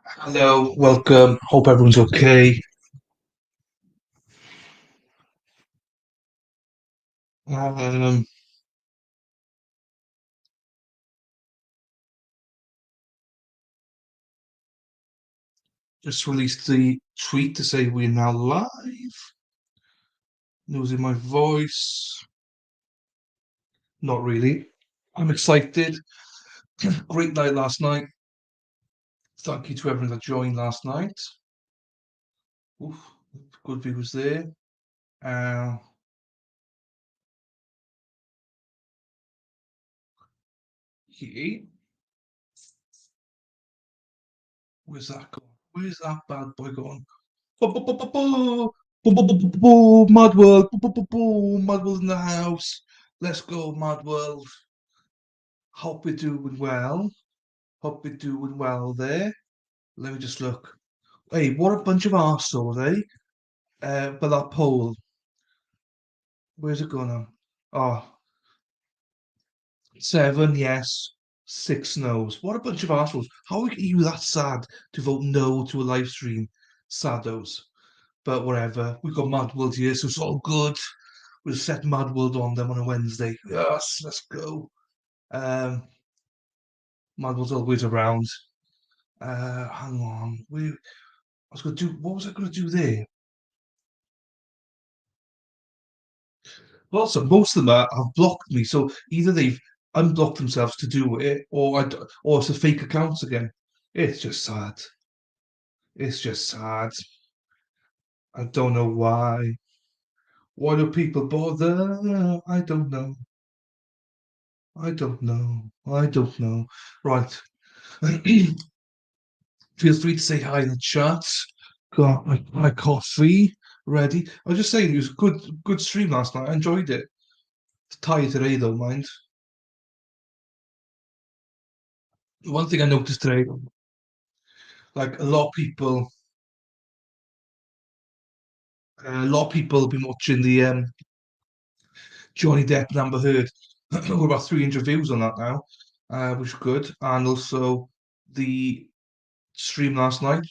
Hello, welcome. Hope everyone's okay. Um, just released the tweet to say we're now live. Losing my voice. Not really. I'm excited. Great night last night. Thank you to everyone that joined last night. Oof, good viewers there. Uh, he, where's that going? Where's that bad boy going? Bo- bo- bo- bo- bo- bo- bo- bo- bo- bo- Mad World. Mad World in the house. Let's go, Mad World. Hope we're doing well. Hope we're doing well there. Let me just look. Hey, what a bunch of arseholes, eh? But that poll, where's it going on? Oh, 7 yes, 6 no's. What a bunch of arseholes. How are you that sad to vote no to a live stream? Saddos. But whatever. We've got Mad World here, so it's all good. We'll set Mad World on them on a Wednesday. Yes, let's go. Um, Mad World's always around. Hang on. I was going to do. What was I going to do there? Well, so most of them have blocked me. So either they've unblocked themselves to do it, or it's a fake accounts again. It's just sad. It's just sad. I don't know why. Why do people bother? I don't know. I don't know. I don't know. Right. Feel free to say hi in the chat. Got my coffee ready. I was just saying it was a good stream last night. I enjoyed it. Tired today though, mind. One thing I noticed today, like a lot of people have been watching the Johnny Depp and Amber Heard. We're about 300 views on that now, which is good. And also the stream last night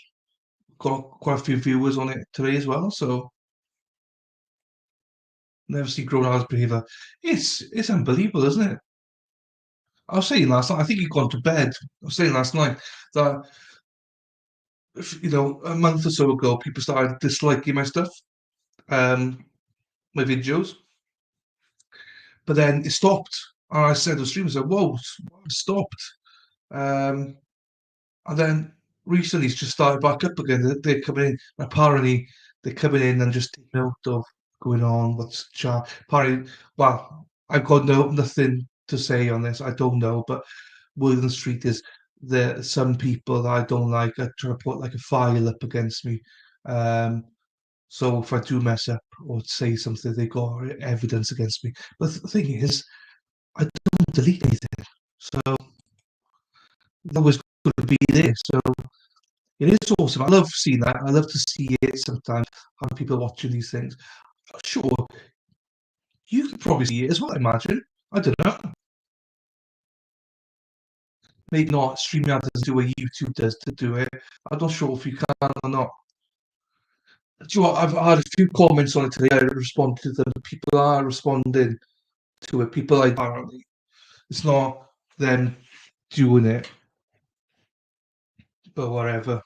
got quite a few viewers on it today as well. So never see grown hours behaviour. It's unbelievable, isn't it? I was saying last night. I think you've gone to bed. I was saying last night that a month or so ago, people started disliking my stuff, um, my videos. But then it stopped. And I said to the stream, I said, "Whoa, it stopped." Um, and then recently it's just started back up again. They're coming in. Apparently, they're coming in and just taking note of going on. What's chat? Apparently, well, I've got nothing to say on this. I don't know, but word on the street is there some people that I don't like are trying to put like a file up against me. Um, so if I do mess up or say something, they got evidence against me. But the thing is, I don't delete anything. So that was going to be there. So it is awesome. I love seeing that. I love to see it sometimes, how people watching these things. Sure, you can probably see it as well, I imagine. I don't know. Maybe not StreamYard doesn't do what YouTube does to do it. I'm not sure if you can or not. Do you know what? I've had a few comments on it today. I responded to them. People are responding to it. People apparently. It's not them doing it, but whatever.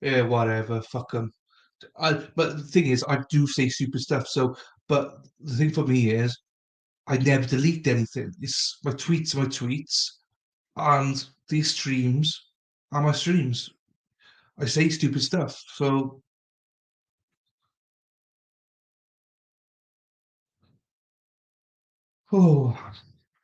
Yeah, whatever. Fuck them. But the thing is, I do say stupid stuff. So, but the thing for me is, I never delete anything. It's my tweets are my tweets, and these streams are my streams. I say stupid stuff. So, oh,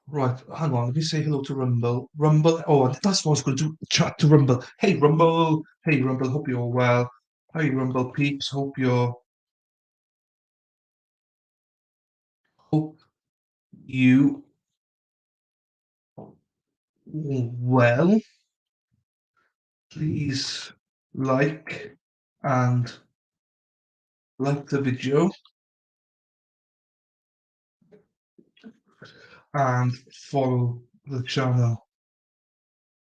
right. Hang on. Let me say hello to Rumble. Rumble. Oh, that's what I was going to do. Chat to Rumble. Hey, Rumble. Hey, Rumble. Hope you're well. Hey, Rumble peeps. Hope you well. Please like and like the video and follow the channel.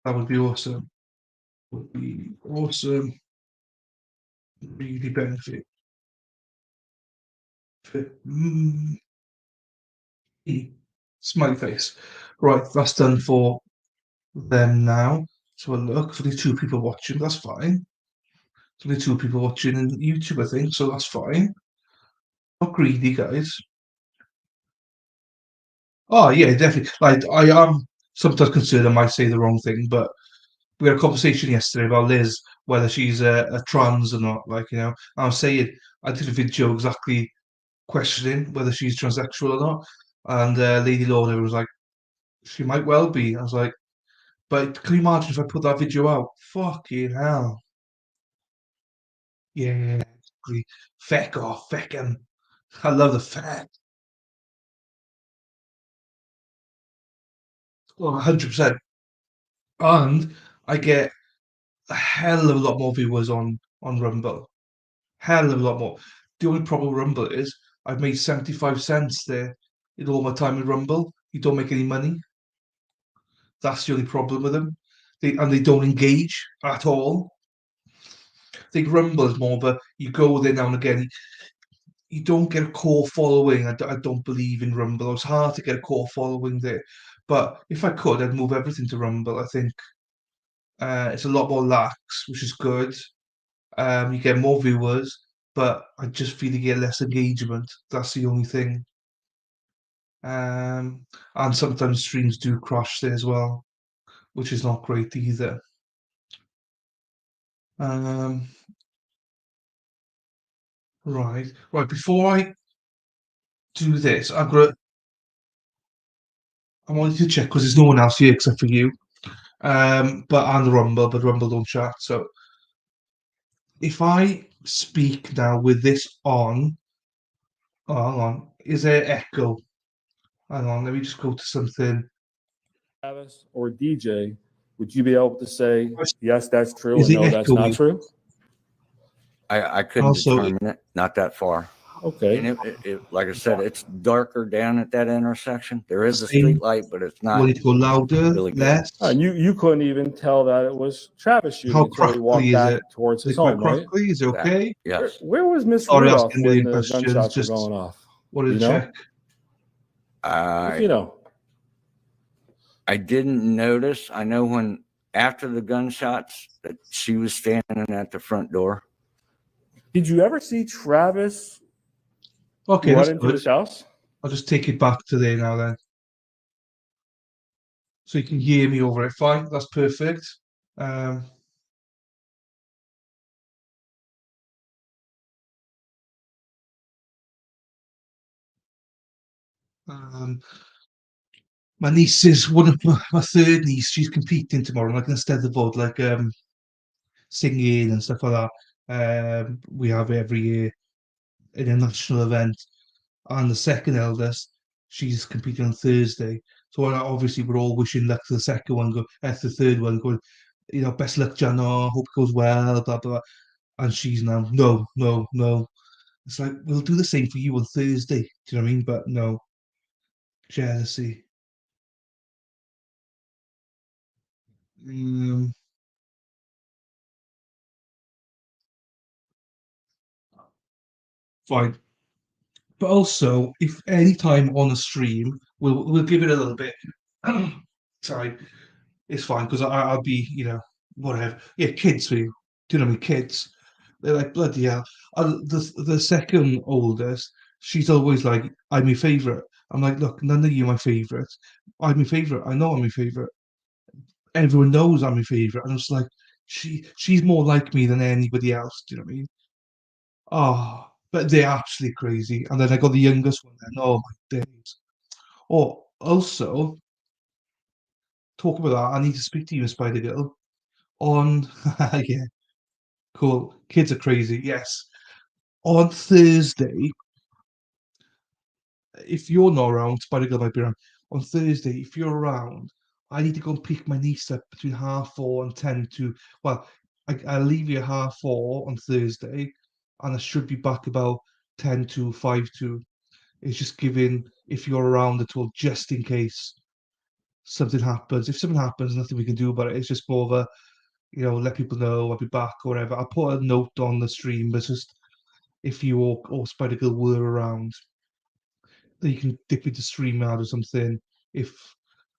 That would be awesome. would be awesome. Really benefit. Mm, Smiley face. Right, that's done for them now. So look, there's only 2 people watching. That's fine. There's only 2 people watching in YouTube, I think, so that's fine. Not greedy, guys. Oh yeah, definitely. Like I am sometimes concerned I might say the wrong thing, but we had a conversation yesterday about Liz, whether she's a trans or not. Like, I was saying I did a video exactly questioning whether she's transsexual or not, and Lady Lorna was like, she might well be. I was like, but can you imagine if I put that video out? Fucking hell. Yeah, exactly. Feck off, feck him. I love the feck. Oh, 100%. And I get a hell of a lot more viewers on Rumble. Hell of a lot more. The only problem with Rumble is I've made 75 cents there in all my time in Rumble. You don't make any money. That's the only problem with them. They don't engage at all. I think Rumble is more of a you go there now and again. You don't get a core following. I don't believe in Rumble. It's hard to get a core following there. But if I could, I'd move everything to Rumble. I think it's a lot more lax, which is good. You get more viewers, but I just feel you get less engagement. That's the only thing. And sometimes streams do crash there as well, which is not great either. Um, right. Before I do this, I wanted to check because there's no one else here except for you. But and Rumble, but Rumble don't chat. So if I speak now with this on, oh, hang on, is there echo? Hang on, let me just go to something. Travis or DJ, would you be able to say yes, that's true, Is or it no, that's not echoing? true? I couldn't Also, determine it. Not that far. Okay. And like I said, it's darker down at that intersection. There is a same. street light, but it's You not want it to go louder, really good. less? You couldn't even tell that it was Travis shooting How until he walked crackly is back it? towards Is his it quite home, right? crackly? Is it okay? Yes. Where was Miss Sorry, Rudolph asking a when million the questions. gunshots were Just going off? wanted You to know? check. If you know. I didn't notice. I know when after the gunshots that she was standing at the front door. Did you ever see Travis Okay, run that's into good. his house? I'll just take it back to there now then. So you can hear me over it. Fine, that's perfect. Um, um, my niece is one of my third niece. She's competing tomorrow, like instead of board, like singing and stuff like that. We have it every year in a national event. And the second eldest, she's competing on Thursday. So obviously we're all wishing luck to the second one, the third one, going, best luck, Jana. Hope it goes well, blah blah. And she's now, no, no, no. It's like we'll do the same for you on Thursday. Do you know what I mean? But no, jealousy. Um, Fine. But also, if any time on a stream, we'll give it a little bit time. It's fine because I'll be, whatever. Yeah, kids for you. Do you know what I mean? Kids. They're like bloody hell. The second oldest, she's always like, "I'm your favorite." I'm like, "Look, none of you are my favorite. I'm your favorite. I know I'm your favorite. Everyone knows I'm your favorite." And it's like, she's more like me than anybody else. Do you know what I mean? Oh, but they're absolutely crazy. And then I got the youngest one. Then, oh my days. Oh, also talk about that. I need to speak to you, Spider Girl. On yeah, cool. Kids are crazy. Yes. On Thursday, if you're not around, Spider Girl might be around. On Thursday, if you're around, I need to go and pick my niece up between 4:30 and 10 to. Well, I'll leave you at 4:30 on Thursday, and I should be back about 10 to 5 to. It's just giving if you're around at all, just in case something happens. If something happens, nothing we can do about it. It's just more of a, let people know I'll be back or whatever. I'll put a note on the stream, but just if you or Spider Girl were around, that you can dip into StreamYard or something. If,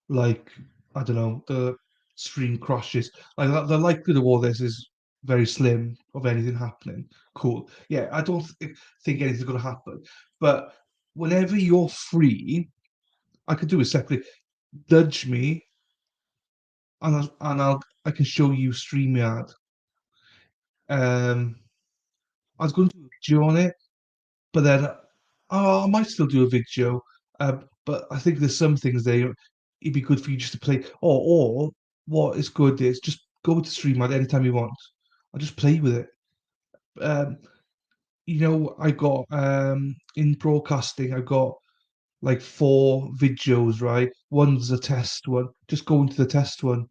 like, I don't know, the stream crashes, like the likelihood of all this is very slim of anything happening. Cool. Yeah, I don't think anything's going to happen. But whenever you're free, I could do it separately. Nudge me, and I can show you StreamYard. I was going to do a video on it, but then I might still do a video. But I think there's some things there it'd be good for you just to play. Or what is good is just go to StreamYard anytime you want. I'll just play with it. I got in broadcasting, I got like 4 videos, right? One's a test one. Just go into the test one.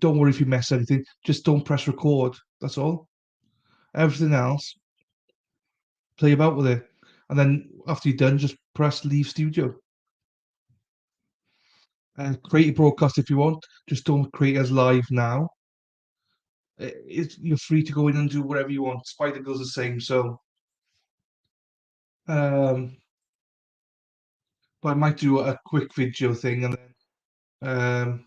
Don't worry if you mess anything. Just don't press record. That's all. Everything else, play about with it. And then after you're done, just press leave studio. Create a broadcast if you want. Just don't create as live now. You're free to go in and do whatever you want. Spider Girl's the same. So, but I might do a quick video thing and then,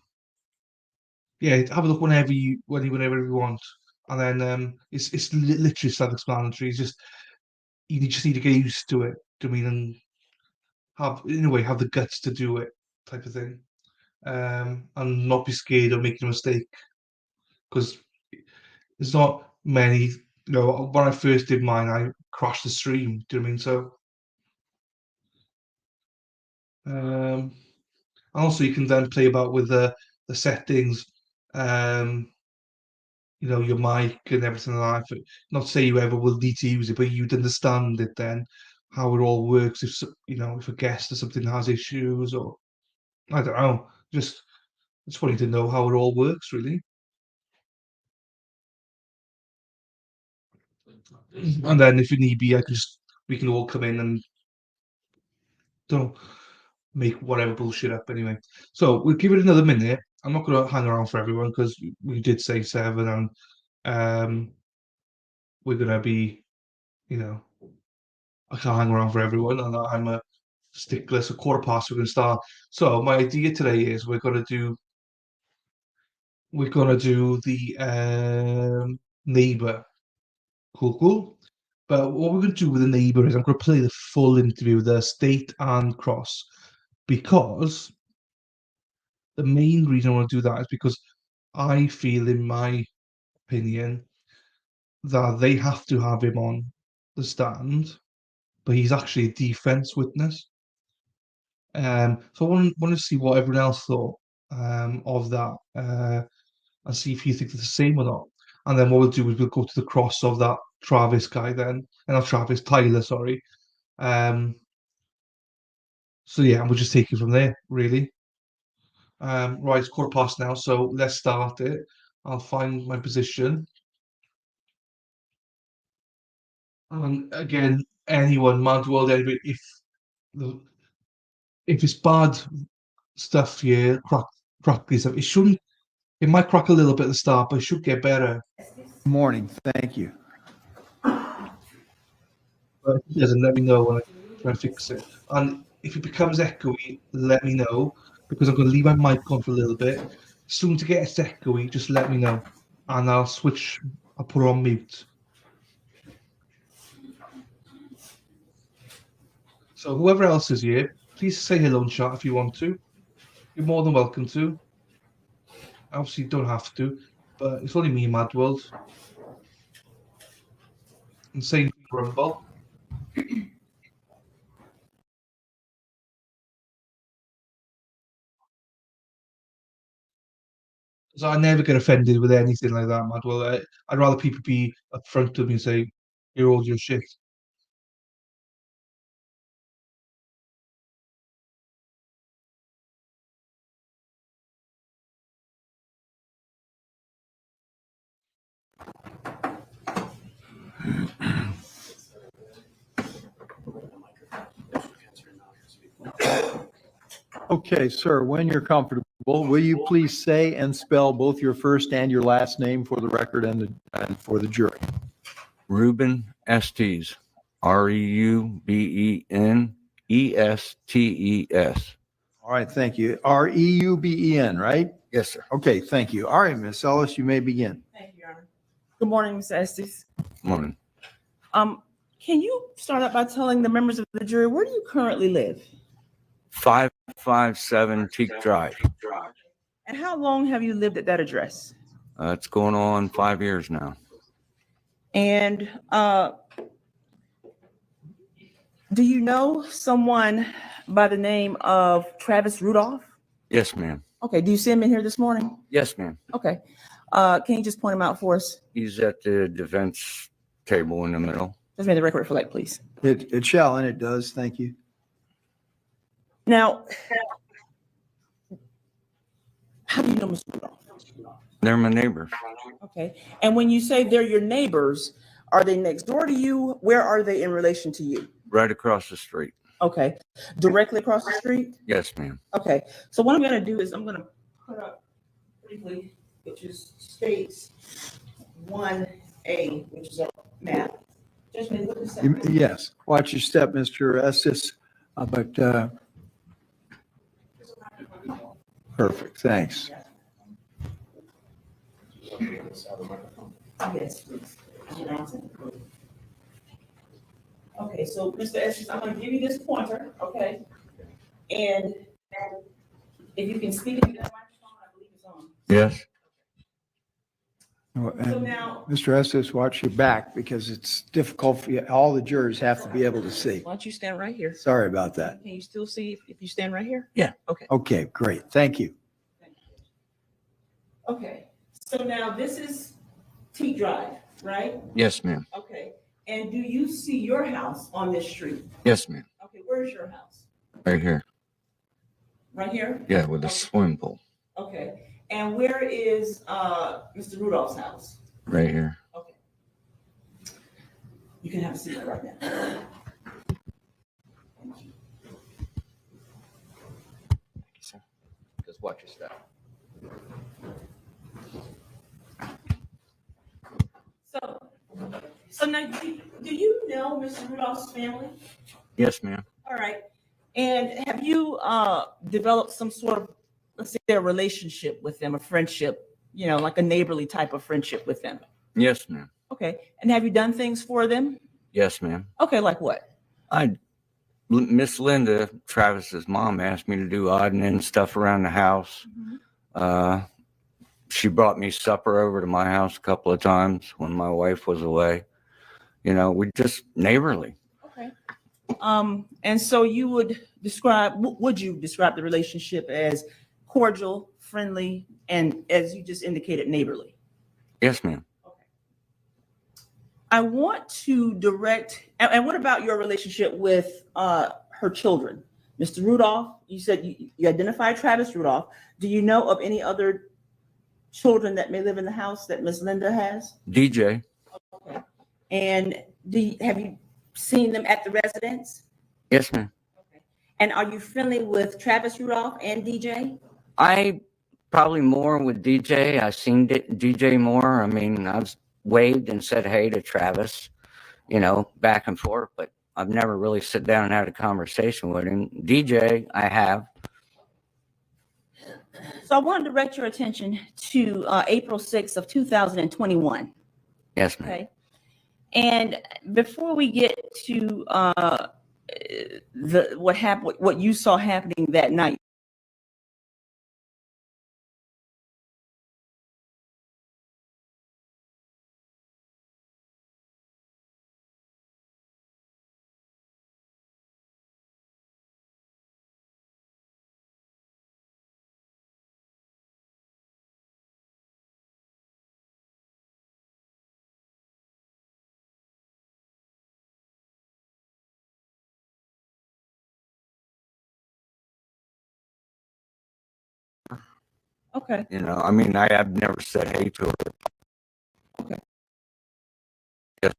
yeah, have a look whenever you want. And then it's literally self-explanatory. It's just you just need to get used to it. Do you mean and have the guts to do it, type of thing. And not be scared of making a mistake, because there's not many. When I first did mine, I crashed the stream. Do you know what I mean? So, and also you can then play about with the settings, your mic and everything like that. Not to say you ever will need to use it, but you'd understand it then, how it all works. If a guest or something has issues, or I don't know, just wanting to know how it all works, really. And then if you need be, we can all come in and don't make whatever bullshit up anyway. So we'll give it another minute. I'm not going to hang around for everyone because we did say 7, and we're going to be, I can't hang around for everyone, and I'm a stickler. So 1:15 we're going to start. So my idea today is we're going to do the neighbor. Cool. But what we're going to do with the neighbor is I'm going to play the full interview with the State and Cross, because the main reason I want to do that is because I feel, in my opinion, that they have to have him on the stand, but he's actually a defense witness. So I want to see what everyone else thought of that, and see if you think it's the same or not. And then what we'll do is we'll go to the cross of that Travis guy then, and not Travis, Tyler, sorry. So yeah, and we'll just take it from there, really. Right, it's 1:15 now, so let's start it. I'll find my position. And again, anyone, Mad World, anybody, if it's bad stuff here, crackly stuff, it might crack a little bit at the start, but it should get better. Morning, thank you. But if it doesn't, let me know when I try to fix it. And if it becomes echoey, let me know, because I'm going to leave my mic on for a little bit. Soon to get it's echoey, just let me know, and I'll put it on mute. So whoever else is here, please say hello in chat if you want to. You're more than welcome to. Obviously, you don't have to, but it's only me, Mad World. Insane Rumble. So I never get offended with anything like that, Mad World. I'd rather people be upfront with me and say, "You're all your shit." Okay, sir, when you're comfortable, Well, will you please say and spell both your first and your last name for the record and for the jury? Reuben Estes. REUBENESTES. All right, thank you. REUBEN, right? Yes, sir. Okay, thank you. All right, Ms. Ellis, you may begin. Thank you, Your Honor. Good morning, Ms. Estes. Morning. Can you start out by telling the members of the jury, where do you currently live? 557 Teak Drive. And how long have you lived at that address? It's going on 5 years now. And do you know someone by the name of Travis Rudolph? Yes, ma'am. Okay, do you see him in here this morning? Yes, ma'am. Okay. Can you just point him out for us? He's at the defense table in the middle. Just make the record reflect, please. It shall, and it does. Thank you. Now, how do you know Mr. Rudolph? They're my neighbors. Okay. And when you say they're your neighbors, are they next door to you? Where are they in relation to you? Right across the street. Okay. Directly across the street? Yes, ma'am. Okay. So what I'm going to do is I'm going to put up briefly, which is states 1A, which is a map. Just maybe look this up. Yes, watch your step, Mr. Estes. But perfect, thanks. Yes, please. Okay, so Mr. Estes, I'm going to give you this pointer, okay? And if you can speak into that microphone, I believe it's on. Yes. So And now, Mr. Estes, watch your back because it's difficult for you. All the jurors have to be able to see. why don't you stand right here? Sorry about that. Can you still see if you stand right here? Yeah. Okay. Okay, great. Thank you. Okay, so now this is T Drive, right? Yes, ma'am. Okay, and do you see your house on this street? Yes, ma'am. Okay, where's your house? Right here. Right here? Yeah, with a swim pool. Okay, and where is Mr. Rudolph's house? Right here. Okay. You can have a seat right now. Just watch your step. So now, do you know Mr. Rudolph's family? Yes, ma'am. All right, and have you developed some sort of, let's say, a relationship with them, a friendship, you know, like a neighborly type of friendship with them? Yes, ma'am. Okay, and have you done things for them? Yes, ma'am. Okay, like what? Miss Linda, Travis's mom, asked me to do odd and end stuff around the house. She brought me supper over to my house a couple of times when my wife was away. You know, we just neighborly. Okay. And so you would you describe the relationship as cordial, friendly, and as you just indicated, neighborly? Yes, ma'am. Okay. I want to direct, and what about your relationship with her children? Mr. Rudolph, you said you identified Travis Rudolph. Do you know of any other children that may live in the house that Miss Linda has? DJ. Okay. And have you seen them at the residence? Yes, ma'am. Okay. And are you friendly with Travis Rudolph and DJ? I probably more with DJ. I've seen DJ more. I mean, I've waved and said hey to Travis, you know, back and forth, but I've never really sit down and had a conversation with him. DJ, I have. So I want to direct your attention to April 6th of 2021. Yes, ma'am. Okay. And before we get to what you saw happening that night, okay. You know, I mean, I have never said hey to her. Okay. Yes.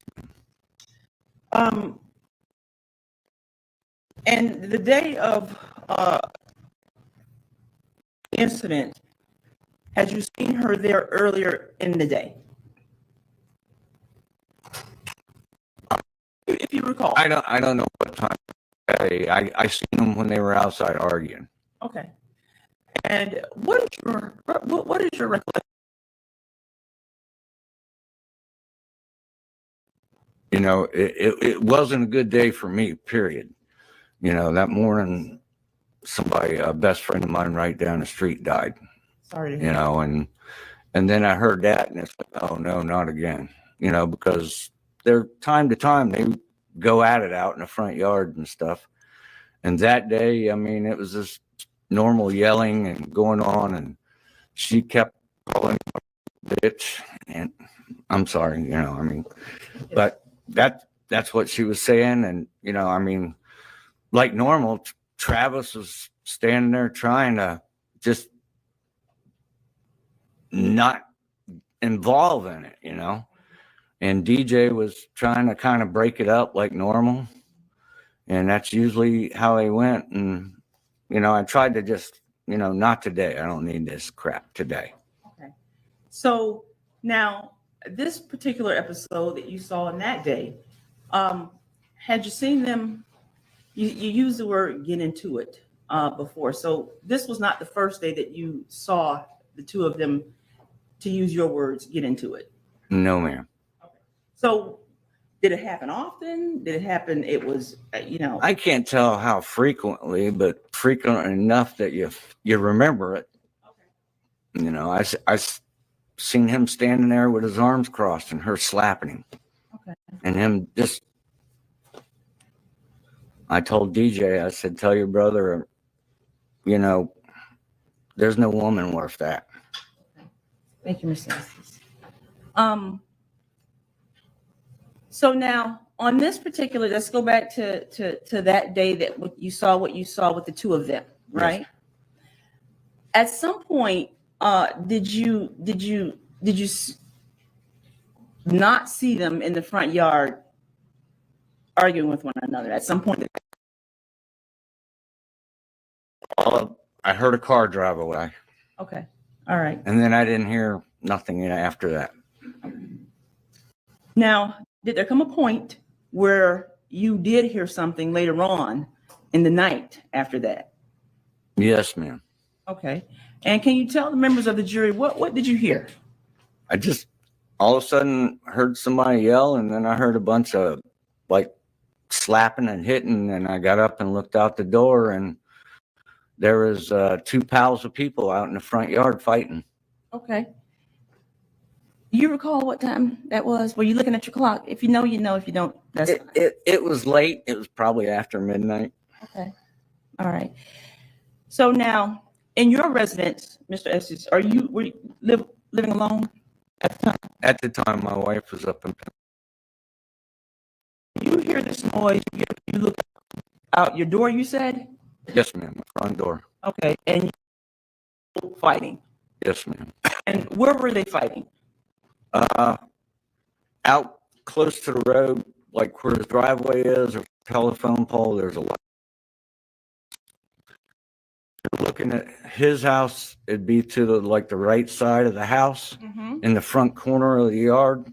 And the day of incident, had you seen her there earlier in the day? If you recall. I don't know what time. I seen them when they were outside arguing. Okay. And what is your recollection? You know, it wasn't a good day for me, period. You know, that morning, somebody, a best friend of mine right down the street died, Sorry to you hear. know, and then I heard that and it's like, oh no, not again, you know, because they're time to time, they go at it out in the front yard and stuff. And that day, I mean, it was just normal yelling and going on, and she kept calling me bitch, and I'm sorry, you know, I mean, but that's what she was saying. And, you know, I mean, like normal, Travis was standing there trying to just not involve in it, you know, and DJ was trying to kind of break it up like normal. And that's usually how they went. And, you know, I tried to just, you know, not today. I don't need this crap today. Okay. So now, this particular episode that you saw in that day, had you seen them? You used the word "get into it" before, so this was not the first day that you saw the two of them, to use your words, get into it. No, ma'am. Okay. So, did it happen often? Did it happen? It was, you know. I can't tell how frequently, but frequent enough that you remember it. Okay. You know, I seen him standing there with his arms crossed and her slapping him. Okay. And him just, I told DJ, I said, tell your brother, you know, there's no woman worth that. Thank you, Mr. Estes. So now on this particular, let's go back to that day that what you saw with the two of them, right? Yes. At some point, did you not see them in the front yard arguing with one another? At some point, I heard a car drive away, okay, all right. and then I didn't hear nothing after that. Now, did there come a point where you did hear something later on in the night after that? Yes, ma'am. Okay. And can you tell the members of the jury what did you hear? I just all of a sudden heard somebody yell, and then I heard a bunch of like slapping and hitting, and I got up and looked out the door, and there was two piles of people out in the front yard fighting. Okay. You recall what time that was? Were you looking at your clock? If you know, you know. If you don't, that's fine. It was late. It was probably after midnight. Okay. All right. So now, in your residence, Mr. Estes, were you living alone at the time? At the time, my wife was up in. You hear this noise? You look out your door. You said. Yes, ma'am. Front door. Okay. And you fighting. Yes, ma'am. And where were they fighting? Out close to the road, like where the driveway is, or telephone pole. There's a lot. Looking at his house, it'd be to the right side of the house, in the front corner of the yard.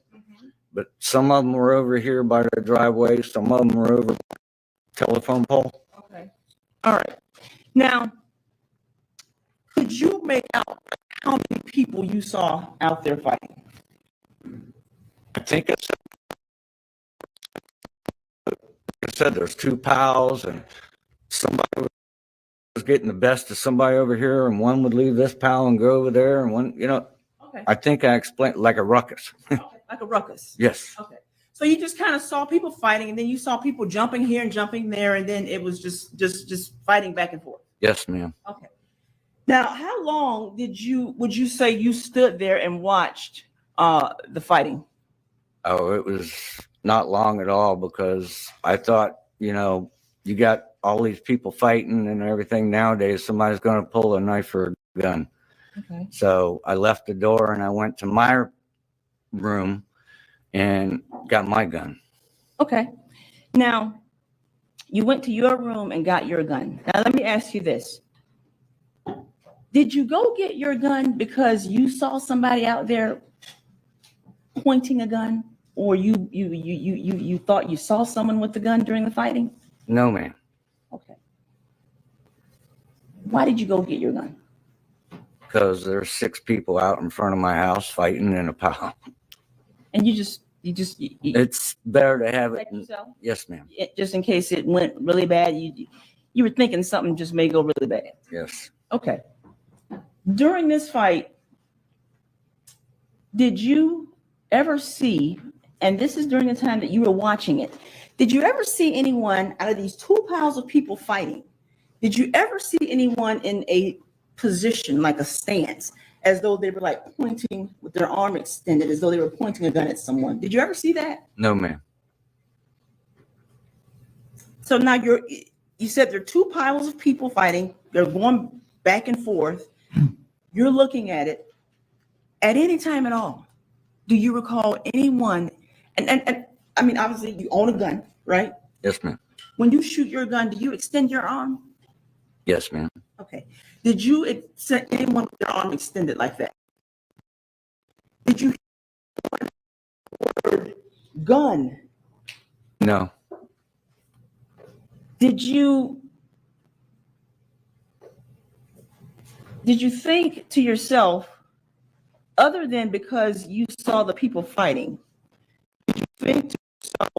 But some of them were over here by the driveway. Some of them were over the telephone pole. Okay. All right. Now, could you make out how many people you saw out there fighting? I think I said there's two pals, and somebody was getting the best of somebody over here, and one would leave this pal and go over there, and one, you know, Okay. I think I explained like a ruckus. Okay. Like a ruckus. Yes. Okay. So you just kind of saw people fighting, and then you saw people jumping here and jumping there, and then it was just fighting back and forth. Yes, ma'am. Okay. Now, how long would you say you stood there and watched the fighting? Oh, it was not long at all, because I thought, you know, you got all these people fighting and everything nowadays, somebody's going to pull a knife or a gun. Okay. So I left the door and I went to my room and got my gun. Okay. Now, you went to your room and got your gun. Now, let me ask you this. Did you go get your gun because you saw somebody out there pointing a gun, or you thought you saw someone with the gun during the fighting? No, ma'am. Okay. Why did you go get your gun? Because there's 6 people out in front of my house fighting in a pile. And you It's better to have it. protect yourself? Yes, ma'am. Just in case it went really bad. You were thinking something just may go really bad. Yes. Okay. During this fight, did you ever see, and this is during the time that you were watching it, did you ever see anyone out of these 2 piles of people fighting? Did you ever see anyone in a position, like a stance, as though they were like pointing with their arm extended, as though they were pointing a gun at someone? Did you ever see that? No, ma'am. So now you said there are 2 piles of people fighting. They're going back and forth. You're looking at it. At any time at all, do you recall anyone? And I mean, obviously you own a gun, right? Yes, ma'am. When you shoot your gun, do you extend your arm? Yes, ma'am. Okay. Did you extend anyone with their arm extended like that? Did you hear the word gun? No. Did you think to yourself, other than because you saw the people fighting, did you think to yourself,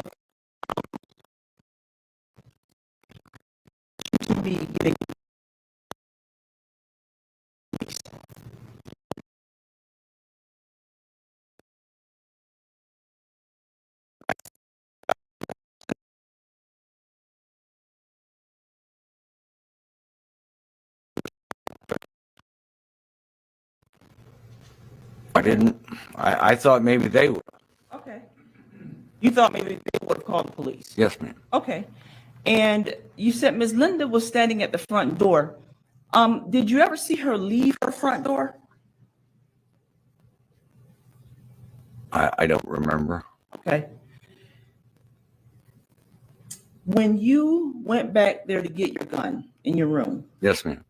to be getting I didn't. I thought maybe they would. okay? You thought maybe they would have called the police. Yes, ma'am. Okay. And you said Ms. Linda was standing at the front door. Did you ever see her leave her front door? I don't remember. Okay. When you went back there to get your gun in your room, Yes, ma'am.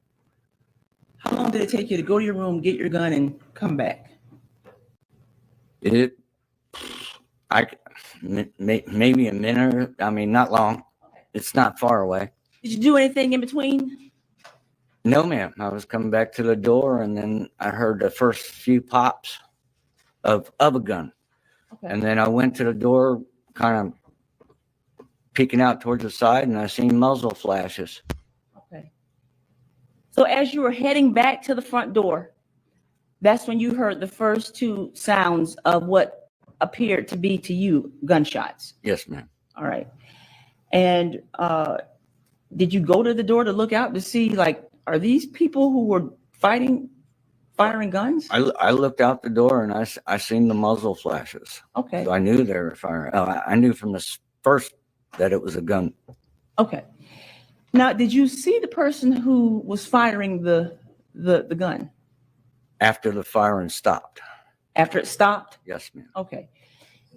how long did it take you to go to your room, get your gun, and come back? Maybe a minute. I mean, not long. It's not far away. Did you do anything in between? No, ma'am. I was coming back to the door, and then I heard the first few pops of a gun. Okay. And then I went to the door, kind of peeking out towards the side, and I seen muzzle flashes. Okay. So as you were heading back to the front door, that's when you heard the first 2 sounds of what appeared to be to you gunshots. Yes, ma'am. All right. And did you go to the door to look out to see, like, are these people who were fighting, firing guns? I looked out the door, and I seen the muzzle flashes. Okay. So I knew they were firing. I knew from the first that it was a gun. Okay. Now, did you see the person who was firing the gun After the firing stopped. after it stopped? Yes, ma'am. Okay.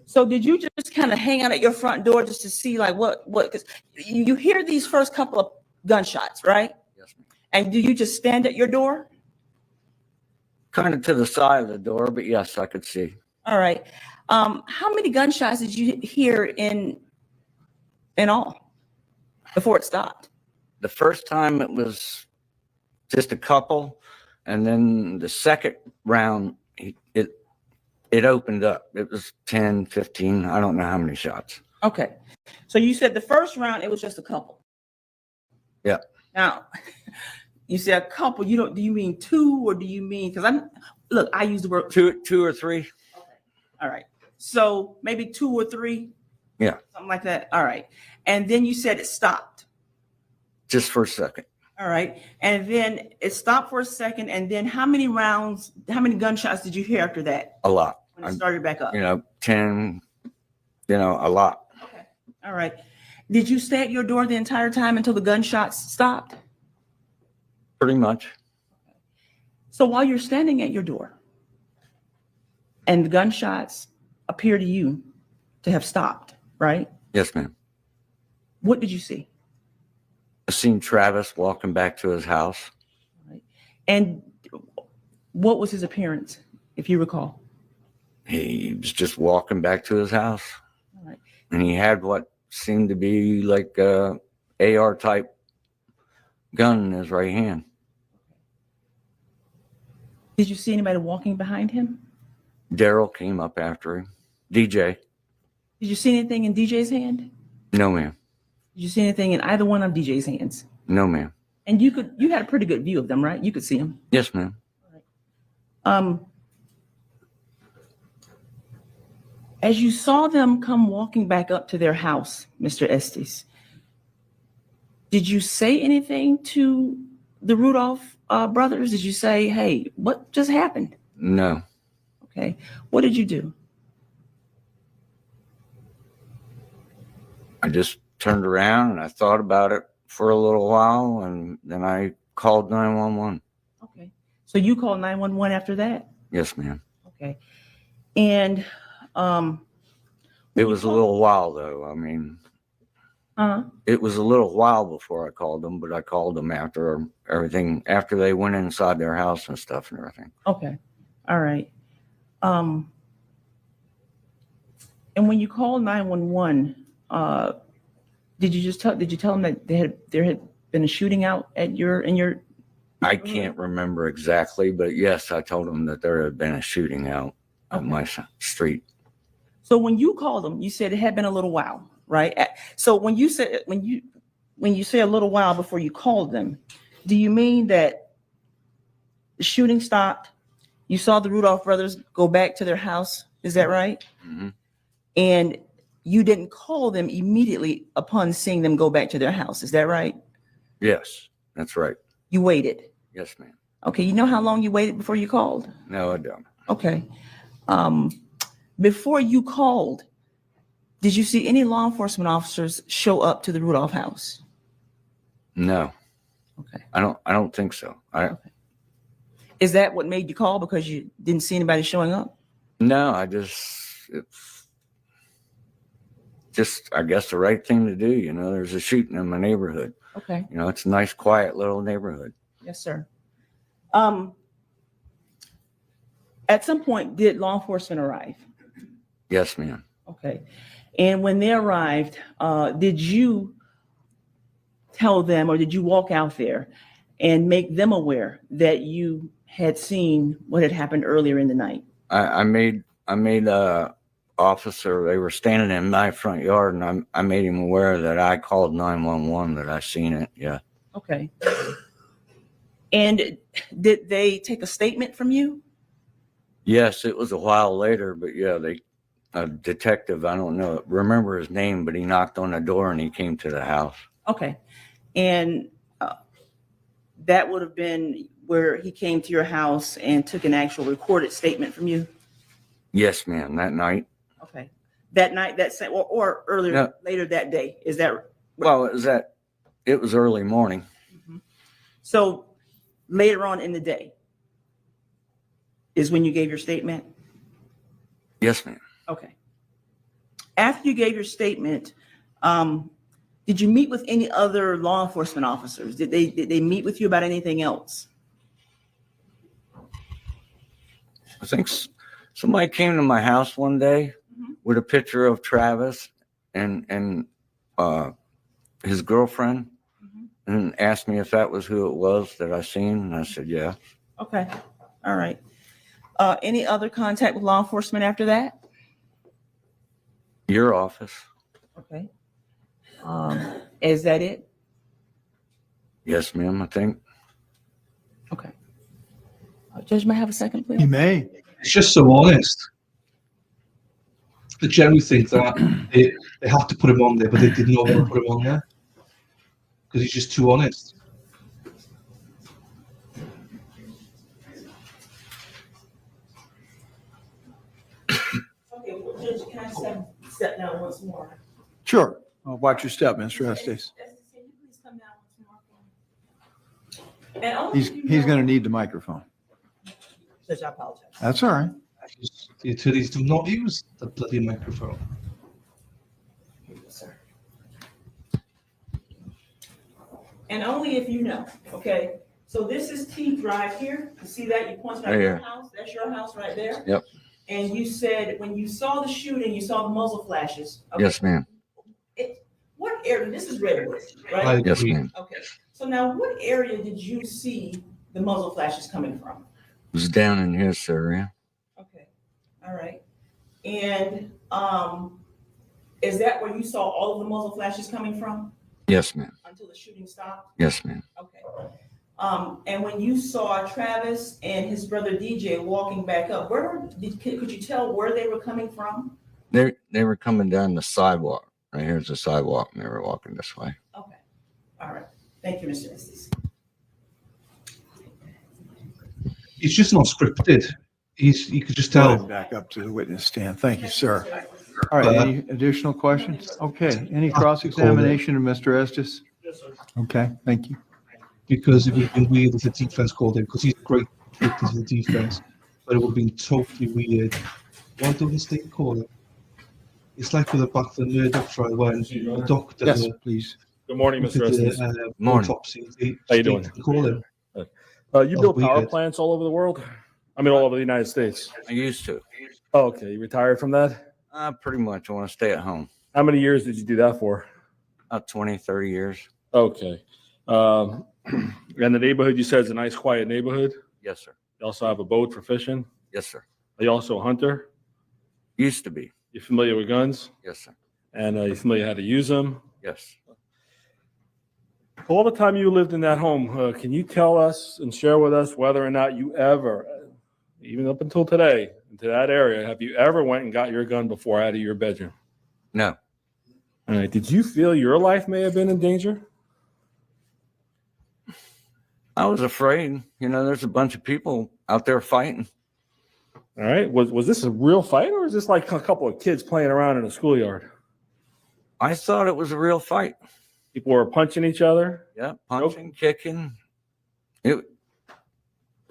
So did you just kind of hang out at your front door just to see, like, what, because you hear these first couple of gunshots, right? Yes, ma'am. And do you just stand at your door? Kind of to the side of the door, but yes, I could see. All right. How many gunshots did you hear in all before it stopped? The first time it was just a couple, and then the second round, it opened up. It was 10, 15, I don't know how many shots. Okay. So you said the first round, it was just a couple. Yeah. Now, you said a couple, do you mean 2, or do you mean, because I use the word. Two or three. Okay. All right. So maybe 2 or 3. Yeah. Something like that. All right. And then you said it stopped. Just for a second. All right. And then it stopped for a second. And then how many gunshots did you hear after that? A lot. When it started back up? 10, a lot. Okay. All right. Did you stay at your door the entire time until the gunshots stopped? Pretty much. So while you're standing at your door and the gunshots appear to you to have stopped, right? Yes, ma'am. What did you see? I seen Travis walking back to his house. Right. And What was his appearance, if you recall? He was just walking back to his house, All right. and he had what seemed to be like a AR type gun in his right hand. Did you see anybody walking behind him? Daryl came up after him. DJ, Did you see anything in DJ's hand? no ma'am, Did you see anything in either one of DJ's hands? no ma'am. And you had a pretty good view of them, right? You could see them. Yes ma'am. As you saw them come walking back up to their house, Mr. Estes, did you say anything to the Rudolph brothers? Did you say, hey, what just happened? No. Okay. What did you do? I just turned around and I thought about it for a little while, and then I called 911. Okay. So you called 911 after that? Yes ma'am. Okay. And It was a little while though. I mean, it was a little while before I called them, but I called them after everything, after they went inside their house and stuff and everything. okay. All right. And when you called 911, did you tell them that there had been a shooting out at in your? I can't remember exactly, but yes, I told them that there had been a shooting out on my street. So when you called them, you said it had been a little while, right? So when you say a little while before you called them, do you mean that the shooting stopped? You saw the Rudolph brothers go back to their house. Is that right? Mm-hmm. And you didn't call them immediately upon seeing them go back to their house. Is that right? Yes, that's right. You waited. Yes, ma'am. Okay. You know how long you waited before you called? No, I don't. Okay. Before you called, did you see any law enforcement officers show up to the Rudolph house? No. Okay. I don't think so. Okay. Is that what made you call, because you didn't see anybody showing up? No, it's just, I guess, the right thing to do. You know, there's a shooting in my neighborhood. Okay. You know, it's a nice, quiet little neighborhood. Yes, sir. At some point, did law enforcement arrive? Yes, ma'am. Okay. And when they arrived, did you tell them, or did you walk out there and make them aware that you had seen what had happened earlier in the night? I made a officer, they were standing in my front yard, and I made him aware that I called 911, that I seen it. Yeah. Okay. And did they take a statement from you? Yes, it was a while later, but yeah, a detective, I don't remember his name, but he knocked on the door and he came to the house. Okay. And that would have been where he came to your house and took an actual recorded statement from you? Yes, ma'am, that night. Okay. That night, or earlier, No. later that day, is that? Well, it was early morning. Mm-hmm. So later on in the day is when you gave your statement? Yes, ma'am. Okay. After you gave your statement, did you meet with any other law enforcement officers? Did they meet with you about anything else? I think somebody came to my house one day with a picture of Travis and his girlfriend, and asked me if that was who it was that I seen, and I said, yeah. Okay. All right. Any other contact with law enforcement after that? Your office. Okay. Is that it? Yes, ma'am, I think. Okay. Judge, may I have a second, please? You may. It's just so honest. I generally think that they have to put him on there, but they didn't know how to put him on there because he's just too honest. Okay, well, Judge, can I step down once more? Sure. Watch your step, Mr. Estes. Can you please come down once more? And only He's if you know- going to need the microphone. Judge, I apologize. That's all right. The attorneys do not use the bloody microphone. Sir. And only if you know, okay? So this is T Drive here. You see that? You pointed out Right your here. house. That's your house right there. Yep. And you said when you saw the shooting, you saw the muzzle flashes. Okay. Yes, ma'am. What area? This is Redwood, I right? Yes, agree. ma'am. Okay. So now, what area did you see the muzzle flashes coming from? It was down in here, sir. Yeah. Okay. All right. And is that where you saw all of the muzzle flashes coming from Yes, ma'am. until the shooting stopped? Yes, ma'am. Okay. And when you saw Travis and his brother DJ walking back up, could you tell where they were coming from? They were coming down the sidewalk. Right here's the sidewalk, and they were walking this way. Okay. All right. Thank you, Mr. Estes. It's just not scripted. You could just Go tell. ahead, back up to the witness stand. Thank you, sir. All right, any additional questions? Okay, any cross-examination of Mr. Estes? Yes, sir. Okay, thank you. Because it would have been weird if the defense called him, because he's a great victim to the defense, but it would have been totally weird. Why don't they call him? It's like with the back of the Murdoch trial when the doctor Yes, please. Good morning, did Mr. Estes. the Morning. autopsy. They How you doing? call him. You build power weird. plants all over the world? I mean, all over the United States. I used to. Oh, okay. You retired from that? Pretty much. I want to stay at home. How many years did you do that for? About 20, 30 years. Okay. And the neighborhood you said is a nice, quiet neighborhood. Yes, sir. You also have a boat for fishing. Yes, sir. Are you also a hunter? Used to be. You familiar with guns? Yes, sir. And you familiar how to use them? Yes. All the time you lived in that home, can you tell us and share with us whether or not you ever, even up until today, into that area, have you ever went and got your gun before out of your bedroom? No. All right. Did you feel your life may have been in danger? I was afraid. You know, there's a bunch of people out there fighting. All right. Was this a real fight, or is this like a couple of kids playing around in a schoolyard? I thought it was a real fight. People were punching each other. Yeah, punching, kicking. It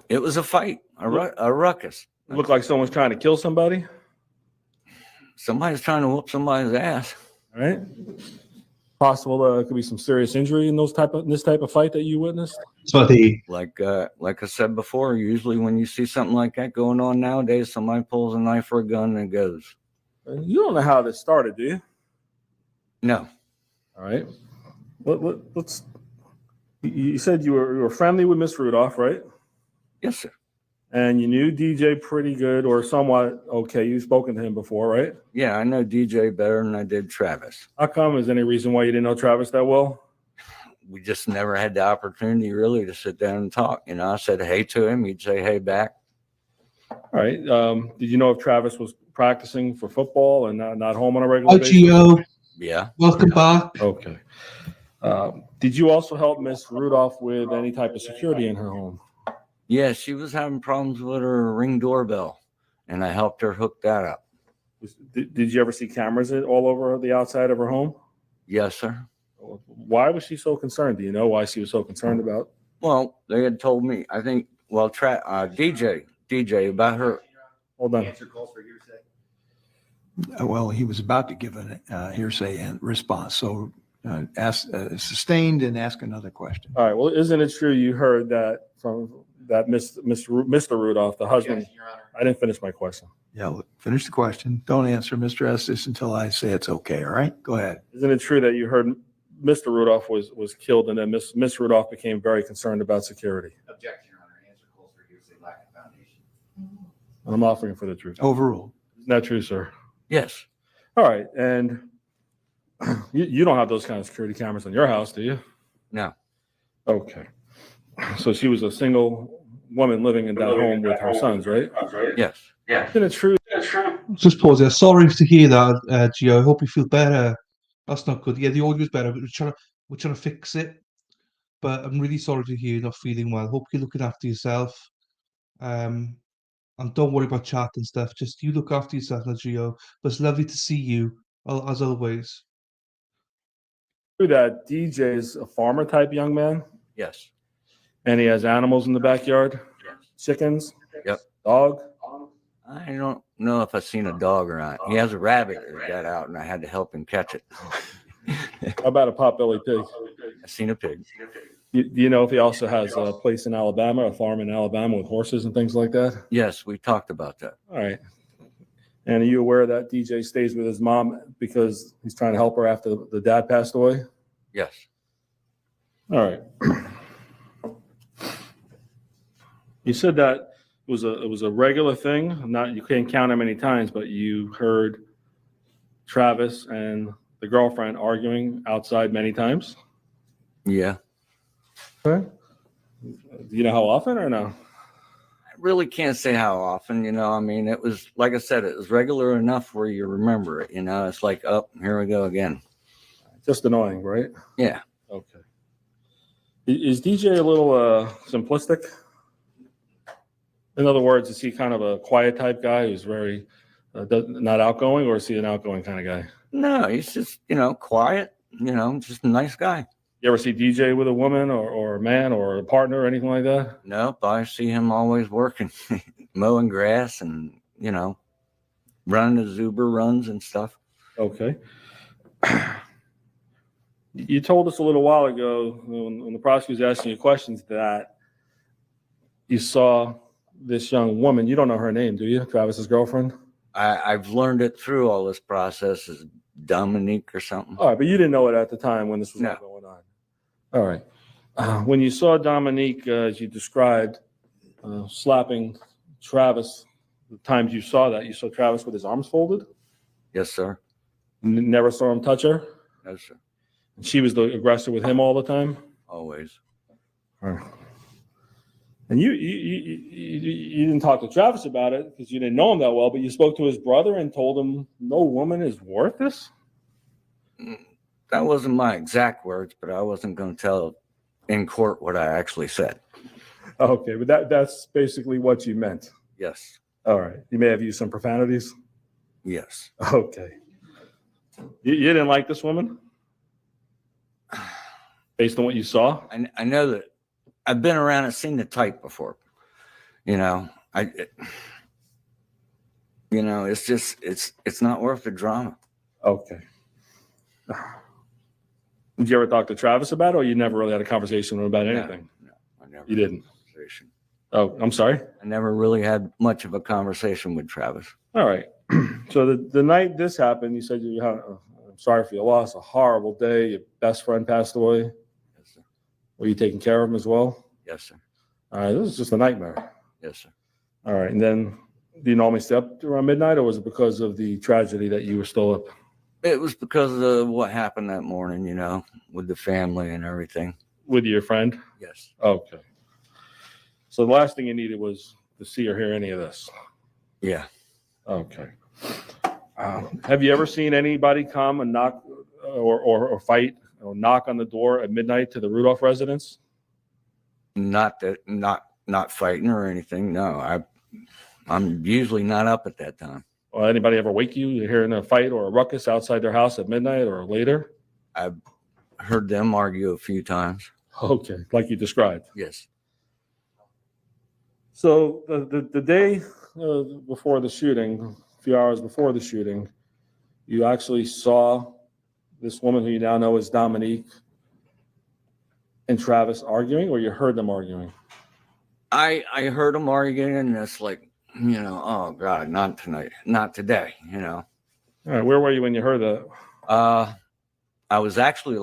was a fight, a ruckus. It looked like someone's trying to kill somebody. Somebody's trying to whoop somebody's ass. All right. Possible there could be some serious injury in this type of fight that you witnessed. So Like I said before, usually when you see something like that going on nowadays, somebody pulls a knife or a gun and goes. You don't know how this started, do you? No. All right. Let's. You said you were friendly with Miss Rudolph, right? Yes, sir. And you knew DJ pretty good or somewhat okay. You've spoken to him before, right? Yeah, I know DJ better than I did Travis. How come? Is there any reason why you didn't know Travis that well? We just never had the opportunity really to sit down and talk. You know, I said hey to him. He'd say hey back. All right. Did you know if Travis was practicing for football and not home on a regular Hi, basis? Gio. Yeah. Welcome back. Okay. Did you also help Miss Rudolph with any type of security in her home? Yeah, she was having problems with her Ring doorbell, and I helped her hook that up. Did you ever see cameras all over the outside of her home? Yes, sir. Why was she so concerned? Do you know why she was so concerned about? Well, they had told me, I think, well, DJ about her. Hold on. Well, he was about to give a hearsay and response, so ask sustained and ask another question. All right. Well, isn't it true you heard that from that Mr. Rudolph, the husband? Yes, Your Honor. I didn't finish my question. Yeah, look, finish the question. Don't answer, Mr. Estes, until I say it's okay, all right? Go ahead. Isn't it true that you heard Mr. Rudolph was killed and then Miss Rudolph became very concerned about security? Objection, Your Honor. Answer calls for hearsay, lack of foundation. And I'm offering for the truth. Overruled. Isn't that true, sir? Yes. All right. And you don't have those kind of security cameras in your house, do you? No. Okay. So she was a single woman living in that home with her sons, right? Yes. Isn't it true? Just pause there. Sorry to hear that, Gio. I hope you feel better. That's not good. Yeah, the audio's better, but we're trying to fix it. But I'm really sorry to hear you're not feeling well. Hope you're looking after yourself. And don't worry about chat and stuff. Just you look after yourself, now, Gio. But it's lovely to see you, as always. True that DJ is a farmer type young man Yes. and he has animals in the backyard, Yes. chickens, Yep. dog. I don't know if I've seen a dog or not. He has a rabbit that got out, and I had to help him catch it. How about a potbelly pig? I seen a pig. Do you know if he also has a place in Alabama, a farm in Alabama with horses and things like that? Yes, we talked about that. All right. And are you aware that DJ stays with his mom because he's trying to help her after the dad passed away? Yes. All right. You said that it was a regular thing. Not, you can't count how many times, but you heard Travis and the girlfriend arguing outside many times. Yeah. Okay. Do you know how often or no? I really can't say how often, I mean, it was, like I said, it was regular enough where you remember it, it's like, oh, here we go again. Just annoying, right? Yeah. Okay. Is DJ a little simplistic? In other words, is he kind of a quiet type guy who's very not outgoing, or is he an outgoing kind of guy? No, he's just, quiet, just a nice guy. You ever see DJ with a woman or a man or a partner or anything like that? Nope, I see him always working, mowing grass and, running the Zuber runs and stuff. Okay. You told us a little while ago when the prosecutor was asking you questions that you saw this young woman. You don't know her name, do you? Travis's girlfriend? I've learned it through all this process as Dominique or something. All right, but you didn't know it at the time when this was all going on. All right. When you saw Dominique, as you described, slapping Travis, the times you saw Travis with his arms folded? Yes, sir. Never saw him touch her? No, sir. And she was the aggressor with him all the time? Always. All right. And you didn't talk to Travis about it because you didn't know him that well, but you spoke to his brother and told him no woman is worth this? That wasn't my exact words, but I wasn't going to tell in court what I actually said. Okay, but that's basically what you meant. Yes. All right. You may have used some profanities? Yes. Okay. You didn't like this woman? Based on what you saw? I know that I've been around and seen the type before. It's just, it's not worth the drama. Okay. Did you ever talk to Travis about it, or you never really had a conversation with him about anything? No, I never. You didn't? Conversation. Oh, I'm sorry? I never really had much of a conversation with Travis. All right. So the night this happened, you said I'm sorry for your loss, a horrible day. Your best friend passed away. Yes, sir. Were you taking care of him as well? Yes, sir. All right. This is just a nightmare. Yes, sir. All right. And then do you normally stay up around midnight, or was it because of the tragedy that you were still up? It was because of what happened that morning, with the family and everything. With your friend? Yes. Okay. So the last thing you needed was to see or hear any of this? Yeah. Okay. Have you ever seen anybody come and knock or fight or knock on the door at midnight to the Rudolph residence? Not fighting or anything. No, I'm usually not up at that time. Or anybody ever wake you? You're hearing a fight or a ruckus outside their house at midnight or later? I've heard them argue a few times. Okay, like you described. Yes. So the day before the shooting, a few hours before the shooting, you actually saw this woman who you now know as Dominique and Travis arguing, or you heard them arguing? I heard them arguing, and it's like, oh God, not tonight, not today, All right, where were you when you heard that? I was actually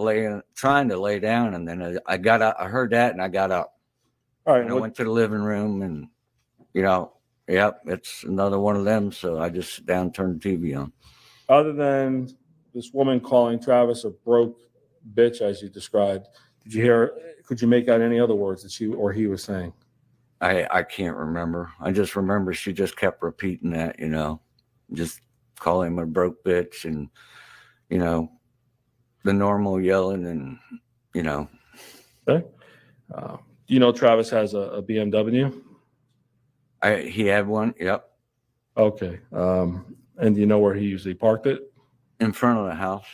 trying to lay down, and then I got up. I heard that, and I got up. All right, And I went to the living room, and yep, it's another one of them. So I just sit down, and turn the TV on. Other than this woman calling Travis a broke bitch, as you described, could you make out any other words that she or he was saying? I can't remember. I just remember she just kept repeating that, just calling him a broke bitch, and, the normal yelling, and, Okay. Do you know Travis has a BMW? He had one. Yep. Okay. And do you know where he usually parked it? In front of the house.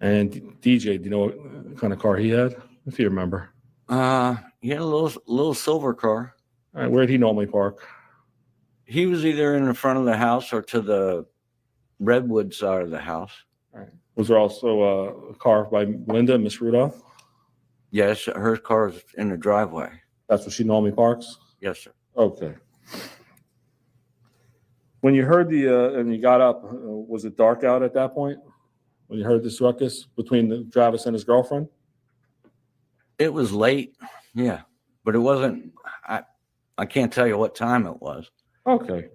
And DJ, do you know what kind of car he had, if you remember? He had a little silver car. All right, where did he normally park? He was either in the front of the house or to the redwood side of the house. All right. Was there also a car by Linda, Miss Rudolph? Yes, her car is in the driveway. That's where she normally parks? Yes, sir. Okay. When you heard and you got up, was it dark out at that point? When you heard this ruckus between Travis and his girlfriend? It was late, yeah, but it wasn't. I can't tell you what time it was. Okay.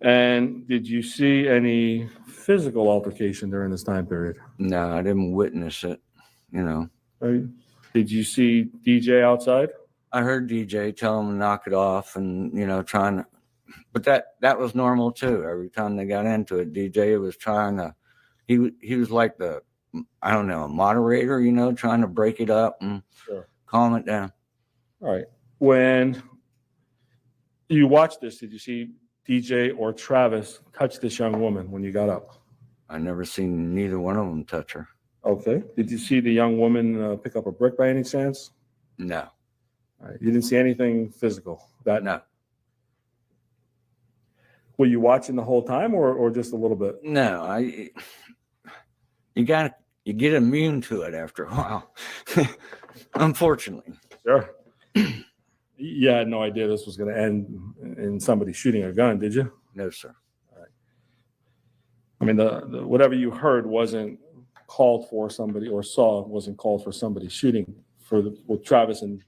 And did you see any physical altercation during this time period? No, I didn't witness it. You know, Right. Did you see DJ outside? I heard DJ tell him to knock it off, and trying to. But that was normal too. Every time they got into it, DJ was trying to. He was like I don't know, a moderator. Trying to break it up and calm it down. All right. When you watched this, did you see DJ or Travis touch this young woman when you got up? I never seen neither one of them touch her. Okay. Did you see the young woman pick up a brick by any chance? No. All right. You didn't see anything physical? No. Were you watching the whole time or just a little bit? No. You get immune to it after a while. Unfortunately. Sure. You had no idea this was going to end in somebody shooting a gun, did you? No, sir. All right. I mean, the whatever you heard wasn't called for somebody or saw wasn't called for somebody shooting for what Travis and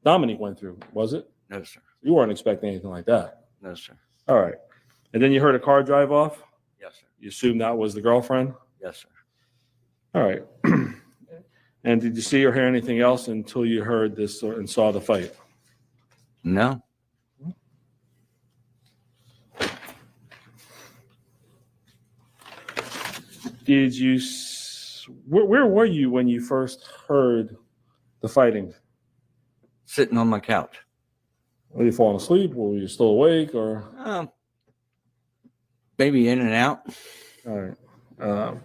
Dominique went through, was it? No, sir. You weren't expecting anything like that. No, sir. All right. And then you heard a car drive off? Yes, sir. You assumed that was the girlfriend? Yes, sir. All right. And did you see or hear anything else until you heard this and saw the fight? No. Did you, where were you when you first heard the fighting? Sitting on my couch. Were you falling asleep or were you still awake or? Maybe in and out. All right.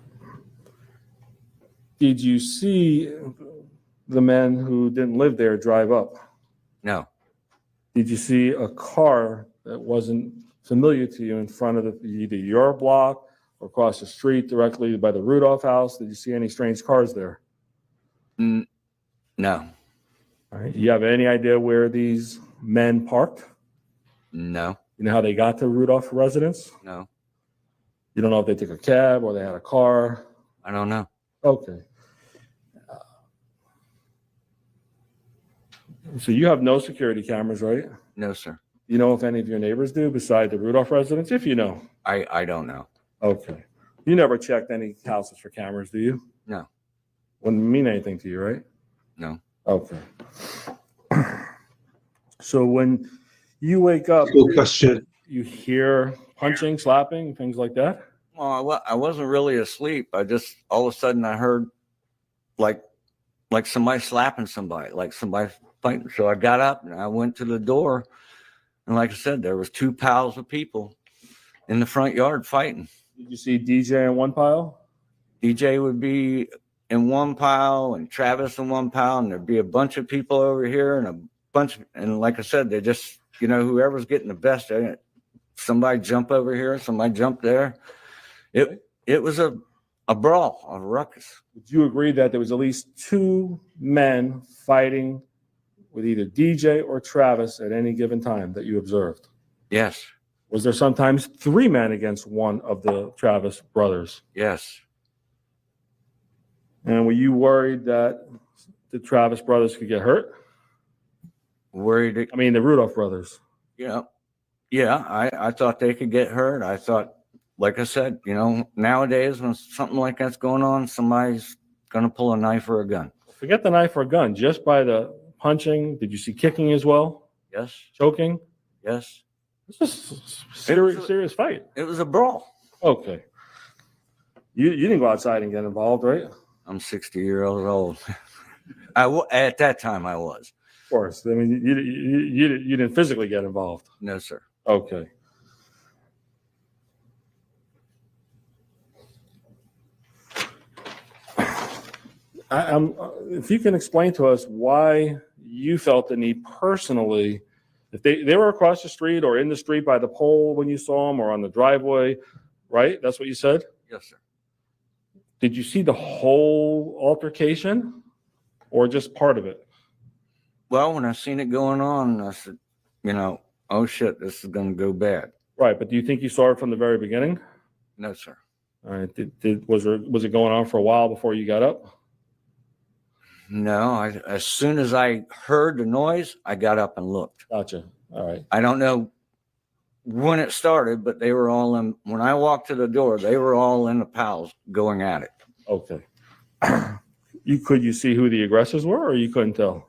Did you see the men who didn't live there drive up? No. Did you see a car that wasn't familiar to you in front of either your block or across the street directly by the Rudolph house? Did you see any strange cars there? No. All right. You have any idea where these men parked? No. You know how they got to Rudolph residence? No. You don't know if they took a cab or they had a car? I don't know. Okay. So you have no security cameras, right? No, sir. You know if any of your neighbors do beside the Rudolph residence? If you know. I don't know. Okay. You never checked any houses for cameras, do you? No. Wouldn't mean anything to you, right? No. Okay. So when you wake up, Good question. you hear punching, slapping, things like that? Well, I wasn't really asleep. I just all of a sudden I heard like somebody slapping somebody, like somebody fighting. So I got up and I went to the door, and like I said, there was two piles of people in the front yard fighting. Did you see DJ in one pile? DJ would be in one pile and Travis in one pile, and there'd be a bunch of people over here and like I said, they just, whoever's getting the best at it, somebody jump over here, somebody jump there. It was a brawl, a ruckus. Would you agree that there was at least two men fighting with either DJ or Travis at any given time that you observed? Yes. Was there sometimes three men against one of the Travis brothers? Yes. And were you worried that the Travis brothers could get hurt? Worried. I mean, the Rudolph brothers. Yeah. I thought they could get hurt. I thought, like I said, nowadays when something like that's going on, somebody's going to pull a knife or a gun. Forget the knife or a gun. Just by the punching, did you see kicking as well? Yes. Choking? Yes. This is a serious fight. It was a brawl. Okay. You didn't go outside and get involved, right? I'm 60 years old. At that time I was. Of course. I mean, you didn't physically get involved. No, sir. Okay. If you can explain to us why you felt the need personally, if they were across the street or in the street by the pole when you saw them or on the driveway, right? That's what you said? Yes, sir. Did you see the whole altercation? or just part of it? Well, when I seen it going on, I said, oh shit, this is going to go bad. Right, but do you think you saw it from the very beginning? No, sir. All right, was it going on for a while before you got up? No, as soon as I heard the noise, I got up and looked. Gotcha. All right. I don't know when it started, but they were all in. When I walked to the door, they were all in the pals going at it. Okay. Could you see who the aggressors were, or you couldn't tell?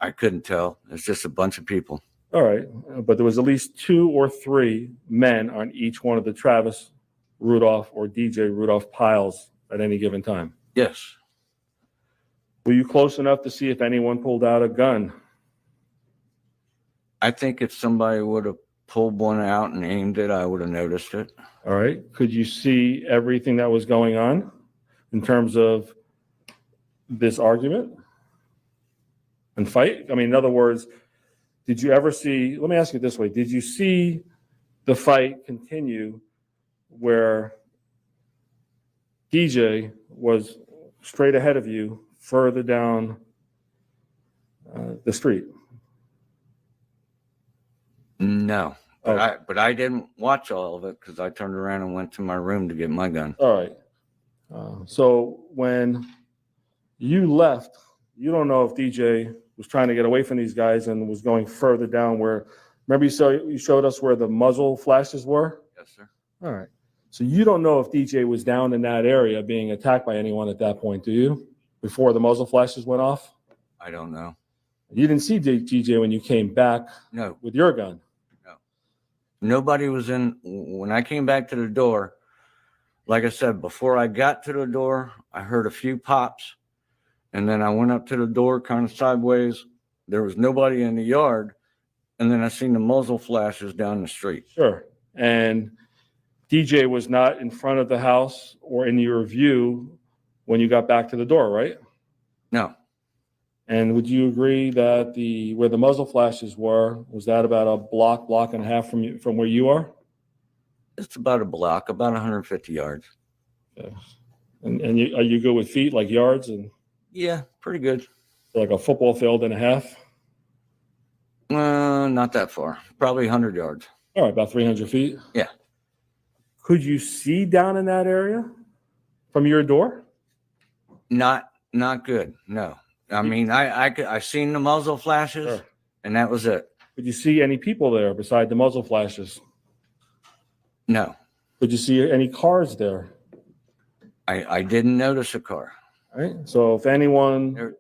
I couldn't tell. It's just a bunch of people. All right, but there was at least 2 or 3 men on each one of the Travis Rudolph or DJ Rudolph piles at any given time. Yes. Were you close enough to see if anyone pulled out a gun? I think if somebody would have pulled one out and aimed it, I would have noticed it. All right. Could you see everything that was going on in terms of this argument and fight? I mean, in other words, did you ever see, let me ask you this way, did you see the fight continue where DJ was straight ahead of you further down the street? No. But, Okay. but I didn't watch all of it because I turned around and went to my room to get my gun. All right. So when you left, you don't know if DJ was trying to get away from these guys and was going further down where, remember you showed us where the muzzle flashes were? Yes, sir. All right. So you don't know if DJ was down in that area being attacked by anyone at that point, do you? Before the muzzle flashes went off? I don't know. You didn't see DJ when you came back No. with your gun? Nobody was in. When I came back to the door, like I said, before I got to the door, I heard a few pops. And then I went up to the door kind of sideways. There was nobody in the yard. And then I seen the muzzle flashes down the street. Sure. And DJ was not in front of the house or in your view when you got back to the door, right? No. And would you agree that where the muzzle flashes were, was that about a block and a half from where you are? It's about a block, about 150 yards. Okay. And are you good with feet, like yards, and Yeah, pretty good. like a football field and a half? Not that far. Probably 100 yards. All right, about 300 feet? Yeah. Could you see down in that area from your door? Not good. No. I mean, I seen the muzzle flashes, Sure. and that was it. Could you see any people there beside the muzzle flashes? No, Could you see any cars there? I didn't notice a car. All right. So if anyone, There,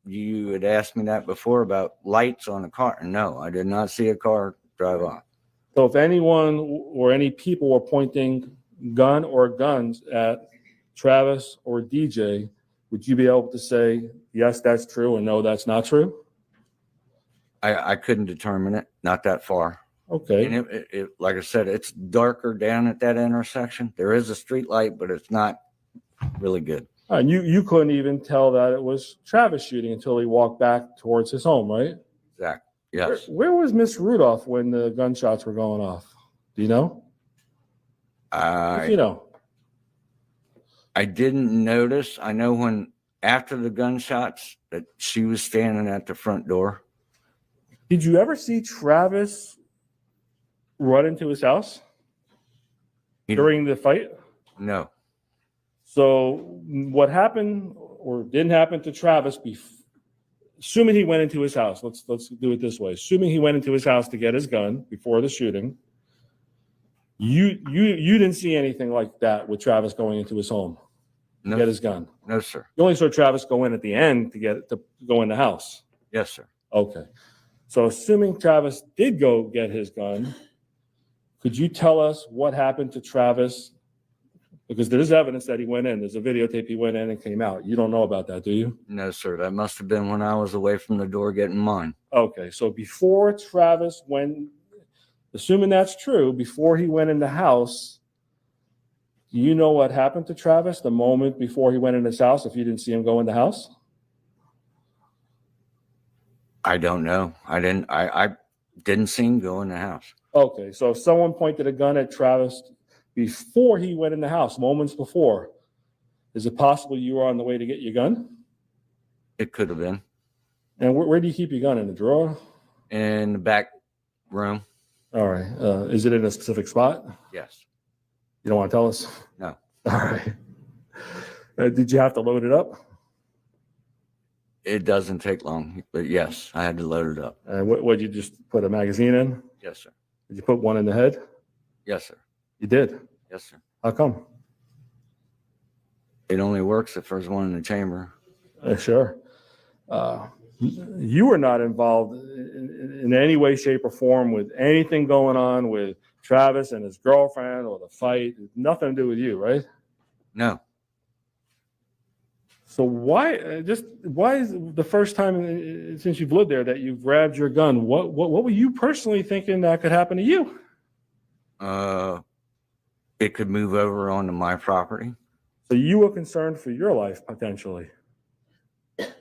you had asked me that before about lights on the car. No, I did not see a car drive off. so if anyone or any people were pointing gun or guns at Travis or DJ, would you be able to say, yes, that's true, or no, that's not true? I couldn't determine it. Not that far. Okay. And it like I said, it's darker down at that intersection. There is a street light, but it's not really good. And you couldn't even tell that it was Travis shooting until he walked back towards his home, right? Exactly. Yes. Where was Miss Rudolph when the gunshots were going off? Do you know? If you know. I didn't notice. I know when after the gunshots that she was standing at the front door. Did you ever see Travis run into his house during the fight? No. So what happened or didn't happen to Travis, assuming he went into his house, let's do it this way. Assuming he went into his house to get his gun before the shooting, you didn't see anything like that with Travis going into his home to No. get his gun. No, sir. You only saw Travis go in at the end to go in the house. Yes, sir. Okay. So assuming Travis did go get his gun, could you tell us what happened to Travis? Because there's evidence that he went in. There's a videotape he went in and came out. You don't know about that, do you? No, sir. That must have been when I was away from the door getting mine. Okay. So before Travis went, assuming that's true, before he went in the house, do you know what happened to Travis the moment before he went in his house if you didn't see him go in the house? I don't know. I didn't see him go in the house. Okay. So if someone pointed a gun at Travis before he went in the house, moments before, is it possible you were on the way to get your gun? It could have been And where do you keep your gun? In the drawer? in the back room. All right. Is it in a specific spot? Yes. You don't want to tell us? No. All right. Did you have to load it up? It doesn't take long, but yes, I had to load it up. What you just put a magazine in? Yes, sir. Did you put one in the head? Yes, sir. You did. Yes, sir. How come? It only works if there's one in the chamber. Sure. You were not involved in any way, shape, or form with anything going on with Travis and his girlfriend or the fight. Nothing to do with you, right? No. So why is the first time since you've lived there that you've grabbed your gun? What were you personally thinking that could happen to you? It could move over onto my property. So you were concerned for your life potentially.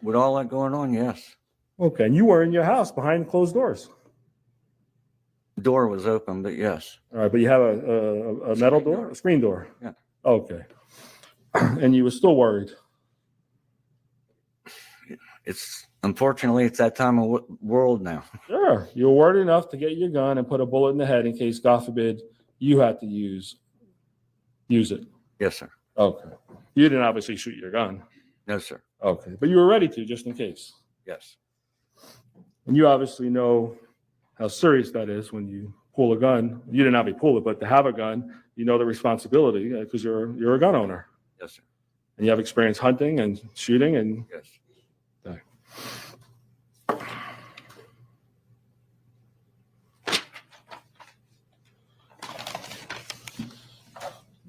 With all that going on, yes. Okay, and you were in your house behind closed doors. The door was open, but yes. All right, but you have a metal door, a screen door. Yeah. Okay. And you were still worried. Unfortunately, it's that time of world now. Sure. You were worried enough to get your gun and put a bullet in the head in case, God forbid, you had to use it. Yes, sir. Okay. You didn't obviously shoot your gun. No, sir. Okay. But you were ready to, just in case. Yes. And you obviously know how serious that is when you pull a gun. You didn't have to pull it, but to have a gun, you know the responsibility because you're a gun owner. Yes, sir. And you have experience hunting and shooting and Yes.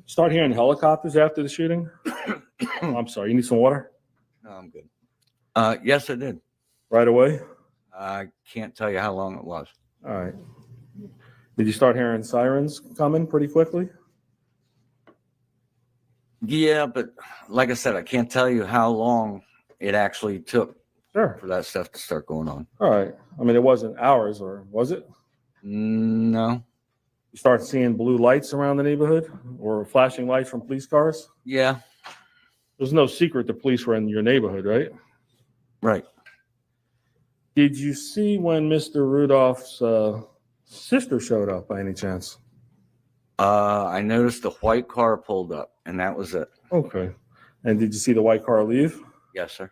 start hearing helicopters after the shooting. I'm sorry, you need some water? No, I'm good. Yes, I did. Right away? I can't tell you how long it was. All right. Did you start hearing sirens coming pretty quickly? Yeah, but like I said, I can't tell you how long it actually took Sure. for that stuff to start going on. All right. I mean, it wasn't hours, or was it? No. You start seeing blue lights around the neighborhood or flashing lights from police cars? Yeah, There's no secret the police were in your neighborhood, right? right. Did you see when Mr. Rudolph's sister showed up by any chance? I noticed the white car pulled up, and that was it. Okay. And did you see the white car leave? Yes, sir.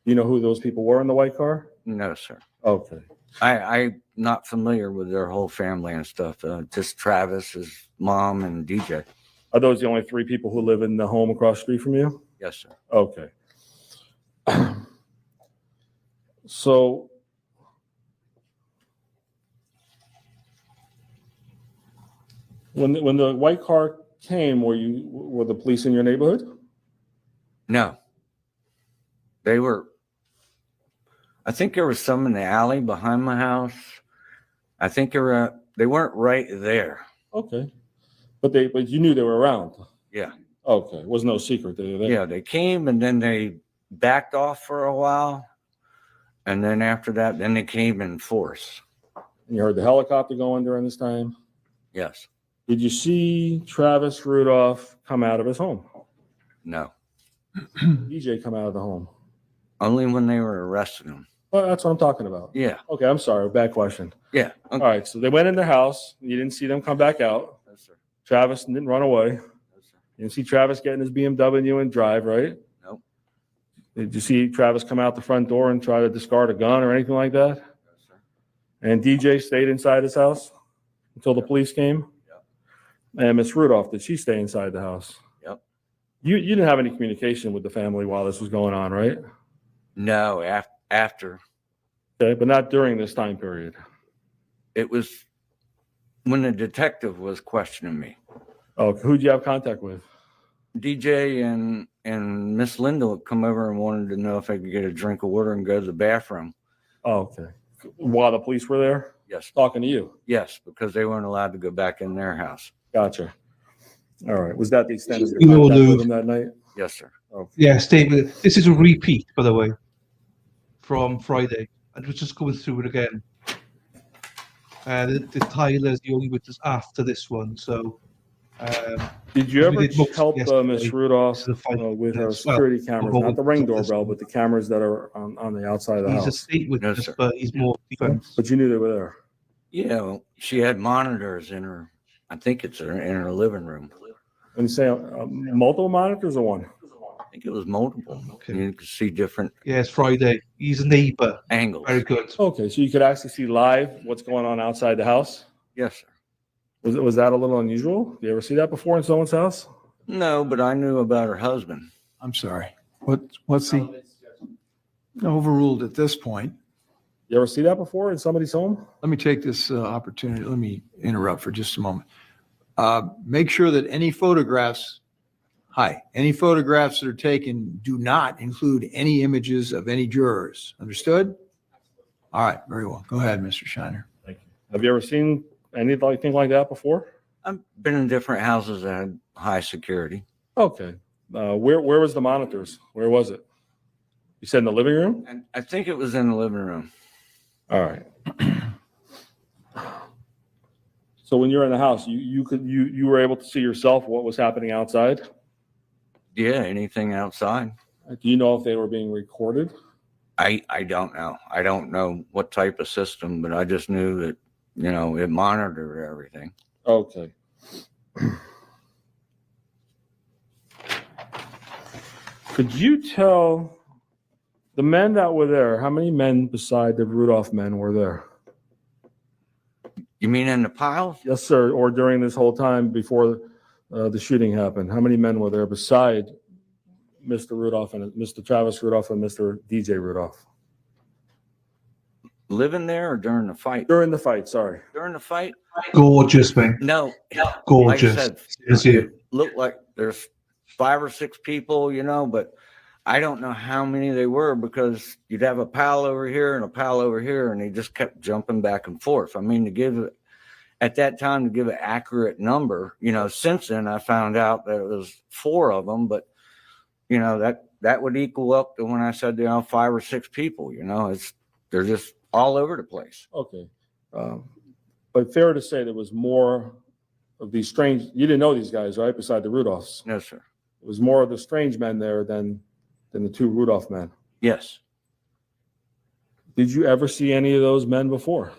You know who those people were in the white car? No, sir. Okay. I'm not familiar with their whole family and stuff. Just Travis, his mom, and DJ. Are those the only three people who live in the home across the street from you? Yes, sir. Okay. So when the white car came, were the police in your neighborhood? No. They were, I think there was some in the alley behind my house. I think they weren't right there. Okay. But you knew they were around. Yeah. Okay. It was no secret they were there. Yeah, they came and then they backed off for a while. And then after that, then they came in force. And you heard the helicopter going during this time? Yes. Did you see Travis Rudolph come out of his home? No. DJ come out of the home? Only when they were arresting him. Well, that's what I'm talking about. Yeah. Okay, I'm sorry. Bad question. Yeah. All right, so they went in their house. You didn't see them come back out. No, sir. Travis didn't run away. No, sir. You didn't see Travis getting his BMW and drive, right? Nope. Did you see Travis come out the front door and try to discard a gun or anything like that? No, sir. And DJ stayed inside his house until the police came? Yep. And Miss Rudolph, did she stay inside the house? Yep. You didn't have any communication with the family while this was going on, right? No, after. Okay, but not during this time period. It was when the detective was questioning me. Oh, who'd you have contact with? DJ and Miss Linda would come over and wanted to know if I could get a drink of water and go to the bathroom. Oh, okay. While the police were there Yes. talking to you? Yes, because they weren't allowed to go back in their house. Gotcha. All right. Was that the extent of your You know, contact with Lou. them that night? Yes, sir. Okay. Yes, David. This is a repeat, by the way, from Friday. And we're just going through it again. The Tyler's the only witness after this one. So Did you We ever did most help yesterday. Miss Rudolph This is a fight. with her Well, security cameras, well, not the ring well, doorbell, but the cameras that are on the outside of the He's a house? state witness, Yes, sir. but he's more defense. But you knew they were there. Yeah, well, she had monitors in her, I think it's in her living room. And you say multiple monitors or one? I think it was multiple. Okay. You could see different Yeah, it's Friday. He's a neighbor. angles. Very good. Okay, so you could actually see live what's going on outside the house? Yes, sir. Was that a little unusual? You ever see that before in someone's house? No, but I knew about her husband. I'm sorry. What's the overruled at this point? You ever see that before in somebody's home? Let me take this opportunity. Let me interrupt for just a moment. Make sure that any photographs that are taken do not include any images of any jurors. Understood? All right, very well. Go ahead, Mr. Shiner. Have you ever seen anything like that before? I've been in different houses that had high security. Okay. Where was the monitors? Where was it? You said in the living room? And I think it was in the living room. All right. So when you're in the house, you were able to see yourself what was happening outside? Yeah, anything outside. Do you know if they were being recorded? I don't know. I don't know what type of system, but I just knew that, it monitored everything. Okay. Could you tell the men that were there, how many men beside the Rudolph men were there? You mean in the piles? Yes, sir. Or during this whole time before the shooting happened, how many men were there beside Mr. Rudolph and Mr. Travis Rudolph and Mr. DJ Rudolph? Living there or during the fight? During the fight, sorry. During the fight? Gorgeous, man. No. Like Gorgeous. I said, Is you? it looked like there's 5 or 6 people, but I don't know how many they were because you'd have a pal over here and a pal over here, and they just kept jumping back and forth. I mean, at that time, to give an accurate number, since then I found out that it was 4 of them, but that would equal up to when I said 5 or 6 people. They're just all over the place. Okay. But fair to say there was more of these strange, you didn't know these guys, right? Beside the Rudolphs. No, sir. It was more of the strange men there than the 2 Rudolph men. Yes. Did you ever see any of those men before?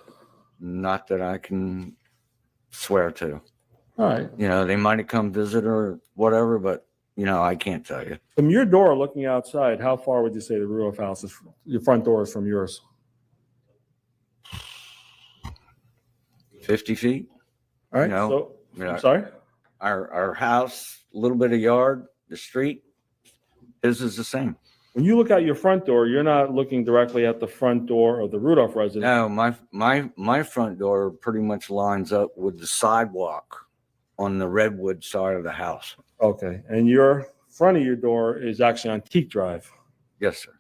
Not that I can swear to. All right. They might have come visit or whatever, but I can't tell you. From your door looking outside, how far would you say the Rudolph house is, your front door is from yours? 50 feet. All right. No. So, Yeah. I'm sorry? Our house, a little bit of yard, the street, his is the same. When you look out your front door, you're not looking directly at the front door of the Rudolph residence. No, my front door pretty much lines up with the sidewalk on the Redwood side of the house. Okay. And your front of your door is actually on Teak Drive. Yes, sir.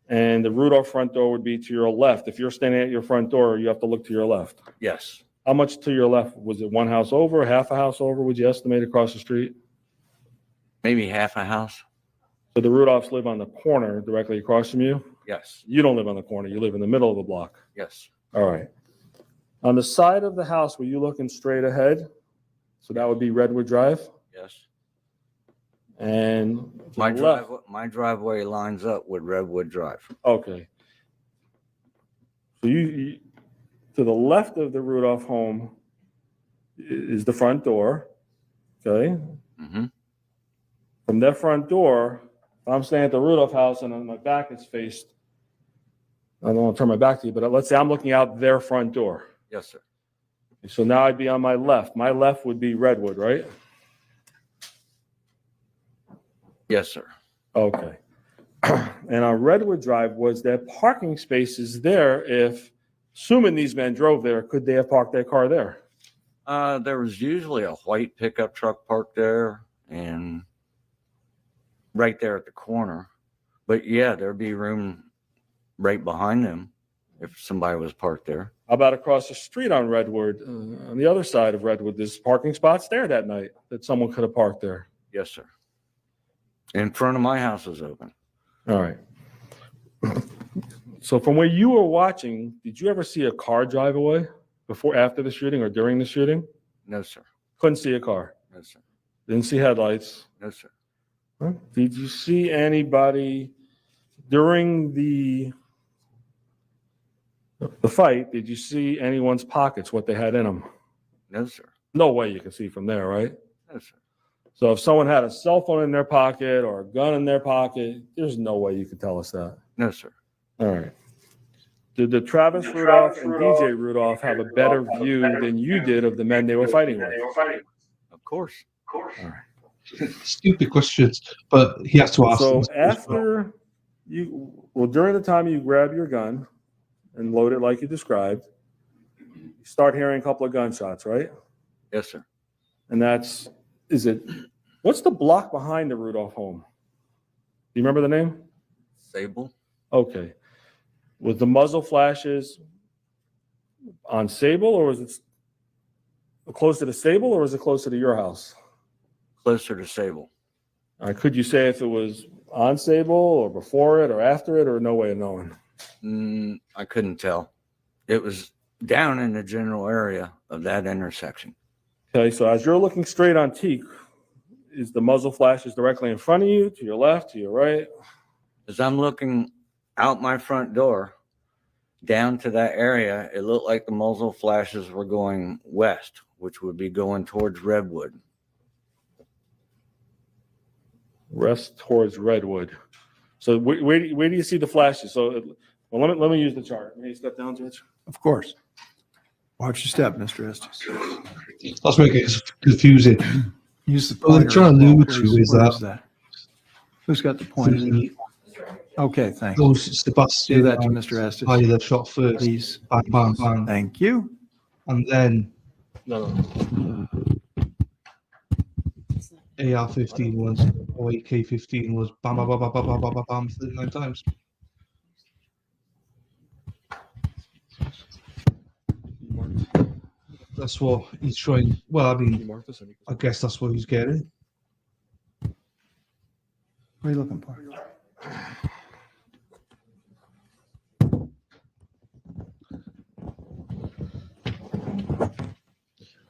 And the Rudolph front door would be to your left. If you're standing at your front door, you have to look to your left. Yes. How much to your left? Was it one house over, half a house over? Would you estimate across the street? Maybe half a house. So the Rudolphs live on the corner directly across from you? Yes. You don't live on the corner. You live in the middle of the block. Yes. All right. On the side of the house, were you looking straight ahead? So that would be Redwood Drive? Yes. And to My the left- my driveway lines up with Redwood Drive. Okay. So you to the left of the Rudolph home is the front door. Okay. Mm-hmm. From that front door, if I'm staying at the Rudolph house and on my back is faced, I don't want to turn my back to you, but let's say I'm looking out their front door. Yes, sir. So now I'd be on my left. My left would be Redwood, right? Yes, sir. Okay. And on Redwood Drive, was there parking spaces there if, assuming these men drove there, could they have parked their car there? There was usually a white pickup truck parked there and right there at the corner. But yeah, there'd be room right behind them if somebody was parked there. How about across the street on Redwood, on the other side of Redwood, there's parking spots there that night that someone could have parked there? Yes, sir. In front of my house is open. All right. So from where you were watching, did you ever see a car drive away after the shooting or during the shooting? No, sir. Couldn't see a car. No, sir. Didn't see headlights. No, sir. Huh? Did you see anybody during the fight? Did you see anyone's pockets, what they had in them? No, sir. No way you can see from there, right? No, sir. So if someone had a cell phone in their pocket or a gun in their pocket, there's no way you could tell us that. No, sir. All right. Did the Travis Rudolph and DJ Rudolph have a better view than you did of the men they were fighting with? Of course. All right. Stupid questions, but he has to ask. So them. after during the time you grab your gun and load it like you described, you start hearing a couple of gunshots, right? Yes, sir. And what's the block behind the Rudolph home? Do you remember the name? Sable. Okay. Was the muzzle flashes on Sable, or was it closer to Sable, or was it closer to your house? Closer to Sable. All right. Could you say if it was on Sable or before it or after it, or no way of knowing? I couldn't tell. It was down in the general area of that intersection. Okay. So as you're looking straight on Teak, is the muzzle flashes directly in front of you, to your left, to your right? As I'm looking out my front door down to that area, it looked like the muzzle flashes were going west, which would be going towards Redwood. West towards Redwood. So where do you see the flashes? So let me use the chart. May you step down, Judge? Of course. Watch your step, Mr. Estes. That's where it gets confusing. Use the What pointer. I'm trying to allude to is Where that who's got the pointer? Okay, thanks. those Sebastian Do that to and Mr. Estes, Tyler shot first, please. bang, bang, bang, Thank you. and then No. AR-15 was, or AK-15 was bam, bam, bam, bam, bam, bam, bam, bam, bam, 39 times. That's what he's trying. Well, I mean, I guess that's what he's getting. What are you looking for?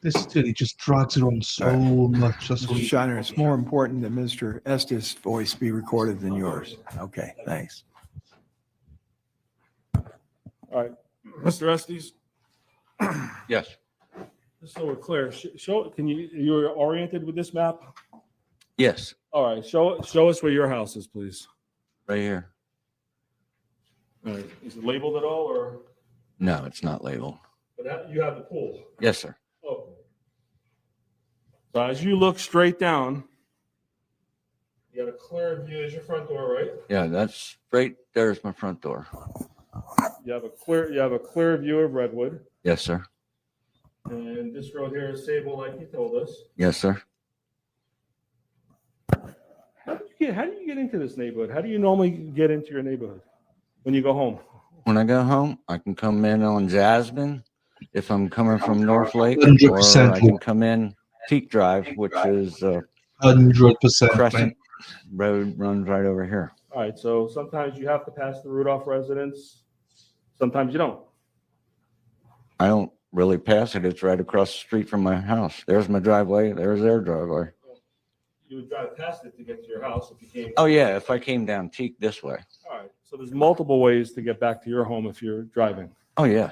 This really just drags it on so much. That's what Mr. Shiner, it's more important that Mr. Estes' voice be recorded than yours. Okay, thanks. All right. Mr. Estes, Yes. just so we're clear, you're oriented with this map? Yes. All right. Show us where your house is, please. Right here. All right. Is it labeled at all, or? No, it's not labeled. But you have the pool. Yes, sir. Okay. So as you look straight down, you got a clear view as your front door, right? Yeah, that's right. There's my front door. You have a clear view of Redwood, Yes, sir. and this road here is Sable, like you told us. Yes, sir. How do you get into this neighborhood? How do you normally get into your neighborhood when you go home? When I go home, I can come in on Jasmine if I'm coming from North Lake, 100%. or I can come in Teak Drive, which is 100%. Crescent Road runs right over here. All right, so sometimes you have to pass the Rudolph residence. Sometimes you don't. I don't really pass it. It's right across the street from my house. There's my driveway. There's their driveway. You would drive past it to get to your house if you came. Oh, yeah. If I came down Teak this way. All right, so there's multiple ways to get back to your home if you're driving. Oh, yeah.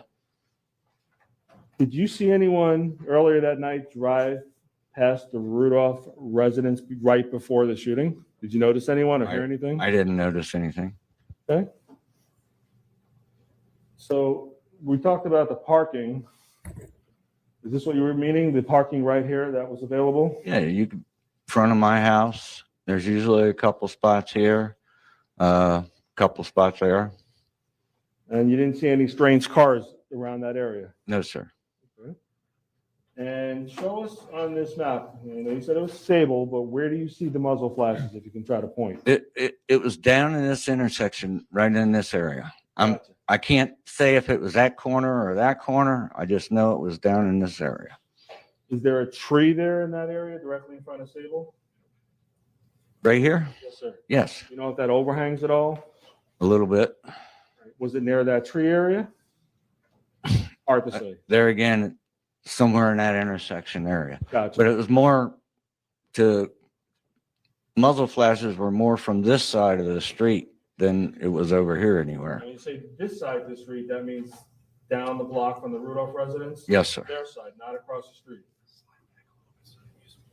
Did you see anyone earlier that night drive past the Rudolph residence right before the shooting? Did you notice anyone or hear anything? I didn't notice anything. Okay. So we talked about the parking. Is this what you were meaning? The parking right here that was available? Yeah, you could, front of my house, there's usually a couple spots here, couple spots there. And you didn't see any strange cars around that area? No, sir. Okay. And show us on this map, you said it was Sable, but where do you see the muzzle flashes, if you can try to point? It was down in this intersection, right in this area. Gotcha. I can't say if it was that corner or that corner. I just know it was down in this area. Is there a tree there in that area directly in front of Sable? Right here? Yes, sir. Yes, You know if that overhangs at all? a little bit. Was it near that tree area? Hard to say. There again, somewhere in that intersection area. Gotcha. But it was more muzzle flashes were more from this side of the street than it was over here anywhere. When you say this side of the street, that means down the block from the Rudolph residence? Yes, sir. Their side, not across the street.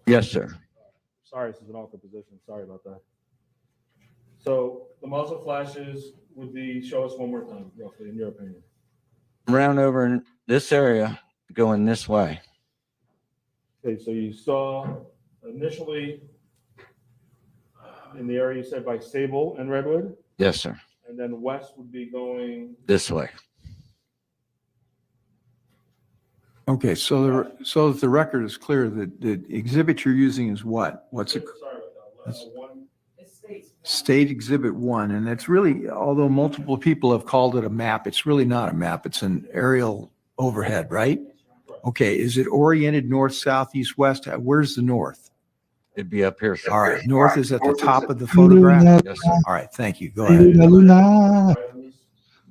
Yes, sir. Sorry, this is an awkward position. Sorry about that. So the muzzle flashes would be, show us one more time, roughly, in your opinion. Around over in this area, going this way. Okay, so you saw initially in the area you said by Sable and Redwood, Yes, sir. and then west would be going. This way. Okay, so that the record is clear, that the exhibit you're using is what? What's it? Sorry about that. One. State Exhibit 1, and it's really, although multiple people have called it a map, it's really not a map. It's an aerial overhead, right? Okay, is it oriented north, south, east, west? Where's the north? It'd be up here, sir. All right, north is at the top of the photograph? Yes, sir. All right, thank you. Go ahead. Luna.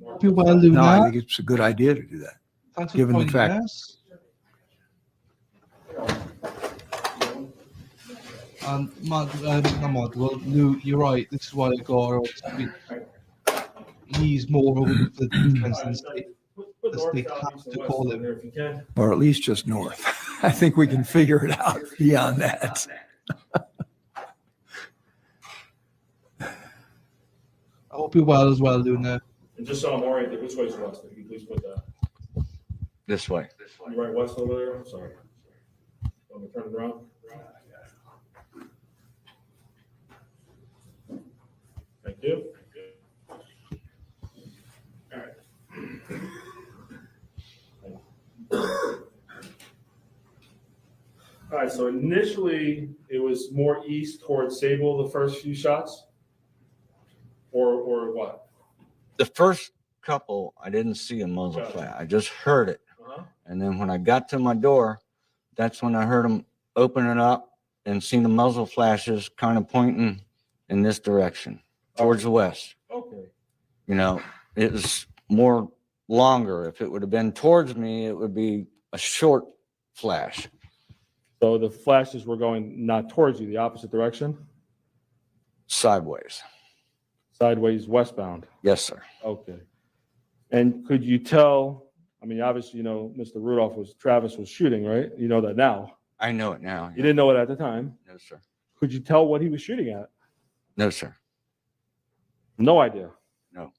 Hope you're well, Luna. No, I think it's a good idea to do that. Thanks for given the pointing fact- yes. Well, Lou, you're right. This is why they got. He's more over the defense than state. Put The north, state south, has east, and to west call in him. there if you can. Or at least just north. I think we can figure it out beyond that. I hope you're well as well, Luna. And just so I'm oriented, which way is west? If you please put that. This way. You right west over there? I'm sorry. Want me to turn it around? Thank you. All right. All right, so initially it was more east towards Sable, the first few shots? Or what? The first couple, I didn't see a muzzle flash. I just heard it. Uh-huh. And then when I got to my door, that's when I heard them open it up and seen the muzzle flashes kind of pointing in this direction, towards the west. Okay. You know, it was more longer. If it would have been towards me, it would be a short flash. So the flashes were going not towards you, the opposite direction? Sideways. Sideways westbound? Yes, sir. Okay. And could you tell, I mean, obviously, you know, Mr. Rudolph Travis was shooting, right? You know that now. I know it now. You didn't know it at the time. No, sir. Could you tell what he was shooting at? No, sir. No idea. No.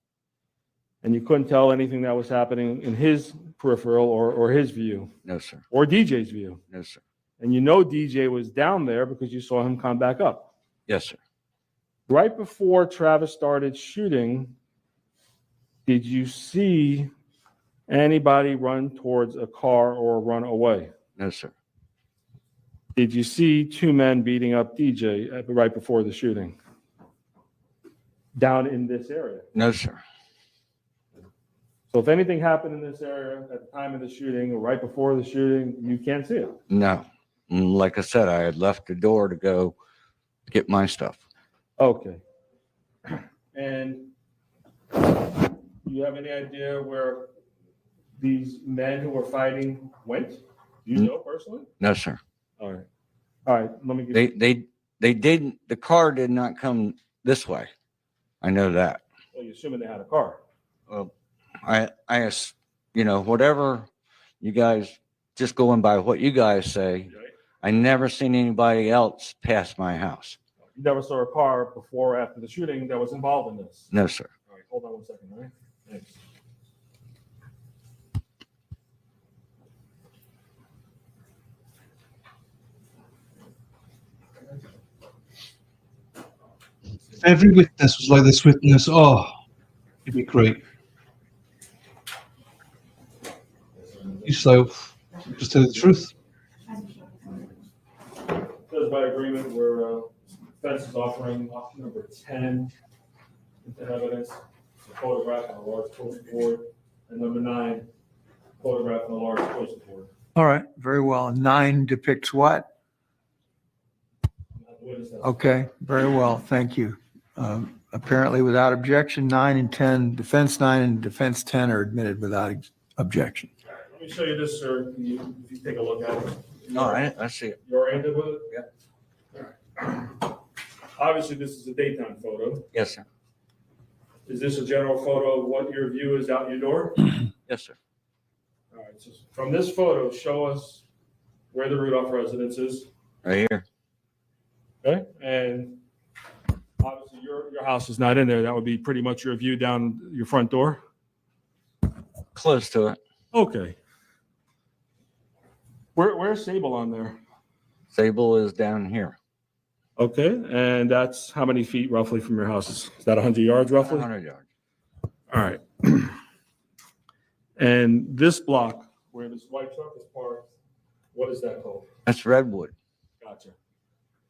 And you couldn't tell anything that was happening in his peripheral or his view No, sir. or DJ's view. No, sir. And you know DJ was down there because you saw him come back up. Yes, sir. Right before Travis started shooting, did you see anybody run towards a car or run away? No, sir. Did you see two men beating up DJ right before the shooting? Down in this area. No, sir. So if anything happened in this area at the time of the shooting or right before the shooting, you can't see it. No. Like I said, I had left the door to go get my stuff. Okay. And do you have any idea where these men who were fighting went? Do you know personally? No, sir. All right. All right. Let me give They didn't, the car did not come this way. I know that. Well, you're assuming they had a car. You know, whatever you guys, just going by what you guys say, Right? I never seen anybody else pass my house. You never saw a car before or after the shooting that was involved in this. No, sir. All right. Hold on 1 second. All right. Thanks. If every witness was like this witness, oh, it'd be great. So, just tell the truth. Says by agreement, we're defense is offering option number 10 into evidence, a photograph on a large poster board, and number 9, photograph on a large poster board. All right, very well. 9 depicts what? Witness has- Okay, very well, thank you. Apparently without objection, 9 and 10, defense 9 and defense 10 are admitted without objection. Let me show you this, sir. If you take a look at it. No, I see it. You oriented with it? Yeah. Obviously, this is a daytime photo. Yes, sir. Is this a general photo of what your view is out your door? Yes, sir. All right, so from this photo, show us where the Rudolph residence is. Right here. Okay, and obviously your house is not in there. That would be pretty much your view down your front door. Close to it. Okay. Where's Sable on there? Sable is down here. Okay, and that's how many feet roughly from your house? Is that 100 yards roughly? 100 yards. All right. And this block where this white truck is parked, what is that called? That's Redwood. Gotcha.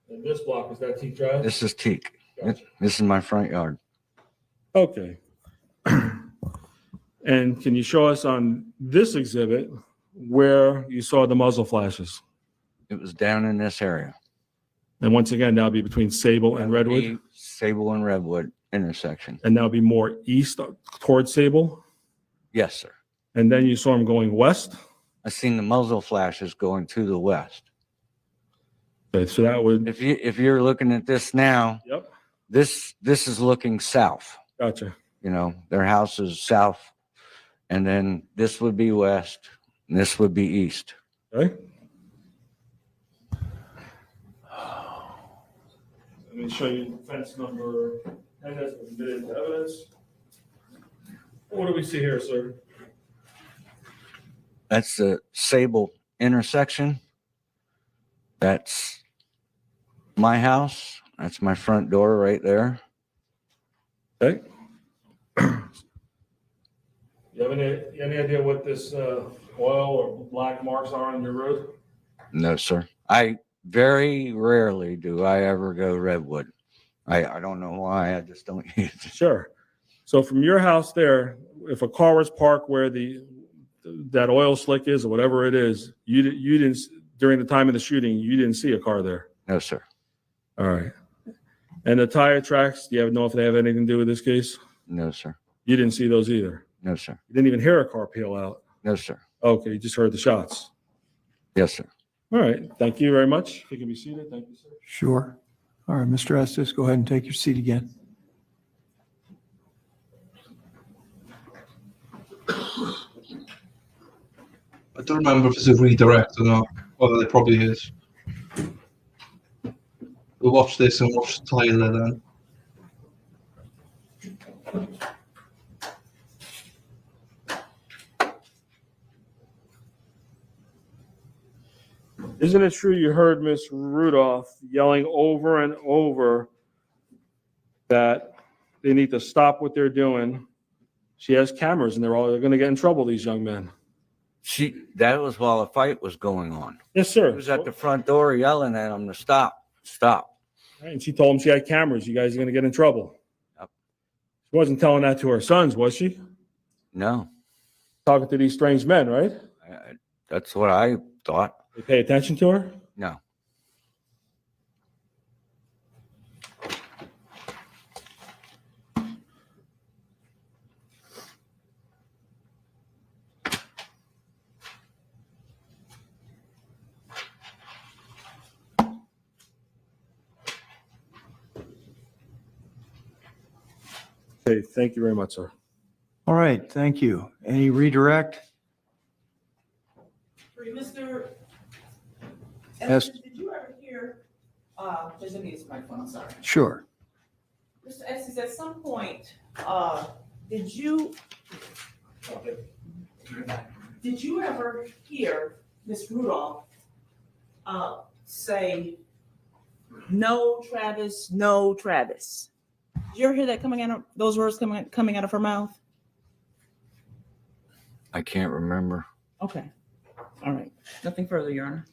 And this block, is that Teak Drive? This is teak. Gotcha. This is my front yard. Okay. And can you show us on this exhibit where you saw the muzzle flashes? It was down in this area. And once again, that'll be between Sable and Redwood, Sable and Redwood intersection. and that'll be more east towards Sable. Yes, sir. And then you saw them going west. I seen the muzzle flashes going to the west. Okay, so that would, If you're looking at this now, yep, this is looking south. gotcha. You know, their house is south, and then this would be west, and this would be east. Okay. Let me show you fence number 10 that's been admitted into evidence. What do we see here, sir? That's the Sable intersection. That's my house. That's my front door right there. Okay. You have any idea what this oil or black marks are on your road? No, sir. I very rarely do I ever go Redwood. I don't know why. I just don't use it. Sure. So from your house there, if a car was parked where that oil slick is or whatever it is, you didn't, during the time of the shooting, you didn't see a car there. No, sir. All right. And the tire tracks, do you know if they have anything to do with this case? No, sir. You didn't see those either. No, sir. You didn't even hear a car peel out. No, sir. Okay, you just heard the shots. Yes, sir. All right. Thank you very much. You can be seated. Thank you, sir. Sure. All right, Mr. Estes, go ahead and take your seat again. I don't remember if it's a redirect or not. Well, it probably is. We'll watch this and watch Tyler then. Isn't it true you heard Miss Rudolph yelling over and over that they need to stop what they're doing? She has cameras and they're going to get in trouble, these young men. That was while a fight was going on. Yes, sir. She was at the front door yelling at them to stop. And she told them she had cameras. You guys are going to get in trouble. Yep. She wasn't telling that to her sons, was she? No, Talking to these strange men, right? that's what I thought. They pay attention to her? No. Okay, thank you very much, sir. All right, thank you. Any redirect? Mr. Yes. Estes, did you ever hear, just let me use my phone, sorry. Sure. Mr. Estes, at some point, did you ever hear Ms. Rudolph say, "No, Travis, no, Travis"? Did you ever hear that coming out of those words coming out of her mouth? I can't remember. Okay. All right. Nothing further, Your Honor.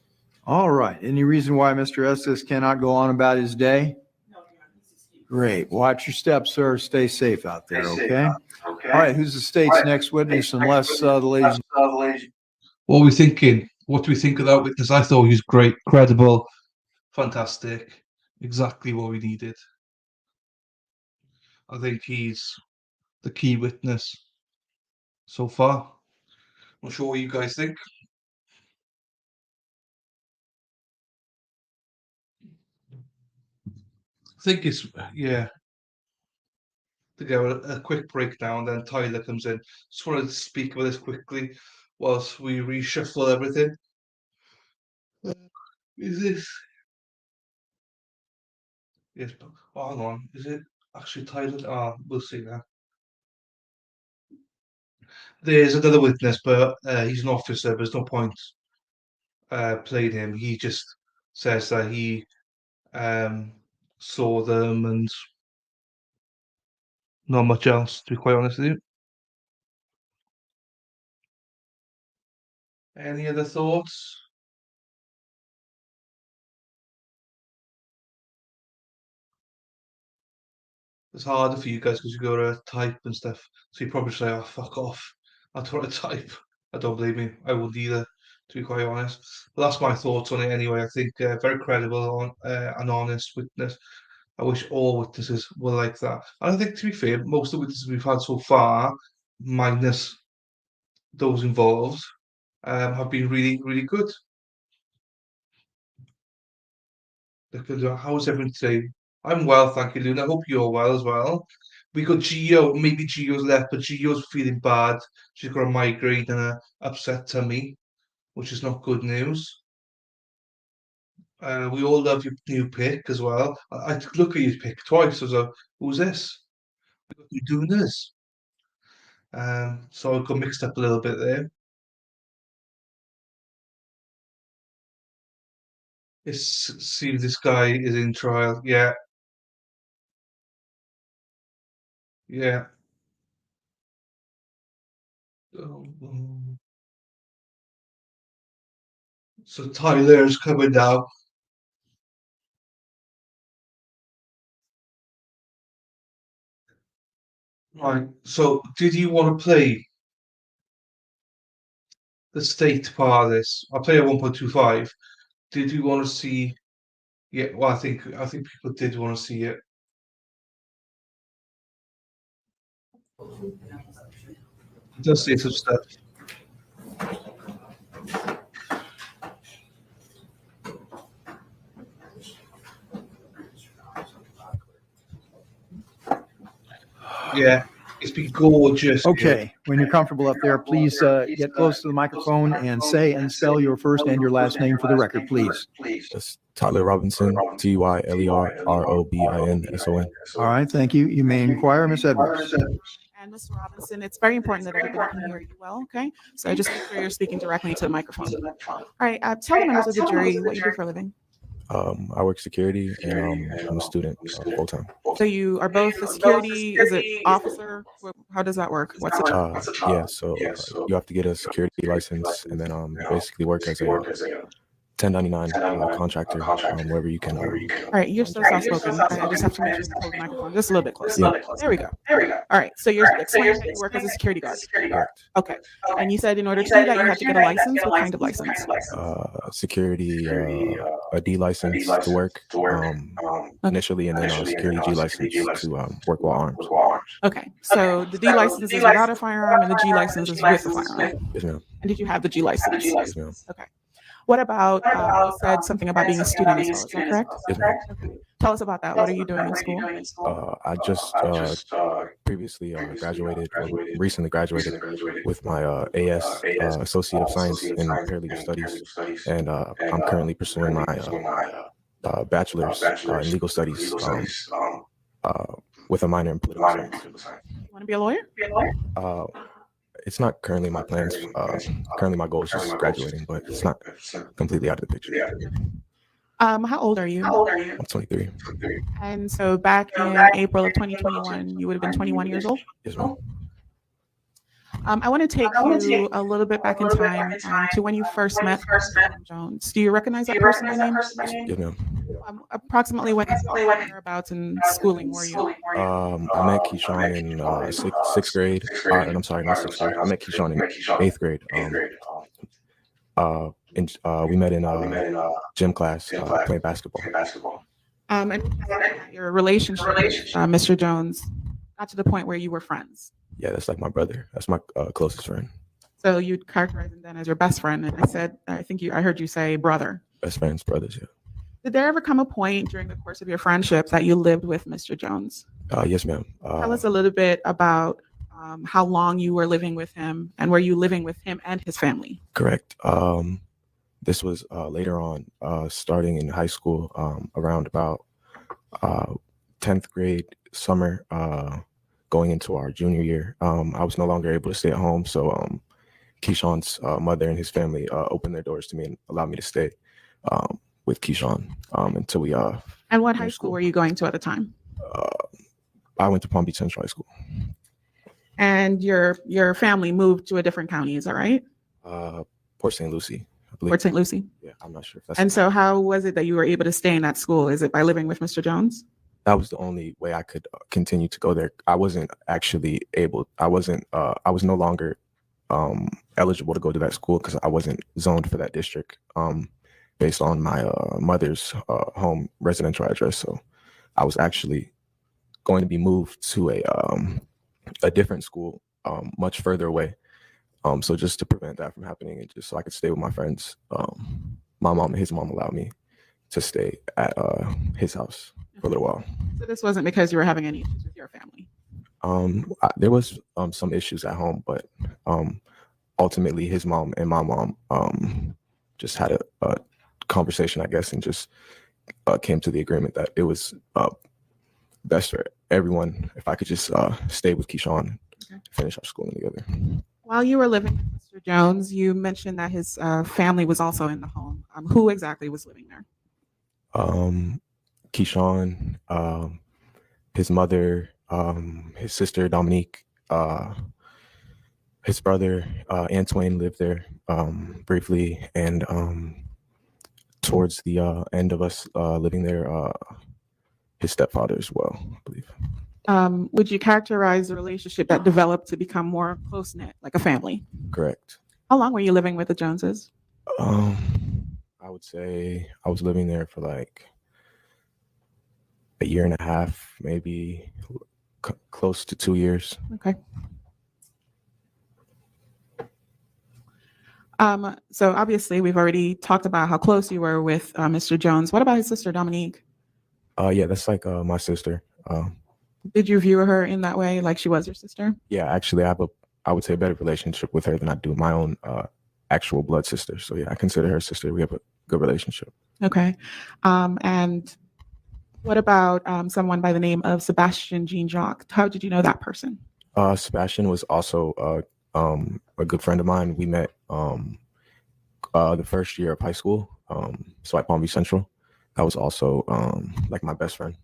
All right. Any reason why Mr. Estes cannot go on about his day? No, Your Honor. He's excused. Great. Watch your steps, sir. Stay safe out there, okay? All right, who's the state's next witness unless the ladies? What are we thinking? What do we think of that witness? I thought he was great, credible, fantastic, exactly what we needed. I think he's the key witness so far. I'm sure what you guys think. think it's yeah. To go a quick break now, and then Tyler comes in. Just wanted to speak about this quickly whilst we reshuffle everything. Is this? Yes. Oh, hang on. Is it actually Tyler? Ah, we'll see now. There's another witness, but he's an officer. There's no point playing him. He just says that he saw them and not much else, to be quite honest with you. Any other thoughts? It's harder for you guys because you go to type and stuff. So you probably say, "Oh, fuck off. I don't want to type." I don't blame you. I wouldn't either, to be quite honest. But that's my thoughts on it anyway. I think very credible on an honest witness. I wish all witnesses were like that. And I think, to be fair, most of the witnesses we've had so far, minus those involved, have been really, really good. How's everyone today? I'm well, thank you, Luna. I hope you're well as well. We got Gio. Maybe Gio's left, but Gio's feeling bad. She's got a migraine and a upset tummy, which is not good news. We all love your new pick as well. I took a look at your pick twice. I was like, "Who's this? You're doing this?" So I got mixed up a little bit there. See, this guy is in trial. Yeah, yeah. So Tyler's coming now. Right. So did you want to play the state part of this? I'll play at 1.25. Did you want to see? Yeah. Well, I think people did want to see it. It does say some stuff. Yeah, it's been gorgeous. Okay, when you're comfortable up there, please get close to the microphone and say and spell your first and your last name for the record, please. That's Tyler Robinson, TYLERROBINSON. All right, thank you. You may inquire, Miss Edwards. And Mr. Robinson, it's very important that everybody can hear you well, okay? So just make sure you're speaking directly to the microphone. All right, tell the members of the jury what you do for a living. I work security and I'm a student full time. So you are both a security, is it officer? How does that work? What's the job? Yeah, so you have to get a security license and then basically work as a 1099 contractor wherever you can. All right, you're so soft spoken. I just have to make sure you hold the microphone just a little bit closer. Yeah. There we go. All right, so you're explaining that you work as a security guard. Okay, and you said in order to do that, you have to get a license. What kind of license? Security, a D license to work initially, and then a security G license to work while armed. Okay, so the D license is without a firearm, and the G license is with a firearm. Yes, ma'am. And did you have the G license? Yes, ma'am. Okay. What about, you said something about being a student as well, is that correct? Yes, ma'am. Okay. Tell us about that. What are you doing in school? I just previously graduated, or recently graduated with my AS, Associate of Science in Paralegal Studies, and I'm currently pursuing my bachelor's in Legal Studies with a minor in Political Science. You want to be a lawyer? It's not currently my plans. Currently, my goal is just graduating, but it's not completely out of the picture. How old are you? I'm 23. And so back in April of 2021, you would have been 21 years old? Yes, ma'am. I want to take you a little bit back in time to when you first met Jones. Do you recognize that person by name? Yes, ma'am. Approximately whereabouts in schooling were you? I met Keyshawn in sixth grade. And I'm sorry, not sixth grade. I met Keyshawn in 8th grade. We met in gym class playing basketball. And your relationship with Mr. Jones got to the point where you were friends. Yeah, that's like my brother. That's my closest friend. So you'd characterize him then as your best friend. And I heard you say brother. Best friends, brothers, yeah. Did there ever come a point during the course of your friendship that you lived with Mr. Jones? Yes, ma'am. Tell us a little bit about how long you were living with him, and were you living with him and his family? Correct. This was later on, starting in high school, around about 10th grade summer, going into our junior year. I was no longer able to stay at home, so Keyshawn's mother and his family opened their doors to me and allowed me to stay with Keyshawn until we. And what high school were you going to at the time? I went to Palm Beach Central High School. And your family moved to a different county, is that right? Port St. Lucie, I believe. Port St. Lucie. Yeah, I'm not sure if that's. And so, how was it that you were able to stay in that school? Is it by living with Mr. Jones? That was the only way I could continue to go there. I wasn't actually able. I was no longer eligible to go to that school because I wasn't zoned for that district based on my mother's home residential address. So I was actually going to be moved to a different school much further away. So just to prevent that from happening and just so I could stay with my friends, my mom and his mom allowed me to stay at his house for a little while. So this wasn't because you were having any issues with your family? There was some issues at home, but ultimately his mom and my mom just had a conversation, I guess, and just came to the agreement that it was best for everyone if I could just stay with Keyshawn, finish our schooling together. While you were living with Mr. Jones, you mentioned that his family was also in the home. Who exactly was living there? Keyshawn, his mother, his sister Dominique, his brother Antoine lived there briefly, and towards the end of us living there, his stepfather as well, I believe. Would you characterize the relationship that developed to become more close-knit, like a family? Correct. How long were you living with the Joneses? I would say I was living there for like a year and a half, maybe close to 2 years. Okay. So obviously we've already talked about how close you were with Mr. Jones. What about his sister, Dominique? Yeah, that's like my sister. Did you view her in that way, like she was your sister? Yeah, actually, I would say a better relationship with her than I do my own actual blood sister. So yeah, I consider her sister. We have a good relationship. Okay. And what about someone by the name of Sebastian Jean Jacques? How did you know that person? Sebastian was also a good friend of mine. We met the first year of high school, so at Palm Beach Central. That was also like my best friend.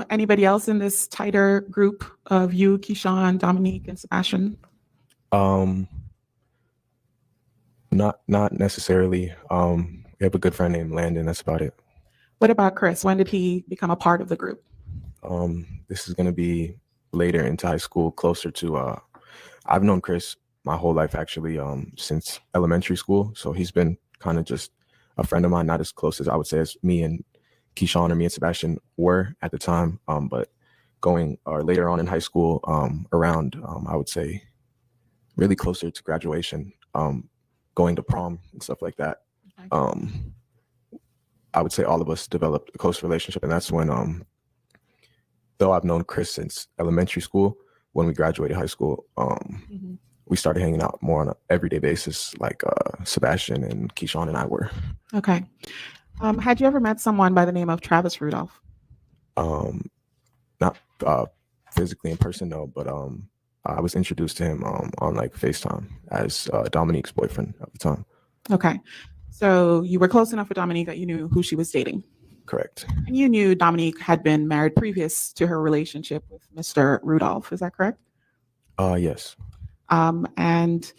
Anybody else in this tighter group of you, Keyshawn, Dominique, and Sebastian? Not necessarily. We have a good friend named Landon. That's about it. What about Chris? When did he become a part of the group? This is going to be later into high school, closer to. I've known Chris my whole life, actually, since elementary school. So he's been kind of just a friend of mine, not as close as I would say as me and Keyshawn or me and Sebastian were at the time. But going later on in high school, around I would say really closer to graduation, going to prom and stuff like that. Okay. I would say all of us developed a close relationship, and that's when, though I've known Chris since elementary school, when we graduated high school, we started hanging out more on an everyday basis, like Sebastian and Keyshawn and I were. Okay. Had you ever met someone by the name of Travis Rudolph? Not physically in person, no, but I was introduced to him on like FaceTime as Dominique's boyfriend at the time. Okay. So you were close enough with Dominique that you knew who she was dating? Correct. And you knew Dominique had been married previous to her relationship with Mr. Rudolph, is that correct? Yes. And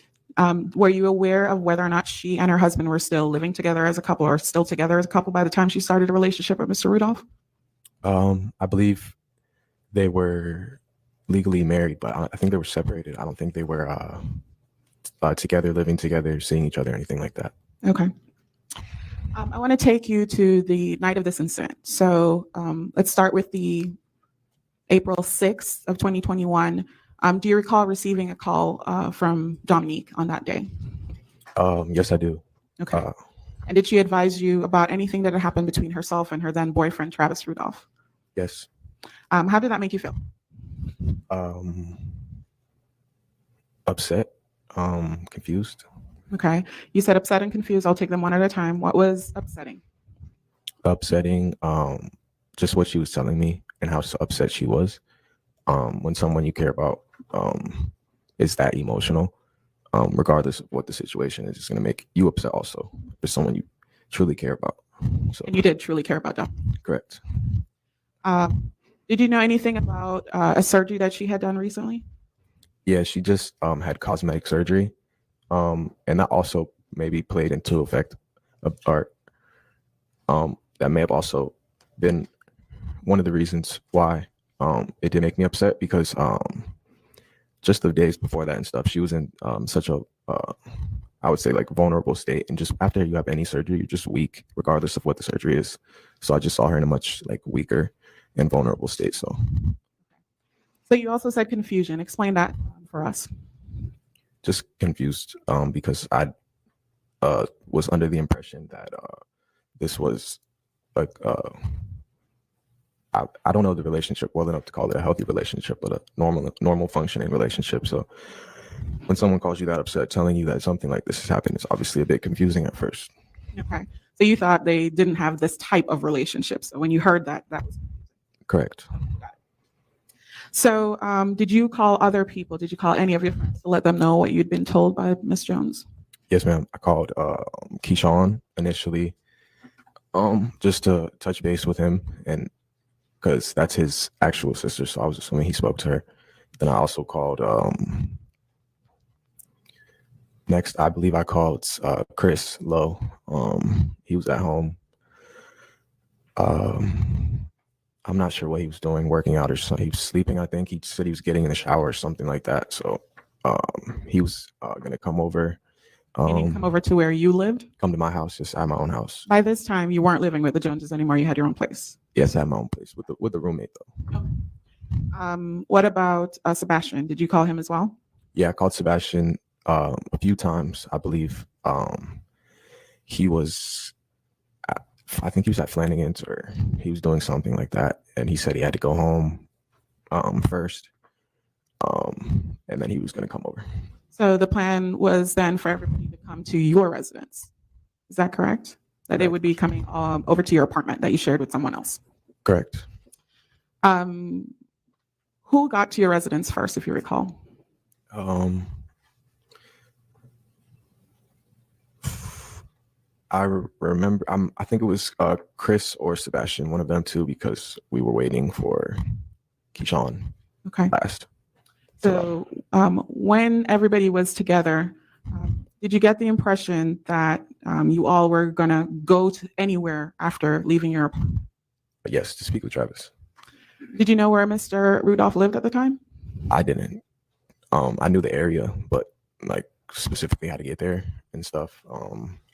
were you aware of whether or not she and her husband were still living together as a couple or still together as a couple by the time she started a relationship with Mr. Rudolph? I believe they were legally married, but I think they were separated. I don't think they were together, living together, seeing each other, anything like that. Okay. I want to take you to the night of this incident. So let's start with the April 6th of 2021. Do you recall receiving a call from Dominique on that day? Yes, I do. Okay. And did she advise you about anything that had happened between herself and her then boyfriend, Travis Rudolph? Yes. How did that make you feel? Upset, confused. Okay. You said upset and confused. I'll take them one at a time. What was upsetting? Upsetting, just what she was telling me and how upset she was. When someone you care about is that emotional, regardless of what the situation is, it's going to make you upset also. If it's someone you truly care about. So, And you did truly care about them. correct. Did you know anything about a surgery that she had done recently? Yeah, she just had cosmetic surgery, and that also maybe played into effect of art. That may have also been one of the reasons why it did make me upset, because just the days before that and stuff, she was in such a I would say like vulnerable state, and just after you have any surgery, you're just weak regardless of what the surgery is. So I just saw her in a much like weaker and vulnerable state. So You also said confusion. Explain that for us. just confused because I was under the impression that this was like I don't know the relationship well enough to call it a healthy relationship, but a normal functioning relationship. So when someone calls you that upset, telling you that something like this has happened, it's obviously a bit confusing at first. Okay. So you thought they didn't have this type of relationship. So when you heard that, that was Correct. so. Did you call other people? Did you call any of your friends to let them know what you'd been told by Miss Jones? Yes, ma'am. I called Keyshawn initially, just to touch base with him, and because that's his actual sister, so I was assuming he spoke to her. Then I also called next, I believe I called Chris Lowe. He was at home. I'm not sure what he was doing, working out or something. He was sleeping, I think. He said he was getting in the shower or something like that. So he was gonna come over. Meaning come over to where you lived? Come to my house, just at my own house. By this time, you weren't living with the Joneses anymore. You had your own place. Yes, at my own place with the roommate though. What about Sebastian? Did you call him as well? Yeah, I called Sebastian a few times, I believe. He was, I think he was at Flanagan's, or he was doing something like that, and he said he had to go home first, and then he was going to come over. So the plan was then for everybody to come to your residence. Is that correct? That they would be coming over to your apartment that you shared with someone else. Correct. Who got to your residence first, if you recall? I remember, I think it was Chris or Sebastian, one of them two, because we were waiting for Keyshawn Okay. last. So when everybody was together, did you get the impression that you all were going to go to anywhere after leaving your apartment? Yes, to speak with Travis. Did you know where Mr. Rudolph lived at the time? I didn't. I knew the area, but like specifically how to get there and stuff.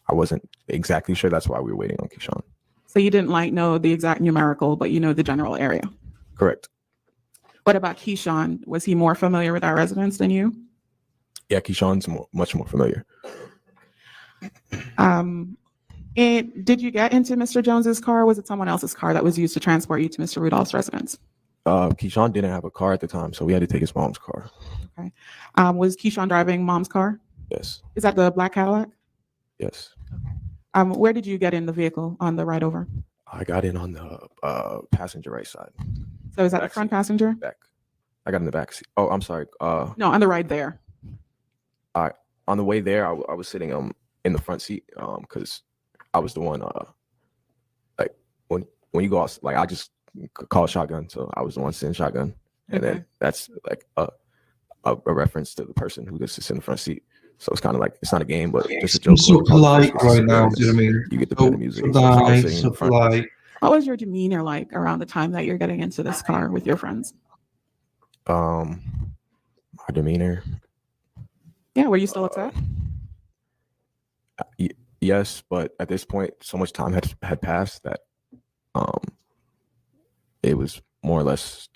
I wasn't exactly sure. That's why we were waiting on Keyshawn. So you didn't know the exact numerical, but you know the general area. Correct. What about Keyshawn? Was he more familiar with our residence than you? Yeah, Keyshawn's much more familiar. And did you get into Mr. Jones's car? Or was it someone else's car that was used to transport you to Mr. Rudolph's residence? Keyshawn didn't have a car at the time, so we had to take his mom's car. Okay. Was Keyshawn driving mom's car? Yes. Is that the black Cadillac? Yes. Where did you get in the vehicle on the ride over? I got in on the passenger right side. So is that the Back front seat. passenger? Back. I got in the back seat. Oh, I'm sorry. No, on the ride there. On the way there, I was sitting in the front seat because I was the one like when you go out, like I just call shotgun, so I was the one sitting shotgun, and Okay. then that's like a reference to the person who just sits in the front seat. So it's kind of like, it's not a game, but just a joke. I'm so little polite conversation. right now. Do you know what I mean? You get the play the music. So So I was nice, sitting in so the front. polite. What was your demeanor like around the time that you're getting into this car with your friends? My demeanor. Yeah, were you still upset? Yes, but at this point, so much time had passed that it was more or less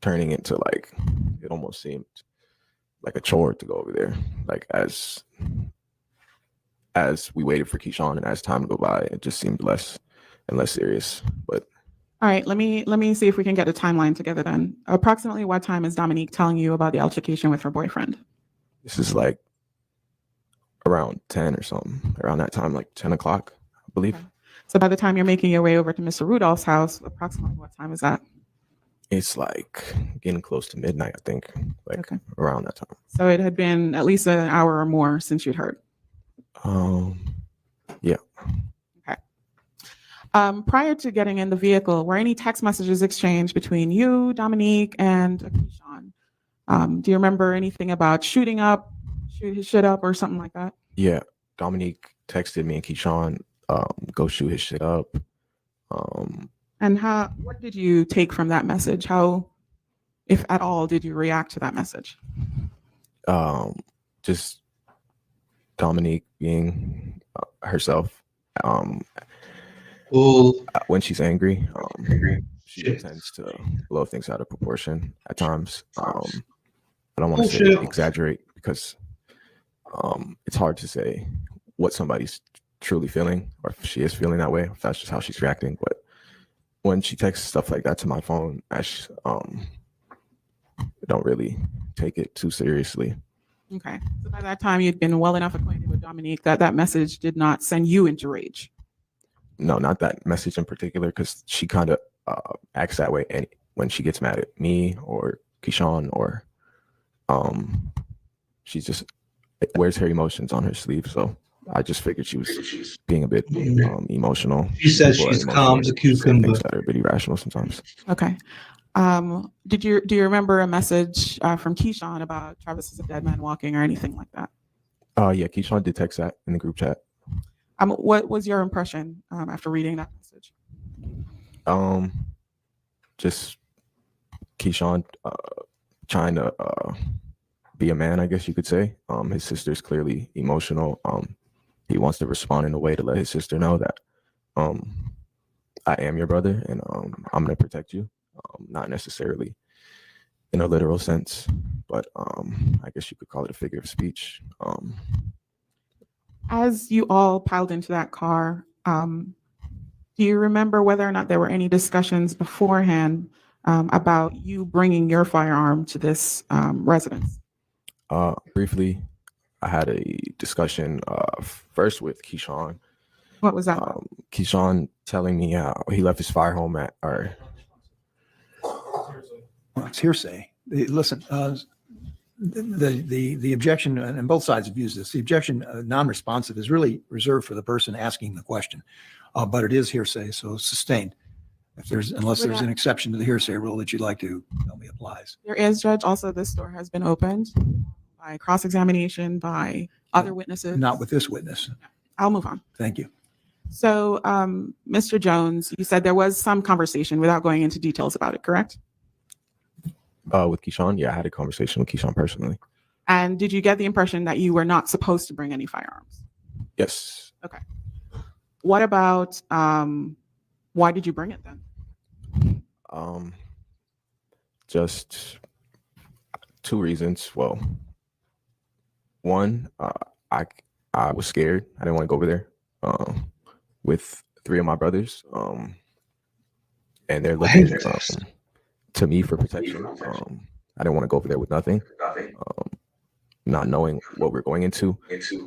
turning into like, it almost seemed like a chore to go over there. Like as as we waited for Keyshawn and as time go by, it just seemed less and less serious. But All right, let me see if we can get a timeline together then. Approximately what time is Dominique telling you about the altercation with her boyfriend? this is like around 10 or something, around that time, like 10 o'clock, I believe. Okay. So by the time you're making your way over to Mr. Rudolph's house, approximately what time is that? It's like getting close to midnight, I think, like Okay. around that time. So it had been at least an hour or more since you'd heard. Yeah. Okay. Prior to getting in the vehicle, were any text messages exchanged between you, Dominique, and Keyshawn? Do you remember anything about shooting up, shoot his shit up, or something like that? Yeah. Dominique texted me and Keyshawn, go shoot his shit up. And what did you take from that message? How, if at all, did you react to that message? Just Dominique being herself. When she's angry, she Shit. tends to blow things out of proportion at times. I don't want to say Bullshit. exaggerate because it's hard to say what somebody's truly feeling or if she is feeling that way, if that's just how she's reacting. But when she texts stuff like that to my phone, I don't really take it too seriously. Okay. So by that time, you'd been well enough acquainted with Dominique that message did not send you into rage. No, not that message in particular, because she kind of acts that way when she gets mad at me or Keyshawn, or she just wears her emotions on her sleeve. So I just figured she was being a bit emotional. She says People are she's emotional calm as a and say cucumber. things that are a bit irrational sometimes. Okay. Do you remember a message from Keyshawn about Travis is a dead man walking or anything like that? Yeah, Keyshawn did text that in the group chat. What was your impression after reading that message? Just Keyshawn trying to be a man, I guess you could say. His sister's clearly emotional. He wants to respond in a way to let his sister know that I am your brother and I'm going to protect you. Not necessarily in a literal sense, but I guess you could call it a figure of speech. As you all piled into that car, do you remember whether or not there were any discussions beforehand about you bringing your firearm to this residence? Briefly, I had a discussion first with Keyshawn. What was that? Keyshawn telling me he left his firearm at our. Well, it's hearsay. Listen, the objection, and both sides have used this, the objection non-responsive is really reserved for the person asking the question, but it is hearsay, so sustained. Unless there's an exception to the hearsay rule that you'd like to tell me applies. There is, Judge. Also, this door has been opened by cross-examination by other witnesses. Not with this witness. I'll move on. Thank you. So, Mr. Jones, you said there was some conversation without going into details about it, correct? With Keyshawn, yeah, I had a conversation with Keyshawn personally. And did you get the impression that you were not supposed to bring any firearms? Yes. Okay. What about why did you bring it then? Just two reasons. Well, one, I was scared. I didn't want to go over there with three of my brothers, and they're looking to me for protection. I didn't want to go over there with nothing, not knowing what we're going into.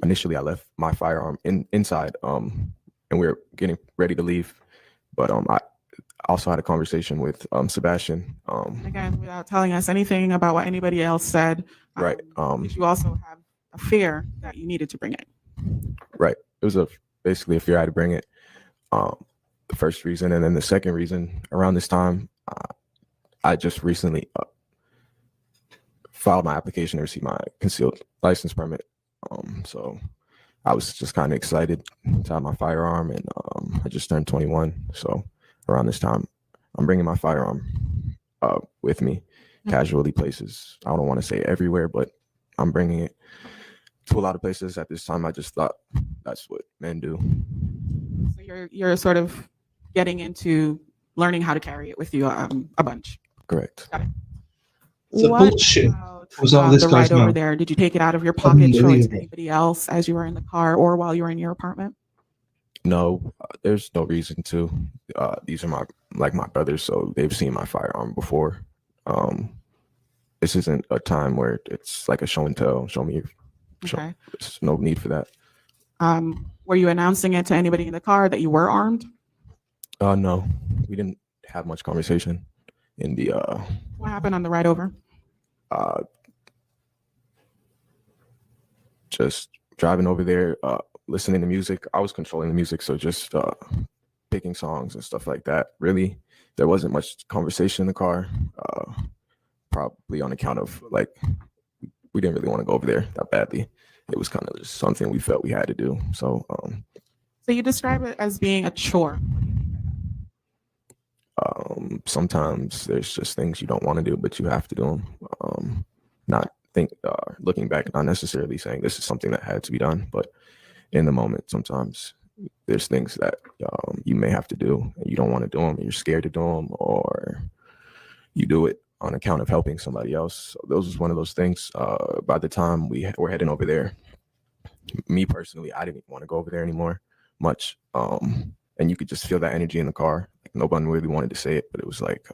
Initially, I left my firearm inside, and we were getting ready to leave. But I also had a conversation with Sebastian. Again, without telling us anything about what anybody else said. Right. Did you also have a fear that you needed to bring it? Right. It was basically a fear I had to bring it. The first reason, and then the second reason, around this time, I just recently filed my application to receive my concealed license permit. So I was just kind of excited to have my firearm, and I just turned 21. So around this time, I'm bringing my firearm with me, casually places. I don't want to say everywhere, but I'm bringing it to a lot of places. At this time, I just thought that's what men do. So you're sort of getting into learning how to carry it with you a bunch. Correct. Got it. It's a bullshit. About Was that this the guy's ride over mom? there? Did you take it out of your pocket, show it to Unbelievable. anybody else as you were in the car or while you were in your apartment? No, there's no reason to. These are my brothers, so they've seen my firearm before. This isn't a time where it's like a show and tell. Show me. Okay. There's no need for that. Were you announcing it to anybody in the car that you were armed? No, we didn't have much conversation in the. What happened on the ride over? Just driving over there, listening to music. I was controlling the music, so just picking songs and stuff like that. Really, there wasn't much conversation in the car. Probably on account of like we didn't really want to go over there that badly. It was kind of just something we felt we had to do. So you describe it as being a chore. sometimes there's just things you don't want to do, but you have to do them. Looking back, not necessarily saying this is something that had to be done, but in the moment, sometimes there's things that you may have to do and you don't want to do them, and you're scared to do them, or you do it on account of helping somebody else. So those was one of those things. By the time we were heading over there, me personally, I didn't want to go over there anymore much. And you could just feel that energy in the car. Like, nobody really wanted to say it, but it was like,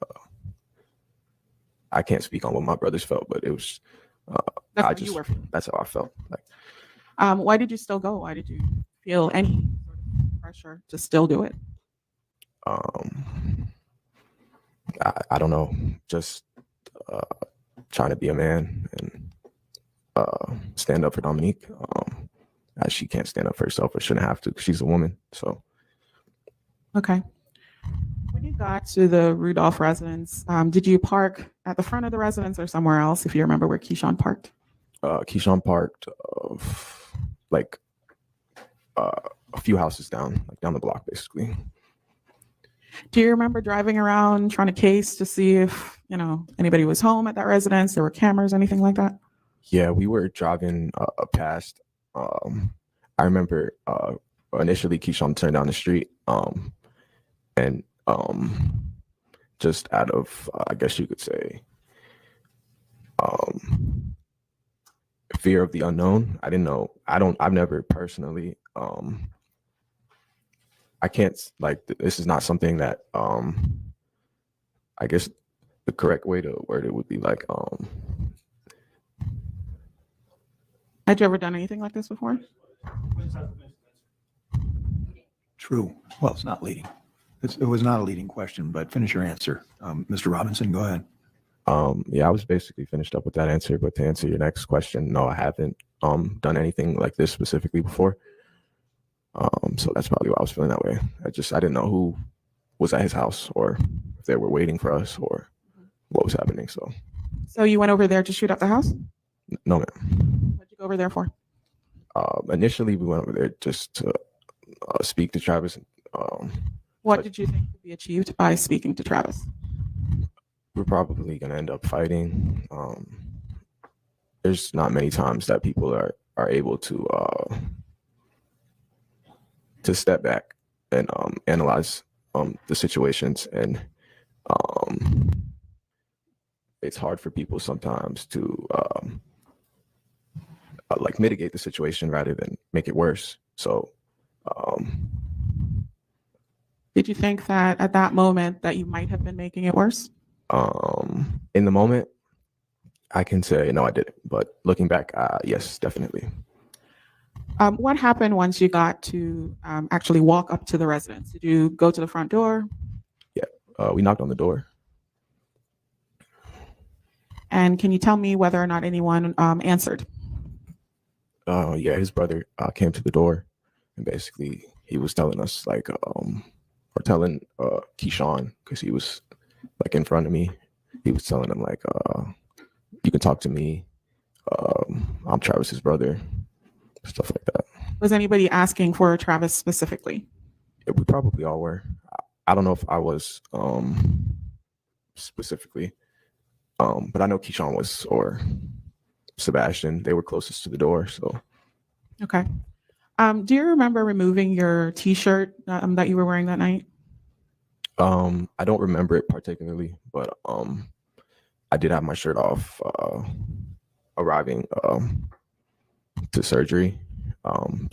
I can't speak on what my brothers felt, but it was, That's that's how I felt. Like, why did you still go? Why did you feel any sort of pressure to still do it? I don't know, just trying to be a man and stand up for Dominique. As she can't stand up for herself or shouldn't have to, because she's a woman. So, okay. When you got to the Rudolph residence, did you park at the front of the residence or somewhere else? If you remember where Keyshawn parked. Keyshawn parked like a few houses down, like down the block, basically. Do you remember driving around trying to case to see if anybody was home at that residence? There were cameras, anything like that? Yeah, we were driving past. I remember initially Keyshawn turned down the street, and just out of I guess you could say fear of the unknown. I didn't know. I've never personally. I can't this is not something that I guess the correct way to word it would be like Had you ever done anything like this before? True. Well, it's not leading. It was not a leading question, but finish your answer. Mr. Robinson, go ahead. Yeah, I was basically finished up with that answer, but to answer your next question, no, I haven't done anything like this specifically before. So that's probably why I was feeling that way. I didn't know who was at his house or if they were waiting for us or what was happening. So you went over there to shoot up the house? No, ma'am. What'd you go over there for? Initially, we went over there just to speak to Travis. What did you think could be achieved by speaking to Travis? We're probably going to end up fighting. There's not many times that people are able to step back and analyze the situations, and it's hard for people sometimes to like mitigate the situation rather than make it worse. So did you think that at that moment that you might have been making it worse? In the moment, I can say no, I didn't, but looking back, yes, definitely. What happened once you got to actually walk up to the residence? Did you go to the front door? Yeah, we knocked on the door. And can you tell me whether or not anyone answered? Yeah, his brother came to the door, and basically he was telling us or telling Keyshawn, because he was like in front of me. He was telling him like, you can talk to me. I'm Travis's brother. Stuff like that. Was anybody asking for Travis specifically? Yeah, we probably all were. I don't know if I was specifically, but I know Keyshawn was, or Sebastian. They were closest to the door. So, okay. Do you remember removing your T-shirt that you were wearing that night? I don't remember it particularly, but I did have my shirt off arriving to surgery. And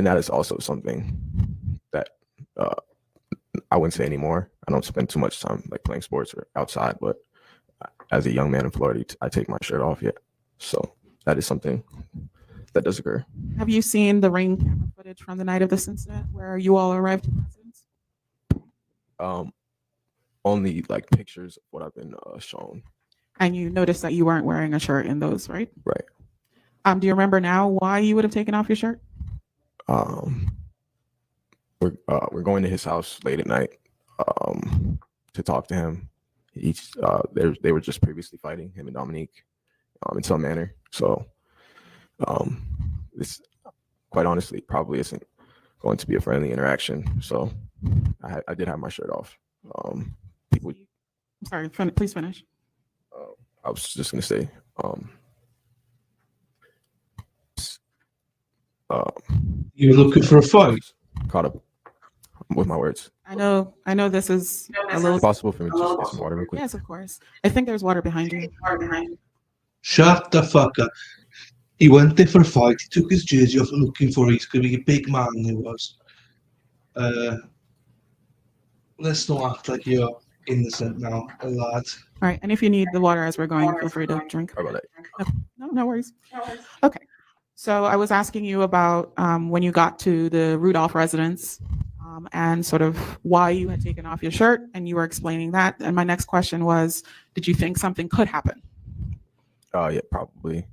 that is also something that I wouldn't say anymore. I don't spend too much time like playing sports or outside, but as a young man in Florida, I take my shirt off yet. So that is something that does occur. Have you seen the ring camera footage from the night of this incident where you all arrived at the residence? Only like pictures of what I've been shown. And you noticed that you weren't wearing a shirt in those, right? Right. Do you remember now why you would have taken off your shirt? We're going to his house late at night to talk to him. They were just previously fighting, him and Dominique, in some manner. So this, quite honestly, probably isn't going to be a friendly interaction. So I did have my shirt off. People. Sorry, please finish. I was just gonna say. You're looking for a fight? Caught up with my words. I know this is a little Possible for me to just get some water real quick? Yes, of course. I think there's water behind you. Shut the fuck up. He went there for a fight. He took his jersey off looking for it. He's going to be a big man, he was. Let's not act like you're innocent now, lad. All right, and if you need the water as we're going, feel free to drink. How about that? No worries. Okay. So I was asking you about when you got to the Rudolph residence and sort of why you had taken off your shirt, and you were explaining that. And my next question was, did you think something could happen? Yeah, probably.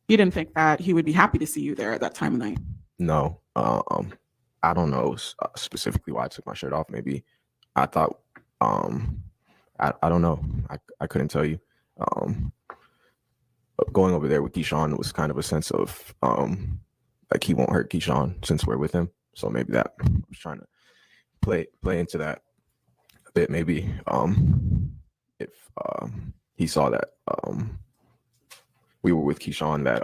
You didn't think that he would be happy to see you there at that time of night? No. I don't know specifically why I took my shirt off. Maybe I thought, I don't know. I couldn't tell you. Going over there with Keyshawn was kind of a sense of like he won't hurt Keyshawn since we're with him. So maybe that I was trying to play into that a bit. Maybe if he saw that we were with Keyshawn, that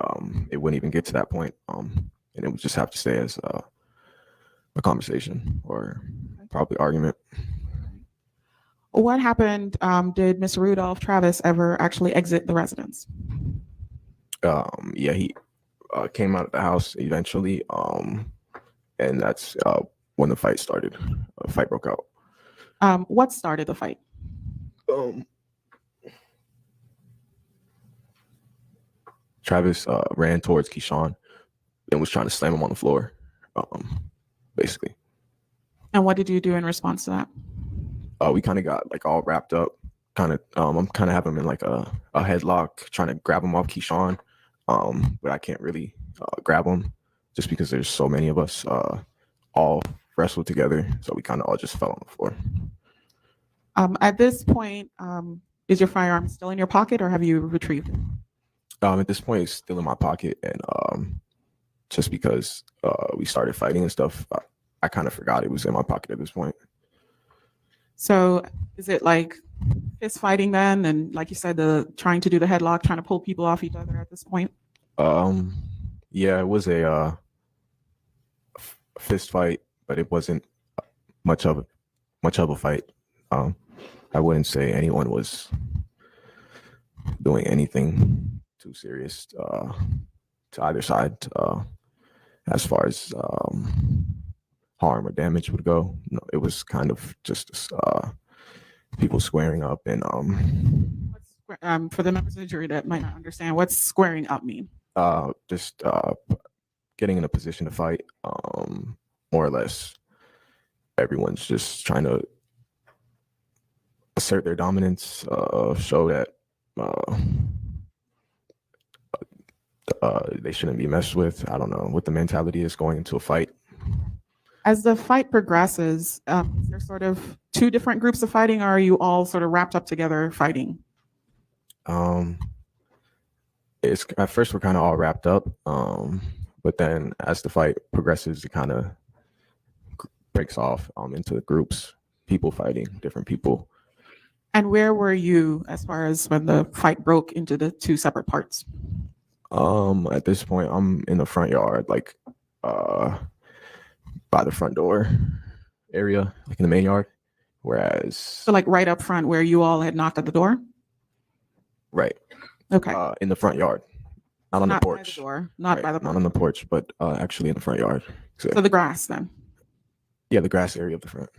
it wouldn't even get to that point, and it would just have to stay as a conversation or probably argument. What happened? Did Mr. Rudolph Travis ever actually exit the residence? Yeah, he came out of the house eventually, and that's when the fight started. A fight broke out. What started the fight? Travis ran towards Keyshawn and was trying to slam him on the floor, basically. And what did you do in response to that? We kind of got like all wrapped up. I'm kind of having him in like a headlock, trying to grab him off Keyshawn, but I can't really grab him just because there's so many of us all wrestled together. So we kind of all just fell on the floor. At this point, is your firearm still in your pocket, or have you retrieved it? At this point, it's still in my pocket, and just because we started fighting and stuff, I kind of forgot it was in my pocket at this point. So is it like fist fighting then? And like you said, trying to do the headlock, trying to pull people off each other at this point? Yeah, it was a fist fight, but it wasn't much of a fight. I wouldn't say anyone was doing anything too serious to either side as far as harm or damage would go. No, it was kind of just people squaring up and for the members of the jury that might not understand, what's squaring up mean? Just getting in a position to fight. More or less, everyone's just trying to assert their dominance, show that they shouldn't be messed with. I don't know what the mentality is going into a fight. As the fight progresses, is there sort of two different groups of fighting, or are you all sort of wrapped up together fighting? It's at first we're kind of all wrapped up, but then as the fight progresses, it kind of breaks off into groups, people fighting, different people. And where were you as far as when the fight broke into the two separate parts? At this point, I'm in the front yard, like by the front door area, like in the main yard. Whereas, So like right up front where you all had knocked at the door? right. Okay. In the front yard, not on Not the by the porch. door, not by the Not on the porch, but actually in the front yard. So, So the grass then. yeah, the grass area of the front,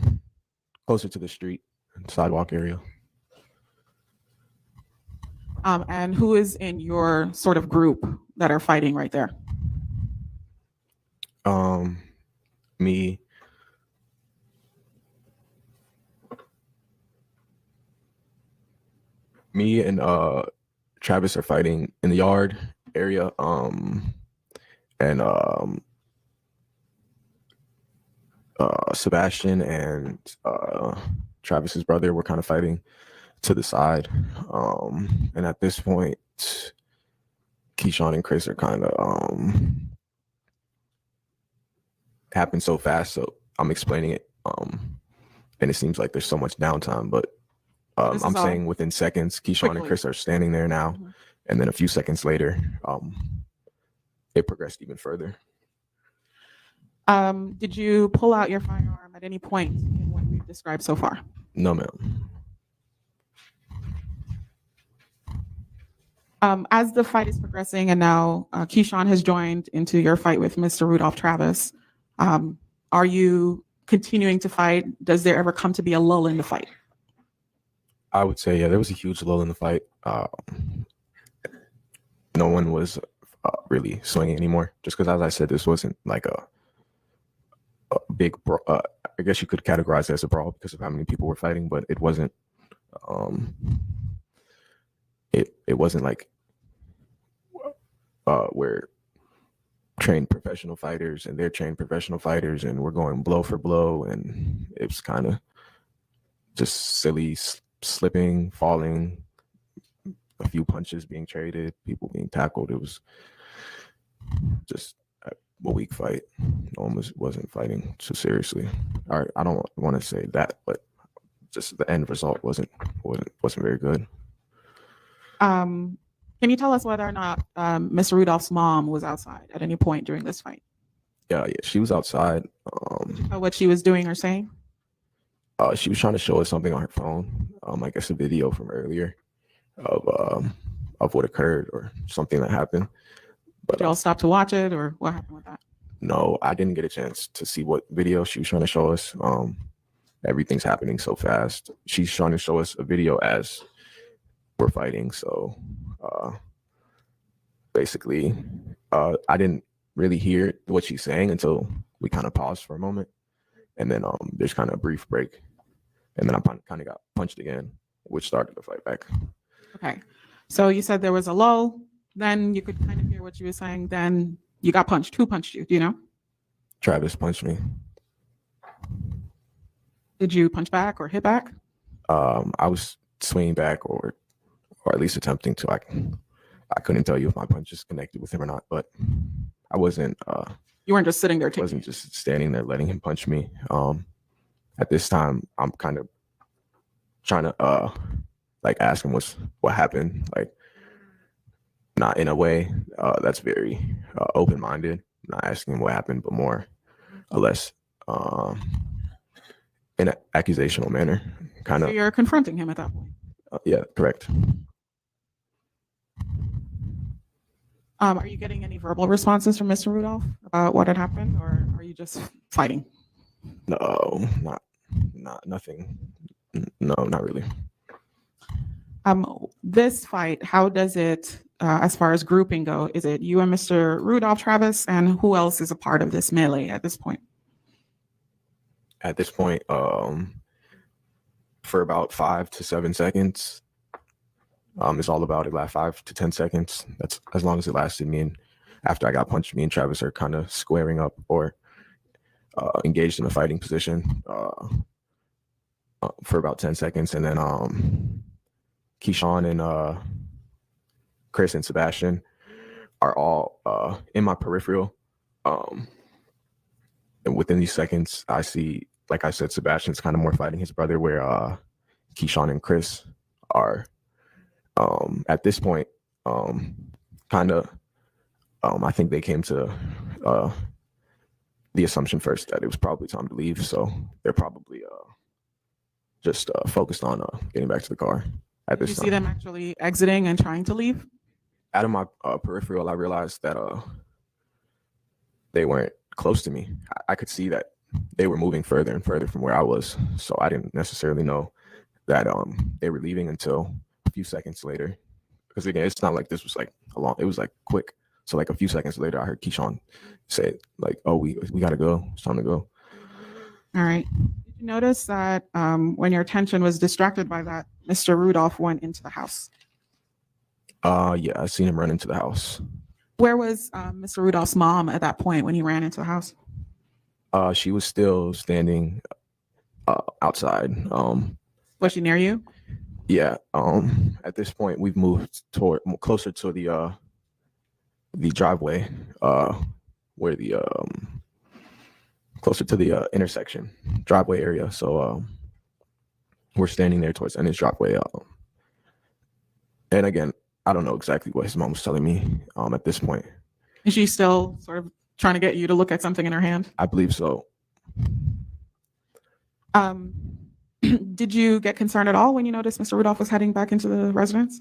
closer to the street, sidewalk area. And who is in your sort of group that are fighting right there? Me, and Travis are fighting in the yard area. And Sebastian and Travis's brother were kind of fighting to the side. And at this point, Keyshawn and Chris are kind of happened so fast. So I'm explaining it. And it seems like there's so much downtime, but I'm saying within seconds, Keyshawn and Chris are standing there now. Mm-hmm. And then a few seconds later, it progressed even further. Did you pull out your firearm at any point in what we've described so far? No, ma'am. As the fight is progressing and now Keyshawn has joined into your fight with Mr. Rudolph Travis, are you continuing to fight? Does there ever come to be a lull in the fight? I would say, yeah, there was a huge lull in the fight. No one was really swinging anymore, just because, as I said, this wasn't like a big, I guess you could categorize it as a brawl because of how many people were fighting, but it wasn't, it wasn't like we're trained professional fighters and they're trained professional fighters and we're going blow for blow, and it's kind of just silly slipping, falling, a few punches being traded, people being tackled. It was just a weak fight. No one wasn't fighting too seriously. All right, I don't want to say that, but just the end result wasn't very good. Can you tell us whether or not Mr. Rudolph's mom was outside at any point during this fight? Yeah, she was outside. What she was doing or saying? She was trying to show us something on her phone. I guess a video from earlier of what occurred or something that happened. But Did y'all stop to watch it, or what happened with that? No, I didn't get a chance to see what video she was trying to show us. Everything's happening so fast. She's trying to show us a video as we're fighting. So basically, I didn't really hear what she's saying until we kind of paused for a moment. And then there's kind of a brief break. And then I kind of got punched again, which started the fight back. Okay. So you said there was a lull. Then you could kind of hear what you were saying. Then you got punched. Who punched you? Do you know? Travis punched me. Did you punch back or hit back? I was swinging back or at least attempting to. I couldn't tell you if my punches connected with him or not, but I wasn't. You weren't just sitting there. Wasn't just standing there letting him punch me. At this time, I'm kind of trying to like ask him what happened. Like, not in a way that's very open-minded. Not asking him what happened, but more or less in an accusational manner. Kind of. So you're confronting him at that point. Yeah, correct. Are you getting any verbal responses from Mr. Rudolph about what had happened, or are you just fighting? No, nothing. No, not really. This fight, how does it, as far as grouping go, is it you and Mr. Rudolph Travis, and who else is a part of this melee at this point? At this point, for about 5 to 7 seconds, it's all about it. Last 5 to 10 seconds. That's as long as it lasted. Me and after I got punched, me and Travis are kind of squaring up or engaged in a fighting position for about 10 seconds, and then Keyshawn and Chris and Sebastian are all in my peripheral. And within these seconds, I see, like I said, Sebastian's kind of more fighting his brother, where Keyshawn and Chris are at this point kind of I think they came to the assumption first that it was probably time to leave, so they're probably just focused on getting back to the car at this time. Did you see them actually exiting and trying to leave? out of my peripheral, I realized that they weren't close to me. I could see that they were moving further and further from where I was. So I didn't necessarily know that they were leaving until a few seconds later. Because again, it's not like this was like it was like quick. So like a few seconds later, I heard Keyshawn say like, "Oh, we gotta go. It's time to go." All right. Did you notice that when your attention was distracted by that, Mr. Rudolph went into the house? Yeah, I seen him run into the house. Where was Mr. Rudolph's mom at that point when he ran into the house? She was still standing outside. Was she near you? Yeah. At this point, we've moved closer to the driveway, where the closer to the intersection driveway area. So we're standing there towards the end of his driveway. And again, I don't know exactly what his mom was telling me at this point. Is she still sort of trying to get you to look at something in her hand? I believe so. Did you get concerned at all when you noticed Mr. Rudolph was heading back into the residence?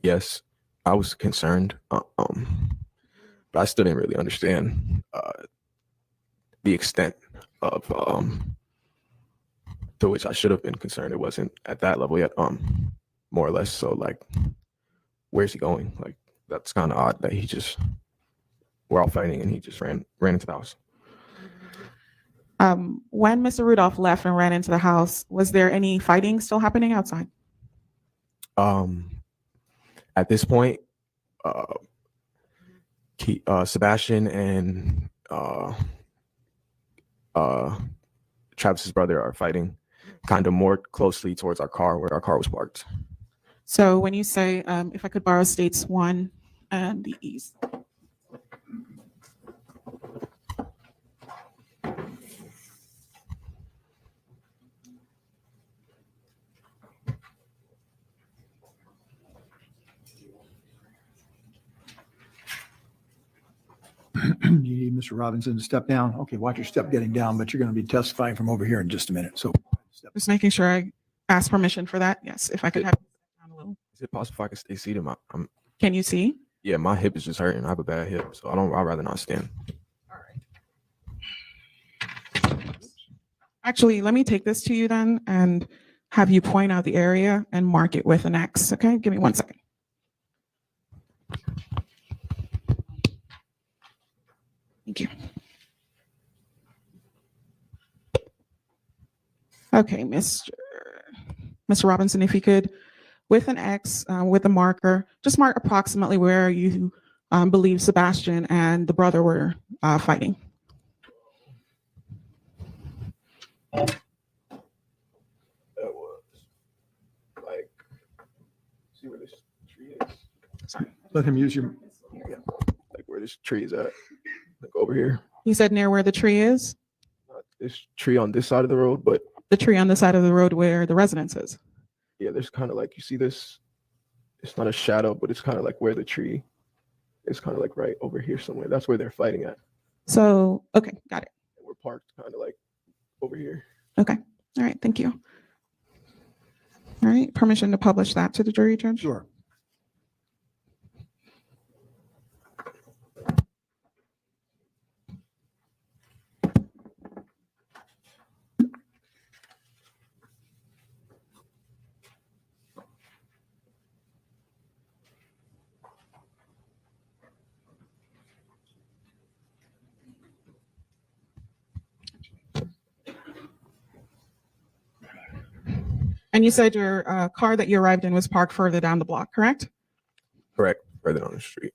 Yes, I was concerned, but I still didn't really understand the extent of to which I should have been concerned. It wasn't at that level yet, more or less. So like, where's he going? Like, that's kind of odd that we're all fighting and he just ran into the house. When Mr. Rudolph left and ran into the house, was there any fighting still happening outside? At this point, Sebastian and Travis's brother are fighting kind of more closely towards our car, where our car was parked. So when you say, if I could borrow states 1 and the east. You need Mr. Robinson to step down. Okay, watch your step getting down, but you're going to be testifying from over here in just a minute. So Just making sure I ask permission for that. Yes, if I could have you step down a little. Is it possible if I could stay seated? Can you see? Yeah, my hip is just hurting. I have a bad hip, so I'd rather not stand. Actually, let me take this to you then and have you point out the area and mark it with an X. Okay, give me 1 second. Thank you. Okay, Mr. Robinson, if you could, with an X, with a marker, just mark approximately where you believe Sebastian and the brother were fighting. That was like, see where this tree is? sorry, let him use your. Yeah, like where this tree is at. Like over here. You said near where the tree is? Not this tree on this side of the road, but The tree on the side of the road where the residence is. yeah, there's kind of like, you see this, it's not a shadow, but it's kind of like where the tree is, kind of like right over here somewhere. That's where they're fighting at. So, okay, got it. And we're parked kind of like over here. Okay, all right, thank you. All right, permission to publish that to the jury, Judge? Sure. And you said your car that you arrived in was parked further down the block, correct? Correct. Further down the street.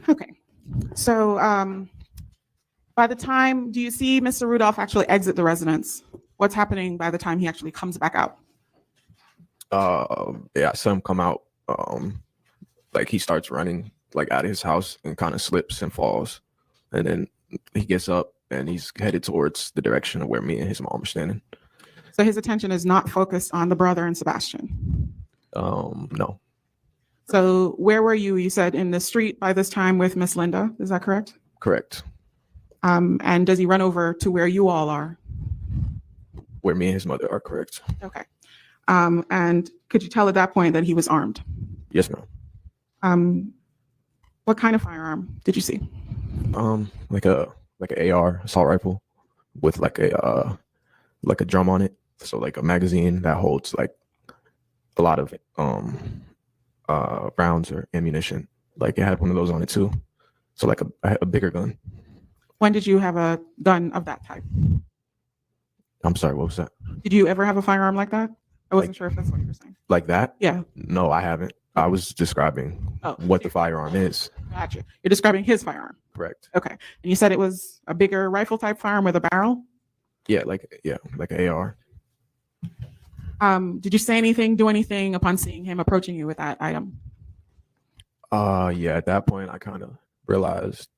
Okay. So by the time, do you see Mr. Rudolph actually exit the residence? What's happening by the time he actually comes back out? Yeah, I saw him come out. Like he starts running like out of his house and kind of slips and falls. And then he gets up and he's headed towards the direction of where me and his mom are standing. So his attention is not focused on the brother and Sebastian. No. So where were you? You said in the street by this time with Miss Linda. Is that correct? Correct. And does he run over to where you all are? Where me and his mother are, correct. Okay. And could you tell at that point that he was armed? Yes, ma'am. What kind of firearm did you see? Like an AR assault rifle with like a drum on it. So like a magazine that holds like a lot of rounds or ammunition. Like it had one of those on it too. So like a bigger gun. When did you have a gun of that type? I'm sorry, what was that? Did you ever have a firearm like that? I wasn't Like- sure if that's what you were saying. Like that? Yeah, No, I haven't. I was describing Oh. what the firearm is. gotcha. You're describing his firearm. Correct. Okay. And you said it was a bigger rifle type firearm with a barrel? Yeah, like an AR. Did you say anything, do anything upon seeing him approaching you with that item? Yeah, at that point I kind of realized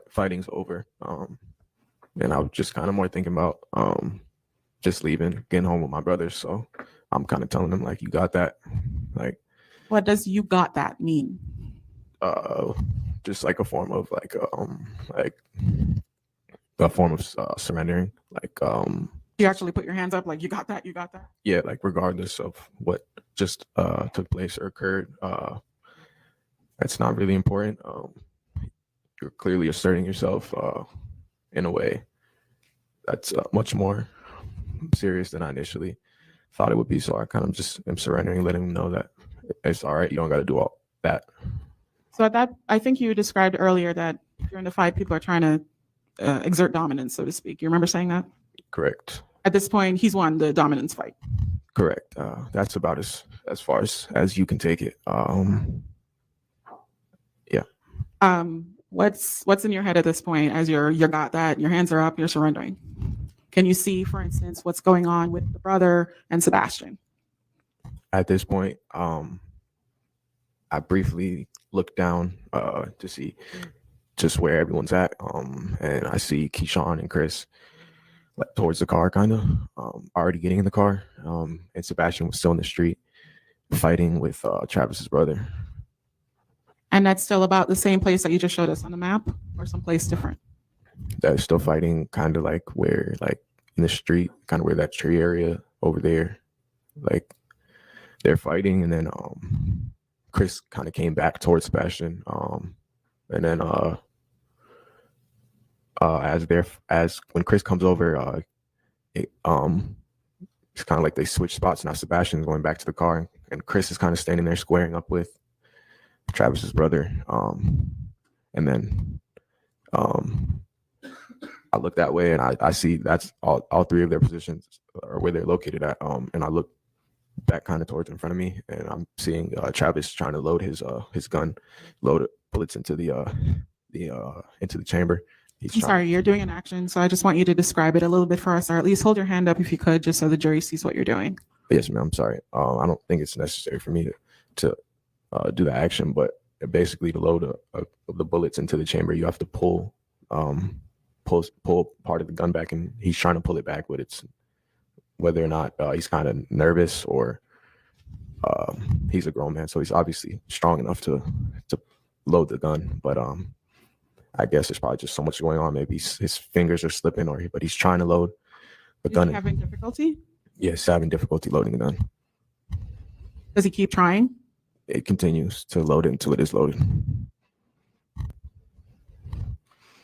fighting's over. And I was just kind of more thinking about just leaving, getting home with my brothers. So I'm kind of telling them like, you got that. Like, What does "you got that" mean? just like a form of like a form of surrendering. Like, You actually put your hands up like, "You got that, you got that"? yeah, like regardless of what just took place or occurred, that's not really important. You're clearly asserting yourself in a way that's much more serious than I initially thought it would be. So I kind of just am surrendering, letting them know that it's all right. You don't got to do all that. So at that, I think you described earlier that during the fight, people are trying to exert dominance, so to speak. You remember saying that? Correct. At this point, he's won the dominance fight. Correct. That's about as far as you can take it. What's in your head at this point as you got that, your hands are up, you're surrendering? Can you see, for instance, what's going on with the brother and Sebastian? At this point, I briefly looked down to see just where everyone's at, and I see Keyshawn and Chris like towards the car, kind of already getting in the car, and Sebastian was still in the street fighting with Travis's brother. And that's still about the same place that you just showed us on the map, or someplace different? They're still fighting, kind of like where, like in the street, kind of where that tree area over there, like they're fighting, and then Chris kind of came back towards Sebastian, and then as when Chris comes over, it's kind of like they switch spots. Now Sebastian's going back to the car, and Chris is kind of standing there squaring up with Travis's brother, and then I look that way, and I see that's all three of their positions are where they're located at, and I look back kind of towards in front of me, and I'm seeing Travis trying to load his gun, load bullets into the chamber. I'm sorry, you're doing an action, so I just want you to describe it a little bit for us, or at least hold your hand up if you could, just so the jury sees what you're doing. Yes, ma'am. I'm sorry. I don't think it's necessary for me to do the action, but basically to load the bullets into the chamber, you have to pull part of the gun back, and he's trying to pull it back, but it's whether or not he's kind of nervous or he's a grown man, so he's obviously strong enough to load the gun, but I guess there's probably just so much going on. Maybe his fingers are slipping, but he's trying to load the gun. Is he having difficulty? Yes, having difficulty loading the gun. Does he keep trying? It continues to load it until it is loaded.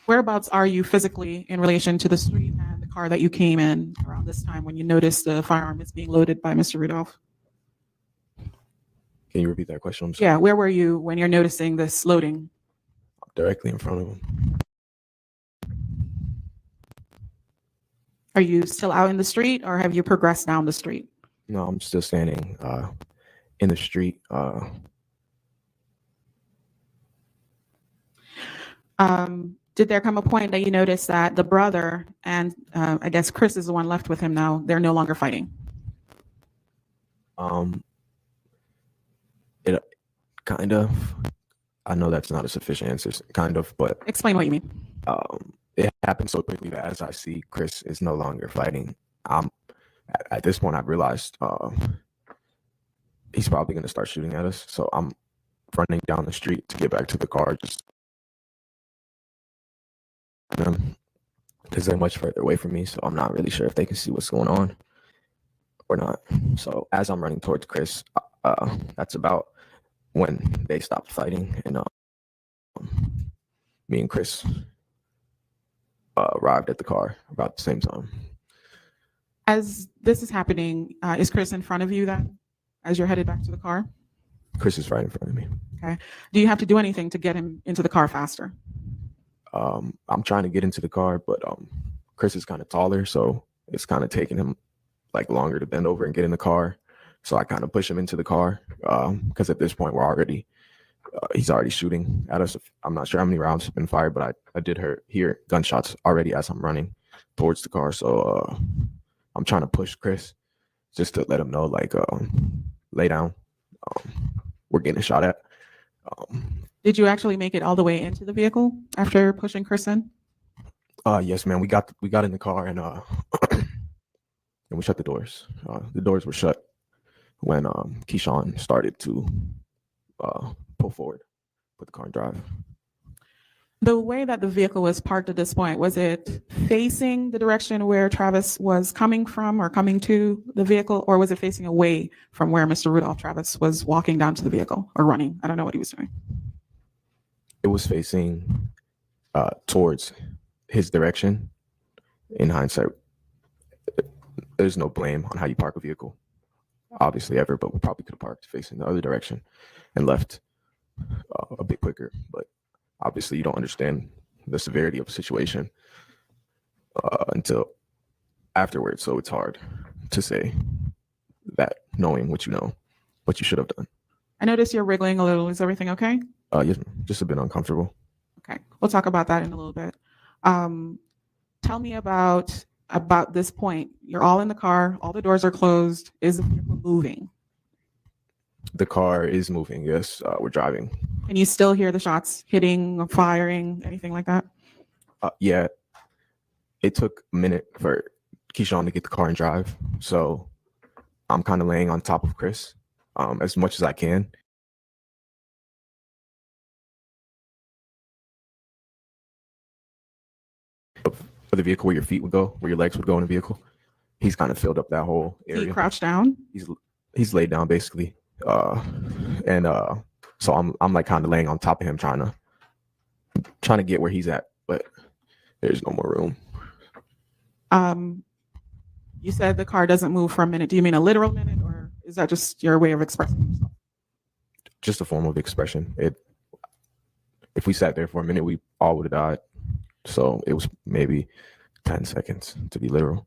Whereabouts are you physically in relation to the street and the car that you came in around this time when you noticed the firearm is being loaded by Mr. Rudolph? Can you repeat that question? I'm sorry. Yeah, where were you when you're noticing this loading? Directly in front of him. Are you still out in the street, or have you progressed down the street? No, I'm still standing in the street. Did there come a point that you noticed that the brother and I guess Chris is the one left with him now, they're no longer fighting? It kind of. I know that's not a sufficient answer, kind of, but Explain what you mean. it happened so quickly that as I see Chris is no longer fighting, at this point I've realized he's probably going to start shooting at us. So I'm running down the street to get back to the car. because they're much further away from me, so I'm not really sure if they can see what's going on or not. So as I'm running towards Chris, that's about when they stopped fighting, and me and Chris arrived at the car about the same time. As this is happening, is Chris in front of you then, as you're headed back to the car? Chris is right in front of me. Okay. Do you have to do anything to get him into the car faster? I'm trying to get into the car, but Chris is kind of taller, so it's kind of taking him like longer to bend over and get in the car. So I kind of push him into the car because at this point he's already shooting at us. I'm not sure how many rounds have been fired, but I did hear gunshots already as I'm running towards the car. So I'm trying to push Chris just to let him know, like, lay down. We're getting shot at. Did you actually make it all the way into the vehicle after pushing Chris in? Yes, man. We got in the car and and we shut the doors. The doors were shut when Keyshawn started to pull forward, put the car in drive. The way that the vehicle was parked at this point, was it facing the direction where Travis was coming from or coming to the vehicle, or was it facing away from where Mr. Rudolph Travis was walking down to the vehicle or running? I don't know what he was doing. It was facing towards his direction. In hindsight, there's no blame on how you park a vehicle, obviously, ever, but we probably could have parked facing the other direction and left a bit quicker. But obviously, you don't understand the severity of a situation until afterwards, so it's hard to say that knowing what you know, what you should have done. I notice you're wriggling a little. Is everything okay? Yes, just a bit uncomfortable. Okay, we'll talk about that in a little bit. Tell me about this point. You're all in the car. All the doors are closed. Is the vehicle moving? The car is moving. Yes, we're driving. Can you still hear the shots hitting or firing, anything like that? Yeah, it took a minute for Keyshawn to get the car and drive. So I'm kind of laying on top of Chris as much as I can. For the vehicle where your feet would go, where your legs would go in the vehicle, he's kind of filled up that whole area. He crouched down? He's laid down basically. So I'm like kind of laying on top of him trying to get where he's at, but there's no more room. You said the car doesn't move for a minute. Do you mean a literal minute, or is that just your way of expressing yourself? Just a form of expression. If we sat there for a minute, we all would have died. So it was maybe 10 seconds to be literal.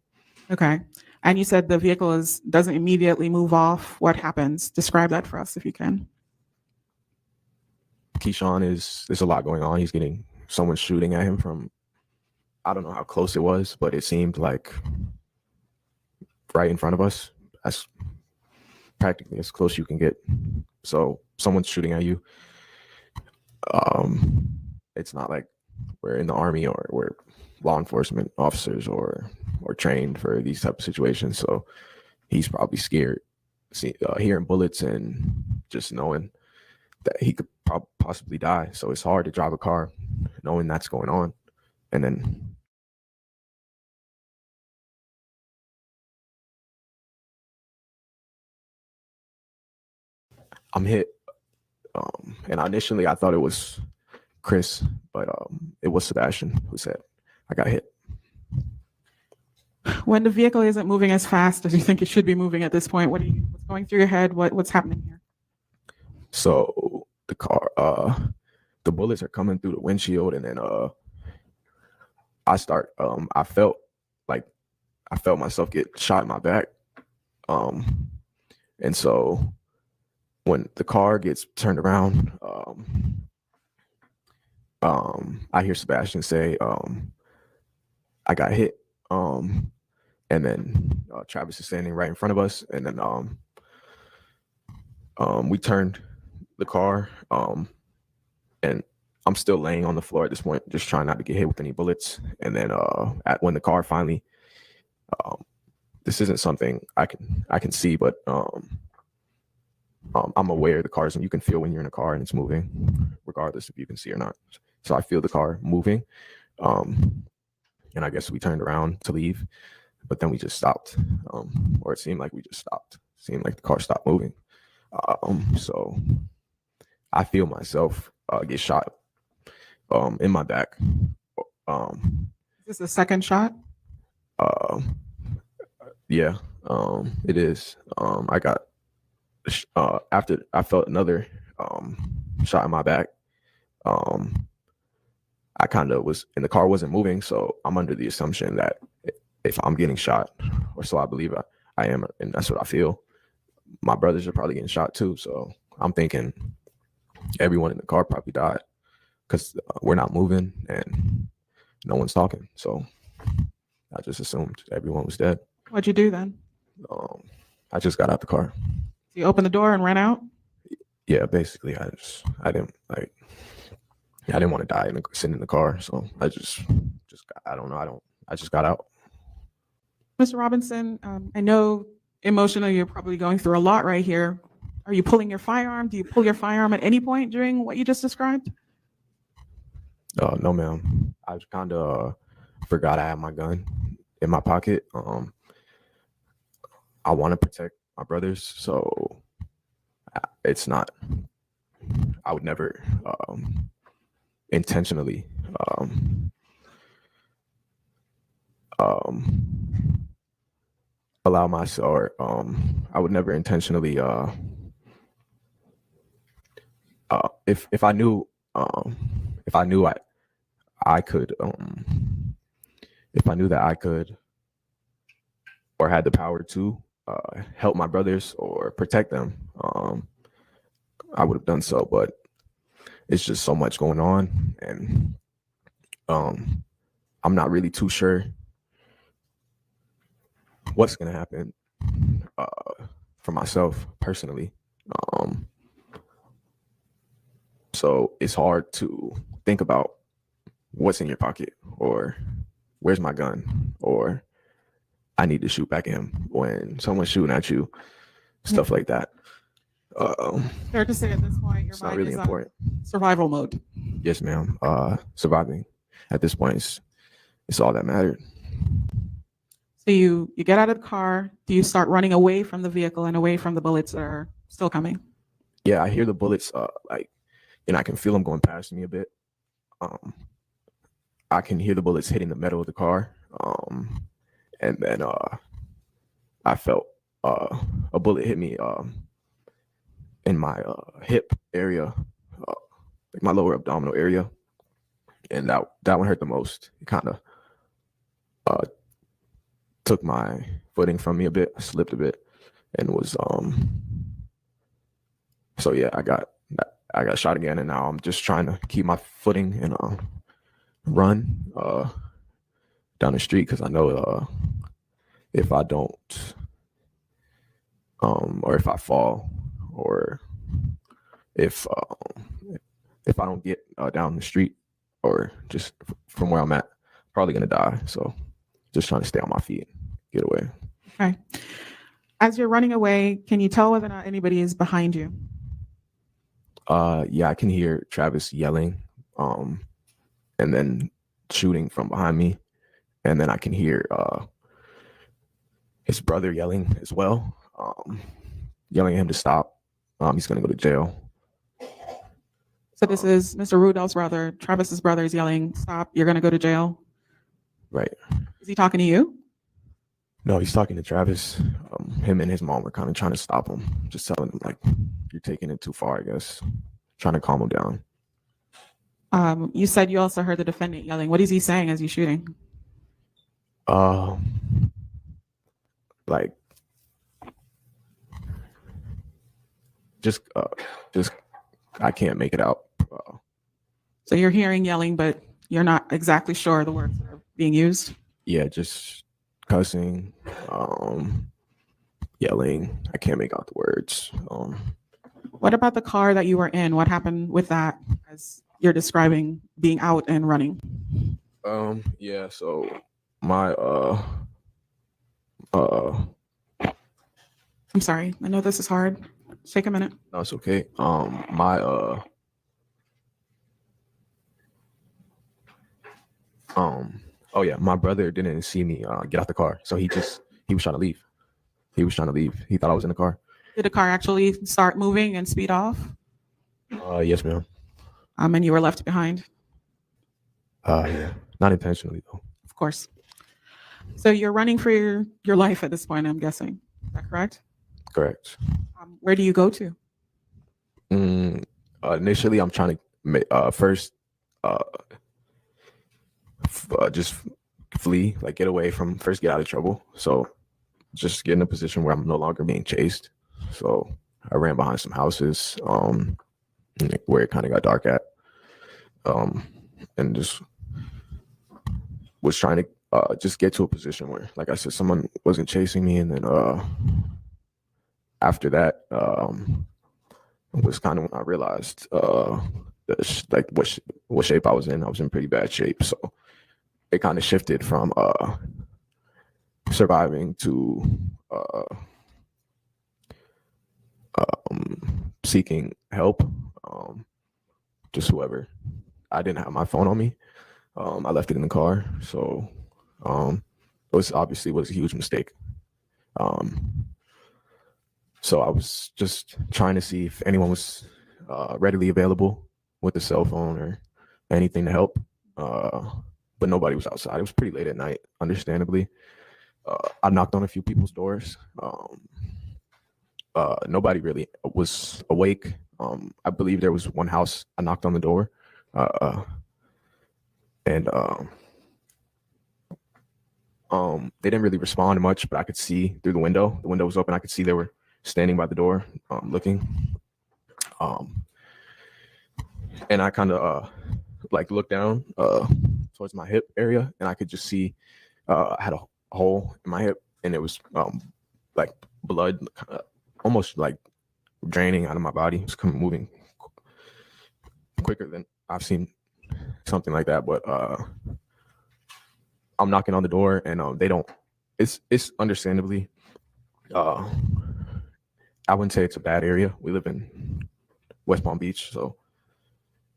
Okay. And you said the vehicle doesn't immediately move off. What happens? Describe that for us if you can. Keyshawn there's a lot going on. He's getting someone shooting at him from, I don't know how close it was, but it seemed like right in front of us. That's practically as close you can get. So someone's shooting at you. It's not like we're in the Army or we're law enforcement officers or trained for these type of situations. So he's probably scared, hearing bullets and just knowing that he could possibly die. So it's hard to drive a car knowing that's going on. And then I'm hit. And initially I thought it was Chris, but it was Sebastian who said I got hit. When the vehicle isn't moving as fast as you think it should be moving at this point, what's going through your head? What's happening here? So the car, the bullets are coming through the windshield, and then I felt myself get shot in my back, and so when the car gets turned around, I hear Sebastian say, I got hit. And then Travis is standing right in front of us. And then we turned the car. And I'm still laying on the floor at this point, just trying not to get hit with any bullets. And then when the car finally, this isn't something I can see, but I'm aware the cars, and you can feel when you're in a car and it's moving, regardless if you can see or not. So I feel the car moving. and I guess we turned around to leave, but then we just stopped, or it seemed like we just stopped. It seemed like the car stopped moving. So I feel myself get shot in my back. Is this the second shot? Yeah, it is. I got after I felt another shot in my back. I kind of was, and the car wasn't moving, so I'm under the assumption that if I'm getting shot, or so I believe I am, and that's what I feel, my brothers are probably getting shot too. So I'm thinking everyone in the car probably died because we're not moving and no one's talking. So I just assumed everyone was dead. What'd you do then? I just got out the car. You opened the door and ran out? Yeah, basically, I didn't want to die sitting in the car, so I just got out. Mr. Robinson, I know emotionally you're probably going through a lot right here. Are you pulling your firearm? Do you pull your firearm at any point during what you just described? No, ma'am. I kind of forgot I had my gun in my pocket. I want to protect my brothers, so it's not. I would never intentionally allow myself, or I would never intentionally if I knew I could if I knew that I could or had the power to help my brothers or protect them, I would have done so. But it's just so much going on, and I'm not really too sure what's gonna happen for myself personally. So it's hard to think about what's in your pocket, or where's my gun, or I need to shoot back at him when someone's shooting at you, stuff like that. Fair to say at this point, your It's not mind really is important. survival mode. Yes, ma'am. Surviving at this point is all that mattered. So you get out of the car. Do you start running away from the vehicle and away from the bullets that are still coming? Yeah, I hear the bullets, and I can feel them going past me a bit. I can hear the bullets hitting the metal of the car. And then I felt a bullet hit me in my hip area, like my lower abdominal area, and that one hurt the most. It kind of took my footing from me a bit. I slipped a bit, and was so yeah, I got shot again, and now I'm just trying to keep my footing and run down the street, because I know if I don't or if I fall, or if I don't get down the street, or just from where I'm at, I'm probably gonna die. So just trying to stay on my feet, get away. Okay. As you're running away, can you tell whether or not anybody is behind you? Yeah, I can hear Travis yelling, and then shooting from behind me, and then I can hear his brother yelling as well, yelling at him to stop. He's gonna go to jail. So this is Mr. Rudolph's brother. Travis's brother is yelling, "Stop! You're going to go to jail." Right. Is he talking to you? No, he's talking to Travis. Him and his mom were kind of trying to stop him, just telling him, like, you're taking it too far, I guess, trying to calm him down. You said you also heard the defendant yelling. What is he saying as he's shooting? Like, just I can't make it out. So you're hearing yelling, but you're not exactly sure the words that are being used? Yeah, just cussing, yelling. I can't make out the words. What about the car that you were in? What happened with that as you're describing being out and running? Yeah, so my I'm sorry. I know this is hard. Take a minute. no, it's okay. My Oh yeah, my brother didn't see me get out the car, so he was trying to leave. He was trying to leave. He thought I was in the car. Did the car actually start moving and speed off? Yes, ma'am. And you were left behind? Yeah, not intentionally though. Of course. So you're running for your life at this point, I'm guessing. Is that correct? Correct. Where do you go to? Initially, I'm trying to first just flee, like get away from, first get out of trouble. So just get in a position where I'm no longer being chased. So I ran behind some houses where it kind of got dark at, and just was trying to just get to a position where, like I said, someone wasn't chasing me. And then after that was kind of when I realized like what shape I was in. I was in pretty bad shape. So it kind of shifted from surviving to seeking help. Just whoever. I didn't have my phone on me. I left it in the car. So it was a huge mistake. So I was just trying to see if anyone was readily available with a cell phone or anything to help. But nobody was outside. It was pretty late at night, understandably. I knocked on a few people's doors. Nobody really was awake. I believe there was one house. I knocked on the door, and they didn't really respond much, but I could see through the window. The window was open. I could see they were standing by the door, looking. And I kind of like looked down towards my hip area, and I could just see I had a hole in my hip, and it was like blood, almost like draining out of my body. It was moving quicker than I've seen something like that. But I'm knocking on the door, and they don't. It's understandably. I wouldn't say it's a bad area. We live in West Palm Beach, so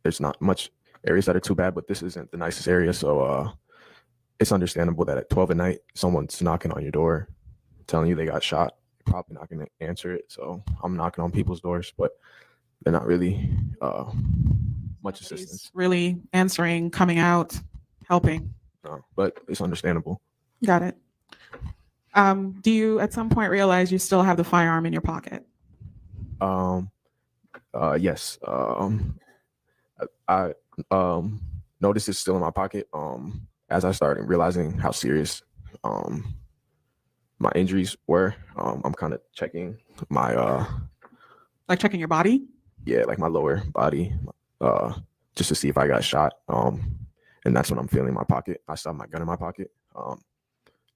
there's not much areas that are too bad, but this isn't the nicest area. So it's understandable that at 12 at night, someone's knocking on your door, telling you they got shot. You're probably not going to answer it. So I'm knocking on people's doors, but they're not really much assistance. Really answering, coming out, helping. No, but it's understandable. Got it. Do you at some point realize you still have the firearm in your pocket? Yes. I noticed it's still in my pocket as I started realizing how serious my injuries were. I'm kind of checking my like checking your body? Yeah, like my lower body, just to see if I got shot. And that's when I'm feeling my pocket. I still have my gun in my pocket.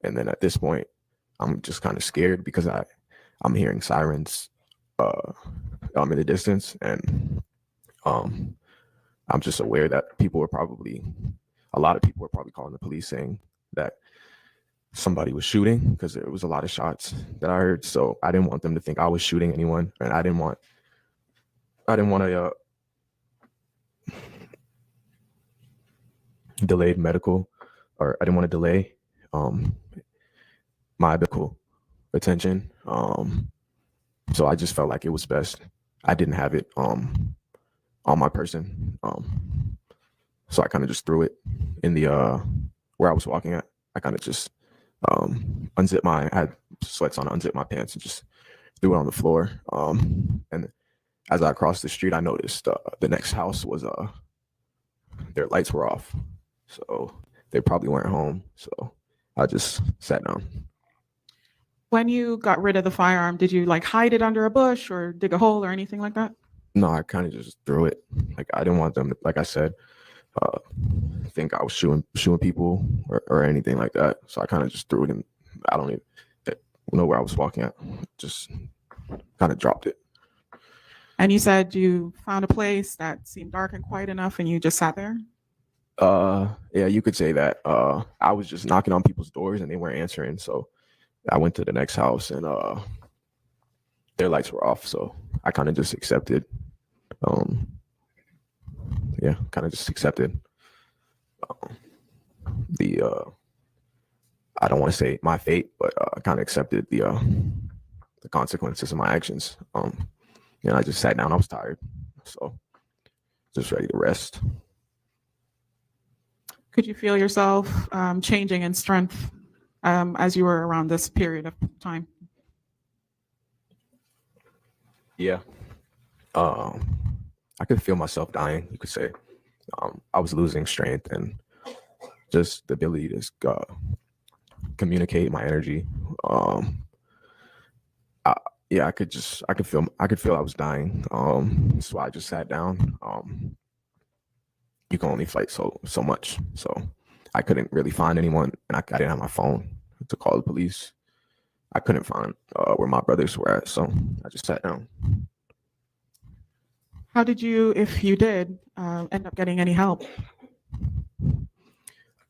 And then at this point, I'm just kind of scared because I'm hearing sirens in the distance, and I'm just aware that a lot of people were probably calling the police saying that somebody was shooting because there was a lot of shots that I heard. So I didn't want them to think I was shooting anyone, and I didn't want to delayed medical, or I didn't want to delay my medical attention. So I just felt like it was best. I didn't have it on my person. So I kind of just threw it in the where I was walking at. I kind of just unzipped I had sweats on, unzipped my pants and just threw it on the floor. And as I crossed the street, I noticed the next house was their lights were off. So they probably weren't home. So I just sat down. When you got rid of the firearm, did you like hide it under a bush or dig a hole or anything like that? No, I kind of just threw it. Like I didn't want them to, like I said, think I was shooting people or anything like that. So I kind of just threw it in. I don't even know where I was walking at. Just kind of dropped it. And you said you found a place that seemed dark and quiet enough and you just sat there? Yeah, you could say that. I was just knocking on people's doors and they weren't answering. So I went to the next house and their lights were off. So I kind of just accepted. Yeah, kind of just accepted. the I don't want to say my fate, but I kind of accepted the consequences of my actions. And I just sat down. I was tired, so just ready to rest. Could you feel yourself changing in strength as you were around this period of time? Yeah. I could feel myself dying, you could say. I was losing strength and just the ability to communicate my energy. I could feel I was dying. So I just sat down. You can only fight so much. So I couldn't really find anyone, and I didn't have my phone to call the police. I couldn't find where my brothers were at, so I just sat down. How did you, if you did, end up getting any help?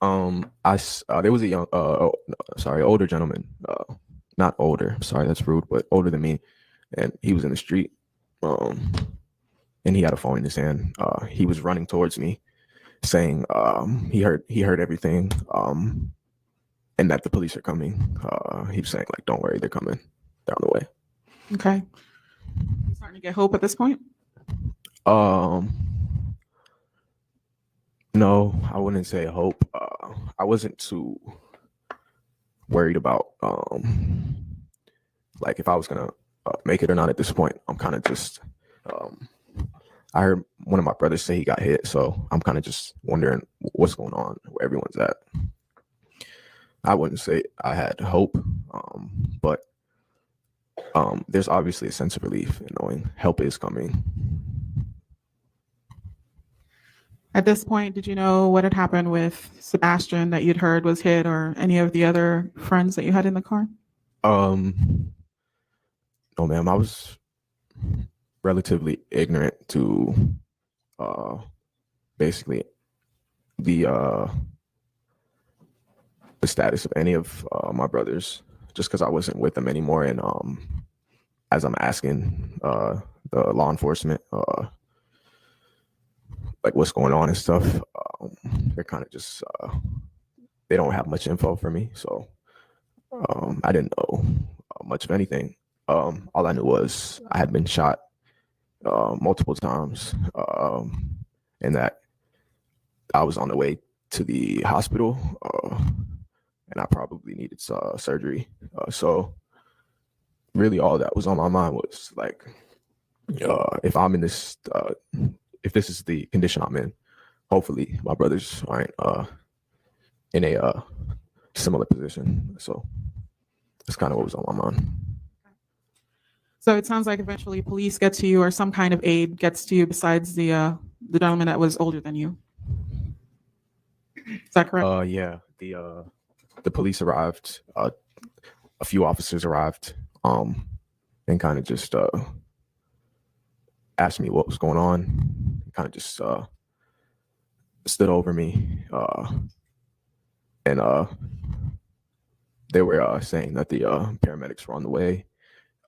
There was a older gentleman, not older, sorry, that's rude, but older than me, and he was in the street, and he had a phone in his hand. He was running towards me, saying he heard everything, and that the police are coming. He was saying, like, don't worry, they're coming, they're on the way. Okay. You starting to get hope at this point? No, I wouldn't say hope. I wasn't too worried about like if I was gonna make it or not at this point. I'm kind of just I heard one of my brothers say he got hit, so I'm kind of just wondering what's going on, where everyone's at. I wouldn't say I had hope, but there's obviously a sense of relief in knowing help is coming. At this point, did you know what had happened with Sebastian that you'd heard was hit, or any of the other friends that you had in the car? No, ma'am. I was relatively ignorant to basically the status of any of my brothers, just because I wasn't with them anymore. And as I'm asking the law enforcement like what's going on and stuff, they're kind of just they don't have much info for me, so I didn't know much of anything. All I knew was I had been shot multiple times, and that I was on the way to the hospital, and I probably needed surgery. So really all that was on my mind was like, if I'm in this, if this is the condition I'm in, hopefully my brothers aren't in a similar position. So that's kind of what was on my mind. So it sounds like eventually police get to you, or some kind of aid gets to you besides the gentleman that was older than you. Is that correct? Yeah, the police arrived, a few officers arrived, and kind of just asked me what was going on, kind of just stood over me, and they were saying that the paramedics were on the way.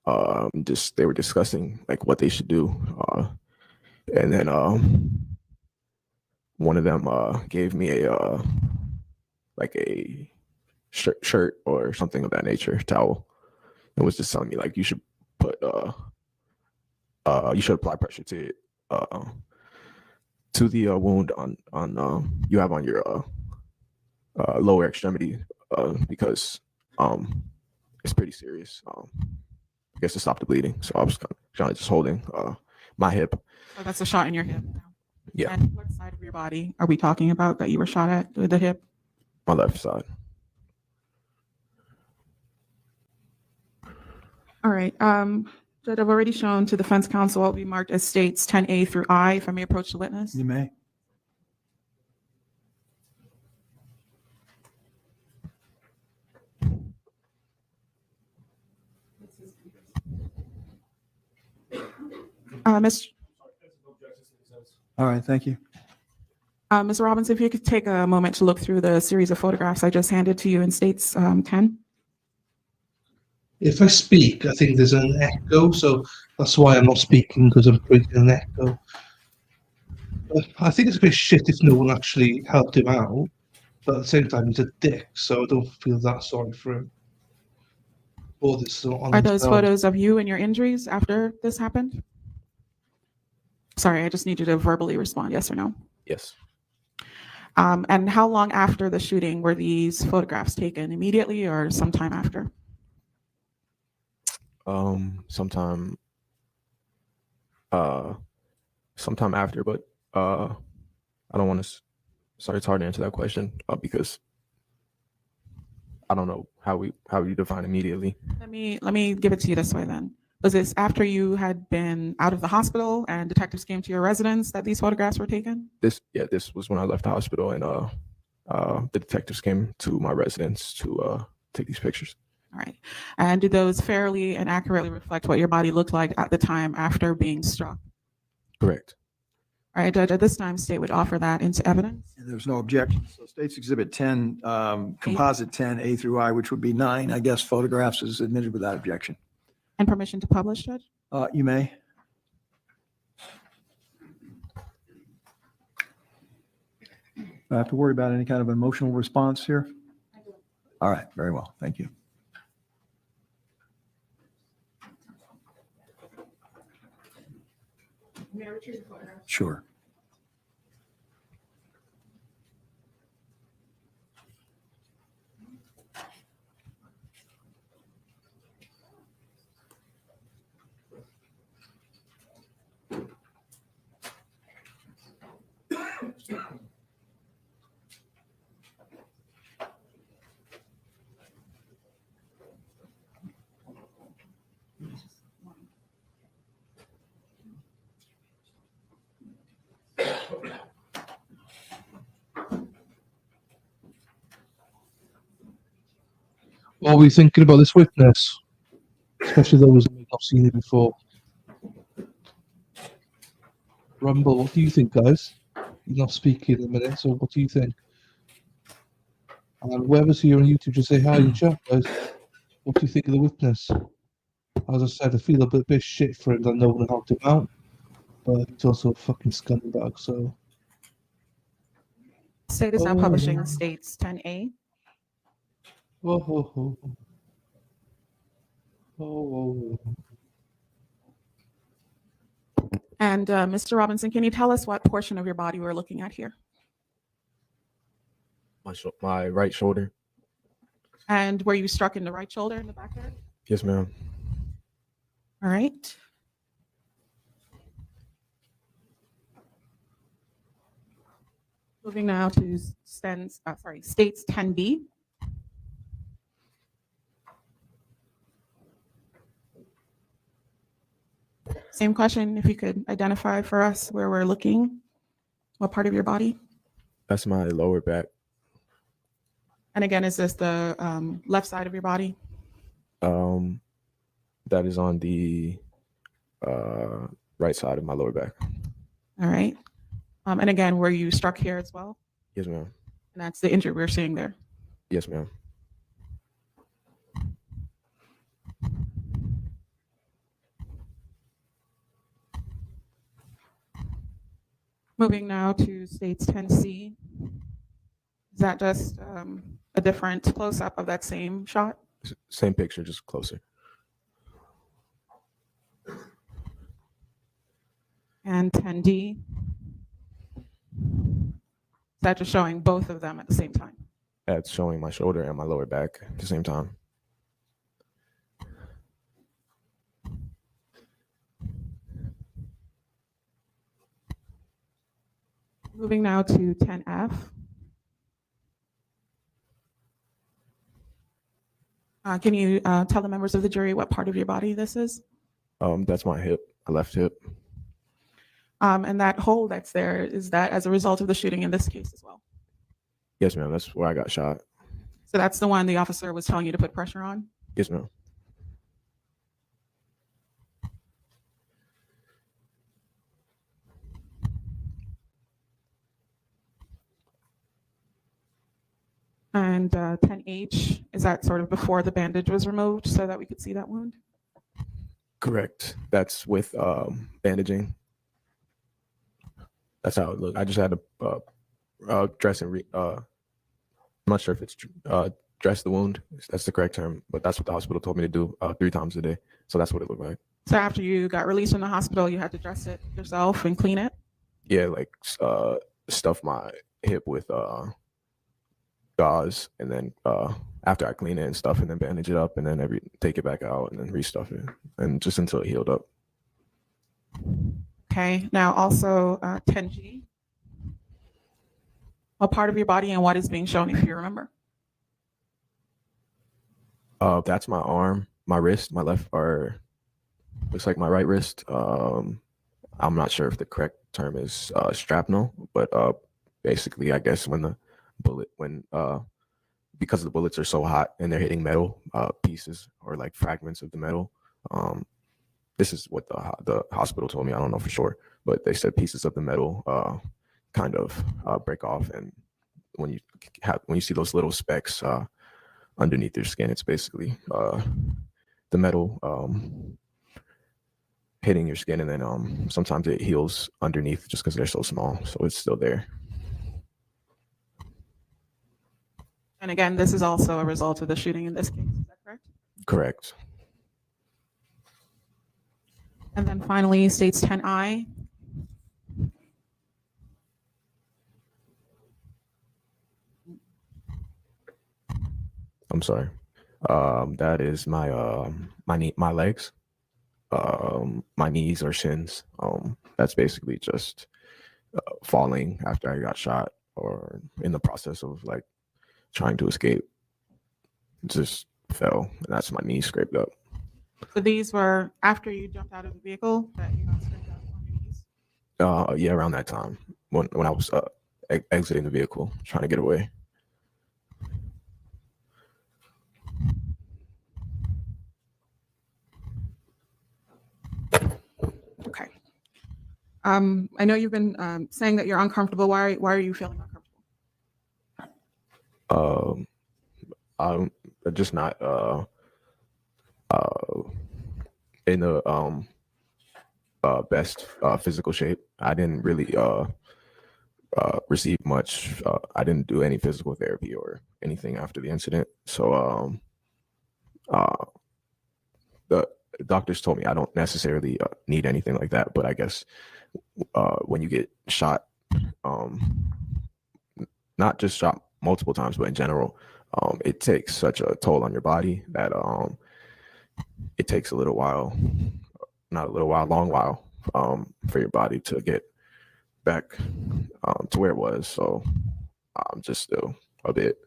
They were discussing like what they should do, and then one of them gave me a like a shirt or something of that nature, towel, and was just telling me like you should put you should apply pressure to the wound on you have on your lower extremity, because it's pretty serious. I guess to stop the bleeding. So I was kind of just holding my hip. So that's a shot in your hip. Yeah. And what side of your body are we talking about that you were shot at with the hip? My left side. All right. Judge, I've already shown to defense counsel what will be marked as states 10A through I. If I may approach the witness. You may. Ms. All right, thank you. Ms. Robbins, if you could take a moment to look through the series of photographs I just handed to you in states 10. If I speak, I think there's an echo, so that's why I'm not speaking, because I'm creating an echo. I think it's a bit shit if no one actually helped him out. But at the same time, he's a dick, so I don't feel that sorry for him. All this on Are those himself. photos of you and your injuries after this happened? Sorry, I just need you to verbally respond, yes or no. Yes. And how long after the shooting were these photographs taken? Immediately or sometime after? Sometime after, but I don't want to. Sorry, it's hard to answer that question because I don't know how you define immediately. Let me give it to you this way then. Was this after you had been out of the hospital and detectives came to your residence that these photographs were taken? This was when I left the hospital, and the detectives came to my residence to take these pictures. All right. And do those fairly and accurately reflect what your body looked like at the time after being struck? Correct. All right, Judge, at this time, state would offer that into evidence. And there's no objection. So State's Exhibit 10, Composite 10, A through I, which would be 9, I guess, photographs is admitted without objection. And permission to publish, Judge? You may. Do I have to worry about any kind of emotional response here? All right, very well. Thank you. Sure. What are we thinking about this witness? Especially those who may not have seen it before. Rumble, what do you think, guys? You're not speaking in a minute, so what do you think? And whoever's here on YouTube, just say hi in chat, guys. What do you think of the witness? As I said, I feel a bit shit for him that no one helped him out. But he's also a fucking scumbag, so. State is now publishing States 10A. Oh, oh, oh. Oh, oh. And Mr. Robinson, can you tell us what portion of your body we're looking at here? My right shoulder. And were you struck in the right shoulder in the back there? Yes, ma'am. All right. Moving now to States 10B. Same question, if you could identify for us where we're looking, what part of your body? That's my lower back. And again, is this the left side of your body? That is on the right side of my lower back. All right. And again, were you struck here as well? Yes, ma'am. And that's the injury we're seeing there. Yes, ma'am. Moving now to States 10C. Is that just a different close-up of that same shot? Same picture, just closer. And 10D. Is that just showing both of them at the same time? That's showing my shoulder and my lower back at the same time. Moving now to 10F. Can you tell the members of the jury what part of your body this is? That's my hip, my left hip. And that hole that's there, is that as a result of the shooting in this case as well? Yes, ma'am. That's where I got shot. So that's the one the officer was telling you to put pressure on? Yes, ma'am. And 10H, is that sort of before the bandage was removed so that we could see that wound? Correct. That's with bandaging. That's how it looked. I just had to dress and not sure if it's dress the wound. That's the correct term, but that's what the hospital told me to do 3 times a day. So that's what it looked like. So after you got released from the hospital, you had to dress it yourself and clean it? Yeah, like stuff my hip with gauze, and then after I clean it and stuff, and then bandage it up, and then take it back out, and then restuff it, and just until it healed up. Okay. Now also 10G. What part of your body and what is being shown, if you remember? That's my arm, my wrist, my left, or looks like my right wrist. I'm not sure if the correct term is shrapnel, but basically, I guess when because the bullets are so hot and they're hitting metal pieces or like fragments of the metal. This is what the hospital told me. I don't know for sure, but they said pieces of the metal kind of break off, and when you see those little specks underneath your skin, it's basically the metal hitting your skin, and then sometimes it heals underneath just because they're so small, so it's still there. And again, this is also a result of the shooting in this case. Is that correct? Correct. And then finally, states 10I. I'm sorry. That is my my legs, my knees or shins. That's basically just falling after I got shot or in the process of like trying to escape. Just fell, and that's my knee scraped up. So these were after you jumped out of the vehicle that you got scraped up on your knees? Yeah, around that time when I was exiting the vehicle, trying to get away. Okay. I know you've been saying that you're uncomfortable. Why are you feeling uncomfortable? I'm just not in the best physical shape. I didn't really receive much. I didn't do any physical therapy or anything after the incident. So the doctors told me I don't necessarily need anything like that. But I guess when you get shot, not just shot multiple times, but in general, it takes such a toll on your body that it takes a little while, not a little while, long while, for your body to get back to where it was. So I'm just still a bit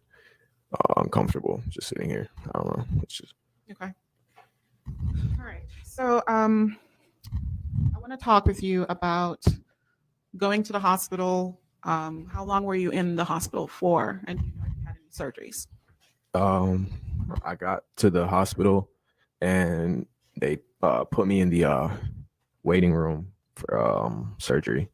uncomfortable just sitting here. I don't know. It's just Okay. All right. So I want to talk with you about going to the hospital. How long were you in the hospital for? And do you know if you had any surgeries? I got to the hospital and they put me in the waiting room for surgery.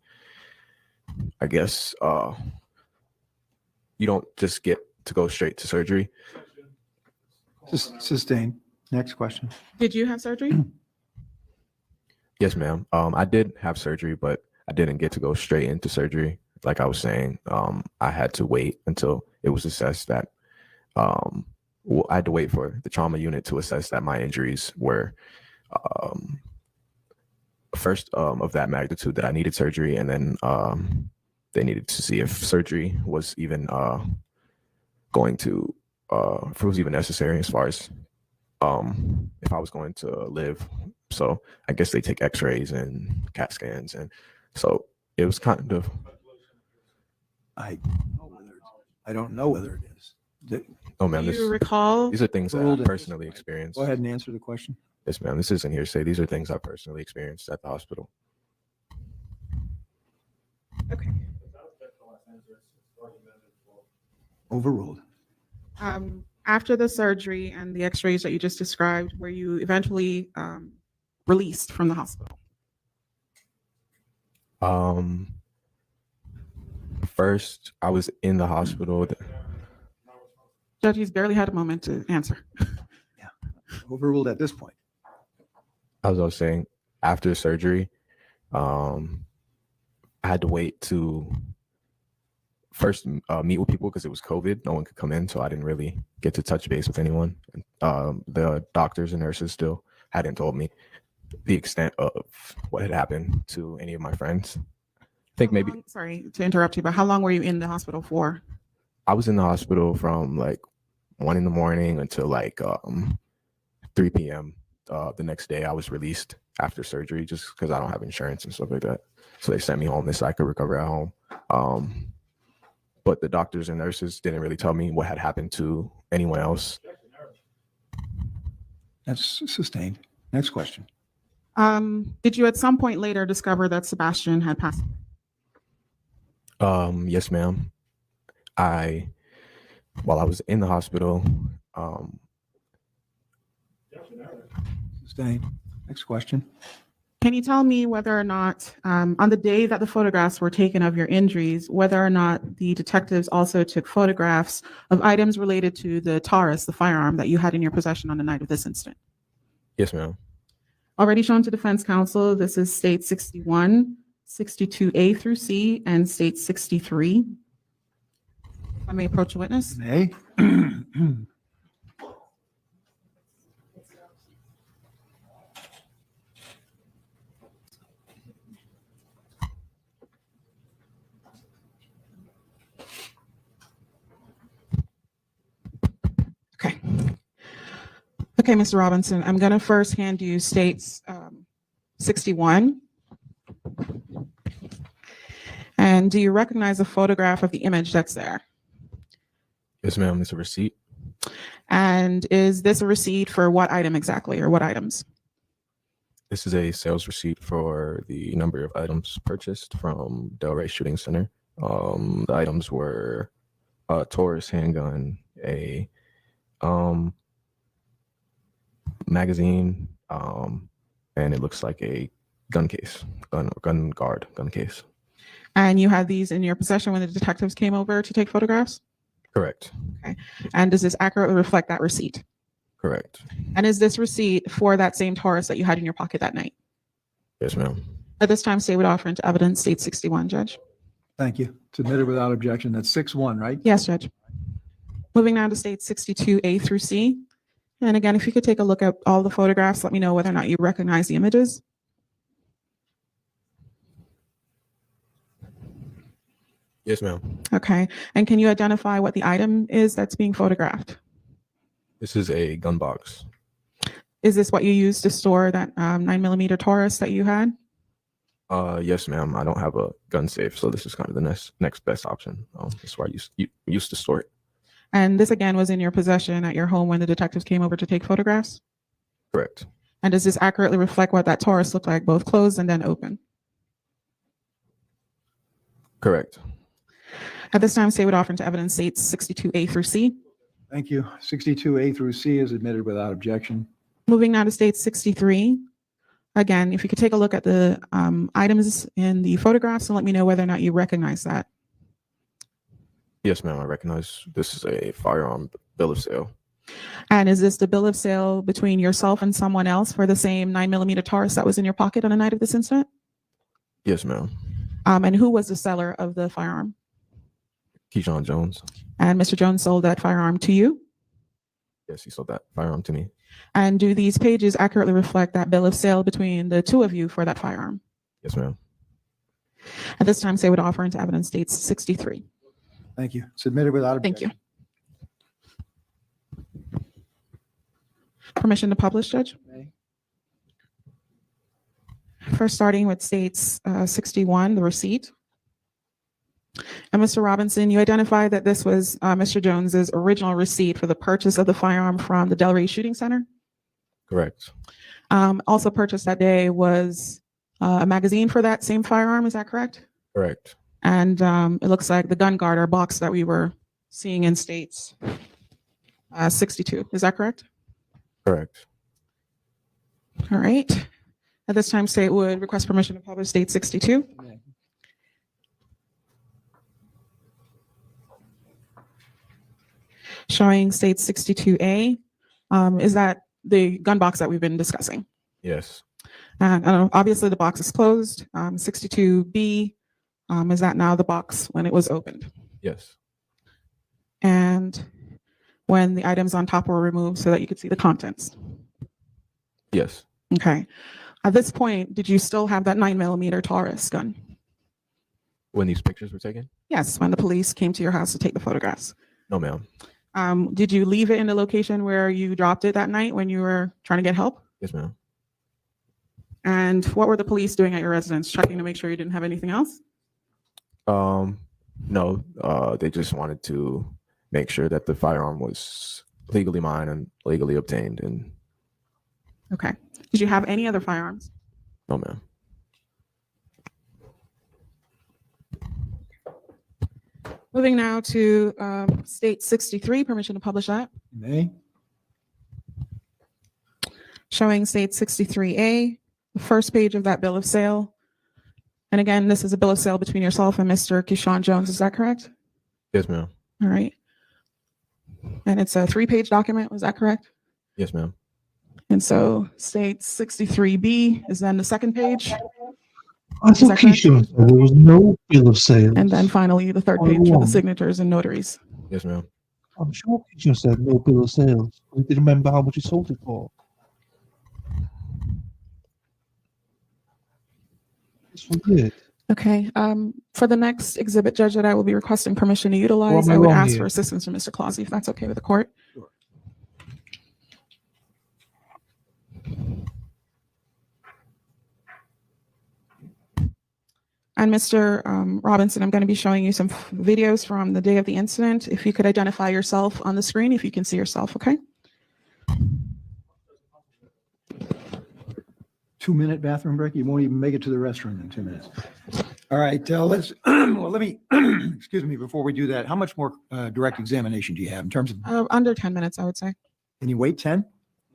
I guess you don't just get to go straight to surgery. Sustained. Next question. Did you have surgery? Yes, ma'am. I did have surgery, but I didn't get to go straight into surgery. Like I was saying, I had to wait until it was assessed that I had to wait for the trauma unit to assess that my injuries were first of that magnitude that I needed surgery, and then they needed to see if surgery was even going to if it was even necessary as far as if I was going to live. So I guess they take x-rays and CAT scans, and so it was kind of I don't know whether it is. oh man, Do you recall? these are things that I personally experienced. Go ahead and answer the question. Yes, ma'am. This isn't hearsay. These are things I personally experienced at the hospital. Okay. Overruled. After the surgery and the x-rays that you just described, were you eventually released from the hospital? First, I was in the hospital. Judge, he's barely had a moment to answer. Overruled at this point. As I was saying, after surgery, I had to wait first meet with people because it was COVID. No one could come in, so I didn't really get to touch base with anyone. The doctors and nurses still hadn't told me the extent of what had happened to any of my friends. I think How maybe long- sorry to interrupt you, but how long were you in the hospital for? I was in the hospital from like 1 a.m. until like 3 p.m. The next day. I was released after surgery just because I don't have insurance and stuff like that. So they sent me home so I could recover at home. But the doctors and nurses didn't really tell me what had happened to anyone else. That's sustained. Next question. Did you at some point later discover that Sebastian had passed? Yes, ma'am. While I was in the hospital, Sustained. Next question. Can you tell me whether or not, on the day that the photographs were taken of your injuries, whether or not the detectives also took photographs of items related to the Taurus, the firearm that you had in your possession on the night of this incident? yes, ma'am. Already shown to defense counsel, this is state 61, 62A through C, and state 63. I may approach the witness. May. Okay. Okay, Mr. Robinson, I'm going to first hand you states 61. And do you recognize the photograph of the image that's there? Yes, ma'am. It's a receipt. And is this a receipt for what item exactly, or what items? This is a sales receipt for the number of items purchased from Delray Shooting Center. The items were a Taurus handgun, a magazine, and it looks like a gun case, gun guard case. And you had these in your possession when the detectives came over to take photographs? Correct. And does this accurately reflect that receipt? Correct. And is this receipt for that same Taurus that you had in your pocket that night? Yes, ma'am. At this time, state would offer into evidence state 61, Judge. Thank you. Submitted without objection. That's 6-1, right? Yes, Judge. Moving now to state 62A through C. And again, if you could take a look at all the photographs, let me know whether or not you recognize the images. Yes, ma'am. Okay. And can you identify what the item is that's being photographed? This is a gun box. Is this what you used to store that 9mm Taurus that you had? Yes, ma'am. I don't have a gun safe, so this is kind of the next best option. That's where I used to store it. And this again was in your possession at your home when the detectives came over to take photographs? Correct. And does this accurately reflect what that Taurus looked like, both closed and then open? Correct. At this time, state would offer into evidence states 62A through C. Thank you. 62A through C is admitted without objection. Moving now to state 63. Again, if you could take a look at the items in the photographs and let me know whether or not you recognize that. Yes, ma'am. I recognize this is a firearm bill of sale. And is this the bill of sale between yourself and someone else for the same 9mm Taurus that was in your pocket on the night of this incident? Yes, ma'am. And who was the seller of the firearm? Keyshawn Jones. And Mr. Jones sold that firearm to you? Yes, he sold that firearm to me. And do these pages accurately reflect that bill of sale between the two of you for that firearm? Yes, ma'am. At this time, state would offer into evidence states 63. Thank you. Submitted without Thank objection. you. Permission to publish, Judge? First, starting with states 61, the receipt. And Mr. Robinson, you identified that this was Mr. Jones's original receipt for the purchase of the firearm from the Delray Shooting Center. Correct. Also purchased that day was a magazine for that same firearm. Is that correct? Correct. And it looks like the gun guard or box that we were seeing in states 62. Is that correct? Correct. All right. At this time, state would request permission to publish state 62. Showing state 62A. Is that the gun box that we've been discussing? Yes. And obviously the box is closed. 62B, is that now the box when it was opened? Yes. And when the items on top were removed so that you could see the contents. Yes. Okay. At this point, did you still have that 9mm Taurus gun? When these pictures were taken? Yes, when the police came to your house to take the photographs. No, ma'am. Did you leave it in the location where you dropped it that night when you were trying to get help? Yes, ma'am. And what were the police doing at your residence? Checking to make sure you didn't have anything else? No, they just wanted to make sure that the firearm was legally mine and legally obtained. And Okay. Did you have any other firearms? no, ma'am. Moving now to State 63, permission to publish that. You may. Showing State 63A, the first page of that bill of sale. And again, this is a bill of sale between yourself and Mr. Keyshawn Jones. Is that correct? Yes, ma'am. All right. And it's a 3-page document. Was that correct? Yes, ma'am. And so State 63B is then the second page. I Is thought that correct? Keyshawn said there was no bill of sale. And then finally, the third page for the signatures and notaries. Yes, ma'am. I'm sure Keyshawn said no bill of sales. I didn't remember how much he sold it for. It's weird. Okay. For the next exhibit, Judge, that I will be requesting permission to utilize, am I I would wrong ask here? for assistance from Mr. Clausy, if that's okay with the court. And Mr. Robinson, I'm going to be showing you some videos from the day of the incident. If you could identify yourself on the screen, if you can see yourself, okay? 2-minute bathroom break. You won't even make it to the restroom in 2 minutes. All right, let's, well, let me, excuse me, before we do that, how much more direct examination do you have in terms of, Under 10 minutes, I would say. can you wait 10?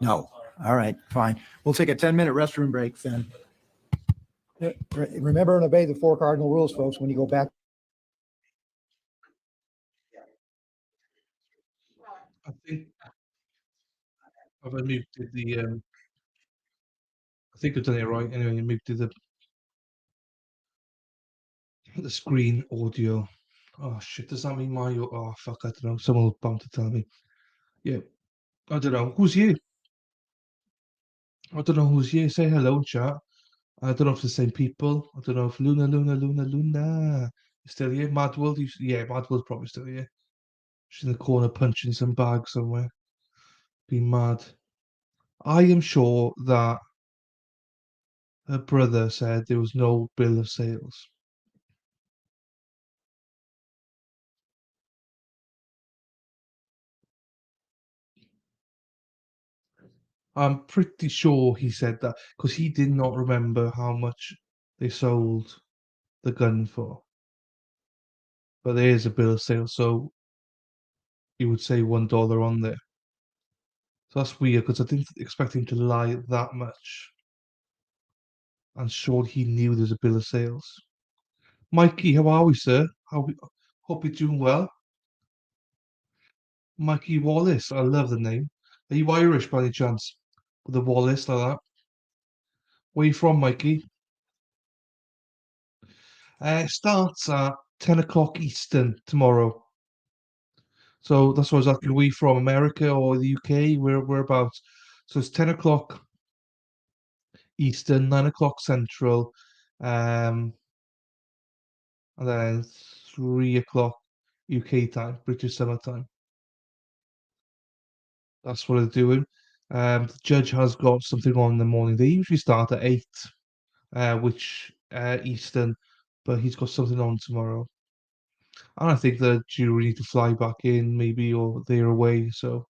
No. All right, fine. We'll take a 10-minute restroom break then. Remember and obey the 4 cardinal rules, folks, when you go back. I think I've muted the. I think I've done it right. Anyway, I muted the screen audio. Oh shit! Does that mean my? Oh fuck! I don't know. Someone will bound to tell me. Yeah, I don't know. Who's here? I don't know who's here. Say hello, chat. I don't know if it's the same people. I don't know if Luna is still here. Mad World, yeah, Mad World's probably still here. She's in the corner punching some bag somewhere. Being mad. I am sure that her brother said there was no bill of sales. I'm pretty sure he said that because he did not remember how much they sold the gun for. But there is a bill of sale, so you would say $1 on there. So that's weird because I didn't expect him to lie that much. I'm sure he knew there's a bill of sales. Mikey, how are we, sir? Hope you're doing well. Mikey Wallace, I love the name. Are you Irish by any chance? With a Wallace like that? Where you from, Mikey? It starts at 10 o'clock Eastern tomorrow. So that's what I was asking. Are we from America or the UK? Whereabouts? So it's 10 o'clock Eastern, 9 o'clock Central, and then 3 o'clock UK time, British summer time. That's what they're doing. The judge has got something on in the morning. They usually start at 8, which Eastern, but he's got something on tomorrow. And I think the jury need to fly back in, maybe, or they're away. So,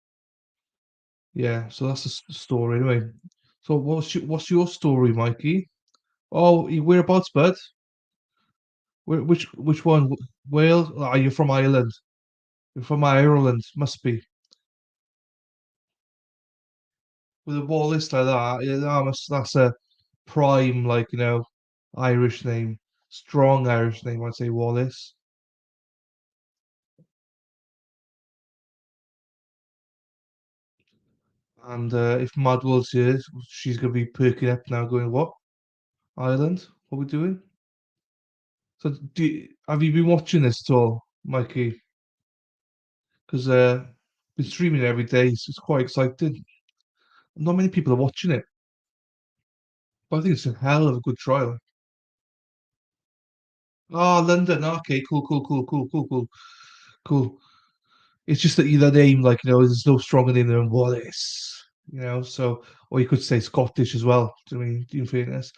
yeah. So that's the story, anyway. So, what's your story, Mikey? Oh, whereabouts, bud? Which one? Wales? Are you from Ireland? You're from Ireland, must be. With a Wallace like that, yeah, that's a prime, like, Irish name, strong Irish name. I'd say Wallace. And if Madwell's here, she's gonna be perking up now, going, "What? Ireland? What are we doing?" So, have you been watching this at all, Mikey, because been streaming every day, so it's quite exciting. Not many people are watching it, but I think it's a hell of a good trial. Oh, London. Okay, cool. It's just that the name, like, there's no stronger name than Wallace, so, or you could say Scottish as well. I mean, in fairness.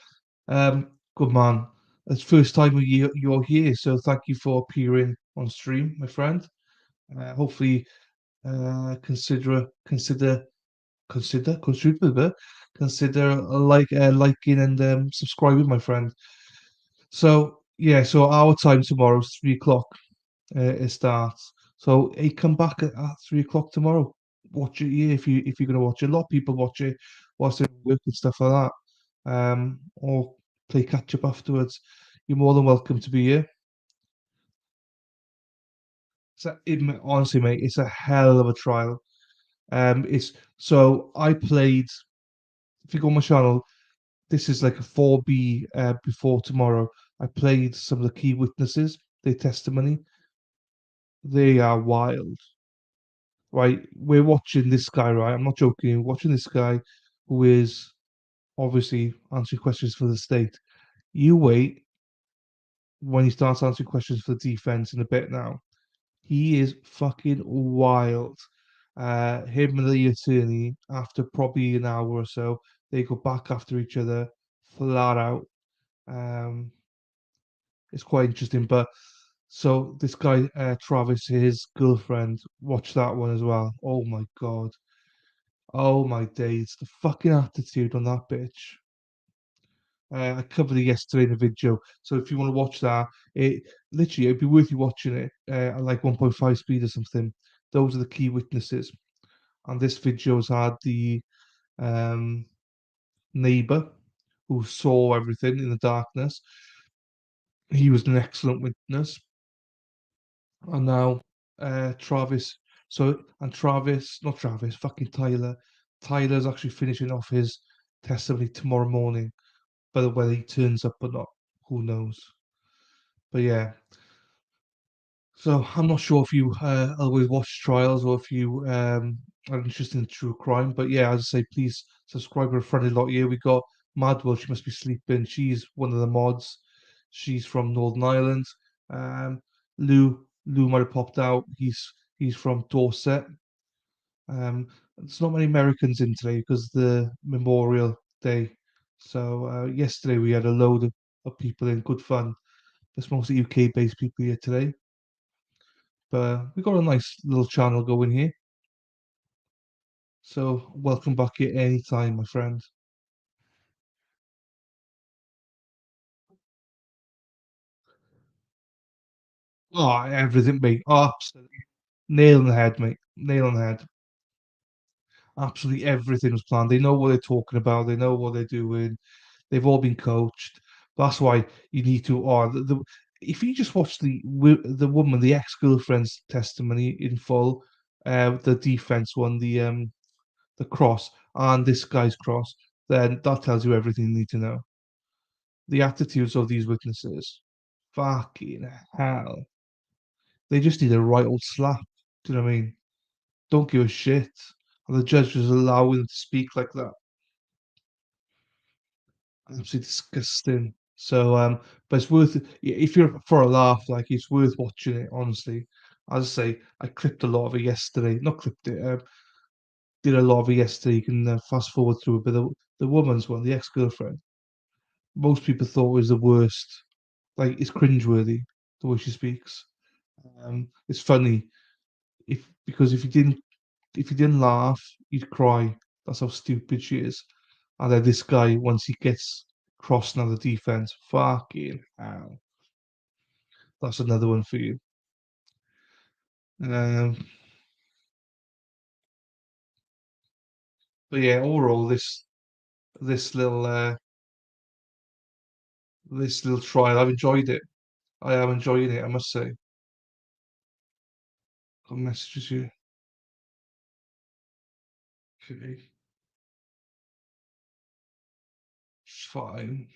Good man. It's first time you're here, so thank you for appearing on stream, my friend. Hopefully, consider liking and subscribing, my friend. So yeah, so our time tomorrow is 3 o'clock. It starts. So hey, come back at 3 o'clock tomorrow. Watch it, yeah, if you're gonna watch it. A lot of people watch it whilst they're at work and stuff like that. Or play catch up afterwards. You're more than welcome to be here. So honestly, mate, it's a hell of a trial. It's so I played. If you go on my channel, this is like a 4B before tomorrow. I played some of the key witnesses, their testimony. They are wild. Right? We're watching this guy, right? I'm not joking. We're watching this guy who is obviously answering questions for the state. You wait when he starts answering questions for the defense in a bit now. He is fucking wild. Him and the attorney, after probably an hour or so, they go back after each other flat out. It's quite interesting. But so this guy, Travis, his girlfriend, watched that one as well. Oh my god. Oh my days. The fucking attitude on that bitch. I covered it yesterday in a video. So if you want to watch that, it'd be worth you watching it at like 1.5 speed or something. Those are the key witnesses. And this video's had the neighbor who saw everything in the darkness. He was an excellent witness. And now Travis. Not Travis, fucking Tyler. Tyler's actually finishing off his testimony tomorrow morning. But whether he turns up or not, who knows? But yeah. So I'm not sure if you always watch trials or if you are interested in true crime. But yeah, as I say, please subscribe. We're a friendly lot here. We got Madwell. She must be sleeping. She's one of the mods. She's from Northern Ireland. Lou might have popped out. He's from Dorset. There's not many Americans in today because the Memorial Day. So yesterday we had a load of people in, good fun. There's mostly UK-based people here today. But we got a nice little channel going here. So welcome back here anytime, my friend. Oh, everything, mate. Oh, absolutely. Nail on the head, mate. Nail on the head. Absolutely everything was planned. They know what they're talking about. They know what they're doing. They've all been coached. That's why you need to. If you just watch the woman, the ex-girlfriend's testimony in full, the defense one, the cross, and this guy's cross, then that tells you everything you need to know. The attitudes of these witnesses, fucking hell. They just need a right old slap. Do you know what I mean? Don't give a shit. And the judge was allowing them to speak like that. Absolutely disgusting. So, but it's worth it. If you're for a laugh, like, it's worth watching it, honestly. As I say, I clipped a lot of it yesterday. Not clipped it, did a lot of it yesterday. You can fast forward through it. But the woman's one, the ex-girlfriend, most people thought was the worst. Like, it's cringeworthy the way she speaks. It's funny because if you didn't laugh, you'd cry. That's how stupid she is. And then this guy, once he gets crossed now the defense, fucking hell. That's another one for you. Um, but yeah, overall, this little trial, I've enjoyed it. I am enjoying it, I must say. Got messages here. Okay. Fine.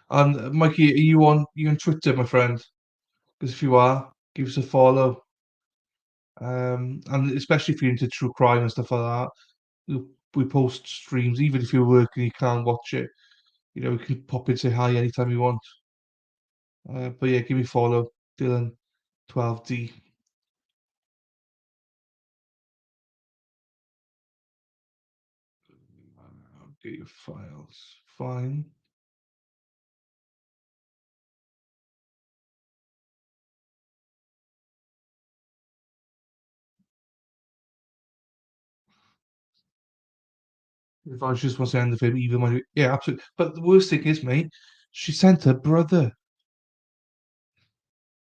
And Mikey, are you on Twitter, my friend? Because if you are, give us a follow. And especially if you're into true crime and stuff like that, we post streams. Even if you're working, you can't watch it. You know, you can pop in, say hi anytime you want. But yeah, give me a follow, Dylan12D. Get your files. Fine. If I just want to end the film, even when yeah, absolutely. But the worst thing is, mate, she sent her brother.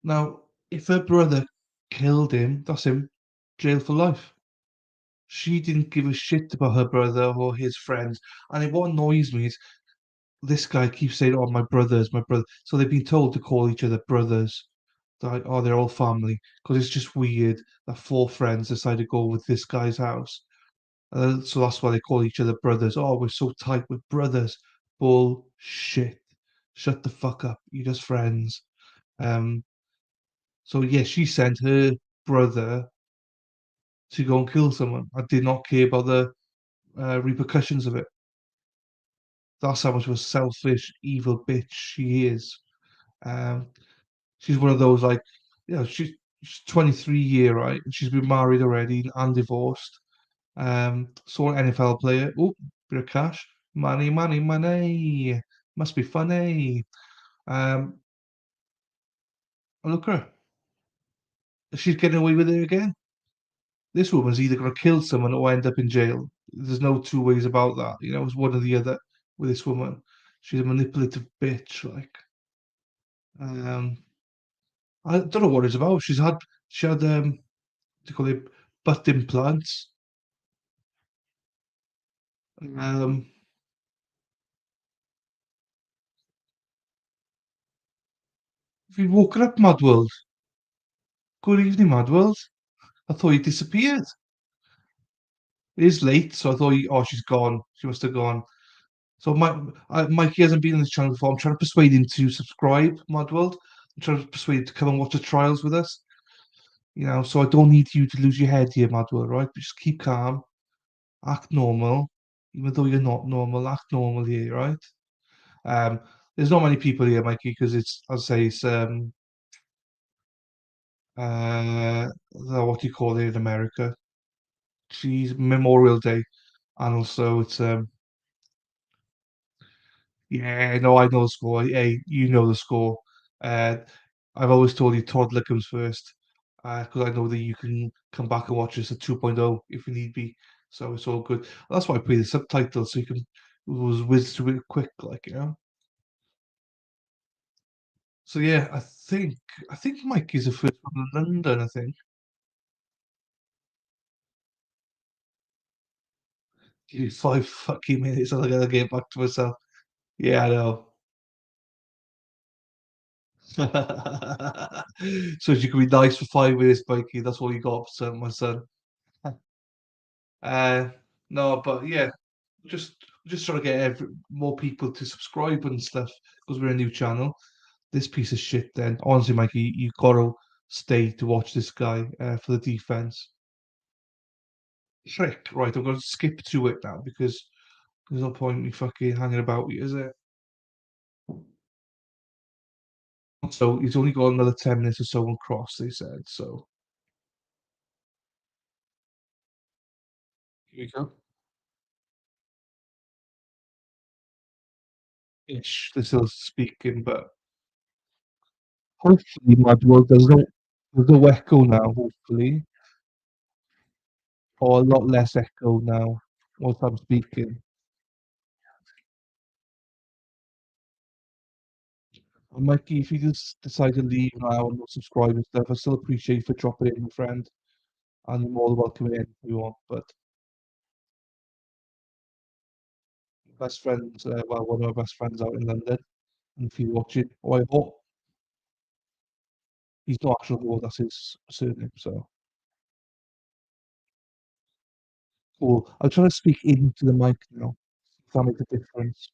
Now, if her brother killed him, that's him, jail for life. She didn't give a shit about her brother or his friends. And what annoys me is this guy keeps saying, "Oh, my brother's my brother." So they've been told to call each other brothers. They're like, oh, they're all family. Because it's just weird that four friends decide to go with this guy's house. So that's why they call each other brothers. Oh, we're so tight, we're brothers. Bullshit. Shut the fuck up. You're just friends. Um, so yeah, she sent her brother to go and kill someone. I did not care about the repercussions of it. That's how much of a selfish, evil bitch she is. Um, she's one of those like, you know, she's 23 year, right? And she's been married already and divorced. Saw an NFL player. Oh, bit of cash, money, money, money. Must be funny. Look at her. She's getting away with it again. This woman's either going to kill someone or end up in jail. There's no two ways about that. You know, it's one or the other with this woman. She's a manipulative bitch. Like, um, I don't know what it's about. She had what do you call it, butt implants. Um, have you woken up, Mad World? Good evening, Mad World. I thought you disappeared. It is late, so I thought oh, she's gone. She must have gone. So Mikey hasn't been on this channel before. I'm trying to persuade him to subscribe, Mad World. I'm trying to persuade him to come and watch the trials with us. You know, so I don't need you to lose your head here, Mad World, right? But just keep calm, act normal, even though you're not normal, act normal here, right? Um, there's not many people here, Mikey, because it's, I'll say, it's what do you call it in America? Geez, Memorial Day, and also it's yeah, no, I know the score. Hey, you know the score. Uh, I've always told you toddler comes first, because I know that you can come back and watch this at 2.0 if you need be. So it's all good. That's why I play the subtitles so you can whiz through it quick, like you know. So yeah, I think Mike is the first one in London. I think. Give me 5 fucking minutes, and I gotta get back to myself. Yeah, I know. So you can be nice for 5 minutes, Mikey. That's all you got, son, my son. Uh, no, but yeah, just just trying to get more people to subscribe and stuff because we're a new channel. This piece of shit, then honestly, Mikey, you gotta stay to watch this guy for the defense. Trick, right? I'm gonna skip to it now because there's no point in me fucking hanging about you, is it? So he's only got another 10 minutes or so on cross. They said so. Here we go. Ish, they're still speaking, but hopefully, my world there's no echo now. Hopefully, or a lot less echo now once I'm speaking. And Mikey, if you just decide to leave now and not subscribe and stuff, I still appreciate you for dropping in, my friend. And you're more than welcome in if you want. But best friends, well, one of my best friends out in London. And if you're watching, oh, I hope he's not actual Hall, that's his surname. So cool. I'll try to speak into the mic now. If that makes a difference.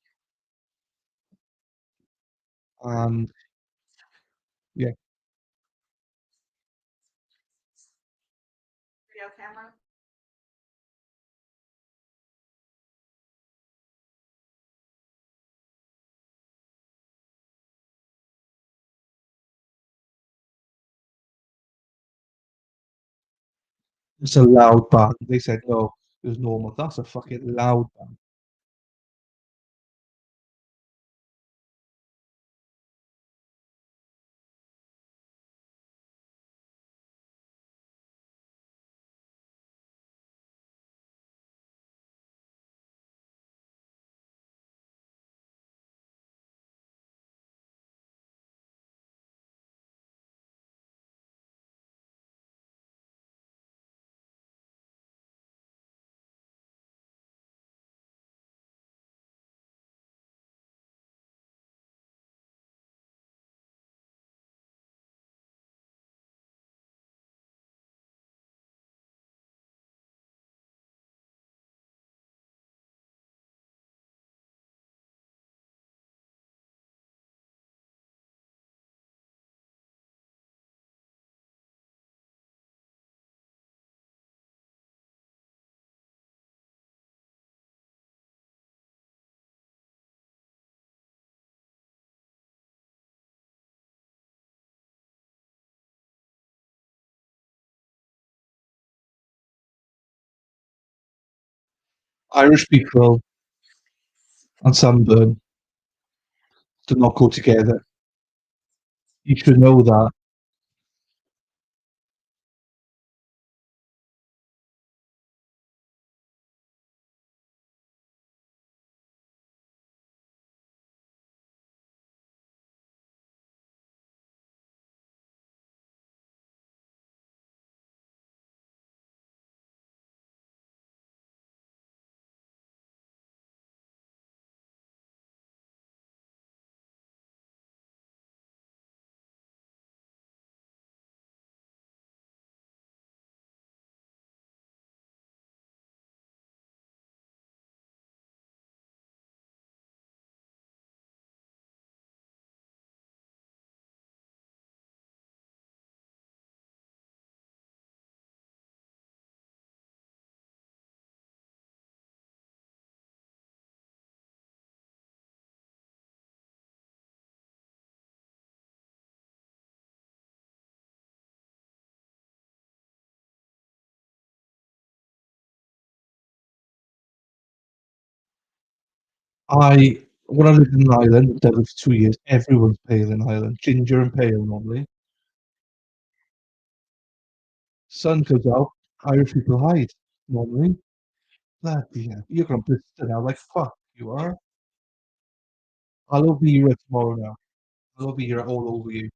And yeah, It's a loud bang. They said, no, it was normal. That's a fucking loud bang. Irish people and sunburn do not go together. You should know that. When I lived in Ireland, I lived for 2 years. Everyone's pale in Ireland, ginger and pale normally. Sun comes out, Irish people hide normally. Bloody hell, you're gonna blister now like fuck. You are. I'll over you tomorrow now. I'll over you all over you.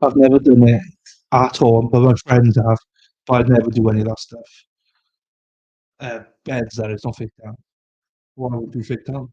I've never done it at all, but my friends have. But I'd never do any of that stuff. Beds that it's not fake down. Why would it be fake down?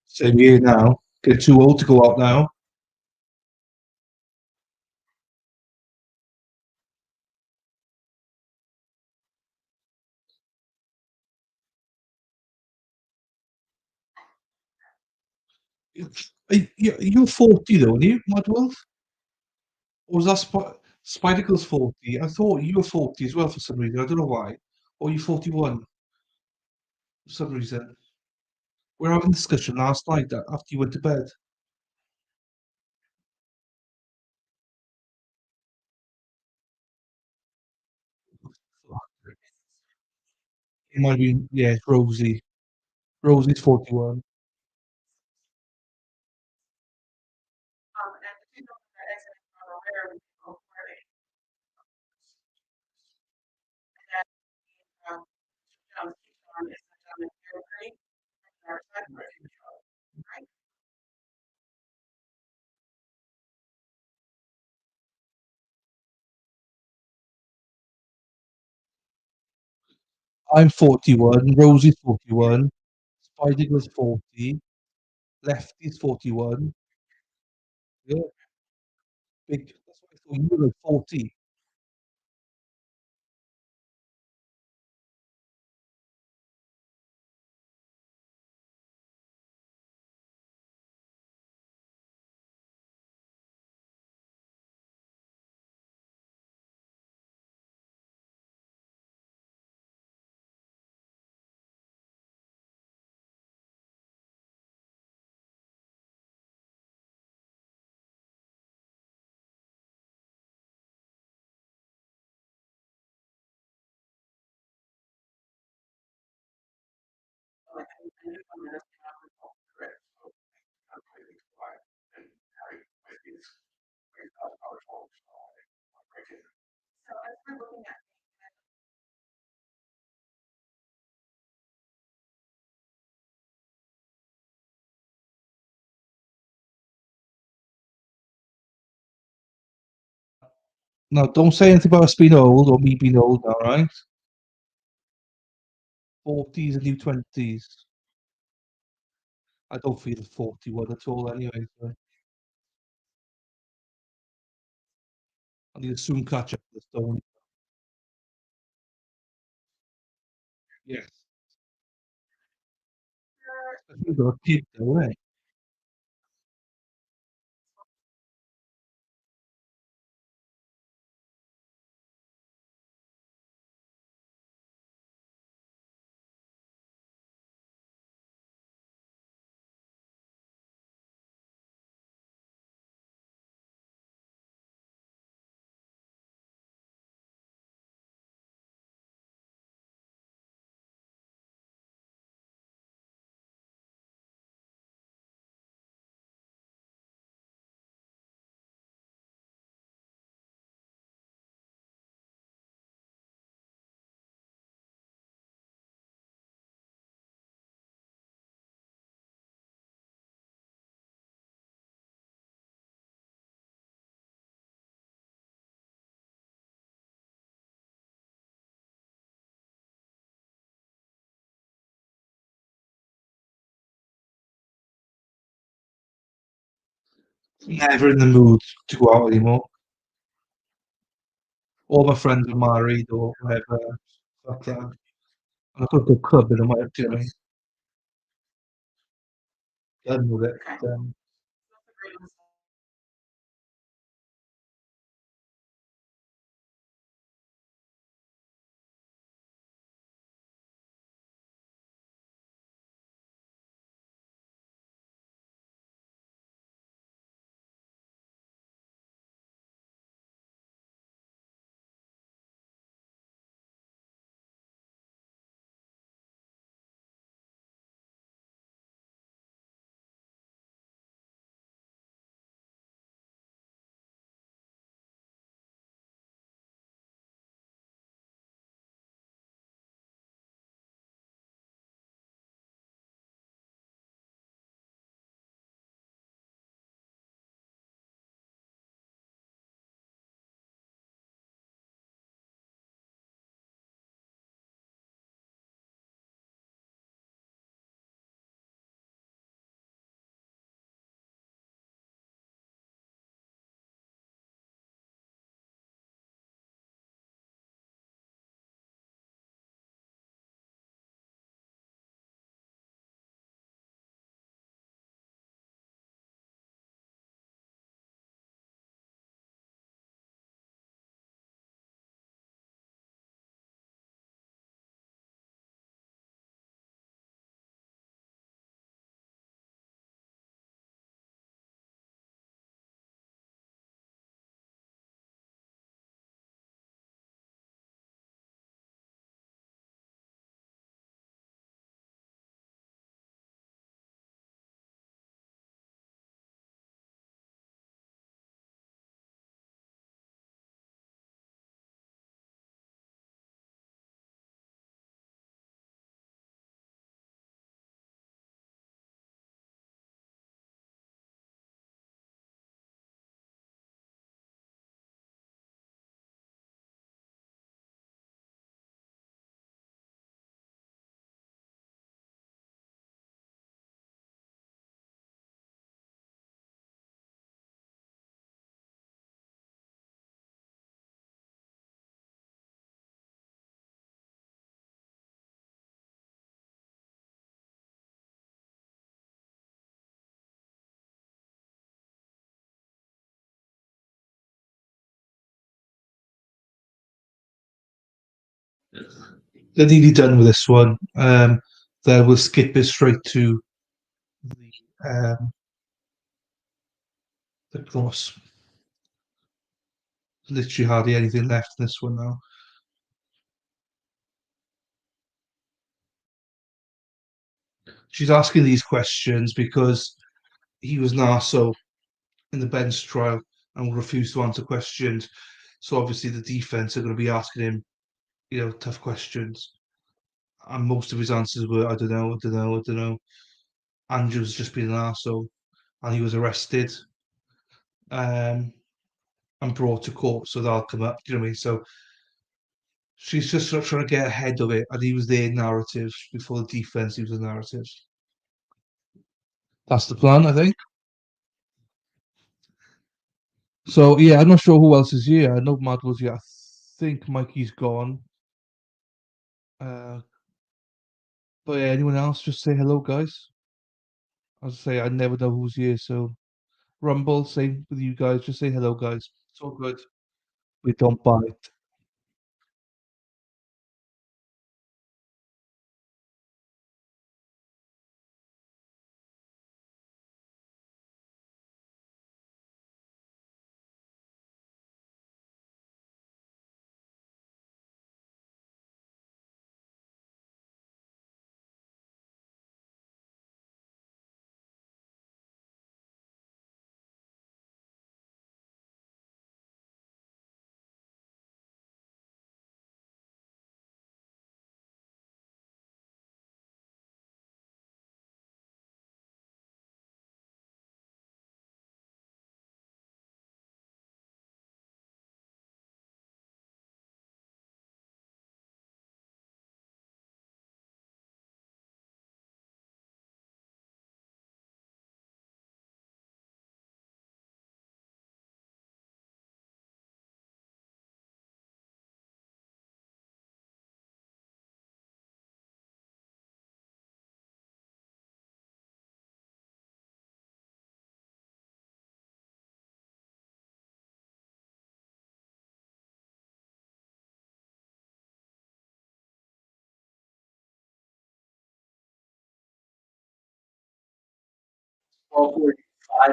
Same here now. Get too old to go out now. You're 40 though, aren't you, Mudworld? Or was that Spidacle's 40? I thought you were 40 as well for some reason. I don't know why. Or you 41 for some reason. We were having a discussion last night after you went to bed. It might be, yeah, it's Rosie. Rosie's 41. I'm 41. Rosie's 41. Spidacle's 40. Lefty's 41. Yeah, big. That's why I thought you were like 40. No, don't say anything about us being old or me being old, all right? 40s and new 20s. I don't feel 41 at all anyway. So I need to soon catch up with this, don't. Yes. You've got a kid though, eh? Never in the mood to go out anymore. All my friends are married or whatever. Fuck that. And I could go club in my activity. Done with it. Done. They're nearly done with this one. Then we'll skip it straight to the cross. Literally hardly anything left in this one now. She's asking these questions because he was an arsehole in the bench trial and refused to answer questions. So obviously the defense are going to be asking him, tough questions. And most of his answers were, I don't know, I don't know, I don't know. Andrew's just been an arsehole, and he was arrested and brought to court, so that'll come up. Do you know what I mean? So she's just sort of trying to get ahead of it, and he was their narrative before the defense. He was the narrative. That's the plan, I think. So yeah, I'm not sure who else is here. I know Mad was here. I think Mikey's gone. But yeah, anyone else? Just say hello, guys. As I say, I never know who's here. So Rumble, same with you guys. Just say hello, guys. It's all good. We don't bite.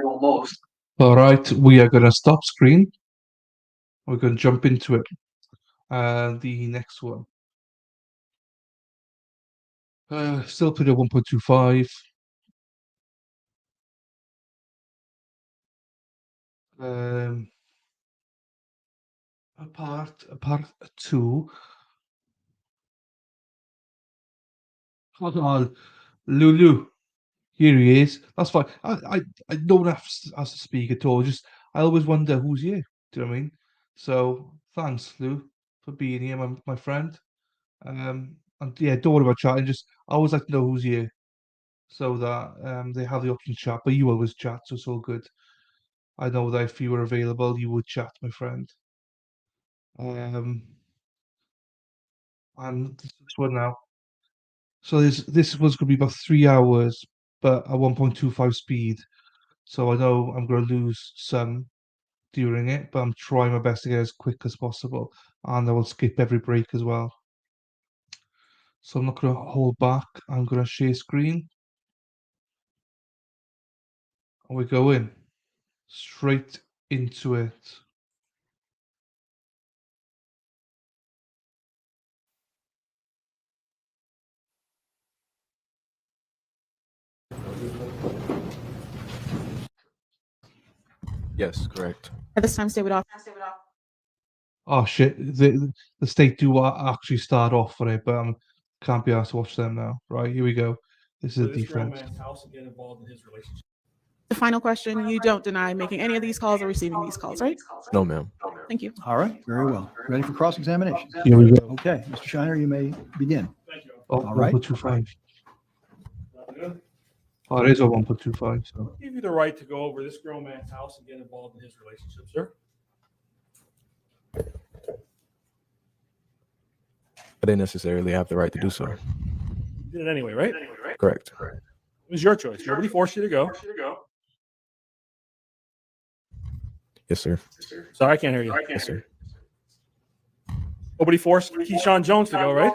Almost. All right, we are going to stop screen. We're going to jump into it. The next one. Still put at 1.25. Apart two. Hold on, Lulu. Here he is. That's fine. I don't have to speak at all. Just I always wonder who's here. Do you know what I mean? So thanks, Lou, for being here, my friend. And yeah, don't worry about chatting. Just I always like to know who's here, so that they have the option to chat. But you always chat, so it's all good. I know that if you were available, you would chat, my friend. And this one now. So this was going to be about 3 hours, but at 1.25 speed. So I know I'm going to lose some during it, but I'm trying my best to get as quick as possible, and I will skip every break as well. So I'm not going to hold back. I'm going to share screen. And we're going straight into it. Yes, correct. At this time, stay with off. Oh shit! The state do actually start off for it, but can't be asked to watch them now. Right, here we go. This is the defense. House get involved in his relationship. The final question, you don't deny making any of these calls or receiving these calls, right? No, ma'am. Thank you. All right, very well. Ready for cross-examination? Here we go. Okay, Mr. Shiner, you may begin. Thank you. Oh, All right. 1.25. Oh, it is a 1.25. So Give you the right to go over this grown man's house and get involved in his relationship, sir. I didn't necessarily have the right to do so. You did it anyway, right? Correct. It was your choice. Nobody forced you to go. Yes, sir. Sorry, I can't hear you. Yes, sir. Nobody forced Keyshawn Jones to go, right?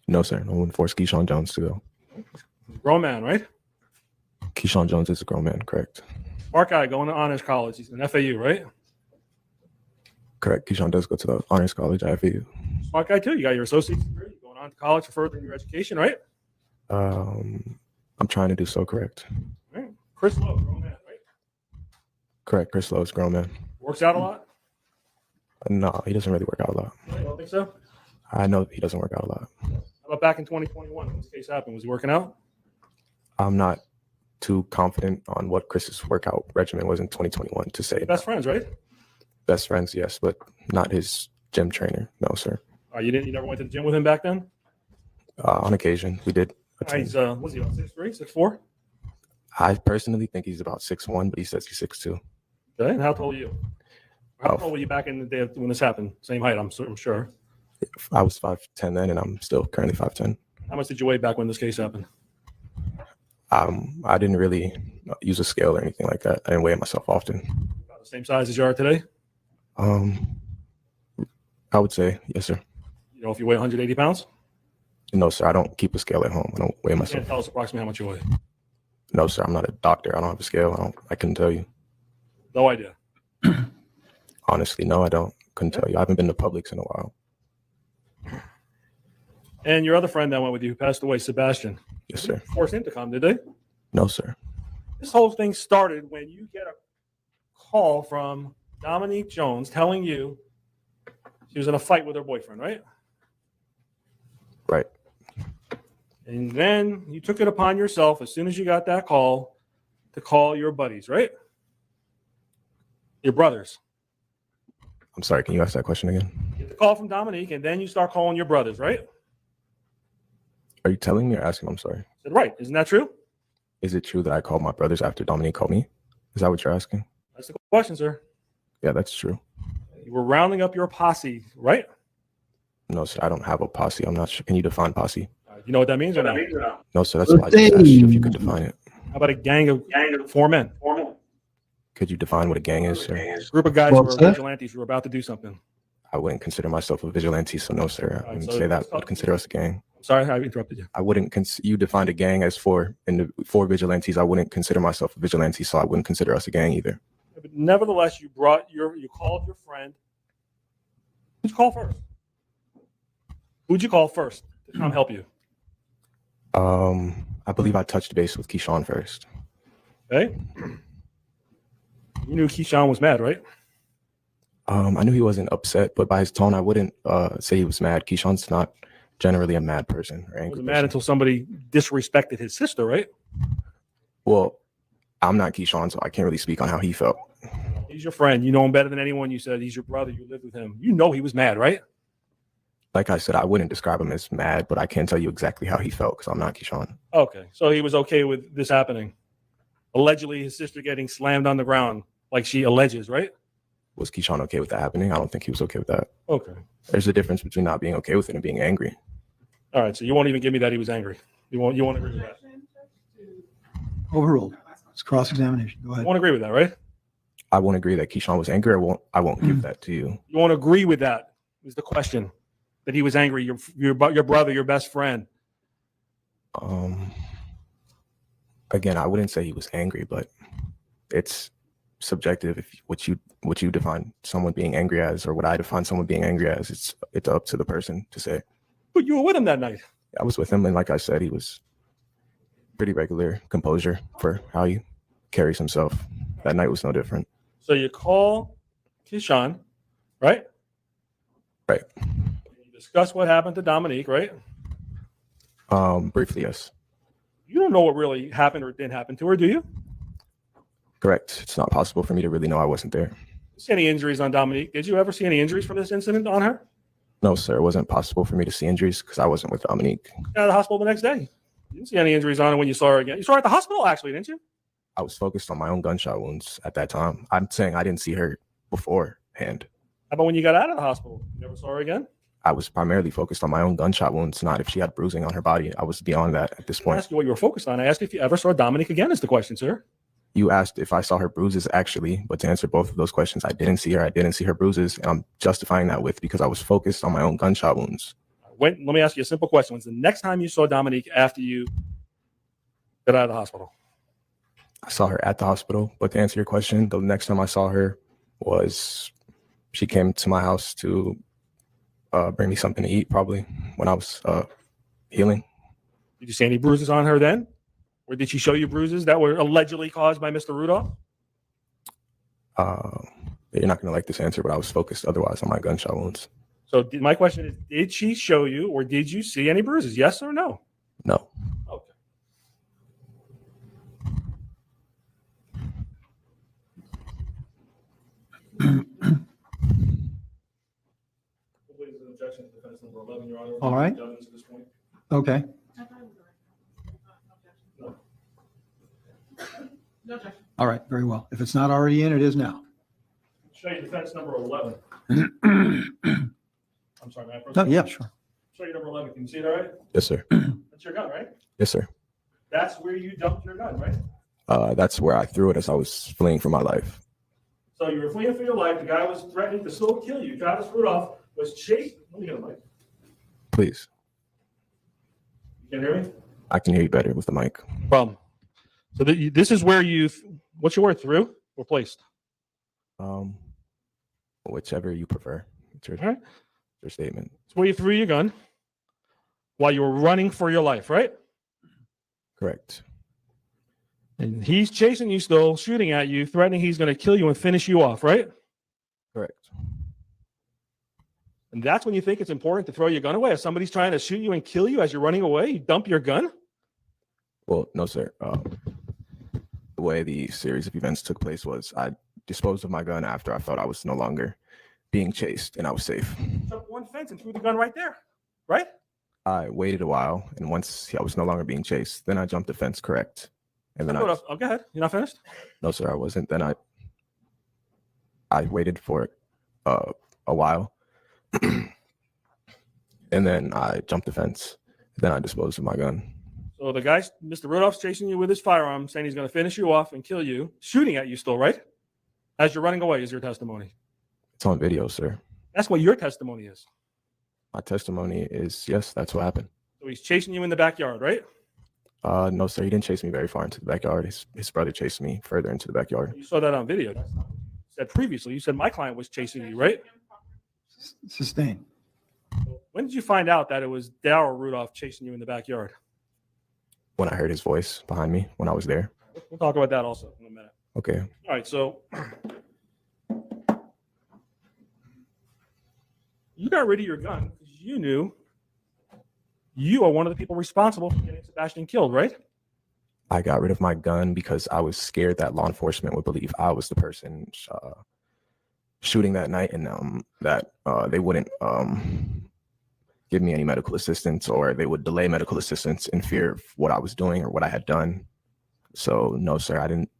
No, sir. No one forced Keyshawn Jones to go. Grown man, right? Keyshawn Jones is a grown man, correct? Smart guy going to honors college. He's an FAU, right? Correct. Keyshawn does go to the honors college at FAU. Smart guy too. You got your associate's degree. You're going on to college for furthering your education, right? I'm trying to do so, correct? Right. Chris Lowe, grown man, right? Correct. Chris Lowe is a grown man. Works out a lot. No, he doesn't really work out a lot. You don't think so? I know he doesn't work out a lot. How about back in 2021 when this case happened? Was he working out? I'm not too confident on what Chris's workout regimen was in 2021 to say. Best friends, right? Best friends, yes, but not his gym trainer. No, sir. You never went to the gym with him back then? On occasion, we did. He's what's he about 6'3", 6'4"? I personally think he's about 6'1", but he says he's 6'2". Okay, and how tall are you? How tall were you back in the day when this happened? Same height, I'm sure. I was 5'10" then, and I'm still currently 5'10". How much did you weigh back when this case happened? I didn't really use a scale or anything like that. I didn't weigh myself often. About the same size as you are today? I would say yes, sir. You know if you weigh 180 pounds? No, sir. I don't keep a scale at home. I don't weigh You myself. can't tell us approximately how much you weigh. No, sir. I'm not a doctor. I don't have a scale. I couldn't tell you. No idea. Honestly, no, I don't. Couldn't tell you. I haven't been to Publix in a while. And your other friend that went with you who passed away, Sebastian. Yes, sir. Forced him to come, did they? No, sir. This whole thing started when you get a call from Dominique Jones telling you she was in a fight with her boyfriend, right? Right. And then you took it upon yourself as soon as you got that call to call your buddies, right? Your brothers. I'm sorry. Can you ask that question again? You get the call from Dominique, and then you start calling your brothers, right? Are you telling me or asking? I'm sorry. I said, right. Isn't that true? Is it true that I called my brothers after Dominique called me? Is that what you're asking? That's the question, sir. Yeah, that's true. You were rounding up your posse, right? No, sir. I don't have a posse. I'm not sure. Can you define posse? You know what that means or not? No, sir. That's why I just asked you if you could define it. How about a gang of 4 men? Could you define what a gang is, sir? Group of guys who are vigilantes who are about to do something. I wouldn't consider myself a vigilante, so no, sir. I wouldn't say that. I would consider us a gang. Sorry, I interrupted you. I wouldn't. You defined a gang as four vigilantes. I wouldn't consider myself a vigilante, so I wouldn't consider us a gang either. But nevertheless, you called your friend. Who'd you call first? Who'd you call first to come help you? I believe I touched base with Keyshawn first. Okay. You knew Keyshawn was mad, right? I knew he wasn't upset, but by his tone, I wouldn't say he was mad. Keyshawn's not generally a mad person or He angry wasn't mad person. until somebody disrespected his sister, right? Well, I'm not Keyshawn, so I can't really speak on how he felt. He's your friend. You know him better than anyone. You said he's your brother. You lived with him. You know he was mad, right? Like I said, I wouldn't describe him as mad, but I can't tell you exactly how he felt because I'm not Keyshawn. Okay. So he was okay with this happening. Allegedly, his sister getting slammed on the ground like she alleges, right? Was Keyshawn okay with that happening? I don't think he was okay with that. Okay. There's a difference between not being okay with it and being angry. All right. So you won't even give me that he was angry. You won't agree with that. Overruled. It's cross-examination. Go You ahead. won't agree with that, right? I won't agree that Keyshawn was angry. I won't give that to you. You won't agree with that is the question. That he was angry. Your brother, your best friend. Again, I wouldn't say he was angry, but it's subjective. If what you define someone being angry as, or what I define someone being angry as, it's up to the person to say. But you were with him that night. I was with him, and like I said, he was pretty regular composure for how he carries himself. That night was no different. So you call Keyshawn, right? Right. You discuss what happened to Dominique, right? Briefly, yes. You don't know what really happened or didn't happen to her, do you? Correct. It's not possible for me to really know. I wasn't there. See any injuries on Dominique? Did you ever see any injuries from this incident on her? No, sir. It wasn't possible for me to see injuries because I wasn't with Dominique. Out of the hospital the next day. You didn't see any injuries on her when you saw her again. You saw her at the hospital, actually, didn't you? I was focused on my own gunshot wounds at that time. I'm saying I didn't see her beforehand. How about when you got out of the hospital? You never saw her again? I was primarily focused on my own gunshot wounds, not if she had bruising on her body. I was beyond that at this I point. asked you what you were focused on. I asked if you ever saw Dominique again is the question, sir. You asked if I saw her bruises, actually, but to answer both of those questions, I didn't see her. I didn't see her bruises, and I'm justifying that with because I was focused on my own gunshot wounds. Let me ask you a simple question. When's the next time you saw Dominique after you got out of the hospital? I saw her at the hospital, but to answer your question, the next time I saw her was she came to my house to bring me something to eat, probably when I was healing. Did you see any bruises on her then? Or did she show you bruises that were allegedly caused by Mr. Rudolph? You're not going to like this answer, but I was focused otherwise on my gunshot wounds. So my question is, did she show you or did you see any bruises? Yes or no? No. Okay. All right. Okay. All right, very well. If it's not already in, it is now. Show you defense number 11. I'm sorry, man. No, yeah, sure. Show you number 11. Can you see it all right? Yes, sir. That's your gun, right? Yes, sir. That's where you dumped your gun, right? That's where I threw it as I was fleeing for my life. So you were fleeing for your life. The guy was threatening to still kill you. Travis Rudolph was chasing. Let me get a mic. Please. You can hear me? I can hear you better with the mic. Problem. So this is where you, what's your word, through or placed? Whichever you prefer. It's your, All right. your statement. It's where you threw your gun while you were running for your life, right? Correct. And he's chasing you still, shooting at you, threatening he's going to kill you and finish you off, right? Correct. And that's when you think it's important to throw your gun away. If somebody's trying to shoot you and kill you as you're running away, you dump your gun? Well, no, sir. The way the series of events took place was I disposed of my gun after I felt I was no longer being chased and I was safe. Jumped one fence and threw the gun right there, right? I waited a while, and once I was no longer being chased, then I jumped the fence, correct? And then Go ahead. You're not finished? No, sir, I wasn't. Then I waited for a while, and then I jumped the fence. Then I disposed of my gun. So the guy, Mr. Rudolph's chasing you with his firearm, saying he's going to finish you off and kill you, shooting at you still, right? As you're running away is your testimony. It's on video, sir. That's what your testimony is. My testimony is, yes, that's what happened. So he's chasing you in the backyard, right? No, sir, he didn't chase me very far into the backyard. His brother chased me further into the backyard. You saw that on video. That's not what you said previously. You said my client was chasing you, right? Sustain. When did you find out that it was Darryl Rudolph chasing you in the backyard? When I heard his voice behind me when I was there. We'll talk about that also in a minute. Okay. All right, so you got rid of your gun because you knew you are one of the people responsible for getting Sebastian killed, right? I got rid of my gun because I was scared that law enforcement would believe I was the person shooting that night, and that they wouldn't give me any medical assistance, or they would delay medical assistance in fear of what I was doing or what I had done. So no, sir, I didn't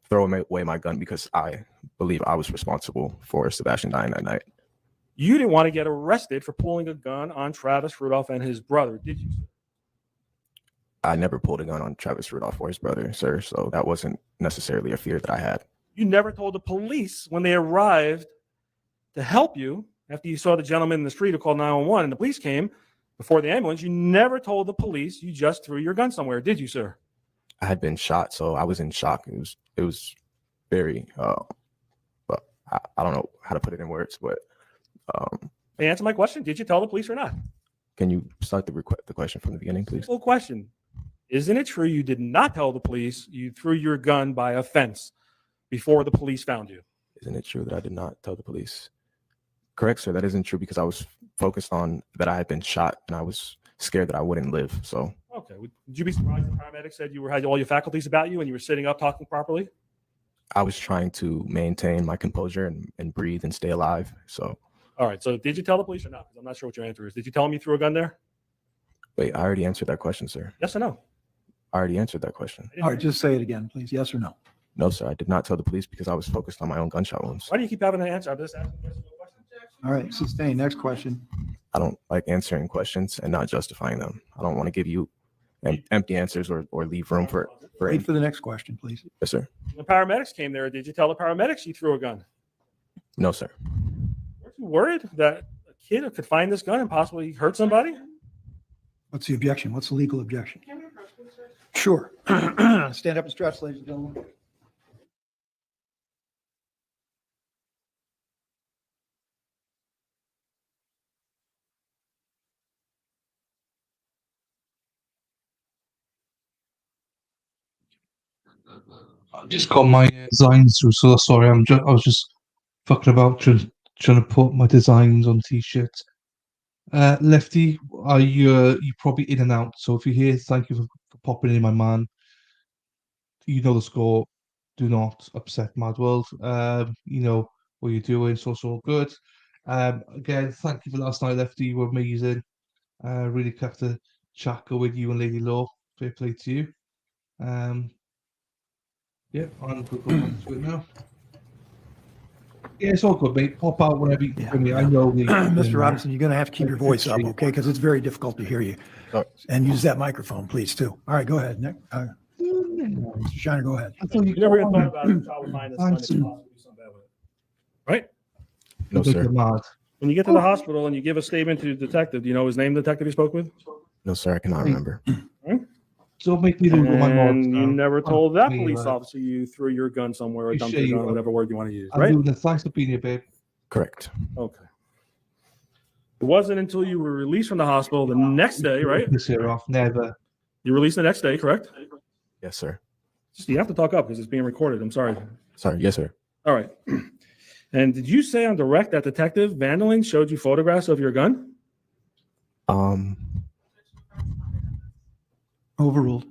throw away my gun because I believe I was responsible for Sebastian dying that night. You didn't want to get arrested for pulling a gun on Travis Rudolph and his brother, did you? I never pulled a gun on Travis Rudolph or his brother, sir, so that wasn't necessarily a fear that I had. You never told the police when they arrived to help you after you saw the gentleman in the street who called 911 and the police came before the ambulance. You never told the police you just threw your gun somewhere, did you, sir? I had been shot, so I was in shock. It was very, but I don't know how to put it in words, but. Answer my question. Did you tell the police or not? Can you start the question from the beginning, please? Simple question. Isn't it true you did not tell the police you threw your gun by a fence before the police found you? Isn't it true that I did not tell the police? Correct, sir. That isn't true because I was focused on that I had been shot and I was scared that I wouldn't live. So. Okay. Would you be surprised the paramedic said you had all your faculties about you and you were sitting up talking properly? I was trying to maintain my composure and breathe and stay alive. So. All right. So did you tell the police or not? I'm not sure what your answer is. Did you tell them you threw a gun there? Wait, I already answered that question, sir. Yes or no? I already answered that question. All right, just say it again, please. Yes or no? No, sir. I did not tell the police because I was focused on my own gunshot wounds. Why do you keep having to answer? I'm just asking yes or no questions. All right, sustain. Next question. I don't like answering questions and not justifying them. I don't want to give you empty answers or leave room for Wait for the next question, please. Yes, sir. The paramedics came there. Did you tell the paramedics you threw a gun? No, sir. Weren't you worried that a kid could find this gun and possibly hurt somebody? What's the objection? What's the legal objection? Sure. Stand up and stretch, ladies and gentlemen. I just got my designs through, so sorry. I was just fucking about trying to put my designs on t-shirts. Lefty, you probably in and out. So if you're here, thank you for popping in, my man. You know the score. Do not upset Mad World. You know what you're doing, so it's all good. Again, thank you for last night, Lefty. You were amazing. Really kept the chat going with you and Lady Law. Fair play to you. Yeah, I'm going to go back to it now. Yeah, it's all good, mate. Pop out whenever you can. I know Mr. Robinson, you're going to have to keep your voice up, okay? Because it's very difficult to hear you. And use that microphone, please, too. All right, go ahead, Nick. Mr. Shiner, go ahead. You never even thought about it. Child would find this gun and possibly do something bad with it. Right? No, sir. When you get to the hospital and you give a statement to the detective, do you know his name, the detective you spoke with? No, sir. I cannot remember. Don't make me lose my mind. And you never told that police officer you threw your gun somewhere or dumped your gun, whatever word you want to use, right? Thanks for being here, babe. Correct. Okay. It wasn't until you were released from the hospital the next day, right? This year off, never. You released the next day, correct? Yes, sir. You have to talk up because it's being recorded. I'm sorry. Sorry. Yes, sir. All right. And did you say on direct that Detective Vanderlyn showed you photographs of your gun? Overruled.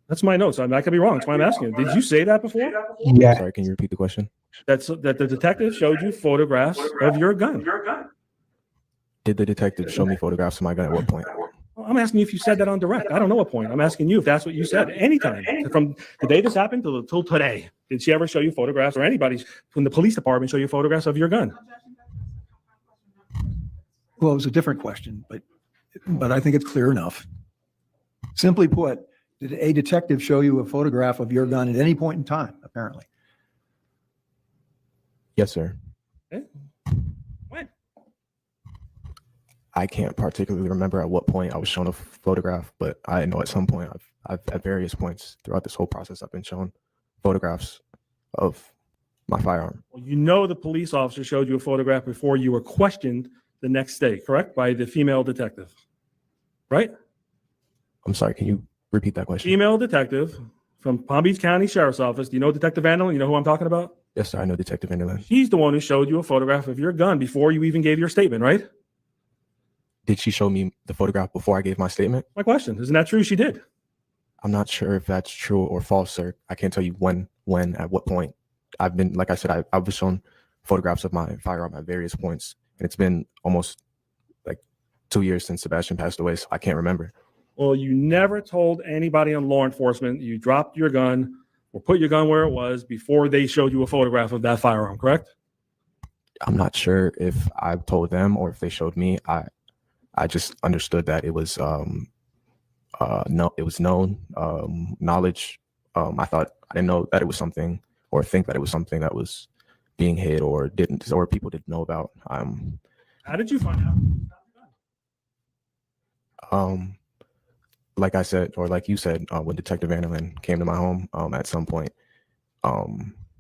That's my notes. I could be wrong. That's why I'm asking you. Did you say that before? Yeah. Sorry. Can you repeat the question? That the detective showed you photographs of your gun. Did the detective show me photographs of my gun at what point? Well, I'm asking you if you said that on direct. I don't know what point. I'm asking you if that's what you said. Anytime from the day this happened till today. Did she ever show you photographs, or anybody from the police department show you photographs of your gun? Well, it was a different question, but I think it's clear enough. Simply put, did a detective show you a photograph of your gun at any point in time, apparently? Yes, sir. Okay. When? I can't particularly remember at what point I was shown a photograph, but I know at some point I've at various points throughout this whole process, I've been shown photographs of my firearm. Well, you know the police officer showed you a photograph before you were questioned the next day, correct? By the female detective, right? I'm sorry, can you repeat that question? Female detective from Palm Beach County Sheriff's Office. Do you know Detective Vanderlyn? You know who I'm talking about? Yes, sir. I know Detective Vanderlyn. She's the one who showed you a photograph of your gun before you even gave your statement, right? Did she show me the photograph before I gave my statement? My question, isn't that true? She did. I'm not sure if that's true or false, sir. I can't tell you when, at what point. I've been, like I said, I was shown photographs of my firearm at various points, and it's been almost like 2 years since Sebastian passed away, so I can't remember. Well, you never told anybody on law enforcement you dropped your gun or put your gun where it was before they showed you a photograph of that firearm, correct? I'm not sure if I told them or if they showed me. I just understood that it was known knowledge. I didn't know that it was something, or think that it was something that was being hid or people didn't know about. How did you find out? Like I said, or like you said, when Detective Vanderlyn came to my home, at some point,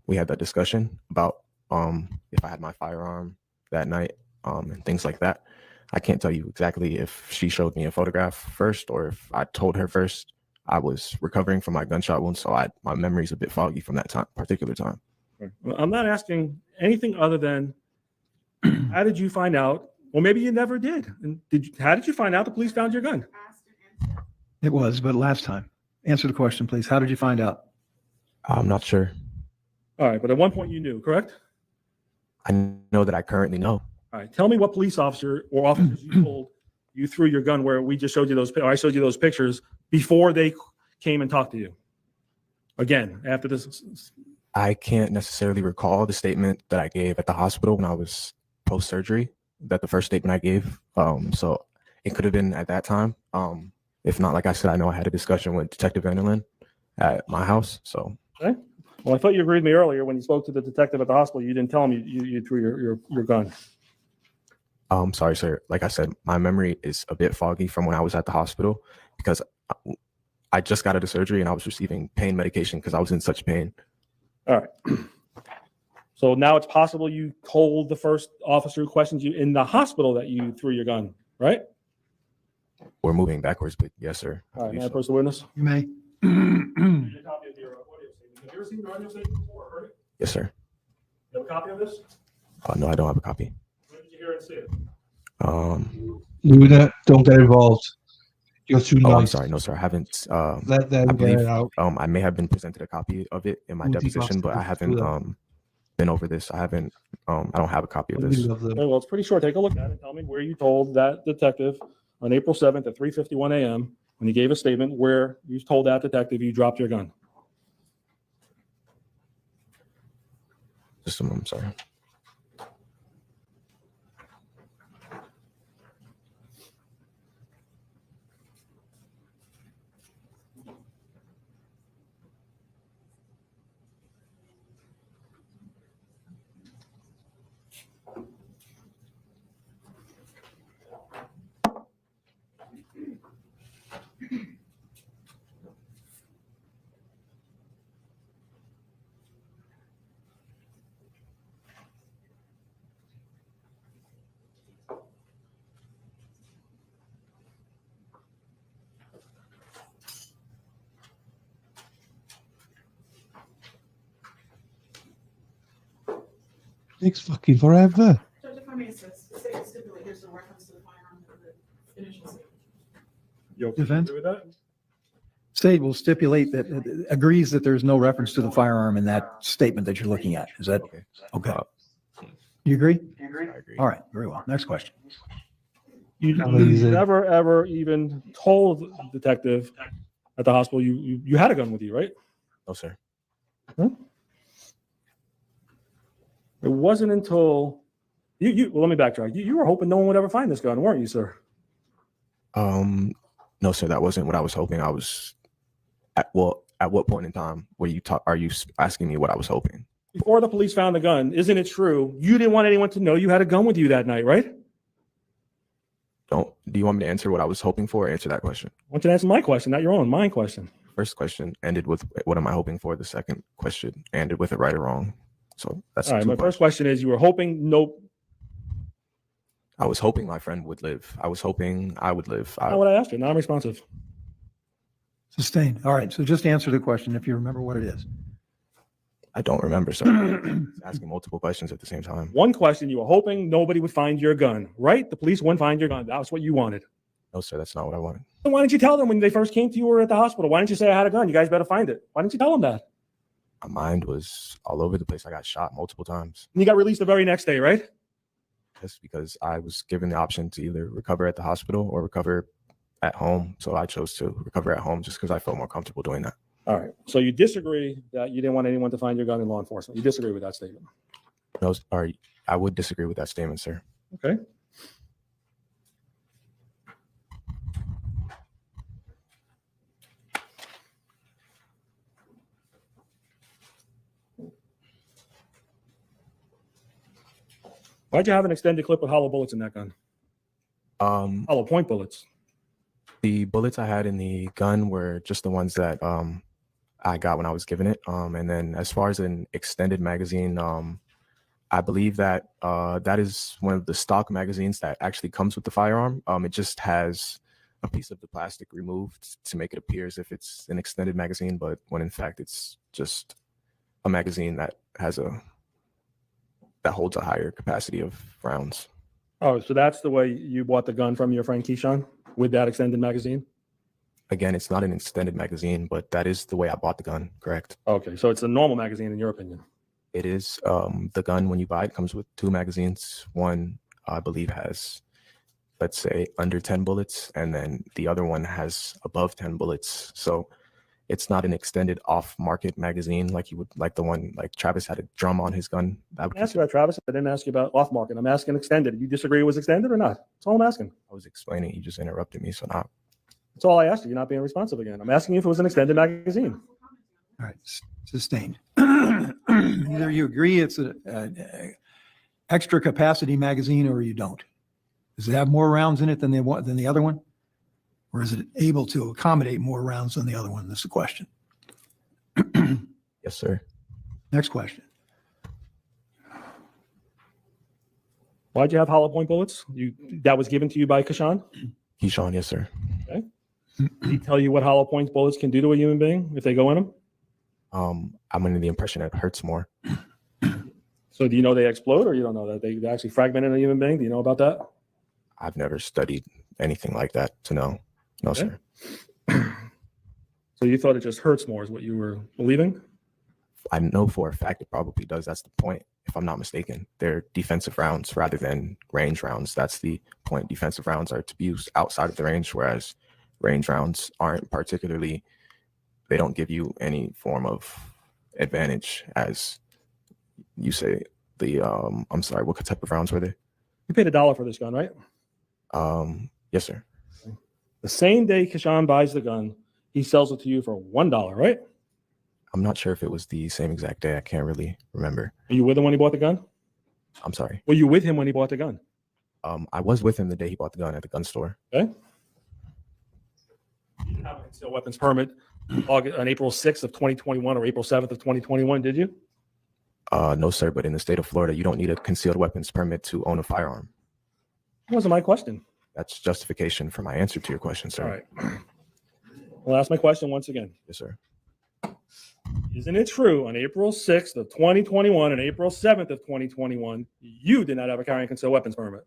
we had that discussion about if I had my firearm that night, and things like that. I can't tell you exactly if she showed me a photograph first or if I told her first. I was recovering from my gunshot wound, so my memory's a bit foggy from that particular time. Well, I'm not asking anything other than how did you find out? Well, maybe you never did. And how did you find out the police found your gun? It was, but last time. Answer the question, please. How did you find out? I'm not sure. All right, but at one point you knew, correct? I know that I currently know. All right, tell me what police officer or officers you told you threw your gun where we just showed you or I showed you those pictures before they came and talked to you. Again, after this. I can't necessarily recall the statement that I gave at the hospital when I was post-surgery, that the first statement I gave. So it could have been at that time. If not, like I said, I know I had a discussion with Detective Vanderlyn at my house. So, Okay. Well, I thought you agreed with me earlier when you spoke to the detective at the hospital. You didn't tell him you threw your gun. sorry, sir. Like I said, my memory is a bit foggy from when I was at the hospital because I just got out of surgery and I was receiving pain medication because I was in such pain. All right. So now it's possible you told the first officer who questioned you in the hospital that you threw your gun, right? We're moving backwards, but yes, sir. I All right, believe may I so. approach the witness? You may. Need a copy of your audio statement. Have you ever seen your audio statement before or heard it? Yes, sir. You have a copy of this? No, I don't have a copy. When did you hear it and see it? Luna, don't get involved. You're too Oh, I'm nice. sorry. No, sir. I haven't. Let them I get believe it out. I may have been presented a copy of it in my Booty deposition, but I bastards. haven't been over this. I haven't. I don't have a copy of We this. love them. Okay, well, it's pretty short. Take a look at it and tell me where you told that detective on April 7th at 3:51 a.m. when you gave a statement where you told that detective you dropped your gun. Just a moment. Sorry. Takes fucking forever. Judge, if I may stipulate, there's a reference to the firearm in the initial statement. You Defense? agree with that? State will stipulate that agrees that there's no reference to the firearm in that statement that you're looking at. Is that Okay. okay? You agree? I agree. All right, very well. Next question. You Amazing. never ever even told the detective at the hospital you had a gun with you, right? No, sir. It wasn't until well, let me backtrack. You were hoping no one would ever find this gun, weren't you, sir? No, sir. That wasn't what I was hoping. I was at what point in time are you asking me what I was hoping? Before the police found the gun, isn't it true you didn't want anyone to know you had a gun with you that night, right? Do you want me to answer what I was hoping for or answer that question? I want you to answer my question, not your own, my question. First question ended with what am I hoping for? The second question ended with a right or wrong. So that's All right, two my parts. first question is you were hoping I was hoping my friend would live. I was hoping I would live. not what I asked you, non-responsive. Sustained. All right, so just answer the question if you remember what it is. I don't remember, sir. Asking multiple questions at the same time. One question, you were hoping nobody would find your gun, right? The police wouldn't find your gun. That was what you wanted. No, sir, that's not what I wanted. So why didn't you tell them when they first came to you or at the hospital? Why didn't you say I had a gun? You guys better find it. Why didn't you tell them that? My mind was all over the place. I got shot multiple times. And you got released the very next day, right? Just because I was given the option to either recover at the hospital or recover at home. So I chose to recover at home just because I felt more comfortable doing that. All right. So you disagree that you didn't want anyone to find your gun in law enforcement. You disagree with that statement. No, I would disagree with that statement, sir. Okay. Why'd you have an extended clip with hollow bullets in that gun? Hollow point bullets. The bullets I had in the gun were just the ones that I got when I was given it. And then as far as an extended magazine, I believe that that is one of the stock magazines that actually comes with the firearm. It just has a piece of the plastic removed to make it appear as if it's an extended magazine, but when in fact it's just a magazine that has that holds a higher capacity of rounds. Oh, so that's the way you bought the gun from your friend Keyshawn, with that extended magazine? Again, it's not an extended magazine, but that is the way I bought the gun, correct? Okay, so it's a normal magazine in your opinion. It is. The gun, when you buy it, comes with two magazines. One, I believe, has, let's say, under 10 bullets, and then the other one has above 10 bullets. So it's not an extended off-market magazine like you would, like the one, like Travis had a drum on his gun. I asked you about Travis. I didn't ask you about off-market. I'm asking extended. You disagree it was extended or not? That's all I'm asking. I was explaining. You just interrupted me, so now That's all I asked you. You're not being responsive again. I'm asking you if it was an extended magazine. All right, sustained. Either you agree it's a extra capacity magazine or you don't. Does it have more rounds in it than the other one? Or is it able to accommodate more rounds than the other one? That's the question. Yes, sir. Next question. Why'd you have hollow point bullets? That was given to you by Kashan? Keyshawn, yes, sir. Did he tell you what hollow point bullets can do to a human being if they go in them? I'm under the impression it hurts more. So do you know they explode, or you don't know that they actually fragmented a human being? Do you know about that? I've never studied anything like that to know. No, Okay. sir. So you thought it just hurts more is what you were believing? I know for a fact it probably does. That's the point, if I'm not mistaken. They're defensive rounds rather than range rounds. That's the point. Defensive rounds are to be used outside of the range, whereas range rounds aren't particularly, they don't give you any form of advantage, as you say. I'm sorry, what type of rounds were they? You paid $1 for this gun, right? Yes, sir. The same day Kashan buys the gun, he sells it to you for $1, right? I'm not sure if it was the same exact day. I can't really remember. Were you with him when he bought the gun? I'm sorry. Were you with him when he bought the gun? I was with him the day he bought the gun at the gun store. Okay. You didn't have a concealed weapons permit on April 6th of 2021 or April 7th of 2021, did you? No, sir. But in the state of Florida, you don't need a concealed weapons permit to own a firearm. That wasn't my question. That's justification for my answer to your question, sir. All right. I'll ask my question once again. Yes, sir. Isn't it true on April 6th of 2021 and April 7th of 2021, you did not have a carrying concealed weapons permit?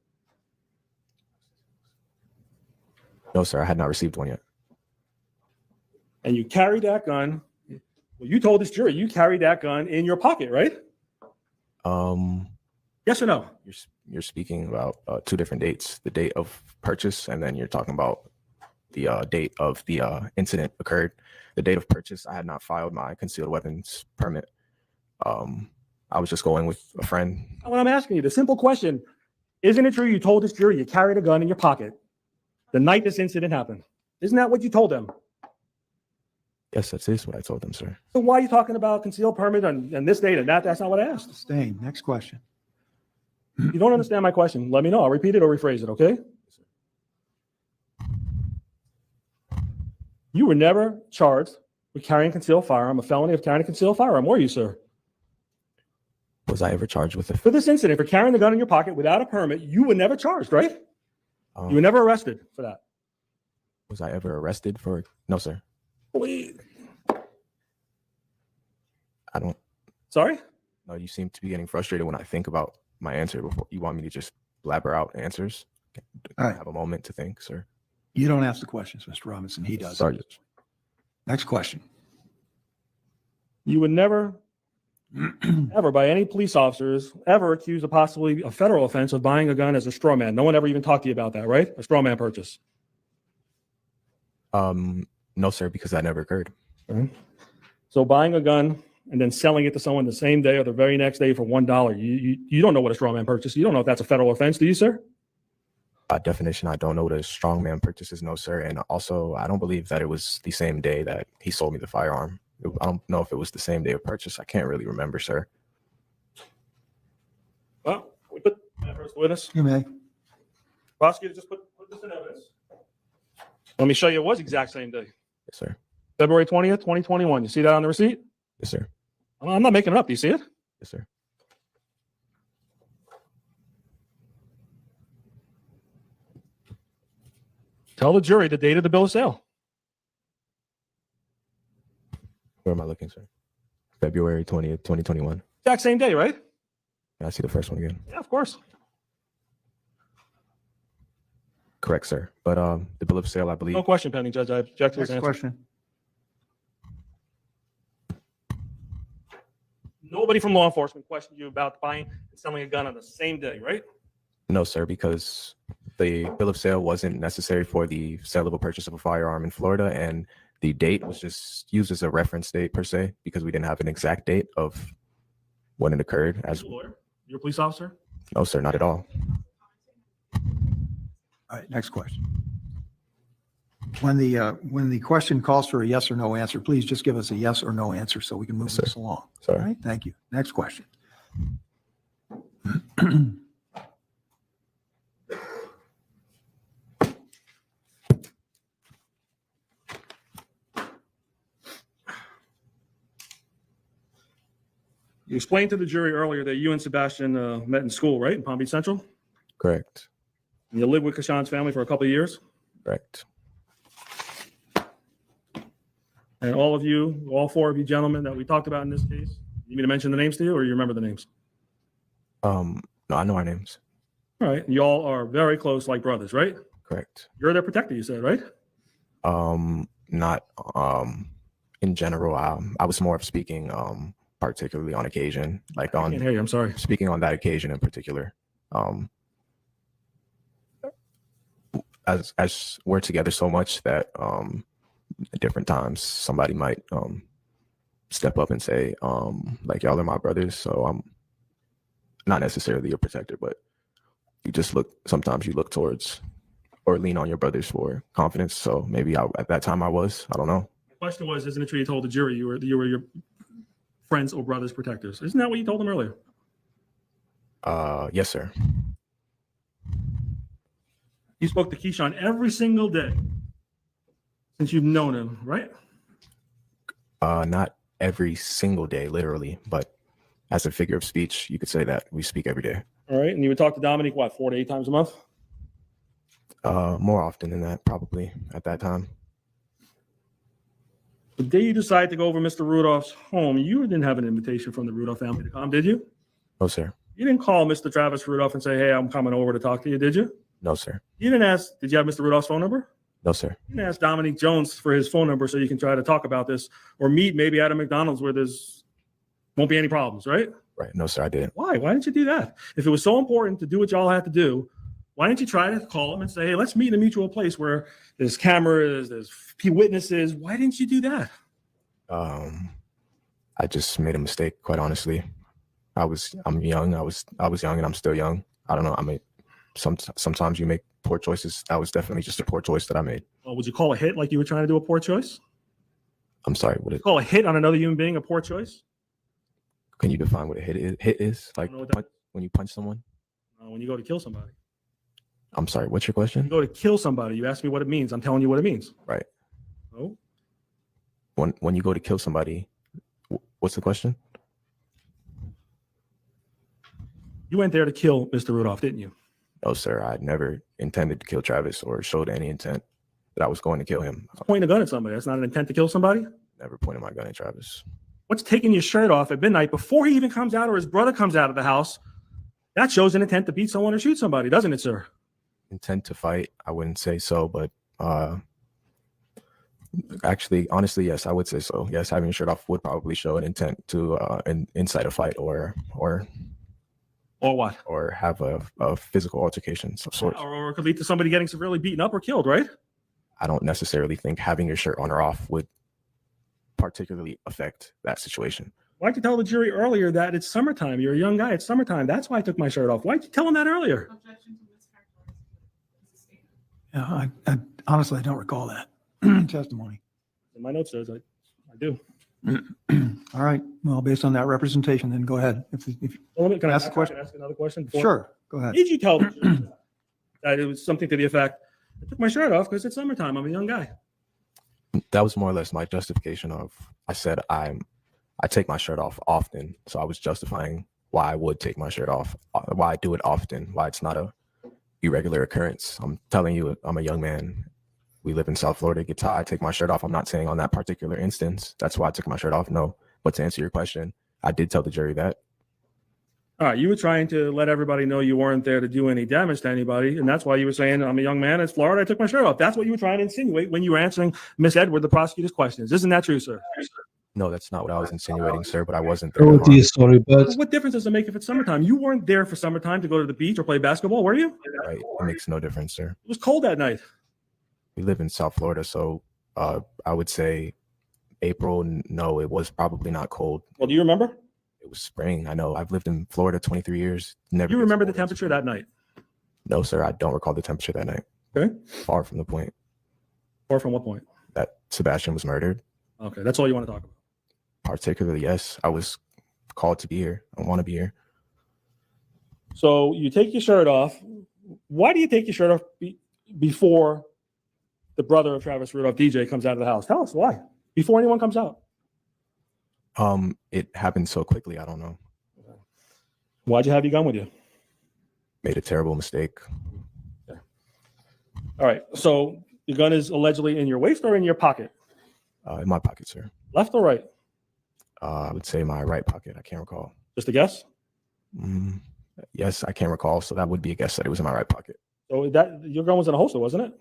No, sir. I had not received one yet. And you carried that gun. Well, you told this jury you carried that gun in your pocket, right? Yes or no? You're speaking about two different dates: the date of purchase, and then you're talking about the date of the incident occurred. The date of purchase, I had not filed my concealed weapons permit. I was just going with a friend. What I'm asking you, the simple question: isn't it true you told this jury you carried a gun in your pocket the night this incident happened? Isn't that what you told them? Yes, that is what I told them, sir. So why are you talking about concealed permit and this date and that? That's not what I asked. Sustained. Next question. You don't understand my question. Let me know. I'll repeat it or rephrase it, okay? You were never charged with carrying a concealed firearm, a felony of carrying a concealed firearm, were you, sir? Was I ever charged with For this incident, for carrying the gun in your pocket without a permit, you were never charged, right? You were never arrested for that. Was I ever arrested for? No, sir. Wait. I don't. Sorry? No, you seem to be getting frustrated when I think about my answer before you want me to just blabber out answers. All right. Have a moment to think, sir. You don't ask the questions, Mr. Robinson. He does. Sorry. Next question. You would never, ever, by any police officers, ever accused of possibly a federal offense of buying a gun as a straw man. No one ever even talked to you about that, right? A straw man purchase. No, sir, because that never occurred. Okay. So buying a gun and then selling it to someone the same day or the very next day for $1, you don't know what a straw man purchase. You don't know if that's a federal offense, do you, sir? By definition, I don't know what a strongman purchase is, no, sir. And also, I don't believe that it was the same day that he sold me the firearm. I don't know if it was the same day of purchase. I can't really remember, sir. Well, we put that first witness. You may. Prosecutor, just put this in evidence. Let me show you it was exact same day. Yes, sir. February 20th, 2021. You see that on the receipt? Yes, sir. I'm not making it up. Do you see it? Yes, sir. Tell the jury the date of the bill of sale. Where am I looking, sir? February 20th, 2021. Exact same day, right? I see the first one again. Yeah, of course. Correct, sir. But the bill of sale, I believe. No question pending, Judge. I object to his Next answer. question. Nobody from law enforcement questioned you about buying and selling a gun on the same day, right? No, sir, because the bill of sale wasn't necessary for the saleable purchase of a firearm in Florida, and the date was just used as a reference date per se, because we didn't have an exact date of when it occurred. As You're a lawyer? You're a police officer? no, sir, not at all. All right, next question. When the question calls for a yes or no answer, please just give us a yes or no answer so we can move Yes, sir. this along. All Sorry. right, thank you. Next question. You explained to the jury earlier that you and Sebastian met in school, right? In Palm Beach Central? Correct. And you lived with Kashan's family for a couple of years? Correct. And all of you, all four of you gentlemen that we talked about in this case, you need me to mention the names to you, or you remember the names? No, I know our names. All right. You all are very close, like brothers, right? Correct. You're their protector, you said, right? Not in general. I was more of speaking particularly on occasion, like I can't hear you. I'm sorry. speaking on that occasion in particular. As we're together so much that at different times somebody might step up and say like, y'all are my brothers, so I'm not necessarily a protector, but sometimes you look towards or lean on your brothers for confidence. So maybe at that time I don't know. The question was, isn't it true you told the jury you were your friends or brothers' protectors? Isn't that what you told them earlier? Yes, sir. You spoke to Keyshawn every single day since you've known him, right? Not every single day, literally, but as a figure of speech, you could say that we speak every day. All right. And you would talk to Dominique, what, 4 to 8 times a month? More often than that, probably at that time. The day you decided to go over Mr. Rudolph's home, you didn't have an invitation from the Rudolph family to come, did you? No, sir. You didn't call Mr. Travis Rudolph and say, hey, I'm coming over to talk to you, did you? No, sir. You didn't ask, did you have Mr. Rudolph's phone number? No, sir. You didn't ask Dominique Jones for his phone number so you can try to talk about this or meet maybe at a McDonald's where there's won't be any problems, right? Right. No, sir, I didn't. Why? Why didn't you do that? If it was so important to do what y'all had to do, why didn't you try to call him and say, hey, let's meet in a mutual place where there's cameras, there's witnesses? Why didn't you do that? I just made a mistake, quite honestly. I'm young. I was young and I'm still young. I don't know. I mean, sometimes you make poor choices. That was definitely just a poor choice that I made. Well, would you call a hit like you were trying to do a poor choice? I'm sorry. Would it? Call a hit on another human being a poor choice? Can you define what a hit is? Like when you punch someone? When you go to kill somebody. I'm sorry. What's your You question? go to kill somebody. You ask me what it means. I'm telling you what it means. Right. Oh. When you go to kill somebody, what's the question? You went there to kill Mr. Rudolph, didn't you? No, sir. I never intended to kill Travis or showed any intent that I was going to kill him. Pointing a gun at somebody. That's not an intent to kill somebody? Never pointed my gun at Travis. What's taking your shirt off at midnight before he even comes out or his brother comes out of the house? That shows an intent to beat someone or shoot somebody, doesn't it, sir? Intent to fight? I wouldn't say so, but actually, honestly, yes, I would say so. Yes, having your shirt off would probably show an intent to incite a fight or what? Or have a physical altercation of sorts. Or it could lead to somebody getting severely beaten up or killed, right? I don't necessarily think having your shirt on or off would particularly affect that situation. Why'd you tell the jury earlier that it's summertime? You're a young guy. It's summertime. That's why I took my shirt off. Why'd you tell him that earlier? Yeah, I honestly, I don't recall that testimony. In my notes says I do. All right. Well, based on that representation, then go ahead. Can I ask the question? ask another question? Before? Sure. Go ahead. Did you tell the jury that it was something to the effect, I took my shirt off because it's summertime. I'm a young guy. That was more or less my justification of, I said I take my shirt off often. So I was justifying why I would take my shirt off, why I do it often, why it's not a irregular occurrence. I'm telling you, I'm a young man. We live in South Florida. I take my shirt off. I'm not saying on that particular instance, that's why I took my shirt off. No, but to answer your question, I did tell the jury that. All right, you were trying to let everybody know you weren't there to do any damage to anybody, and that's why you were saying, I'm a young man, it's Florida, I took my shirt off. That's what you were trying to insinuate when you were answering Miss Edward, the prosecutor's questions. Isn't that true, sir? No, that's not what I was insinuating, sir, but I wasn't there. Oh, dear, sorry, but What difference does it make if it's summertime? You weren't there for summertime to go to the beach or play basketball, were you? Right. It makes no difference, sir. It was cold that night. We live in South Florida, so I would say April, no, it was probably not cold. Well, do you remember? It was spring. I know. I've lived in Florida 23 years. Never. You gets remember the cold in temperature spring. that night? No, sir. I don't recall the temperature that night. Okay. Far from the point. Or from what point? That Sebastian was murdered. Okay, that's all you want to talk about. Particularly, yes, I was called to be here. I want to be here. So you take your shirt off. Why do you take your shirt off before the brother of Travis Rudolph, DJ, comes out of the house? Tell us why. Before anyone comes out. It happened so quickly. I don't know. Why'd you have your gun with you? Made a terrible mistake. Okay. All right. So the gun is allegedly in your waist or in your pocket? In my pocket, sir. Left or right? I would say my right pocket. I can't recall. Just a guess? Yes, I can't recall. So that would be a guess that it was in my right pocket. So that your gun was in a holster, wasn't it?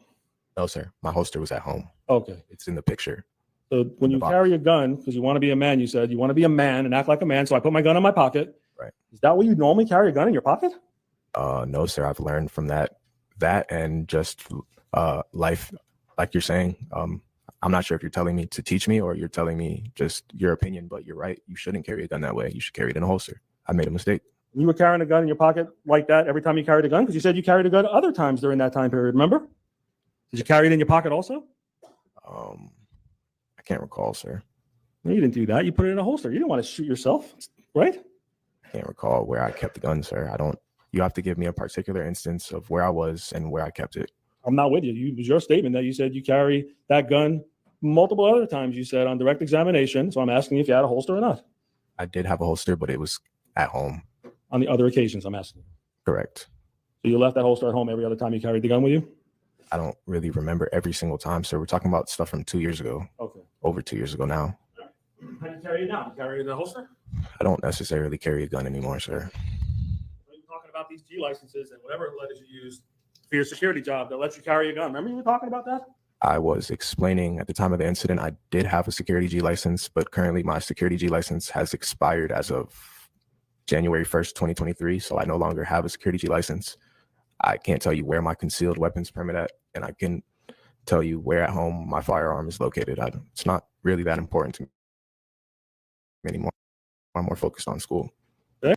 No, sir. My holster was at home. Okay. It's in the picture. So when you carry a gun, because you want to be a man, you said you want to be a man and act like a man. So I put my gun in my pocket. Right. Is that what you normally carry a gun in your pocket? No, sir. I've learned from that and just life, like you're saying. I'm not sure if you're telling me to teach me or you're telling me just your opinion, but you're right. You shouldn't carry a gun that way. You should carry it in a holster. I made a mistake. You were carrying a gun in your pocket like that every time you carried a gun? Because you said you carried a gun other times during that time period, remember? Did you carry it in your pocket also? I can't recall, sir. No, you didn't do that. You put it in a holster. You didn't want to shoot yourself, right? I can't recall where I kept the gun, sir. You have to give me a particular instance of where I was and where I kept it. I'm not with you. It was your statement that you said you carry that gun multiple other times, you said, on direct examination. So I'm asking you if you had a holster or not. I did have a holster, but it was at home. On the other occasions, I'm asking you. Correct. So you left that holster at home every other time you carried the gun with you? I don't really remember every single time, sir. We're talking about stuff from 2 years ago. Okay. Over 2 years ago now. How do you carry it now? You carry it in a holster? I don't necessarily carry a gun anymore, sir. You're talking about these G licenses and whatever letters you use for your security job that lets you carry a gun. Remember you were talking about that? I was explaining at the time of the incident, I did have a security G license, but currently my security G license has expired as of January 1st, 2023. So I no longer have a security G license. I can't tell you where my concealed weapons permit at, and I can tell you where at home my firearm is located. It's not really that important to me anymore. I'm more focused on school. Okay.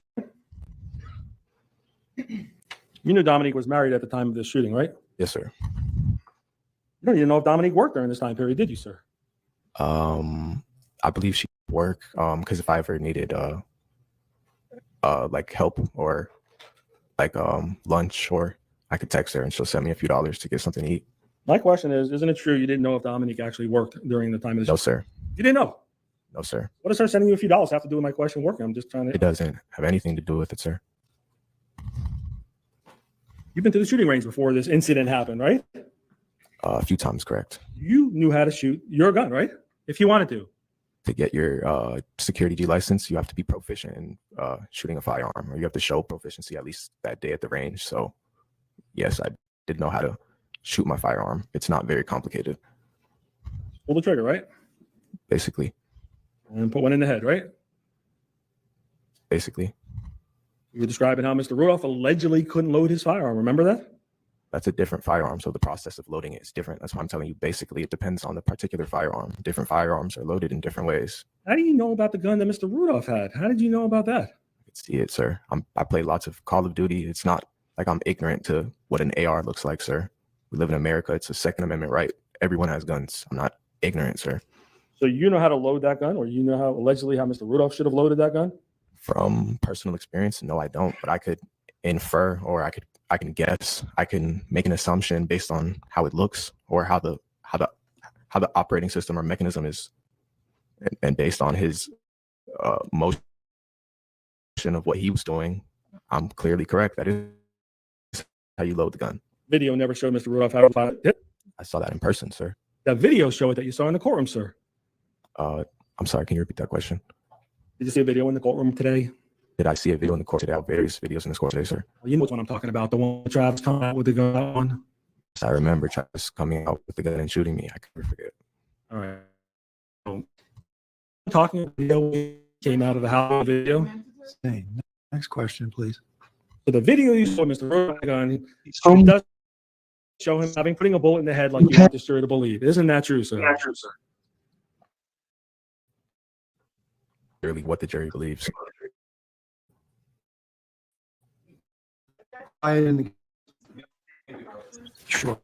You knew Dominique was married at the time of this shooting, right? Yes, sir. You didn't know if Dominique worked during this time period, did you, sir? I believe she worked because if I ever needed like help or like lunch, or I could text her and she'll send me a few dollars to get something to eat. My question is, isn't it true you didn't know if Dominique actually worked during the time of this? No, sir. You didn't know? No, sir. What does her sending you a few dollars have to do with my question working? I'm just trying to. It doesn't have anything to do with it, sir. You've been to the shooting range before this incident happened, right? A few times, correct. You knew how to shoot your gun, right? If you wanted to. To get your security G license, you have to be proficient in shooting a firearm, or you have to show proficiency at least that day at the range. So, yes, I did know how to shoot my firearm. It's not very complicated. Pull the trigger, right? Basically. And put one in the head, right? Basically. You were describing how Mr. Rudolph allegedly couldn't load his firearm. Remember that? That's a different firearm, so the process of loading it is different. That's why I'm telling you. Basically, it depends on the particular firearm. Different firearms are loaded in different ways. How do you know about the gun that Mr. Rudolph had? How did you know about that? I can see it, sir. I play lots of Call of Duty. It's not like I'm ignorant to what an AR looks like, sir. We live in America. It's a Second Amendment right. Everyone has guns. I'm not ignorant, sir. So you know how to load that gun, or you know how allegedly how Mr. Rudolph should have loaded that gun? From personal experience, no, I don't. But I could infer, or I can guess. I can make an assumption based on how it looks, or how the operating system or mechanism is, and based on his motion of what he was doing. I'm clearly correct. That is how you load the gun. Video never showed Mr. Rudolph how to fire it. I saw that in person, sir. That video showed it that you saw in the courtroom, sir. I'm sorry. Can you repeat that question? Did you see a video in the courtroom today? Did I see a video in the court today? I have various videos in this court today, sir. Well, you know what I'm talking about. The one with Travis coming out with the gun on. I remember Travis coming out with the gun and shooting me. I can never forget. All right. So, talking about the video came out of the house video. Hey, next question, please. So the video you saw, Mr. Rudolph gun, it does show him putting a bullet in the head like you want this jury to believe. Isn't that true, sir? Not true, sir. Really, what the jury believes. Sure.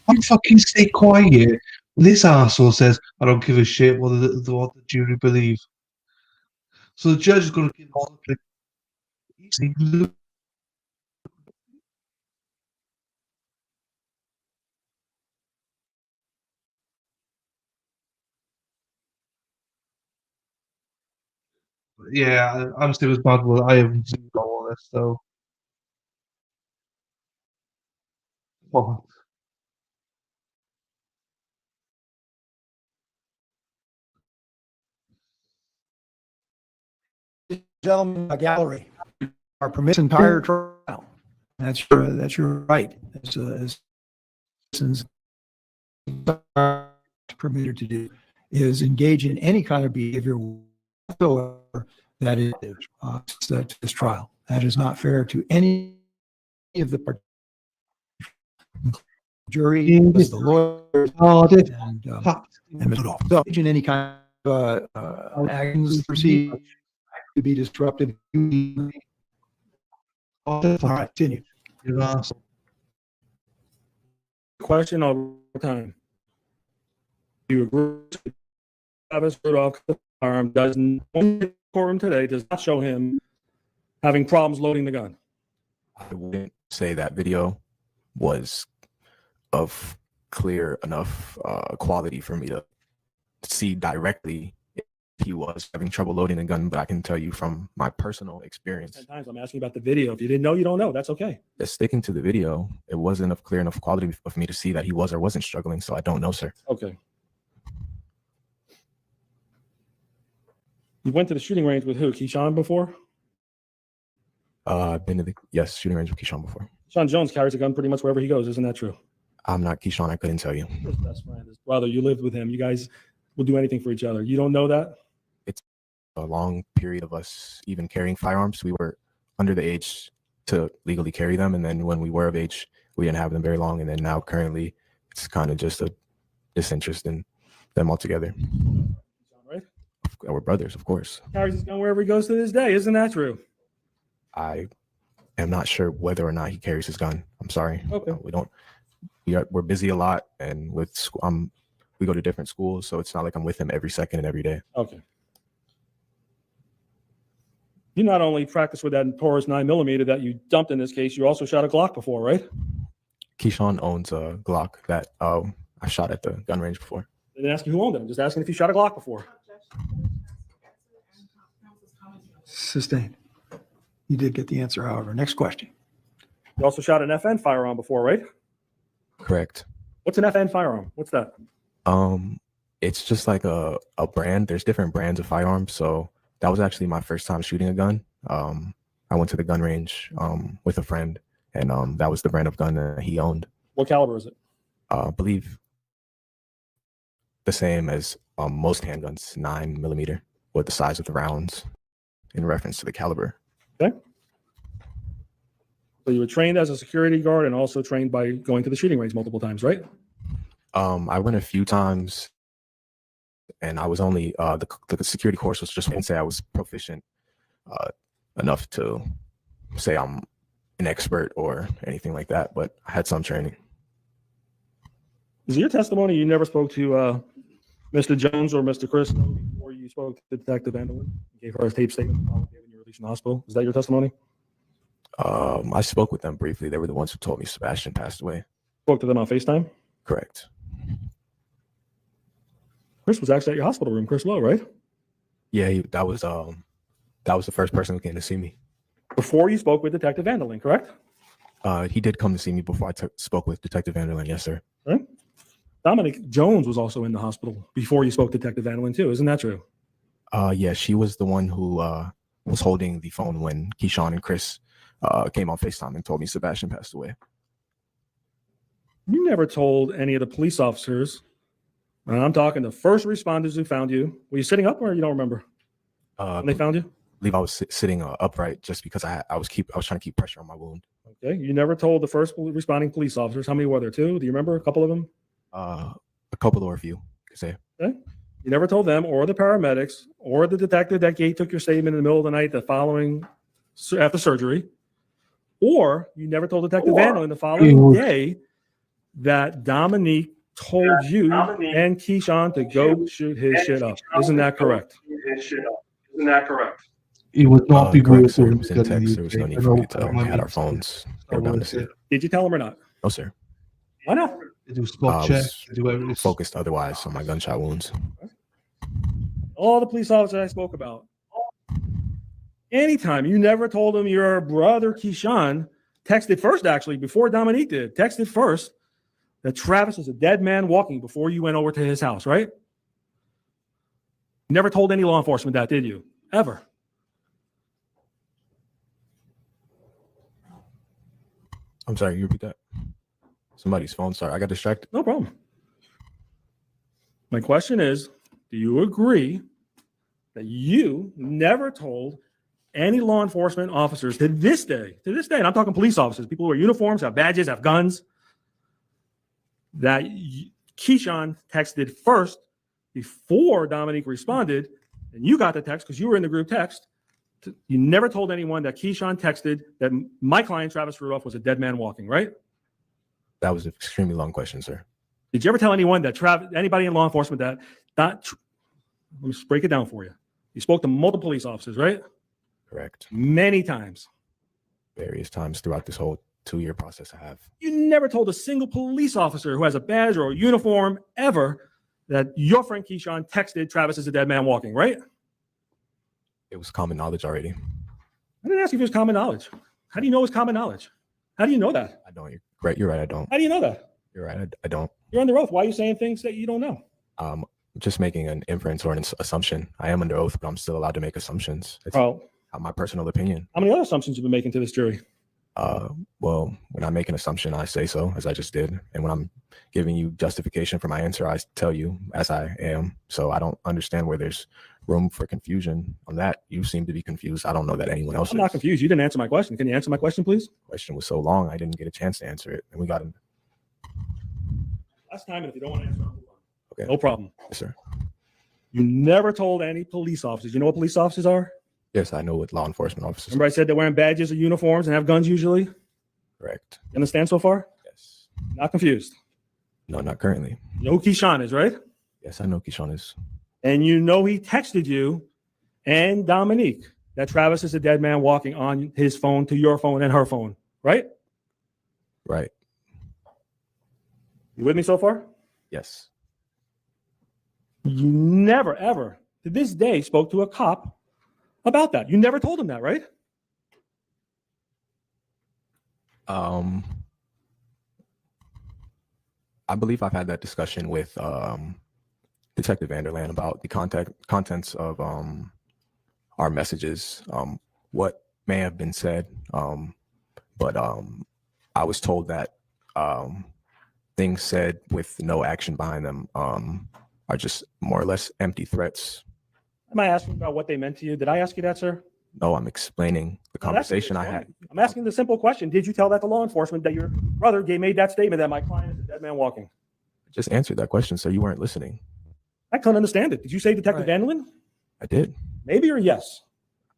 I fucking stay quiet. This arsehole says, I don't give a shit what the jury believe. So the judge is going to give all the yeah, I'm still as bad with I haven't seen all this, so. What? Gentlemen, gallery, are permitted entire trial. That's your right as citizens permitted to do is engage in any kind of behavior whatsoever that is this trial. That is not fair to any of the jury, the lawyers, and Mr. Rudolph. So, in any kind of actions proceed to be disruptive. All right, continue. You're an arsehole. Question all the time. Do you agree Travis Rudolph firearm doesn't courtroom today does not show him having problems loading the gun? I wouldn't say that video was of clear enough quality for me to see directly if he was having trouble loading the gun, but I can tell you from my personal experience. 10 times I'm asking about the video. If you didn't know, you don't know. That's okay. Just sticking to the video, it wasn't of clear enough quality for me to see that he was or wasn't struggling, so I don't know, sir. Okay. You went to the shooting range with who? Keyshawn before? I've been to the shooting range with Keyshawn before. Sean Jones carries a gun pretty much wherever he goes. Isn't that true? I'm not Keyshawn. I couldn't tell you. His best friend, his brother. You lived with him. You guys will do anything for each other. You don't know that? It's a long period of us even carrying firearms. We were under the age to legally carry them, and then when we were of age, we didn't have them very long, and then now currently it's kind of just a disinterest in them altogether. Right? We're brothers, of course. Carries his gun wherever he goes to this day. Isn't that true? I am not sure whether or not he carries his gun. I'm sorry. Okay. We're busy a lot, and with we go to different schools, so it's not like I'm with him every second and every day. Okay. You not only practice with that Taurus 9mm that you dumped in this case, you also shot a Glock before, right? Keyshawn owns a Glock that I shot at the gun range before. I didn't ask you who owned it. I'm just asking if you shot a Glock before. Sustained. You did get the answer, however. Next question. You also shot an FN firearm before, right? Correct. What's an FN firearm? What's that? It's just like a brand. There's different brands of firearms. So that was actually my first time shooting a gun. I went to the gun range with a friend, and that was the brand of gun that he owned. What caliber is it? I believe the same as most handguns, 9mm, with the size of the rounds in reference to the caliber. Okay. So you were trained as a security guard and also trained by going to the shooting range multiple times, right? I went a few times, and I was only the security course was just, I wouldn't say I was proficient enough to say I'm an expert or anything like that, but I had some training. Is it your testimony you never spoke to Mr. Jones or Mr. Chris before you spoke to Detective Vanderlyn? You gave her a tape statement when you were released from the hospital. Is that your testimony? I spoke with them briefly. They were the ones who told me Sebastian passed away. Spoke to them on FaceTime? Correct. Chris was actually at your hospital room, Chris Lowe, right? Yeah, that was the first person who came to see me. Before you spoke with Detective Vanderlyn, correct? He did come to see me before I spoke with Detective Vanderlyn. Yes, sir. Right. Dominic Jones was also in the hospital before you spoke to Detective Vanderlyn too. Isn't that true? Yeah, she was the one who was holding the phone when Keyshawn and Chris came on FaceTime and told me Sebastian passed away. You never told any of the police officers, and I'm talking the first responders who found you. Were you sitting up or you don't remember when they found you? I believe I was sitting upright just because I was trying to keep pressure on my wound. Okay. You never told the first responding police officers. How many were there? Two? Do you remember a couple of them? A couple or a few, you could say. Okay. You never told them or the paramedics or the detective that Gate took your statement in the middle of the night the following after surgery, or you never told Detective Vanderlyn the following day that Dominique told you and Keyshawn to go shoot his shit up. Isn't that correct? He would not be Correct, worth sir. it. It was in text. There was no need for me to tell. We had our phones. They were down to see it. Did you tell him or not? No, sir. Why not? They do spot I check. was They do everything. focused otherwise on my gunshot wounds. All the police officers I spoke about. Anytime you never told him your brother Keyshawn texted first, actually, before Dominique did, texted first that Travis is a dead man walking before you went over to his house, right? You never told any law enforcement that, did you? Ever? I'm sorry, you repeat that? Somebody's phone. Sorry, I got distracted. No problem. My question is, do you agree that you never told any law enforcement officers to this day, and I'm talking police officers, people who wear uniforms, have badges, have guns, that Keyshawn texted first before Dominique responded, and you got the text because you were in the group text. You never told anyone that Keyshawn texted that my client, Travis Rudolph, was a dead man walking, right? That was an extremely long question, sir. Did you ever tell anyone that anybody in law enforcement that let me just break it down for you. You spoke to multiple police officers, right? Correct. Many times. Various times throughout this whole 2-year process I have. You never told a single police officer who has a badge or a uniform ever that your friend Keyshawn texted Travis is a dead man walking, right? It was common knowledge already. I didn't ask you if it was common knowledge. How do you know it's common knowledge? How do you know that? I don't. You're right. You're right. I don't. How do you know that? You're right. I don't. You're under oath. Why are you saying things that you don't know? Just making an inference or an assumption. I am under oath, but I'm still allowed to make assumptions. It's my personal opinion. How many other assumptions you've been making to this jury? Well, when I make an assumption, I say so, as I just did. And when I'm giving you justification for my answer, I tell you as I am. So I don't understand where there's room for confusion on that. You seem to be confused. I don't know that anyone else I'm not confused. You didn't answer my question. Can you answer my question, please? The question was so long, I didn't get a chance to answer it. And we got in. Last time, and if you don't want to answer, I'll move on. Okay. No problem. Yes, sir. You never told any police officers. You know what police officers are? Yes, I know what law enforcement officers. Remember I said they're wearing badges or uniforms and have guns usually? Correct. You understand so far? Yes. Not confused. No, not currently. You know who Keyshawn is, right? Yes, I know Keyshawn is. And you know he texted you and Dominique that Travis is a dead man walking on his phone to your phone and her phone, right? Right. You with me so far? Yes. You never, ever, to this day, spoke to a cop about that. You never told him that, right? I believe I've had that discussion with Detective Vanderland about the contents of our messages, what may have been said, but I was told that things said with no action behind them are just more or less empty threats. Am I asking about what they meant to you? Did I ask you that, sir? No, I'm explaining the conversation I had. I'm asking the simple question. Did you tell that to law enforcement that your brother made that statement that my client is a dead man walking? I just answered that question, so you weren't listening. I couldn't understand it. Did you say Detective Vanderland? I did. Maybe or yes?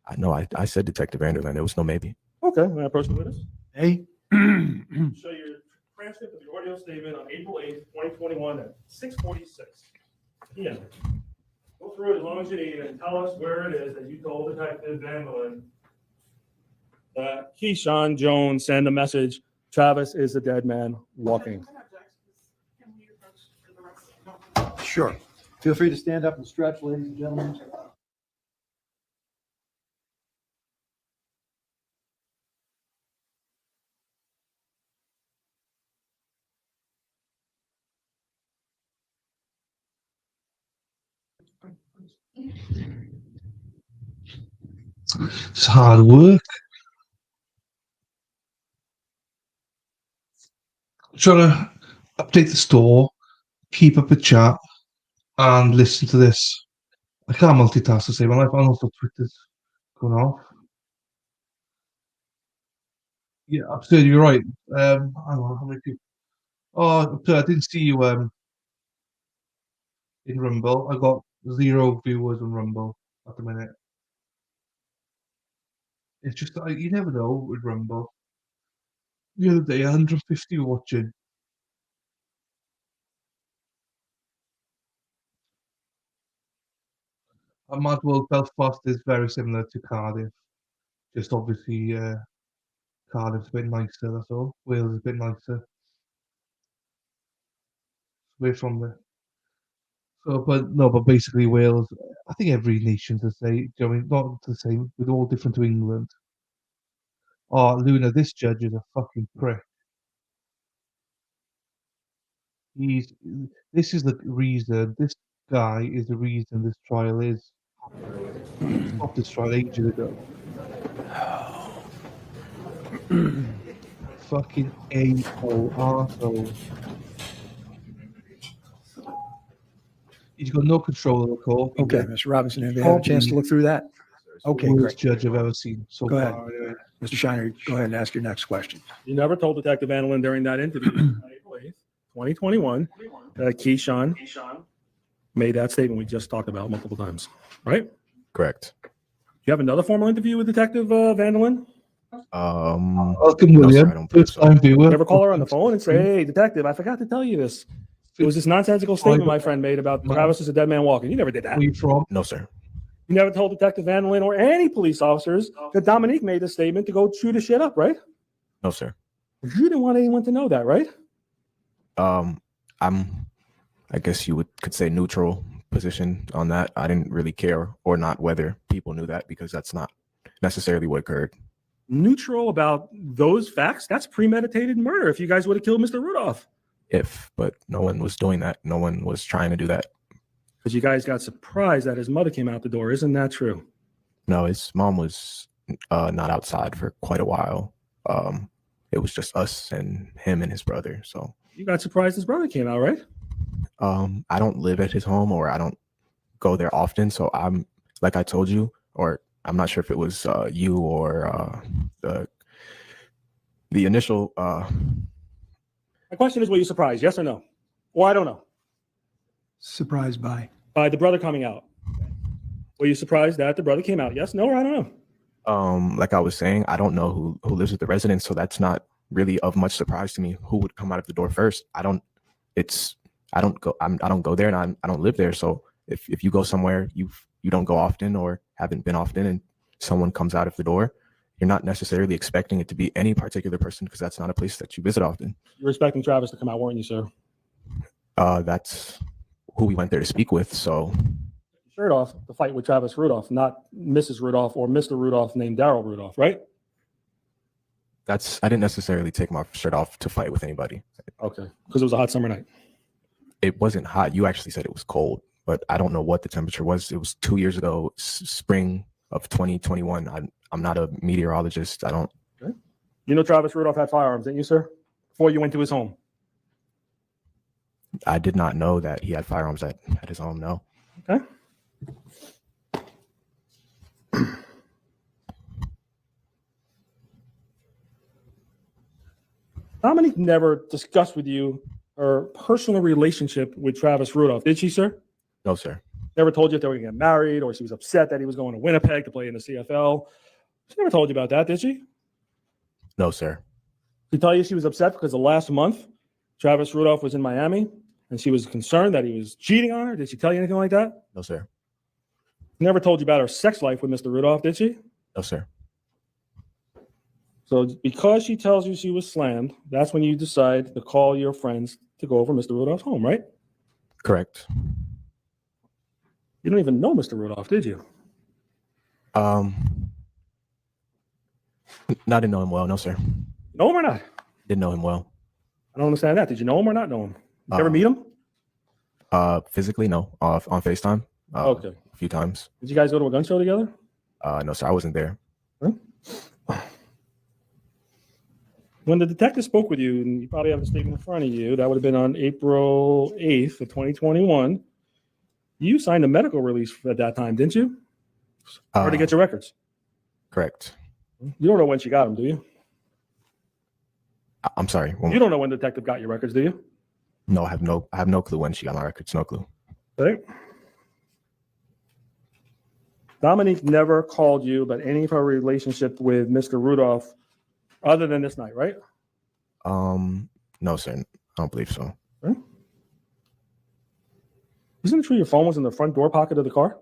I know. I said Detective Vanderland. There was no maybe. Okay. May I approach the witness? Hey. Show your transcript of your audio statement on April 8th, 2021 at 6:46 p.m. Go through it as long as you need and tell us where it is that you told Detective Vanderland that Keyshawn Jones sent a message, Travis is a dead man walking. Sure. Feel free to stand up and stretch, ladies and gentlemen. It's hard work. Trying to update the store, keep up a chat, and listen to this. I can't multitask to save my life. I don't know if Twitter's going off. Yeah, absolutely, you're right. I don't know how many people. Oh, I didn't see you in Rumble. I got 0 viewers on Rumble at the minute. It's just you never know with Rumble. The other day, 150 watching. Well, Belfast is very similar to Cardiff. Just obviously, Cardiff's a bit nicer. That's all. Wales is a bit nicer. We're from there. So, but basically Wales. I think every nation's the same. I mean, not the same. We're all different to England. Oh, Luna, this judge is a fucking prick. This is the reason. This guy is the reason this trial is. Stopped this trial ages ago. Fucking a-hole, arsehole. He's got no control of the court. Okay, Mr. Robinson, have you had a chance to look through that? Okay, Worst great. judge I've ever seen so Go ahead. far. Anyway. Mr. Shiner, go ahead and ask your next question. You never told Detective Annalyn during that interview, on April 8th, 2021, that Keyshawn made that statement we just talked about multiple times, right? Correct. You have another formal interview with Detective Annalyn? Welcome, No, sir, William. I don't believe First so. time viewer. Never call her on the phone and say, hey, detective, I forgot to tell you this. It was this nonsensical statement my friend made about Travis is a dead man walking. You never did that. Where you from? No, sir. You never told Detective Annalyn or any police officers that Dominique made the statement to go chew the shit up, right? No, sir. You didn't want anyone to know that, right? I guess you could say neutral position on that. I didn't really care or not whether people knew that because that's not necessarily what occurred. Neutral about those facts? That's premeditated murder if you guys would have killed Mr. Rudolph. But no one was doing that. No one was trying to do that. Because you guys got surprised that his mother came out the door. Isn't that true? No, his mom was not outside for quite a while. It was just us and him and his brother. So You got surprised his brother came out, right? I don't live at his home or I don't go there often. So I'm, like I told you, or I'm not sure if it was you or the initial. My question is, were you surprised? Yes or no? Or I don't know. Surprised by? By the brother coming out. Were you surprised that the brother came out? Yes, no, or I don't know. Like I was saying, I don't know who lives with the residents, so that's not really of much surprise to me. Who would come out of the door first? I don't go there, and I don't live there. So if you go somewhere you don't go often or haven't been often, and someone comes out of the door, you're not necessarily expecting it to be any particular person because that's not a place that you visit often. You're expecting Travis to come out, weren't you, sir? That's who we went there to speak with. So Shirt off to fight with Travis Rudolph, not Mrs. Rudolph or Mr. Rudolph named Daryl Rudolph, right? I didn't necessarily take my shirt off to fight with anybody. Okay, because it was a hot summer night. It wasn't hot. You actually said it was cold, but I don't know what the temperature was. It was 2 years ago, spring of 2021. I'm not a meteorologist. I don't. Okay. You know Travis Rudolph had firearms, didn't you, sir? Before you went to his home. I did not know that he had firearms at his home. No. Okay. Dominique never discussed with you her personal relationship with Travis Rudolph, did she, sir? No, sir. Never told you if they were going to get married or she was upset that he was going to Winnipeg to play in the CFL. She never told you about that, did she? No, sir. She tell you she was upset because the last month Travis Rudolph was in Miami and she was concerned that he was cheating on her? Did she tell you anything like that? No, sir. She never told you about her sex life with Mr. Rudolph, did she? No, sir. So because she tells you she was slammed, that's when you decide to call your friends to go over Mr. Rudolph's home, right? Correct. You don't even know Mr. Rudolph, did you? I didn't know him well. No, sir. Know him or not? Didn't know him well. I don't understand that. Did you know him or not know him? You ever meet him? Physically, no. On FaceTime. Okay. A few times. Did you guys go to a gun show together? No, sir. I wasn't there. Huh? When the detective spoke with you, and you probably have the statement in front of you, that would have been on April 8th of 2021. You signed a medical release at that time, didn't you? Or to get your records. Correct. You don't know when she got them, do you? I'm sorry. You don't know when the detective got your records, do you? No, I have no clue when she got my records. No clue. Okay. Dominique never called you about any of her relationship with Mr. Rudolph other than this night, right? No, sir. I don't believe so. Okay. Isn't it true your phone was in the front door pocket of the car?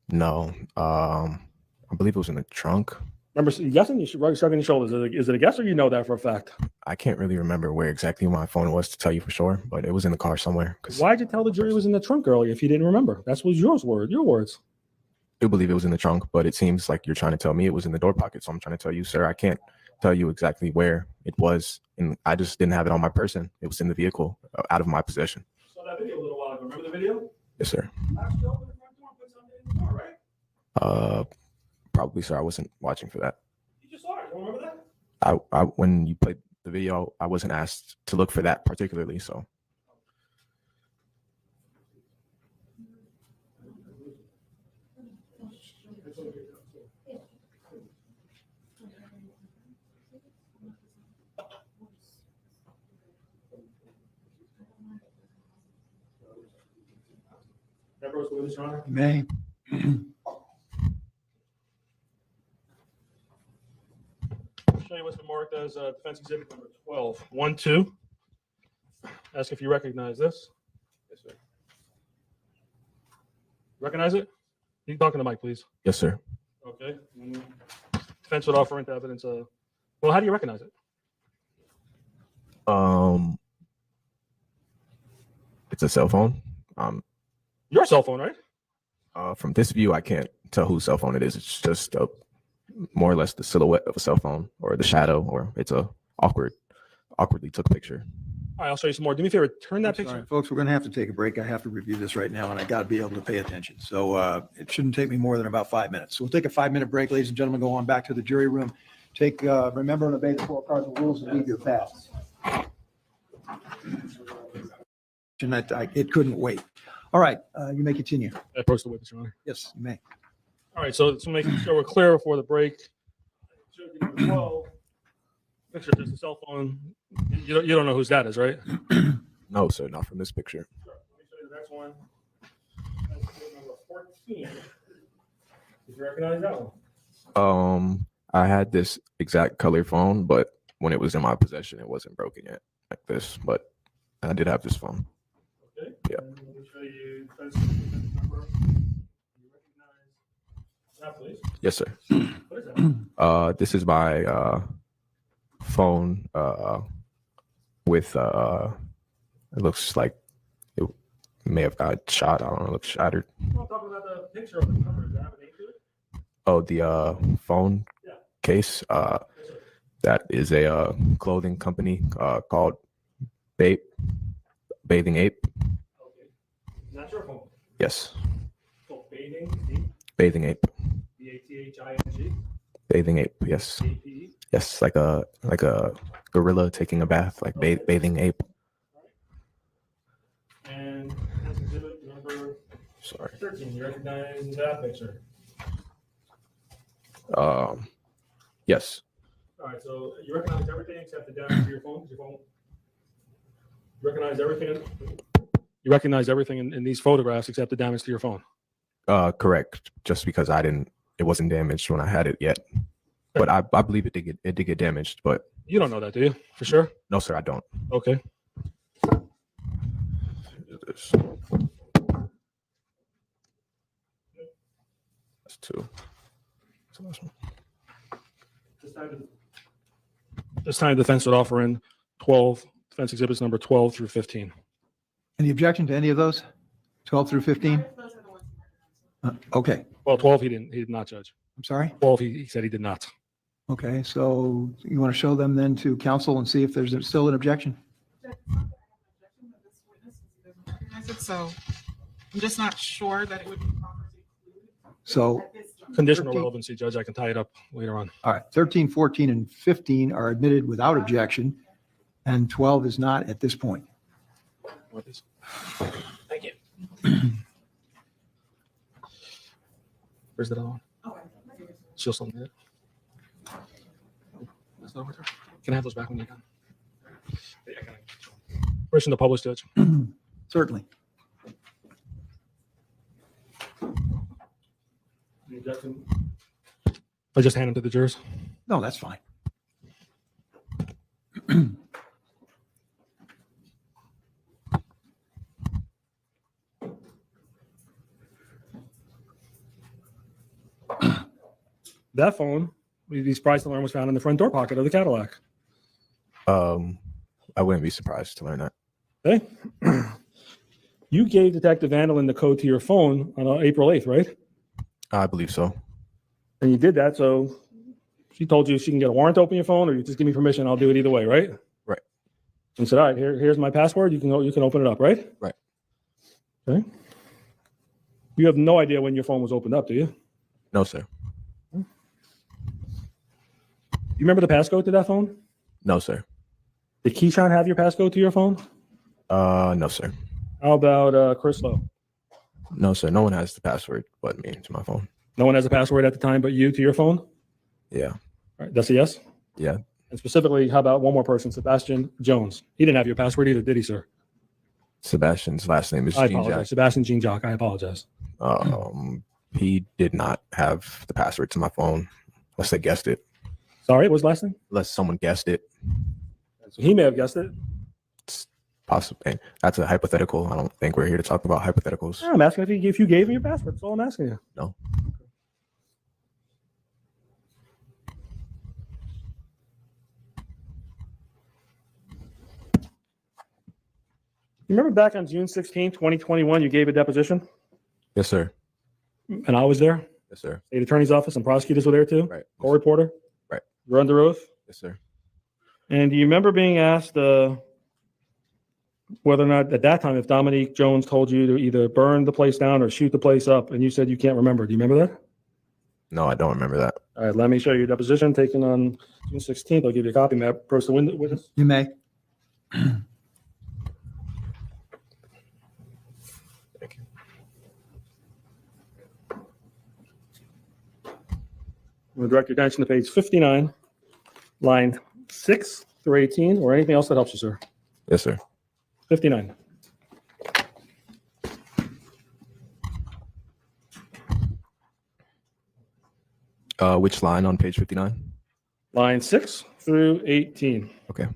No. I believe it was in the trunk. Remember, guessing? You should shrugging your shoulders. Is it a guess or you know that for a fact? I can't really remember where exactly my phone was to tell you for sure, but it was in the car somewhere. Why'd you tell the jury it was in the trunk earlier if you didn't remember? That was your words. I believe it was in the trunk, but it seems like you're trying to tell me it was in the door pocket. So I'm trying to tell you, sir, I can't tell you exactly where it was. And I just didn't have it on my person. It was in the vehicle, out of my possession. Saw that video a little while ago. Remember the video? Yes, sir. Actually, open the front door and put something in the car, right? Probably, sir. I wasn't watching for that. You just saw it. You don't remember that? I when you played the video, I wasn't asked to look for that particularly. So Everyone's with us, Your Honor. You may. I'll show you what's been marked as defense exhibit number 12. 1-2. Ask if you recognize this. Yes, sir. Recognize it? You can talk to the mic, please. yes, sir. Okay. Defense would offer into evidence. Well, how do you recognize it? It's a cell phone. Your cell phone, right? From this view, I can't tell whose cell phone it is. It's just more or less the silhouette of a cell phone, or the shadow, or it's a awkwardly took picture. All right, I'll show you some more. Do me a favor, turn that I'm picture. sorry, folks, we're going to have to take a break. I have to review this right now, and I got to be able to pay attention. So it shouldn't take me more than about 5 minutes. So we'll take a 5-minute break, ladies and gentlemen. Go on back to the jury room. Remember and obey the 4 cardinal rules and leave your pass. It couldn't wait. All right, you may continue. Approach the witness, Your Honor. Yes, you may. All right, so making sure we're clear before the break. Number 12. Picture just a cell phone. You don't know whose that is, right? No, sir, not from this picture. Sure. Let me show you the next one. That's number 14. Did you recognize that one? I had this exact color phone, but when it was in my possession, it wasn't broken yet, like this. But I did have this phone. Okay. Yeah. And let me show you defense number. You recognize that, please? Yes, sir. What is that? This is my phone with it looks like it may have got shot. I don't know, it looks shattered. Well, talk about the picture of the cover. Does that have a name to it? Oh, the phone Yeah. case. Yes, sir. That is a clothing company called Bathing Ape. Okay. Not your phone. Yes, So Bathing Ape. B-A-T-H-I-N-G. Bathing Ape. Yes, A-P. yes, like a gorilla taking a bath, like Bathing Ape. And that's exhibit number Sorry. 13. You recognize that picture? Yes. All right, so you recognize everything except the damage to your phone? Your phone? You recognize everything? You recognize everything in these photographs except the damage to your phone? Correct. Just because it wasn't damaged when I had it yet, but I believe it did get damaged. But You don't know that, do you? For sure? no, sir, I don't. Okay. This. That's 2. So this one. This time defense would offer in 12, defense exhibits number 12 through 15. Any objection to any of those? 12 through 15? Okay, Well, 12 he did not judge. I'm sorry. 12 he said he did not. Okay, so you want to show them then to counsel and see if there's still an objection? So I'm just not sure that it would be proper to include. So, Conditional 13. relevancy, Judge. I can tie it up later on. all right, 13, 14, and 15 are admitted without objection, and 12 is not at this point. What is? Thank you. Where's that on? Still something there. That's not over there. Can I have those back when you're done? Yeah, can I- Permission to publish, Judge. Certainly. Any objection? I just hand them to the jurors. No, that's fine. That phone, we'd be surprised to learn, was found in the front door pocket of the Cadillac. I wouldn't be surprised to learn that. Okay. You gave Detective Vandalin the code to your phone on April 8th, right? I believe so. And you did that, so she told you she can get a warrant to open your phone, or you just give me permission, I'll do it either way, right? Right. And said, all right, here's my password. You can open it up, right? Right. Okay. You have no idea when your phone was opened up, do you? No, sir. You remember the passcode to that phone? No, sir. Did Keyshawn have your passcode to your phone? No, sir. How about Chris Lowe? No, sir. No one has the password but me to my phone. No one has a password at the time but you to your phone? Yeah. All right, that's a yes? Yeah. And specifically, how about one more person, Sebastian Jones? He didn't have your password either, did he, sir? Sebastian's last name is I Jean apologize. Jack. Sebastian Jean Jock. I apologize. He did not have the password to my phone unless they guessed it. Sorry, what's the last name? Unless someone guessed it. So he may have guessed it. It's possible. That's a hypothetical. I don't think we're here to talk about hypotheticals. I'm asking if you gave him your password. That's all I'm asking you. No. You remember back on June 16, 2021, you gave a deposition, Yes, sir. and I was there. Yes, sir. State Attorney's Office and prosecutors were there too. Right. Court reporter. Right. You're under oath. Yes, sir. And do you remember being asked whether or not at that time, if Dominique Jones told you to either burn the place down or shoot the place up, and you said you can't remember? Do you remember that? No, I don't remember that. All right, let me show you your deposition taken on June 16th. I'll give you a copy. May I approach the witness? You may. Thank you. I'm going to direct your attention to page 59, line 6 through 18, or anything else that helps you, sir. Yes, sir. 59. Which line on page 59? Line 6 through 18. Okay.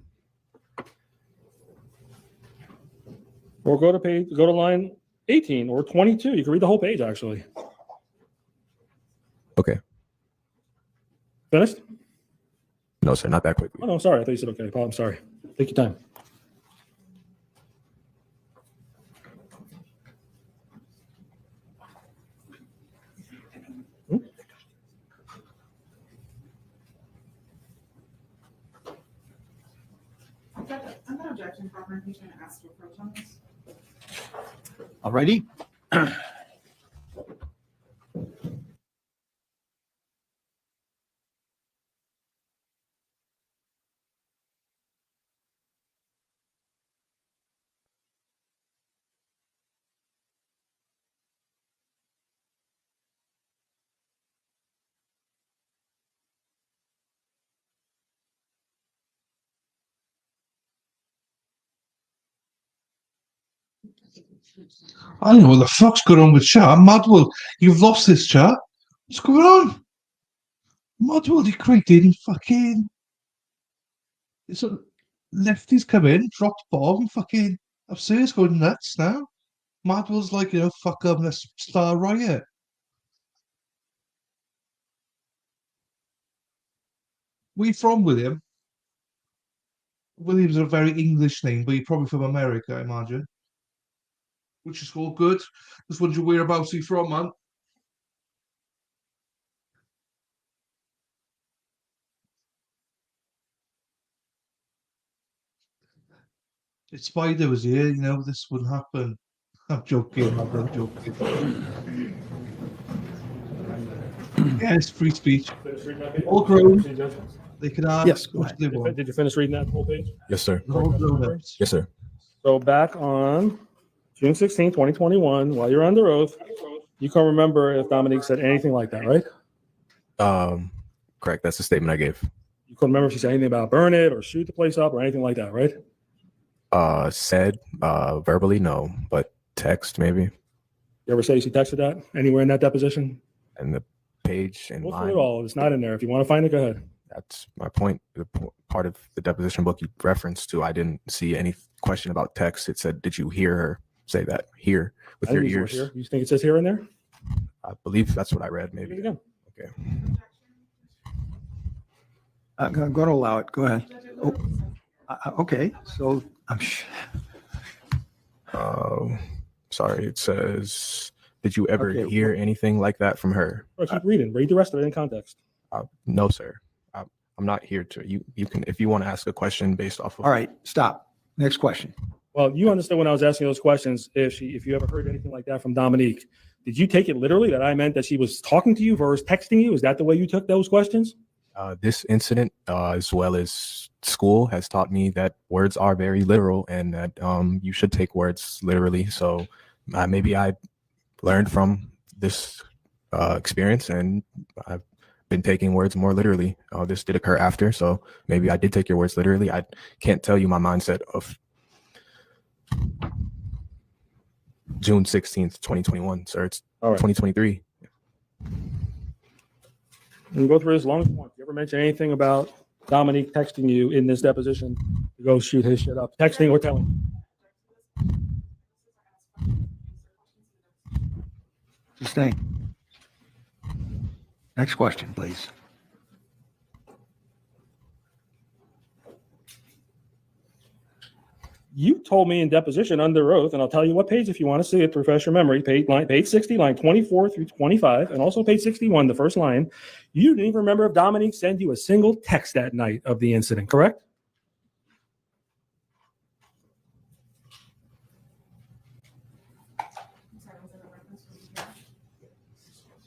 Or go to line 18 or 22. You can read the whole page, actually. Okay. Finished? No, sir, not that quickly. Oh, no, sorry. I thought you said okay. Paul, I'm sorry. Take your time. I'm not objecting, Proper. He's going to ask for protons. All righty. I don't know what the fuck's going on with chat. Madwell, you've lost this chat. What's going on? Madwell, you created fucking. It's a lefties come in, dropped bomb, fucking upstairs going nuts now. Madwell's like, fuck up, let's start a riot. Where you from, William? William's a very English name, but you're probably from America, I imagine. Which is all good. Just wonder whereabouts you're from, man. If Spider was here, this wouldn't happen. I'm joking, I'm joking. Yes, free speech. All grown. They can ask Yes, go what ahead. they want. Did you finish reading that whole page? Yes, sir. All grown-ups. Yes, sir. So back on June 16, 2021, while you're under oath, you can remember if Dominique said anything like that, right? Correct. That's the statement I gave. You couldn't remember if she said anything about burn it or shoot the place up or anything like that, right? Said verbally, no, but text maybe. You ever say she texted that anywhere in that deposition? And the page and Go through line. it all. It's not in there. If you want to find it, go ahead. That's my point. The part of the deposition book you referenced to, I didn't see any question about text. It said, did you hear her say that? Hear with I your think it's ears. here. You think it says here and there? I believe that's what I read, Read it maybe. again. Okay. I'm going to allow it. Go ahead. Oh, okay, so I'm Sorry, it says, did you ever Okay, hear anything like that from her? Or keep reading. Read the rest of it in context. No, sir. I'm not here to. You can, if you want to ask a question based off of. all right, stop. Next question. Well, you understood when I was asking those questions, if you ever heard anything like that from Dominique, did you take it literally that I meant that she was talking to you versus texting you? Is that the way you took those questions? This incident, as well as school, has taught me that words are very literal and that you should take words literally. So maybe I learned from this experience, and I've been taking words more literally. This did occur after, so maybe I did take your words literally. I can't tell you my mindset of June 16th, 2021, sir. It's All right. 2023. We can go through this as long as you want. You ever mention anything about Dominique texting you in this deposition to go shoot his shit up? Texting or telling? Sustain. Next question, please. You told me in deposition under oath, and I'll tell you what page if you want to see it to refresh your memory, page 60, line 24 through 25, and also page 61, the first line. You didn't even remember if Dominique sent you a single text that night of the incident, correct?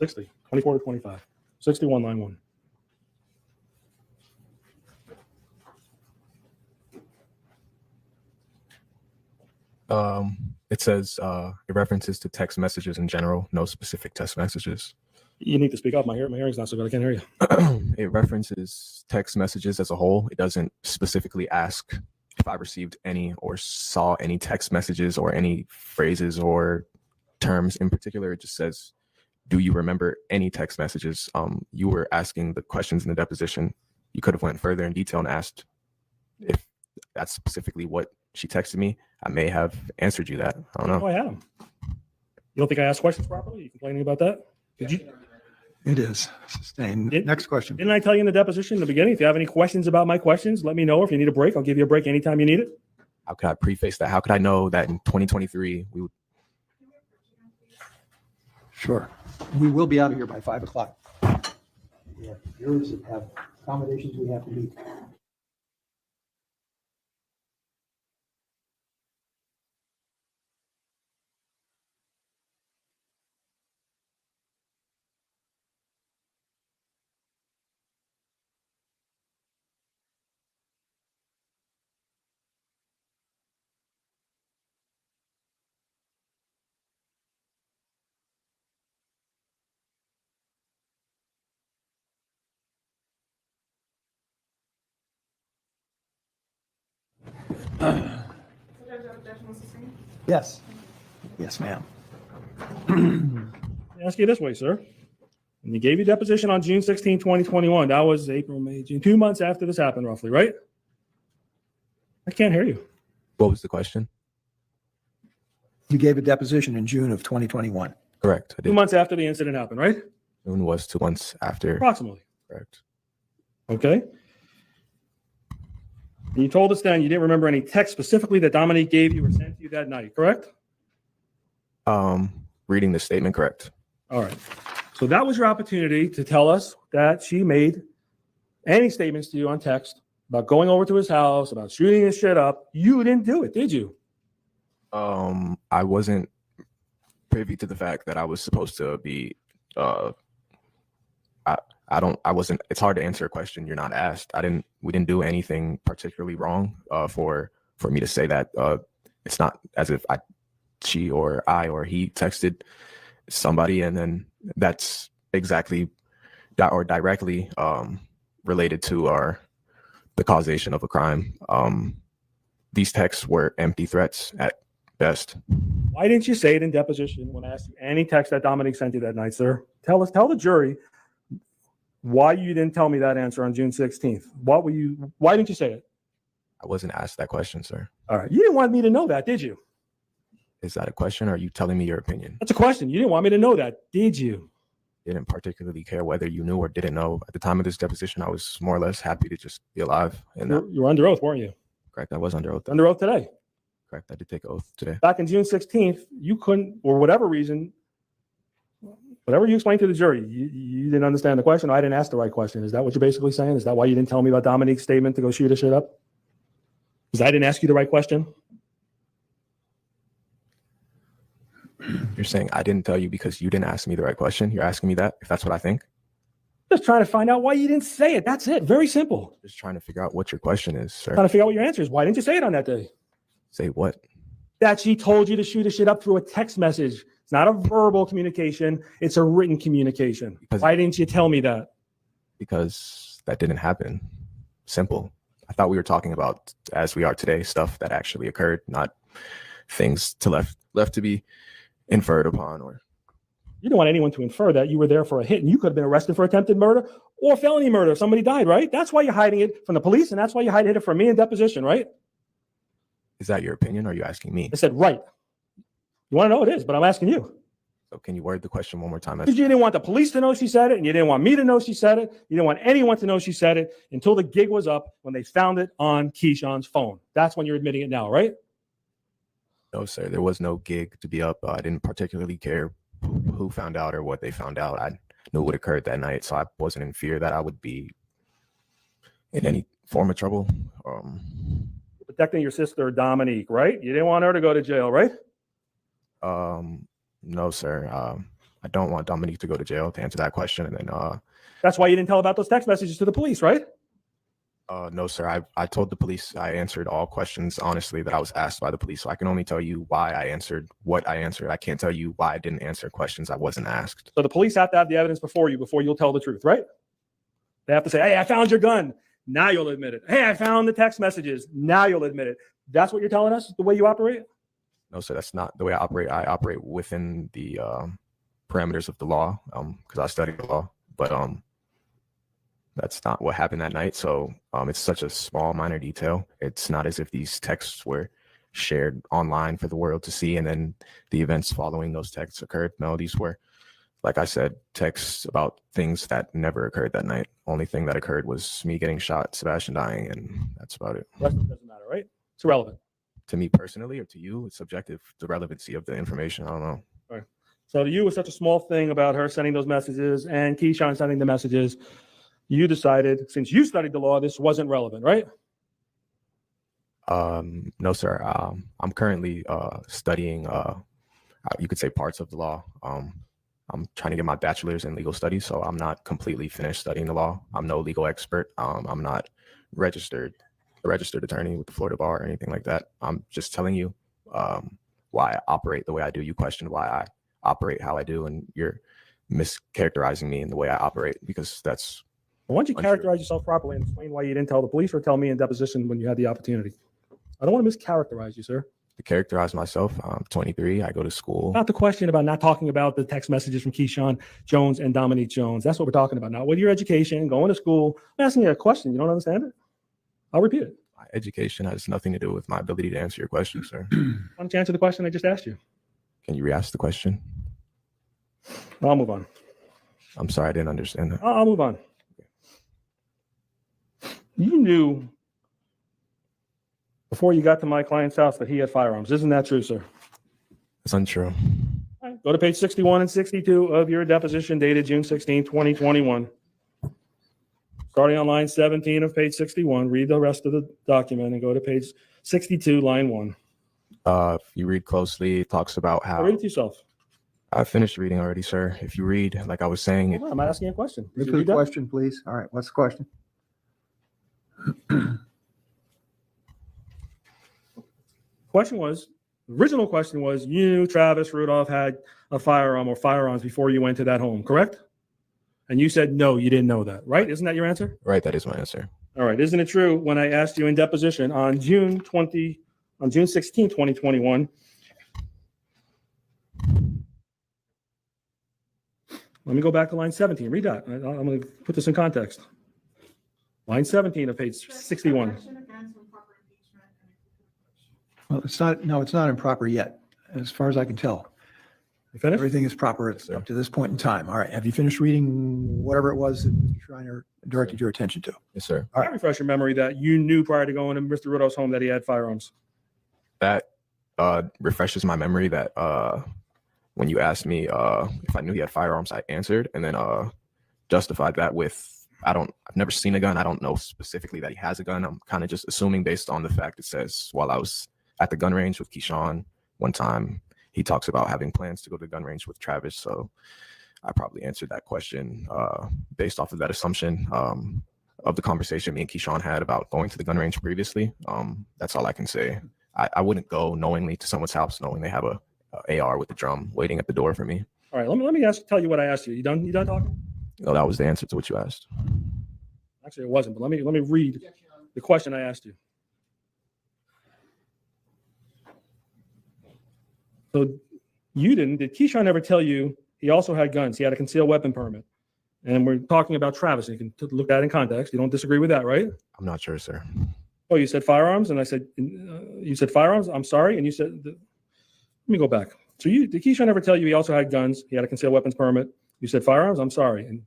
$60, 24 to 25, 61, line 1. It says it references to text messages in general, no specific text messages. You need to speak up. My hearing's not so good. I can't hear you. It references text messages as a whole. It doesn't specifically ask if I received any or saw any text messages or any phrases or terms in particular. It just says, do you remember any text messages? You were asking the questions in the deposition. You could have went further in detail and asked if that's specifically what she texted me. I may have answered you that. I don't know. Oh, I had him. You don't think I asked questions properly? You complaining about that? Did you? It is. Sustain. Next question. Didn't I tell you in the deposition in the beginning? If you have any questions about my questions, let me know. If you need a break, I'll give you a break anytime you need it. How could I preface that? How could I know that in 2023 we would? Sure. We will be out of here by 5 o'clock. Yeah, yours have accommodations we have to meet. Yes. Yes, ma'am. Let me ask you this way, sir. When you gave your deposition on June 16, 2021, that was April, May, June, 2 months after this happened, roughly, right? I can't hear you. What was the question? You gave a deposition in June of 2021. Correct. I 2 did. months after the incident happened, right? June was 2 months after. Approximately. Correct. Okay. And you told us then you didn't remember any text specifically that Dominique gave you or sent to you that night, correct? Reading the statement, correct. All right. So that was your opportunity to tell us that she made any statements to you on text about going over to his house, about shooting his shit up. You didn't do it, did you? I wasn't privy to the fact that I was supposed to be. I wasn't. It's hard to answer a question you're not asked. We didn't do anything particularly wrong. For me to say that, it's not as if she or I or he texted somebody, and then that's exactly or directly related to the causation of a crime. These texts were empty threats at best. Why didn't you say it in deposition when I asked you any text that Dominique sent you that night, sir? Tell the jury why you didn't tell me that answer on June 16th. Why didn't you say it? I wasn't asked that question, sir. All right. You didn't want me to know that, did you? Is that a question, or are you telling me your opinion? That's a question. You didn't want me to know that, did you? didn't particularly care whether you knew or didn't know. At the time of this deposition, I was more or less happy to just be alive. And You were under oath, weren't you? correct, I was under oath. Under oath today. Correct, I did take oath today. Back in June 16th, you couldn't, or whatever reason, whatever you explained to the jury, you didn't understand the question. I didn't ask the right question. Is that what you're basically saying? Is that why you didn't tell me about Dominique's statement to go shoot his shit up? Because I didn't ask you the right question? You're saying I didn't tell you because you didn't ask me the right question? You're asking me that, if that's what I think? Just trying to find out why you didn't say it. That's it. Very simple. Just trying to figure out what your question is, sir. Trying to figure out what your answer is. Why didn't you say it on that day? Say what? That she told you to shoot his shit up through a text message. It's not a verbal communication. It's a written communication. Why didn't you tell me that? Because that didn't happen. Simple. I thought we were talking about, as we are today, stuff that actually occurred, not things left to be inferred upon. Or you don't want anyone to infer that you were there for a hit and you could have been arrested for attempted murder or felony murder if somebody died, right? That's why you're hiding it from the police, and that's why you're hiding it from me in deposition, right? is that your opinion, or are you asking me? I said, right. You want to know it is, but I'm asking you. So can you word the question one more time? Because you didn't want the police to know she said it, and you didn't want me to know she said it. You didn't want anyone to know she said it until the gig was up when they found it on Keyshawn's phone. That's when you're admitting it now, right? No, sir. There was no gig to be up. I didn't particularly care who found out or what they found out. I knew what occurred that night, so I wasn't in fear that I would be in any form of trouble. Protecting your sister, Dominique, right? You didn't want her to go to jail, right? No, sir. I don't want Dominique to go to jail, to answer that question. And then that's why you didn't tell about those text messages to the police, right? No, sir. I told the police I answered all questions honestly that I was asked by the police. So I can only tell you why I answered what I answered. I can't tell you why I didn't answer questions I wasn't asked. So the police have to have the evidence before you'll tell the truth, right? They have to say, hey, I found your gun. Now you'll admit it. Hey, I found the text messages. Now you'll admit it. That's what you're telling us, the way you operate? No, sir. That's not the way I operate. I operate within the parameters of the law because I studied the law. But that's not what happened that night. So it's such a small, minor detail. It's not as if these texts were shared online for the world to see, and then the events following those texts occurred. No, these were, like I said, texts about things that never occurred that night. Only thing that occurred was me getting shot, Sebastian dying, and that's about it. The rest of it doesn't matter, right? It's irrelevant. To me personally, or to you, it's subjective, the relevancy of the information. I don't know. All right. So to you, it's such a small thing about her sending those messages and Keyshawn sending the messages. You decided, since you studied the law, this wasn't relevant, right? No, sir. I'm currently studying, you could say, parts of the law. I'm trying to get my bachelor's in legal studies, so I'm not completely finished studying the law. I'm no legal expert. I'm not a registered attorney with the Florida bar or anything like that. I'm just telling you why I operate the way I do. You questioned why I operate how I do, and you're mischaracterizing me in the way I operate, because that's Why don't you characterize yourself properly and explain why you didn't tell the police or tell me in deposition when you had the opportunity? I don't want to mischaracterize you, sir. To characterize myself, I'm 23. I go to school. Not the question about not talking about the text messages from Keyshawn Jones and Dominique Jones. That's what we're talking about now. With your education, going to school, I'm asking you a question. You don't understand it? I'll repeat it. My education has nothing to do with my ability to answer your question, sir. Why don't you answer the question I just asked you? Can you re-ask the question? I'll move on. I'm sorry, I didn't understand that. I'll move on. You knew before you got to my client's house that he had firearms. Isn't that true, sir? It's untrue. All right. Go to page 61 and 62 of your deposition dated June 16, 2021. Starting on line 17 of page 61, read the rest of the document and go to page 62, line 1. If you read closely, it talks about how... Read it to yourself. I finished reading already, sir. If you read, like I was saying... I'm not asking a question. Did you Repeat read the that? question, please. All right, what's the question? The original question was, you knew Travis Rudolph had a firearm or firearms before you went to that home, correct? And you said, no, you didn't know that, right? Isn't that your answer? Right, that is my answer. All right. Isn't it true when I asked you in deposition on June 16, 2021, let me go back to line 17. Read that. I'm going to put this in context. Line 17 of page 61. Well, it's not improper yet, as far as I can tell. You finished? Everything is proper up to this point in time. All right. Have you finished reading whatever it was that Mr. Schreiner directed your attention to? Yes, sir. I refresh your memory that you knew prior to going to Mr. Rudolph's home that he had firearms. That refreshes my memory that when you asked me if I knew he had firearms, I answered and then justified that with I've never seen a gun. I don't know specifically that he has a gun. I'm kind of just assuming based on the fact it says while I was at the gun range with Keyshawn one time, he talks about having plans to go to the gun range with Travis. So I probably answered that question based off of that assumption of the conversation me and Keyshawn had about going to the gun range previously. That's all I can say. I wouldn't go knowingly to someone's house knowing they have a AR with a drum waiting at the door for me. All right, let me tell you what I asked you. You done talking? No, that was the answer to what you asked. Actually, it wasn't, but let me read the question I asked you. So did Keyshawn ever tell you he also had guns? He had a concealed weapon permit. And we're talking about Travis. You can look at it in context. You don't disagree with that, right? I'm not sure, sir. Oh, you said firearms? And I said, you said firearms? I'm sorry. And you said, let me go back. So did Keyshawn ever tell you he also had guns? He had a concealed weapons permit. You said firearms? I'm sorry. And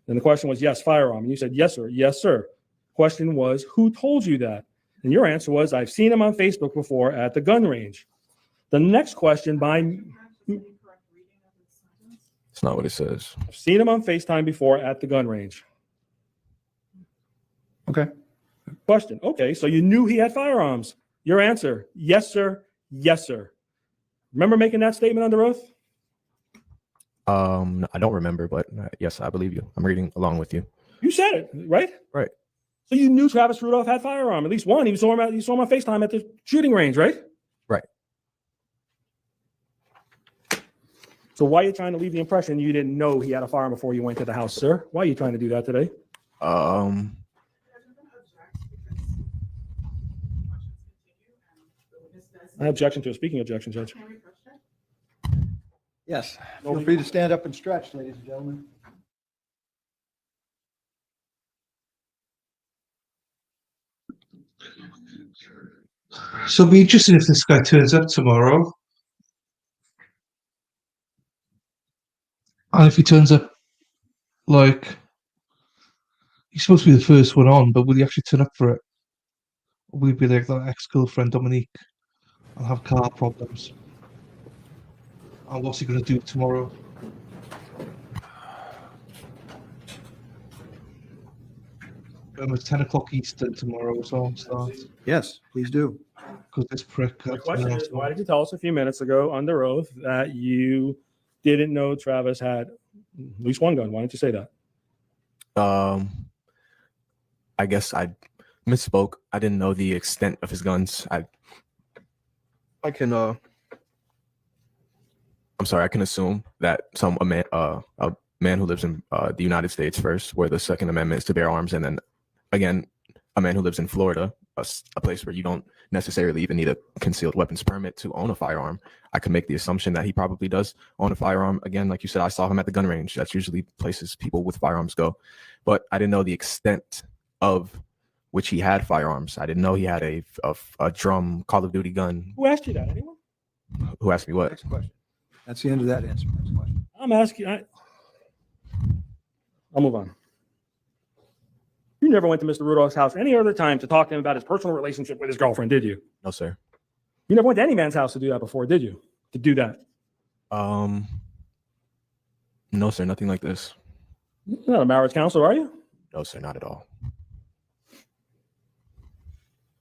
then the question was, yes, firearm. And you said, yes, sir. Yes, sir. Question was, who told you that? And your answer was, I've seen him on Facebook before at the gun range. The next question It's not what it says. I've seen him on FaceTime before at the gun range. Okay. Question. Okay, so you knew he had firearms. Your answer, yes, sir. Yes, sir. Remember making that statement under oath? I don't remember, but yes, I believe you. I'm reading along with you. You said it, right? Right. So you knew Travis Rudolph had firearm. At least one. You saw him on FaceTime at the shooting range, right? Right. So why are you trying to leave the impression you didn't know he had a firearm before you went to the house, sir? Why are you trying to do that today? I objection to a speaking objection, Judge. Yes. Feel free to stand up and stretch, ladies and gentlemen. So it'll be interesting if this guy turns up tomorrow. And if he turns up like he's supposed to be the first one on, but will he actually turn up for it? Or will he be like that ex-girlfriend Dominique and have car problems? And what's he going to do tomorrow? It's 10 o'clock Eastern tomorrow, so I'll start. Yes, please do. Because this prick. The question is, why did you tell us a few minutes ago under oath that you didn't know Travis had at least one gun? Why didn't you say that? I guess I misspoke. I didn't know the extent of his guns. I can I'm sorry, I can assume that a man who lives in the United States first, where the Second Amendment is to bear arms, and then again, a man who lives in Florida, a place where you don't necessarily even need a concealed weapons permit to own a firearm. I can make the assumption that he probably does own a firearm. Again, like you said, I saw him at the gun range. That's usually places people with firearms go. But I didn't know the extent of which he had firearms. I didn't know he had a drum Call of Duty gun. Who asked you that? Anyone? Who asked me what? Next question. That's the end of that answer. Next question. I'm asking. I'll move on. You never went to Mr. Rudolph's house any other time to talk to him about his personal relationship with his girlfriend, did you? No, sir. You never went to any man's house to do that before, did you? To do that? No, sir. Nothing like this. You're not a marriage counselor, are you? No, sir. Not at all.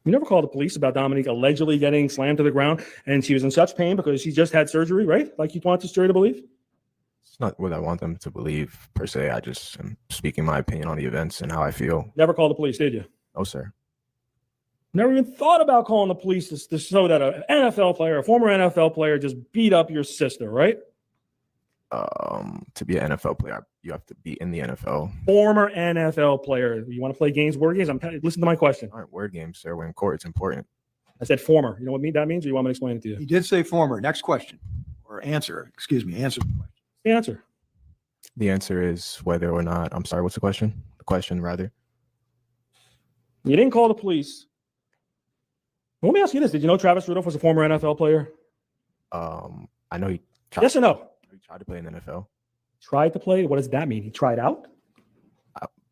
You never called the police about Dominique allegedly getting slammed to the ground and she was in such pain because she just had surgery, right? Like you want this jury to believe? It's not what I want them to believe, per se. I just am speaking my opinion on the events and how I feel. Never called the police, did you? No, sir. Never even thought about calling the police to show that an NFL player, a former NFL player, just beat up your sister, right? To be an NFL player, you have to be in the NFL. Former NFL player. You want to play games, word games? Listen to my question. All right, word games, sir. We're in court. It's important. I said former. You know what that means, or you want me to explain it to you? He did say former. Next question. Or answer. Excuse me. Answer the question. The answer. The answer is whether or not. I'm sorry. What's the question? The question, rather. You didn't call the police. Let me ask you this: did you know Travis Rudolph was a former NFL player? I know he. Yes or no? tried to play in the NFL. Tried to play? What does that mean? He tried out?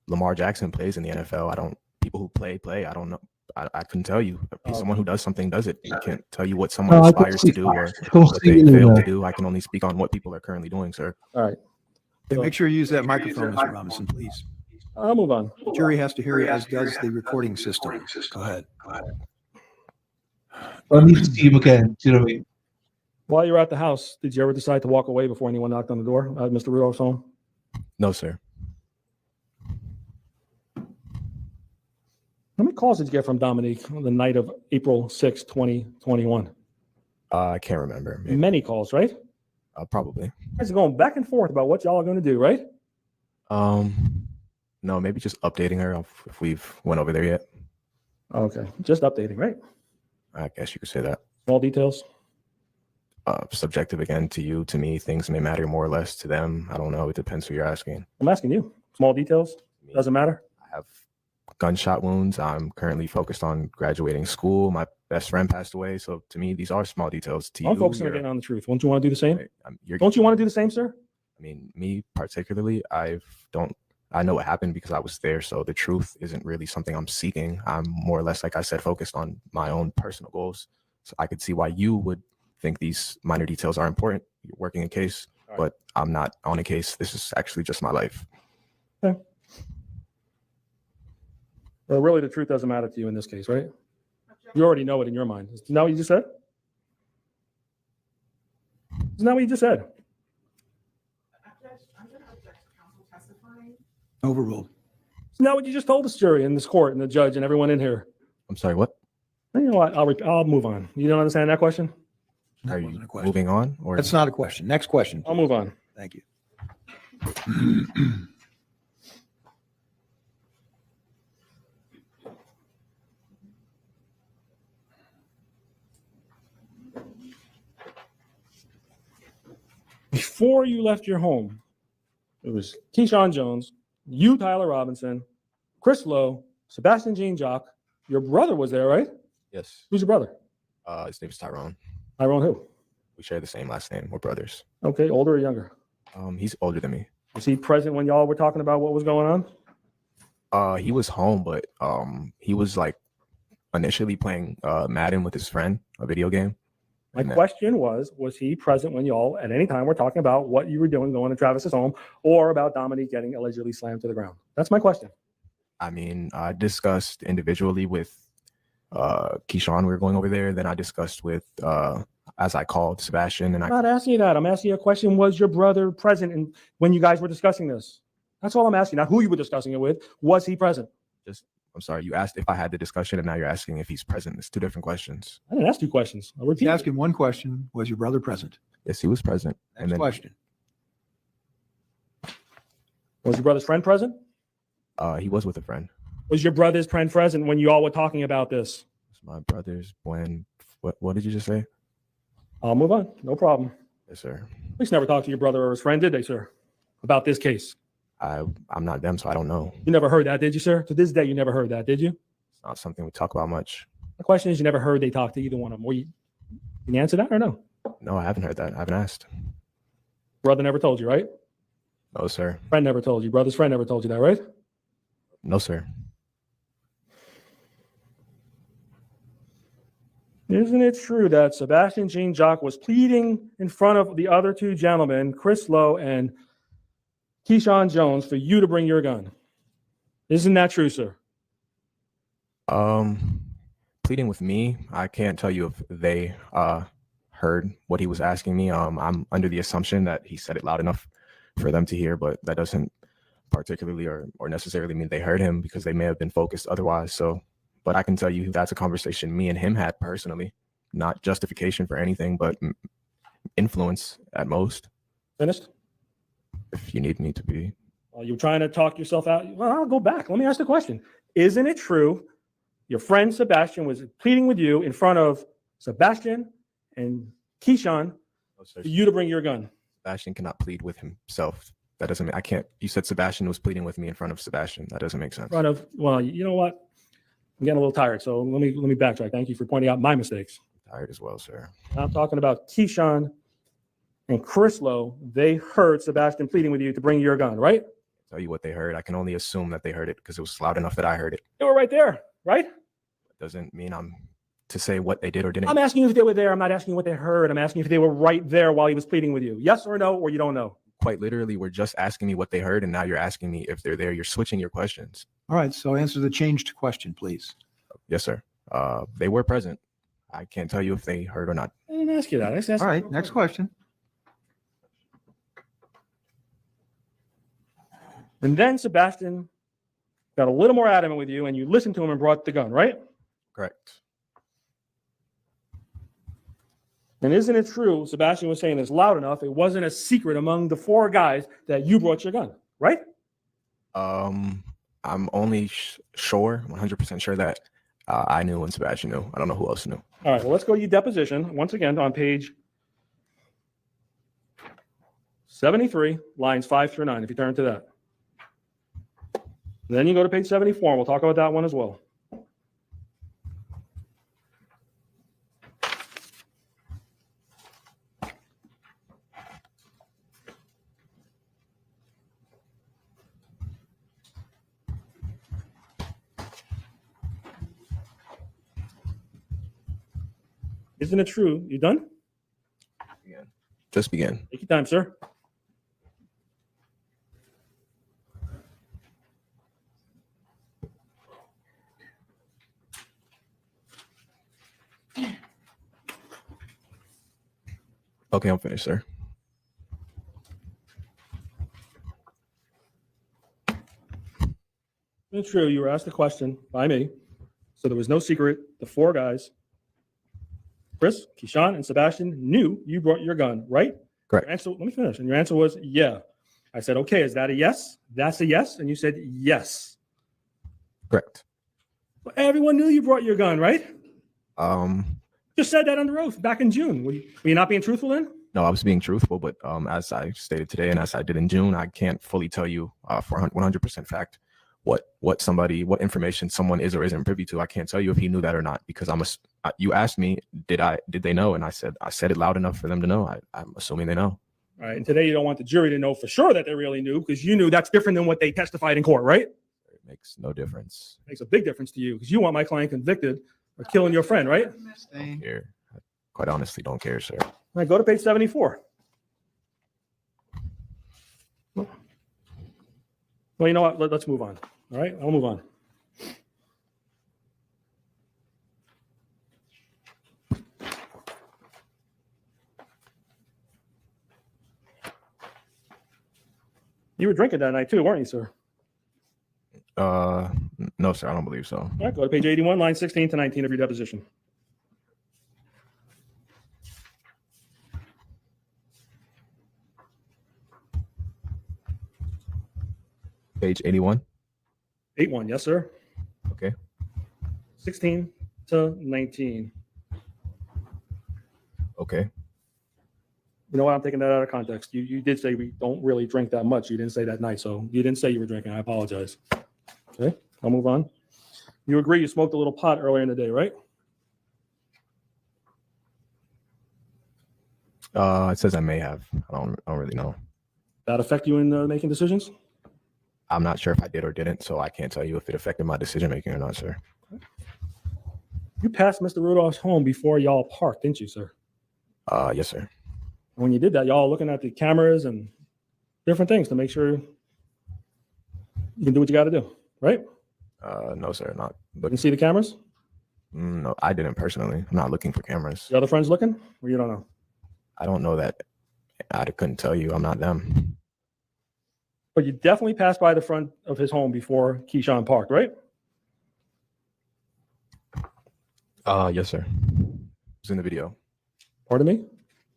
Lamar Jackson plays in the NFL. I don't. People who play. I don't know. I couldn't tell you. Someone who does something does it. I can't tell you what someone aspires to do or what they fail to do. I can only speak on what people are currently doing, sir. All right. Okay, make sure you use that microphone, Mr. Robinson, please. I'll move on. The jury has to hear you, as does the recording system. Go ahead. I need to see him again. Do you know what I mean? While you were at the house, did you ever decide to walk away before anyone knocked on the door at Mr. Rudolph's home? No, sir. How many calls did you get from Dominique on the night of April 6, 2021? I can't remember. Maybe. Many calls, right? Probably. You guys are going back and forth about what y'all are going to do, right? No, maybe just updating her if we've went over there yet. Okay, just updating, right? I guess you could say that. Small details. Subjective again to you, to me. Things may matter more or less to them. I don't know. It depends who you're asking. I'm asking you. Small details. Doesn't matter. I have gunshot wounds. I'm currently focused on graduating school. My best friend passed away. So to me, these are small details. To you, I'm focusing on getting on the truth. Don't you want to do the same? Right, don't you want to do the same, sir? I mean, me particularly, I know what happened because I was there. So the truth isn't really something I'm seeking. I'm more or less, like I said, focused on my own personal goals. So I could see why you would think these minor details are important. You're working a case, right, but I'm not on a case. This is actually just my life. Okay. Well, really, the truth doesn't matter to you in this case, right? You already know it in your mind. Isn't that what you just said? Isn't that what you just said? Overruled. Isn't that what you just told this jury and this court and the judge and everyone in here? I'm sorry, what? You know what? I'll move on. You don't understand that question? Are you moving on? Or that's not a question. Next question. I'll move on. Thank you. Before you left your home, it was Keyshawn Jones, you, Tyler Robinson, Chris Lowe, Sebastian Jean Jacques. Your brother was there, right? Yes. Who's your brother? His name is Tyrone. Tyrone who? We share the same last name. We're brothers. Okay, older or younger? He's older than me. Was he present when y'all were talking about what was going on? He was home, but he was like initially playing Madden with his friend, a video game. My question was he present when y'all at any time were talking about what you were doing going to Travis's home or about Dominique getting allegedly slammed to the ground? That's my question. I mean, I discussed individually with Keyshawn. We were going over there. Then I discussed with, as I called, Sebastian. And I'm not asking you that. I'm asking you a question. Was your brother present when you guys were discussing this? That's all I'm asking. Not who you were discussing it with. Was he present? I'm sorry. You asked if I had the discussion, and now you're asking if he's present. It's two different questions. I didn't ask two questions. I'll repeat. He's asking one question. Was your brother present? Yes, he was present. Next question. Was your brother's friend present? He was with a friend. Was your brother's friend present when you all were talking about this? My brother's when. What did you just say? I'll move on. No problem. Yes, sir. Police never talked to your brother or his friend, did they, sir? About this case? I'm not them, so I don't know. You never heard that, did you, sir? To this day, you never heard that, did you? It's not something we talk about much. The question is, you never heard they talk to either one of them. Can you answer that or no? No, I haven't heard that. I haven't asked. Brother never told you, right? No, sir. Friend never told you. Brother's friend never told you that, right? No, sir. Isn't it true that Sebastian Jean Jacques was pleading in front of the other two gentlemen, Chris Lowe and Keyshawn Jones, for you to bring your gun? Isn't that true, sir? Pleading with me, I can't tell you if they heard what he was asking me. I'm under the assumption that he said it loud enough for them to hear, but that doesn't particularly or necessarily mean they heard him, because they may have been focused otherwise. So, but I can tell you that's a conversation me and him had personally, not justification for anything, but influence at most. Finished? If you need me to be. You're trying to talk yourself out. Well, I'll go back. Let me ask the question. Isn't it true your friend Sebastian was pleading with you in front of Sebastian and Keyshawn for you to bring your gun? Sebastian cannot plead with himself. That doesn't make, I can't. You said Sebastian was pleading with me in front of Sebastian. That doesn't make sense. In front of, well, you know what? I'm getting a little tired, so let me backtrack. Thank you for pointing out my mistakes. I'm tired as well, sir. I'm talking about Keyshawn and Crislow, they heard Sebastian pleading with you to bring your gun, right? Tell you what they heard. I can only assume that they heard it because it was loud enough that I heard it. They were right there, right? Doesn't mean I'm to say what they did or didn't. I'm asking you if they were there. I'm not asking you what they heard. I'm asking you if they were right there while he was pleading with you. Yes or no, or you don't know? Quite literally, we're just asking me what they heard, and now you're asking me if they're there. You're switching your questions. All right, so answer the changed question, please. Yes, sir. They were present. I can't tell you if they heard or not. I didn't ask you that. I just asked All right, next question. And then Sebastian got a little more adamant with you, and you listened to him and brought the gun, right? Correct. And isn't it true, Sebastian was saying it's loud enough, it wasn't a secret among the 4 guys that you brought your gun, right? I'm only sure, 100% sure that I knew and Sebastian knew. I don't know who else knew. All right, well, let's go to your deposition, once again, on page 73, lines 5 through 9, if you turn to that. Then you go to page 74, and we'll talk about that one as well. Isn't it true? You done? Just begin. Take your time, sir. Okay, I'm finished, sir. It's true. You were asked a question by me. So there was no secret. The 4 guys, Chris, Keyshawn, and Sebastian, knew you brought your gun, right? Correct. Your answer, let me finish. And your answer was, yeah. I said, okay, is that a yes? That's a yes. And you said, yes. Correct. Well, everyone knew you brought your gun, right? Um, Just said that under oath back in June. Were you not being truthful then? no, I was being truthful, but as I stated today and as I did in June, I can't fully tell you for 100% fact what information someone is or isn't privy to. I can't tell you if he knew that or not because you asked me, did they know? And I said it loud enough for them to know. I'm assuming they know. All right. And today you don't want the jury to know for sure that they really knew because you knew that's different than what they testified in court, right? It makes no difference. It makes a big difference to you because you want my client convicted of killing your friend, right? I don't care. I quite honestly don't care, sir. All right, go to page 74. Well, you know what? Let's move on. All right, I'll move on. You were drinking that night too, weren't you, sir? No, sir, I don't believe so. All right, go to page 81, line 16 to 19 of your deposition. Page 81. 81, yes, sir. Okay. 16 to 19. Okay. You know what? I'm taking that out of context. You did say we don't really drink that much. You didn't say that night, so you didn't say you were drinking. I apologize. Okay, I'll move on. You agree you smoked a little pot earlier in the day, right? It says I may have. I don't really know. That affect you in making decisions? I'm not sure if I did or didn't, so I can't tell you if it affected my decision making or not, sir. You passed Mr. Rudolph's home before y'all parked, didn't you, sir? Yes, sir. When you did that, y'all looking at the cameras and different things to make sure you can do what you got to do, right? No, sir, not You looking. can see the cameras? No, I didn't personally. I'm not looking for cameras. The other friends looking? Or you don't know? I don't know that. I couldn't tell you. I'm not them. But you definitely passed by the front of his home before Keyshawn parked, right? Yes, sir. It's in the video. Pardon me?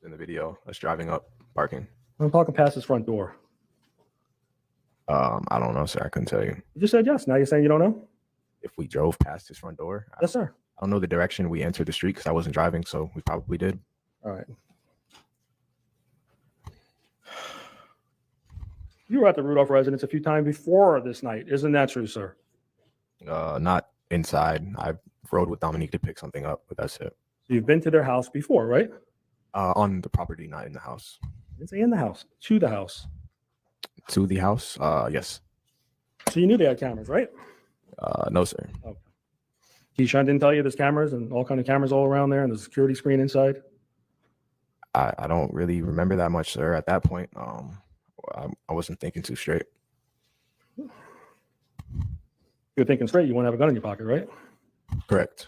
In the video, us driving up, parking. I'm talking past his front door. I don't know, sir. I couldn't tell you. You just said yes. Now you're saying you don't know? If we drove past his front door, Yes, sir. I don't know the direction we entered the street because I wasn't driving, so we probably did. All right. You were at the Rudolph residence a few times before this night. Isn't that true, sir? Not inside. I rode with Dominique to pick something up, but that's it. You've been to their house before, right? On the property, not in the house. Didn't say in the house, to the house. To the house? Yes. So you knew they had cameras, right? No, sir. Keyshawn didn't tell you there's cameras and all kind of cameras all around there and there's a security screen inside? I don't really remember that much, sir. At that point, I wasn't thinking too straight. You're thinking straight, you want to have a gun in your pocket, right? Correct.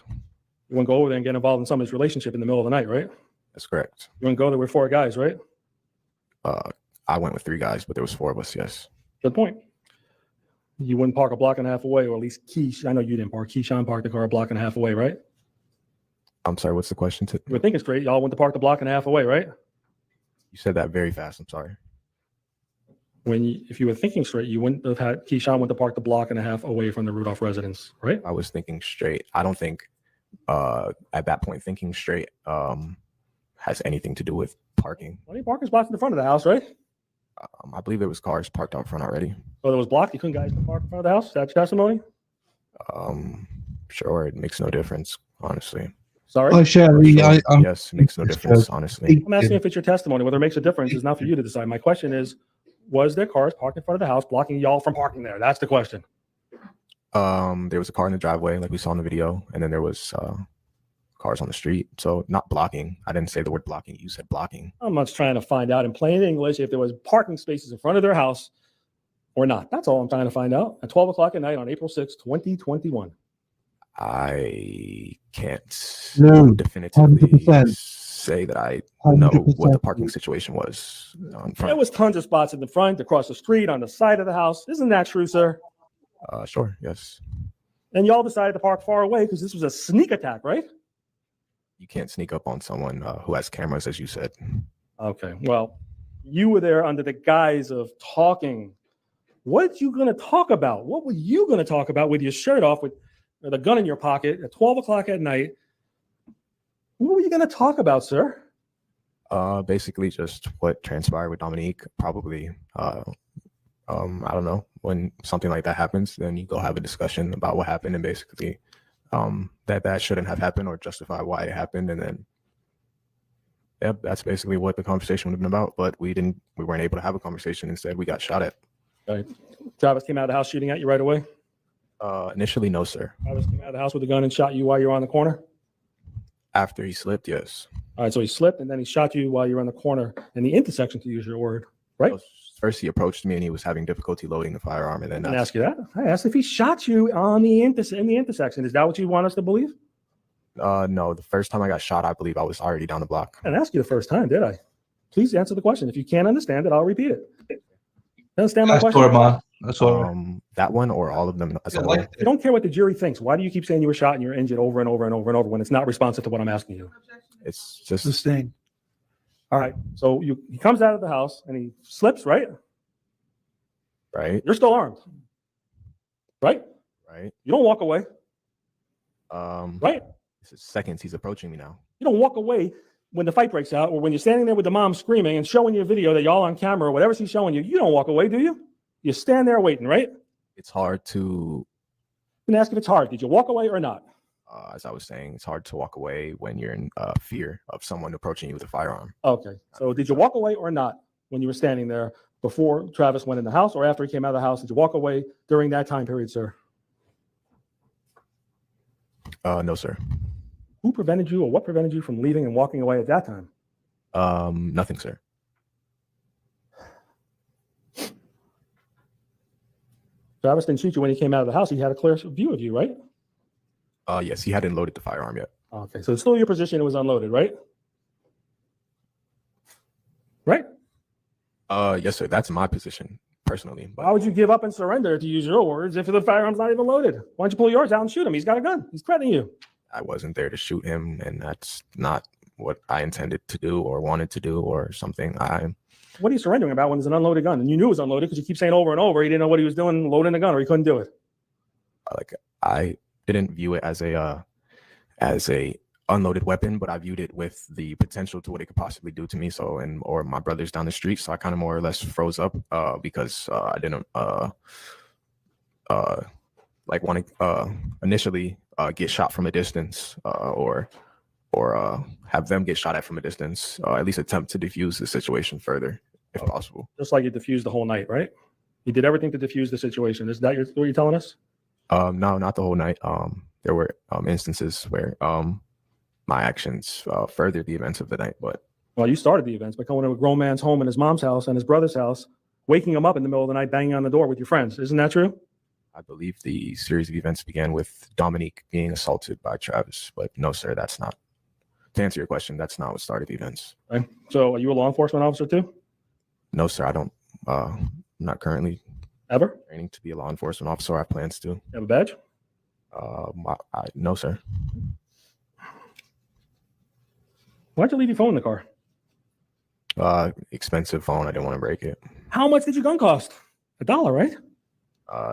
You want to go over there and get involved in somebody's relationship in the middle of the night, right? That's correct. You want to go there with 4 guys, right? I went with 3 guys, but there was 4 of us. Yes. Good point. You wouldn't park a block and a half away, or at least I know you didn't park. Keyshawn parked the car a block and a half away, right? I'm sorry. What's the question? You were thinking straight. Y'all went to park the block and a half away, right? You said that very fast. I'm sorry. If you were thinking straight, you wouldn't have had Keyshawn went to park the block and a half away from the Rudolph residence, right? I was thinking straight. I don't think at that point thinking straight has anything to do with parking. Well, parking spots in the front of the house, right? I believe there was cars parked out front already. So there was blocked. You couldn't guys park in front of the house. That's testimony. Sure. It makes no difference, honestly. Sorry. Oh, Sherry, Sure. Yes, it makes no difference, honestly. I'm asking if it's your testimony. Whether it makes a difference is not for you to decide. My question is, was there cars parked in front of the house blocking y'all from parking there? That's the question. There was a car in the driveway, like we saw in the video, and then there was cars on the street. So not blocking. I didn't say the word blocking. You said blocking. I'm just trying to find out in plain English if there was parking spaces in front of their house or not. That's all I'm trying to find out at 12 o'clock at night on April 6, 2021. I can't No, definitively 100%. say that I know what the 100%. parking situation was on front. There was tons of spots in the front, across the street, on the side of the house. Isn't that true, sir? Sure. Yes. And y'all decided to park far away because this was a sneak attack, right? You can't sneak up on someone who has cameras, as you said. Okay. Well, you were there under the guise of talking. What you going to talk about? What were you going to talk about with your shirt off with the gun in your pocket at 12 o'clock at night? What were you going to talk about, sir? Basically just what transpired with Dominique. Probably, I don't know. When something like that happens, then you go have a discussion about what happened and basically that shouldn't have happened or justify why it happened. And then, yep, that's basically what the conversation would have been about. But we weren't able to have a conversation. Instead, we got shot at. Right. Travis came out of the house shooting at you right away? Initially, no, sir. Travis came out of the house with a gun and shot you while you were on the corner? After he slipped, yes. All right, so he slipped and then he shot you while you were on the corner in the intersection, to use your word, right? First, he approached me and he was having difficulty loading the firearm, and then I didn't ask you that. I asked if he shot you on the in the intersection. Is that what you want us to believe? no, the first time I got shot, I believe I was already down the block. I didn't ask you the first time, did I? Please answer the question. If you can't understand it, I'll repeat it. Understand my That's question? all, man. That's all right. That one or all of them as a Yeah, whole? like- I don't care what the jury thinks. Why do you keep saying you were shot and you're injured over and over and over and over when it's not responsive to what I'm asking you? It's just Sustained. All right. So he comes out of the house and he slips, right? right, You're still armed, right? right. You don't walk away, Um, right? This is seconds. He's approaching me now. You don't walk away when the fight breaks out or when you're standing there with the mom screaming and showing you a video that y'all on camera or whatever she's showing you. You don't walk away, do you? You stand there waiting, right? It's hard to, I'm gonna ask if it's hard. Did you walk away or not? as I was saying, it's hard to walk away when you're in fear of someone approaching you with a firearm. Okay. So did you walk away or not when you were standing there before Travis went in the house or after he came out of the house? Did you walk away during that time period, sir? No, sir. Who prevented you or what prevented you from leaving and walking away at that time? Nothing, sir. Travis didn't shoot you when he came out of the house. He had a clear view of you, right? Yes, he hadn't loaded the firearm yet. Okay. So it's still your position. It was unloaded, right? Right? Yes, sir. That's my position personally. Why But would you give up and surrender, to use your words, if the firearm's not even loaded? Why don't you pull yours out and shoot him? He's got a gun. He's threatening you. I wasn't there to shoot him, and that's not what I intended to do or wanted to do or something. What are you surrendering about when there's an unloaded gun? And you knew it was unloaded because you keep saying over and over he didn't know what he was doing, loading the gun, or he couldn't do it. I didn't view it as a unloaded weapon, but I viewed it with the potential to what it could possibly do to me. So, or my brothers down the street. So I kind of more or less froze up because I didn't like want to initially get shot from a distance or have them get shot at from a distance. At least attempt to defuse the situation further. if possible. Just like you diffused the whole night, right? You did everything to diffuse the situation. Is that what you're telling us? No, not the whole night. There were instances where my actions furthered the events of the night, but Well, you started the events by going to a grown man's home and his mom's house and his brother's house, waking him up in the middle of the night, banging on the door with your friends. Isn't that true? I believe the series of events began with Dominique being assaulted by Travis. But no, sir, that's not. To answer your question, that's not what started the events. Okay. So are you a law enforcement officer too? No, sir, I don't. I'm not currently Ever? training to be a law enforcement officer. I have plans to. You have a badge? No, sir. Why'd you leave your phone in the car? Expensive phone. I didn't want to break it. How much did your gun cost? $1, right?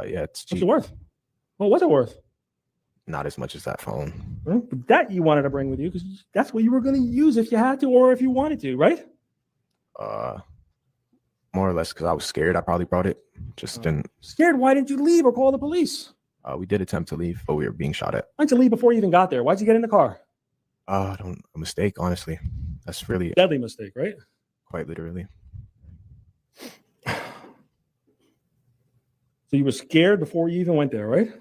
Yeah, it's What's cheap. it worth? Well, what's it worth? Not as much as that phone. Well, that you wanted to bring with you because that's what you were going to use if you had to or if you wanted to, right? More or less because I was scared. I probably brought it. Just didn't. Scared? Why didn't you leave or call the police? We did attempt to leave, but we were being shot at. Why'd you leave before you even got there? Why'd you get in the car? A mistake, honestly. That's really Deadly mistake, right? quite literally. So you were scared before you even went there, right?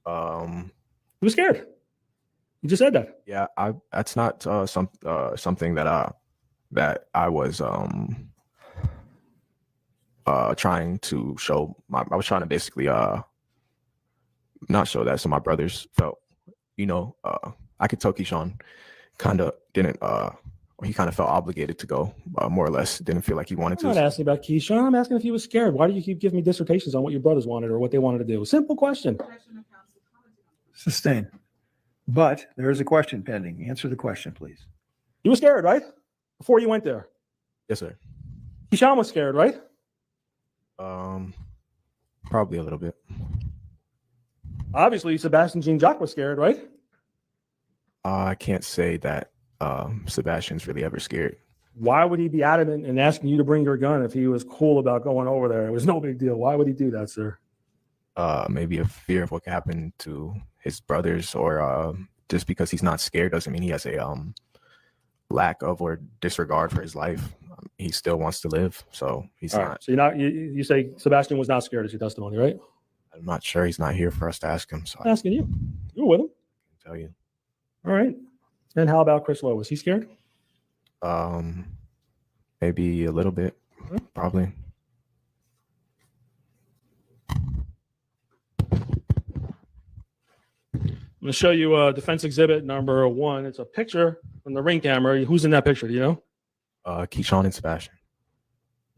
You were scared. You just said that. Yeah, that's not something that I was trying to show. I was trying to basically not show that, so my brothers felt, I could tell Keyshawn kind of didn't. He kind of felt obligated to go, more or less. Didn't feel like he wanted I'm not to. asking about Keyshawn. I'm asking if you were scared. Why do you keep giving me dissertations on what your brothers wanted or what they wanted to do? Simple question. Sustained. But there is a question pending. Answer the question, please. You were scared, right? Before you went there. Yes, sir. Keyshawn was scared, right? Probably a little bit. Obviously, Sebastian Jean Jacques was scared, right? I can't say that Sebastian's really ever scared. Why would he be adamant and asking you to bring your gun if he was cool about going over there? It was no big deal. Why would he do that, sir? Maybe a fear of what could happen to his brothers, or just because he's not scared doesn't mean he has a lack of or disregard for his life. He still wants to live, so he's All not. right. So you say Sebastian was not scared as your testimony, right? I'm not sure. He's not here for us to ask him, so I I'm can asking you. You were with him. tell you. All right. And how about Chris Lowe? Was he scared? Maybe a little bit, probably. I'm going to show you defense exhibit number 1. It's a picture from the ring camera. Who's in that picture? Do you know? Keyshawn and Sebastian.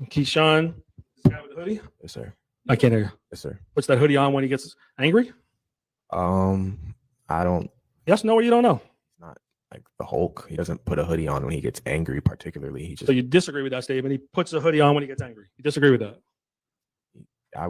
Keyshawn, this guy with the hoodie. Yes, sir. I can't hear you. Yes, sir. Puts that hoodie on when he gets angry? I don't. Yes, no, or you don't know? Not like the Hulk. He doesn't put a hoodie on when he gets angry, particularly. He just. So you disagree with that statement? He puts a hoodie on when he gets angry. You disagree with that? I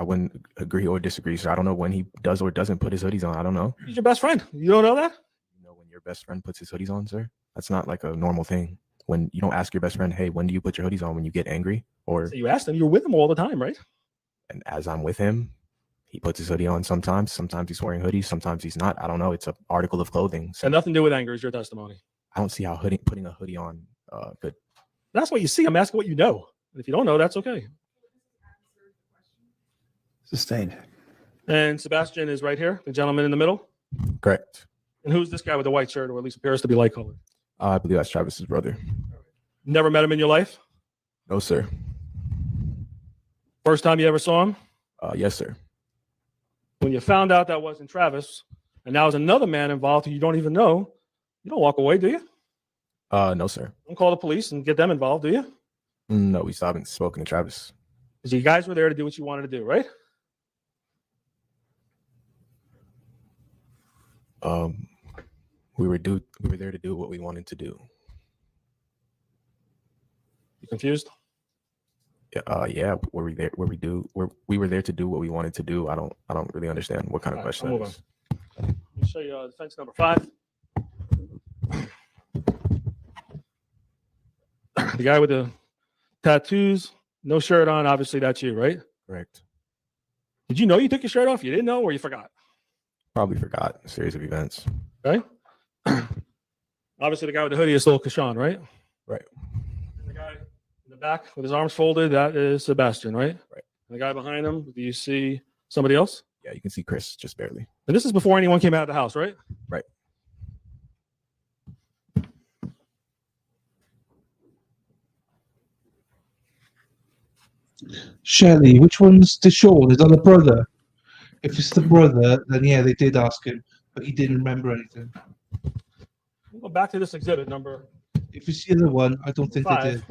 wouldn't agree or disagree. So I don't know when he does or doesn't put his hoodies on. I don't know. He's your best friend. You don't know that? You know when your best friend puts his hoodies on, sir? That's not like a normal thing. When you don't ask your best friend, hey, when do you put your hoodies on when you get angry? Or So you asked him. You're with him all the time, right? and as I'm with him, he puts his hoodie on sometimes. Sometimes he's wearing hoodies. Sometimes he's not. I don't know. It's an article of clothing. So And nothing to do with anger is your testimony. I don't see how putting a hoodie on could. That's what you see. I'm asking what you know. If you don't know, that's okay. Sustained. And Sebastian is right here, the gentleman in the middle. Correct. And who's this guy with the white shirt, or at least appears to be light colored? I believe that's Travis's brother. Never met him in your life? No, sir. First time you ever saw him? Yes, sir. When you found out that wasn't Travis, and now there's another man involved who you don't even know, you don't walk away, do you? No, sir. Don't call the police and get them involved, do you? No, we still haven't spoken to Travis. Because you guys were there to do what you wanted to do, right? We were there to do what we wanted to do. You confused? Yeah. We were there to do what we wanted to do. I don't really understand what kind of question I'll that move is. Let me show you defense number 5. The guy with the tattoos, no shirt on. Obviously, that's you, right? Correct. Did you know you took your shirt off? You didn't know, or you forgot? Probably forgot a series of events. Okay. Obviously, the guy with the hoodie is still Kashawn, right? Right. And the guy in the back with his arms folded, that is Sebastian, right? Right. And the guy behind him, do you see somebody else? Yeah, you can see Chris just barely. And this is before anyone came out of the house, right? Right. Shelley, which one's the Sean? Is that the brother? If it's the brother, then yeah, they did ask him, but he didn't remember anything. We'll go back to this exhibit number If it's the other one, I don't think they 5. did.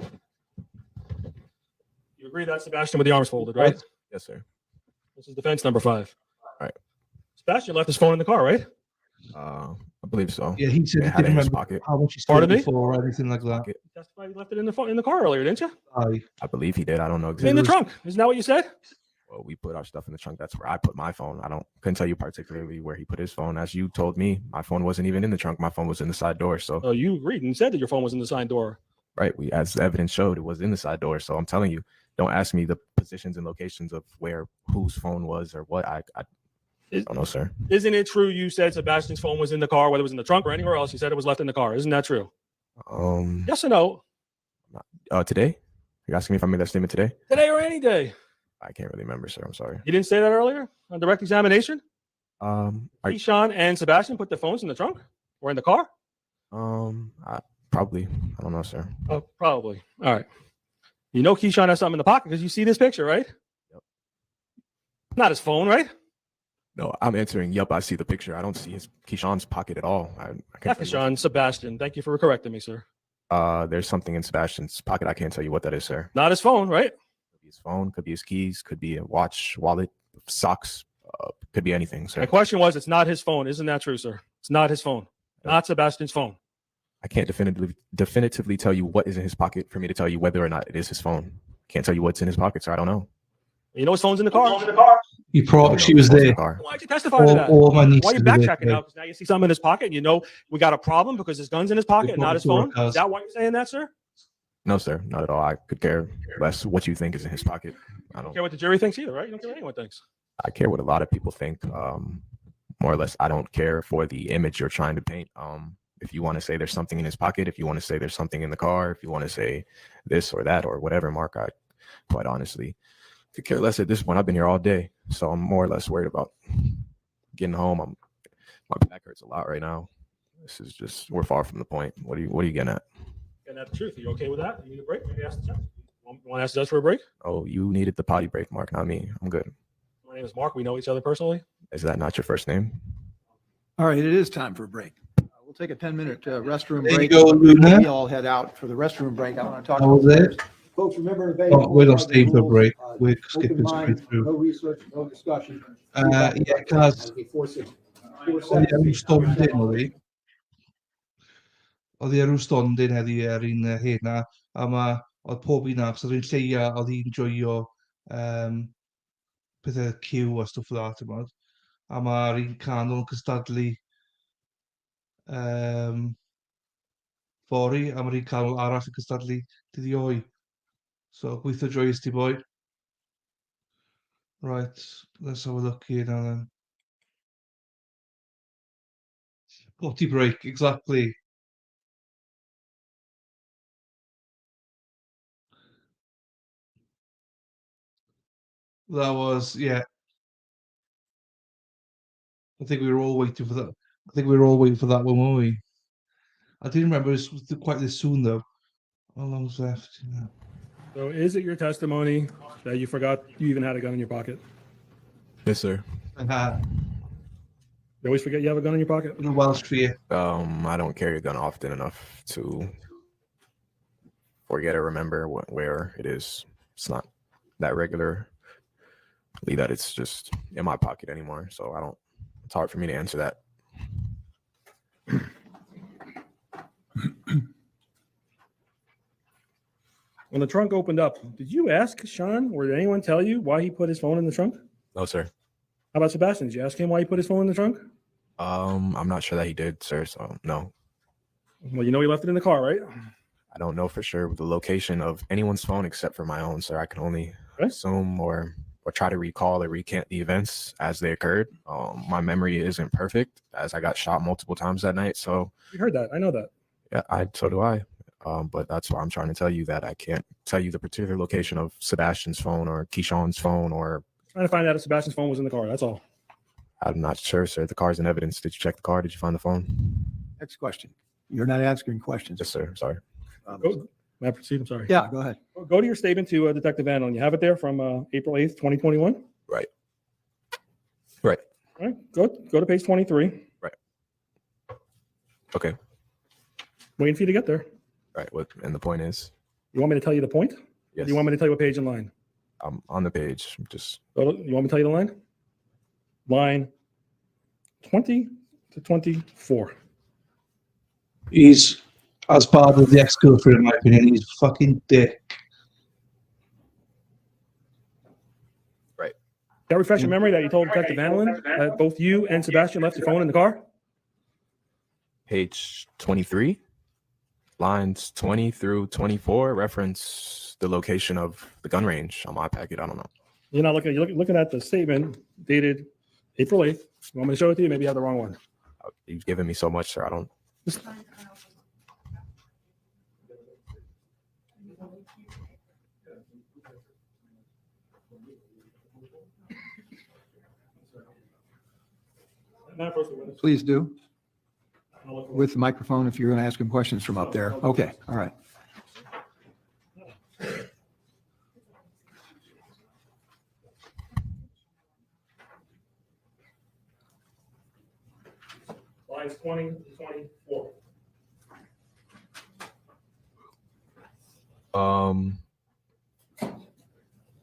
You agree that's Sebastian with the arms folded, right? Yes, sir. This is defense number 5. Right. Sebastian left his phone in the car, right? I believe so. Yeah, he said They he had it didn't in his remember pocket. how much he Pardon spent me? before or anything like that. Pocket. You testified you left it in the car earlier, didn't you? Aye. I believe he did. I don't know In exactly. the trunk. Isn't that what you said? Well, we put our stuff in the trunk. That's where I put my phone. Couldn't tell you particularly where he put his phone. As you told me, my phone wasn't even in the trunk. My phone was in the side door. So Oh, you agreed and said that your phone was in the side door. right, as the evidence showed, it was in the side door. So I'm telling you, don't ask me the positions and locations of whose phone was or what. I don't know, sir. Isn't it true you said Sebastian's phone was in the car, whether it was in the trunk or anywhere else? You said it was left in the car. Isn't that true? Yes or no? Today? You're asking me if I made that statement today? Today or any day? I can't really remember, sir. I'm sorry. You didn't say that earlier on direct examination? Are you, Keyshawn and Sebastian put their phones in the trunk or in the car? probably. I don't know, sir. Oh, probably. All right. You know Keyshawn has something in the pocket because you see this picture, right? Yep. Not his phone, right? No, I'm answering. Yep, I see the picture. I don't see Keyshawn's pocket at all. I Not can't. Keyshawn, Sebastian. Thank you for correcting me, sir. There's something in Sebastian's pocket. I can't tell you what that is, sir. Not his phone, right? Could be his phone, could be his keys, could be a watch, wallet, socks, could be anything, sir. My question was, it's not his phone. Isn't that true, sir? It's not his phone. Not Sebastian's phone. I can't definitively tell you what is in his pocket for me to tell you whether or not it is his phone. Can't tell you what's in his pocket, sir. I don't know. You know his phone's in the car? He she was there. Why'd you testify to that? All my nieces Why are you were there. backtracking now? Because now you see something in his pocket and you know we got a problem because his gun's in his pocket and not his phone? Is that why you're saying that, sir? No, sir, not at all. I could care less what you think is in his pocket. I You don't care what the jury thinks either, right? You don't care what anyone thinks. I care what a lot of people think. More or less, I don't care for the image you're trying to paint. If you want to say there's something in his pocket, if you want to say there's something in the car, if you want to say this or that or whatever, Mark, I quite honestly could care less at this point. I've been here all day, so I'm more or less worried about getting home. My back hurts a lot right now. This is just, we're far from the point. What are you getting at? Getting at the truth. Are you okay with that? You need a break? Maybe ask the judge. You want to ask the judge for a break? Oh, you needed the potty break, Mark, not me. I'm good. My name is Mark. We know each other personally. Is that not your first name? All right, it is time for a break. We'll take a 10-minute restroom There you break. go, Luna. We all head out for the restroom break. I want to talk That was about it? folks. Remember, Oh, we're not staying for a break. We're skipping straight through. No research, no discussion. Yeah, because oedd arw stondin oedd hi. Oedd hi arw stondin heddi ar un hyn a oedd pob un achos oedd un lleia oedd hi'n joio pethau cyw a stwff o that yma. A mae'r un canol yn cystadlu fori a mae'r un canol arall yn cystadlu dydd Ioi. So, gweithio joyous ti boi. Right, let's have a look here now then. Potty break, exactly. That was, yeah. I think we were all waiting for that. I think we were all waiting for that one, weren't we? I didn't remember it was quite this soon, though. How long's left? Yeah. So is it your testimony that you forgot you even had a gun in your pocket? Yes, sir. You always forget you have a gun in your pocket? The Welsh for you. I don't carry a gun often enough to forget or remember where it is. It's not that regularly that it's just in my pocket anymore. So it's hard for me to answer that. When the trunk opened up, did you ask Sean or did anyone tell you why he put his phone in the trunk? No, sir. How about Sebastian? Did you ask him why he put his phone in the trunk? I'm not sure that he did, sir. So no. Well, you know he left it in the car, right? I don't know for sure the location of anyone's phone except for my own, sir. I can only assume or try to recall or recant the events as they occurred. My memory isn't perfect as I got shot multiple times that night. So you heard that. I know that. Yeah, so do I. But that's why I'm trying to tell you that I can't tell you the particular location of Sebastian's phone or Keyshawn's phone, or Trying to find out if Sebastian's phone was in the car. That's all. I'm not sure, sir. The car's in evidence. Did you check the car? Did you find the phone? Next question. You're not answering questions. Yes, sir. Sorry. May I proceed? I'm sorry. Yeah, go ahead. Go to your statement to Detective Vandal. You have it there from April 8th, 2021. Right. All right. Go to page 23. Okay. Waiting for you to get there. Right. What? And the point is? You want me to tell you the point? Yes. Or do you want me to tell you what page and line? I'm on the page. Just You want me to tell you the line? Line 20 to 24. He's, as part of the ex-girlfriend, in my opinion, he's a fucking dick. That refresh your memory that you told Detective Vanlin that both you and Sebastian left your phone in the car? page 23, lines 20 through 24 reference the location of the gun range on my packet. I don't know. You're not looking. You're looking at the statement dated April 8th. You want me to show it to you? Maybe you have the wrong one. You've given me so much, sir. I don't. Please do. With the microphone, if you're going to ask him questions from up there. Okay, all right. Lines 20 to 24.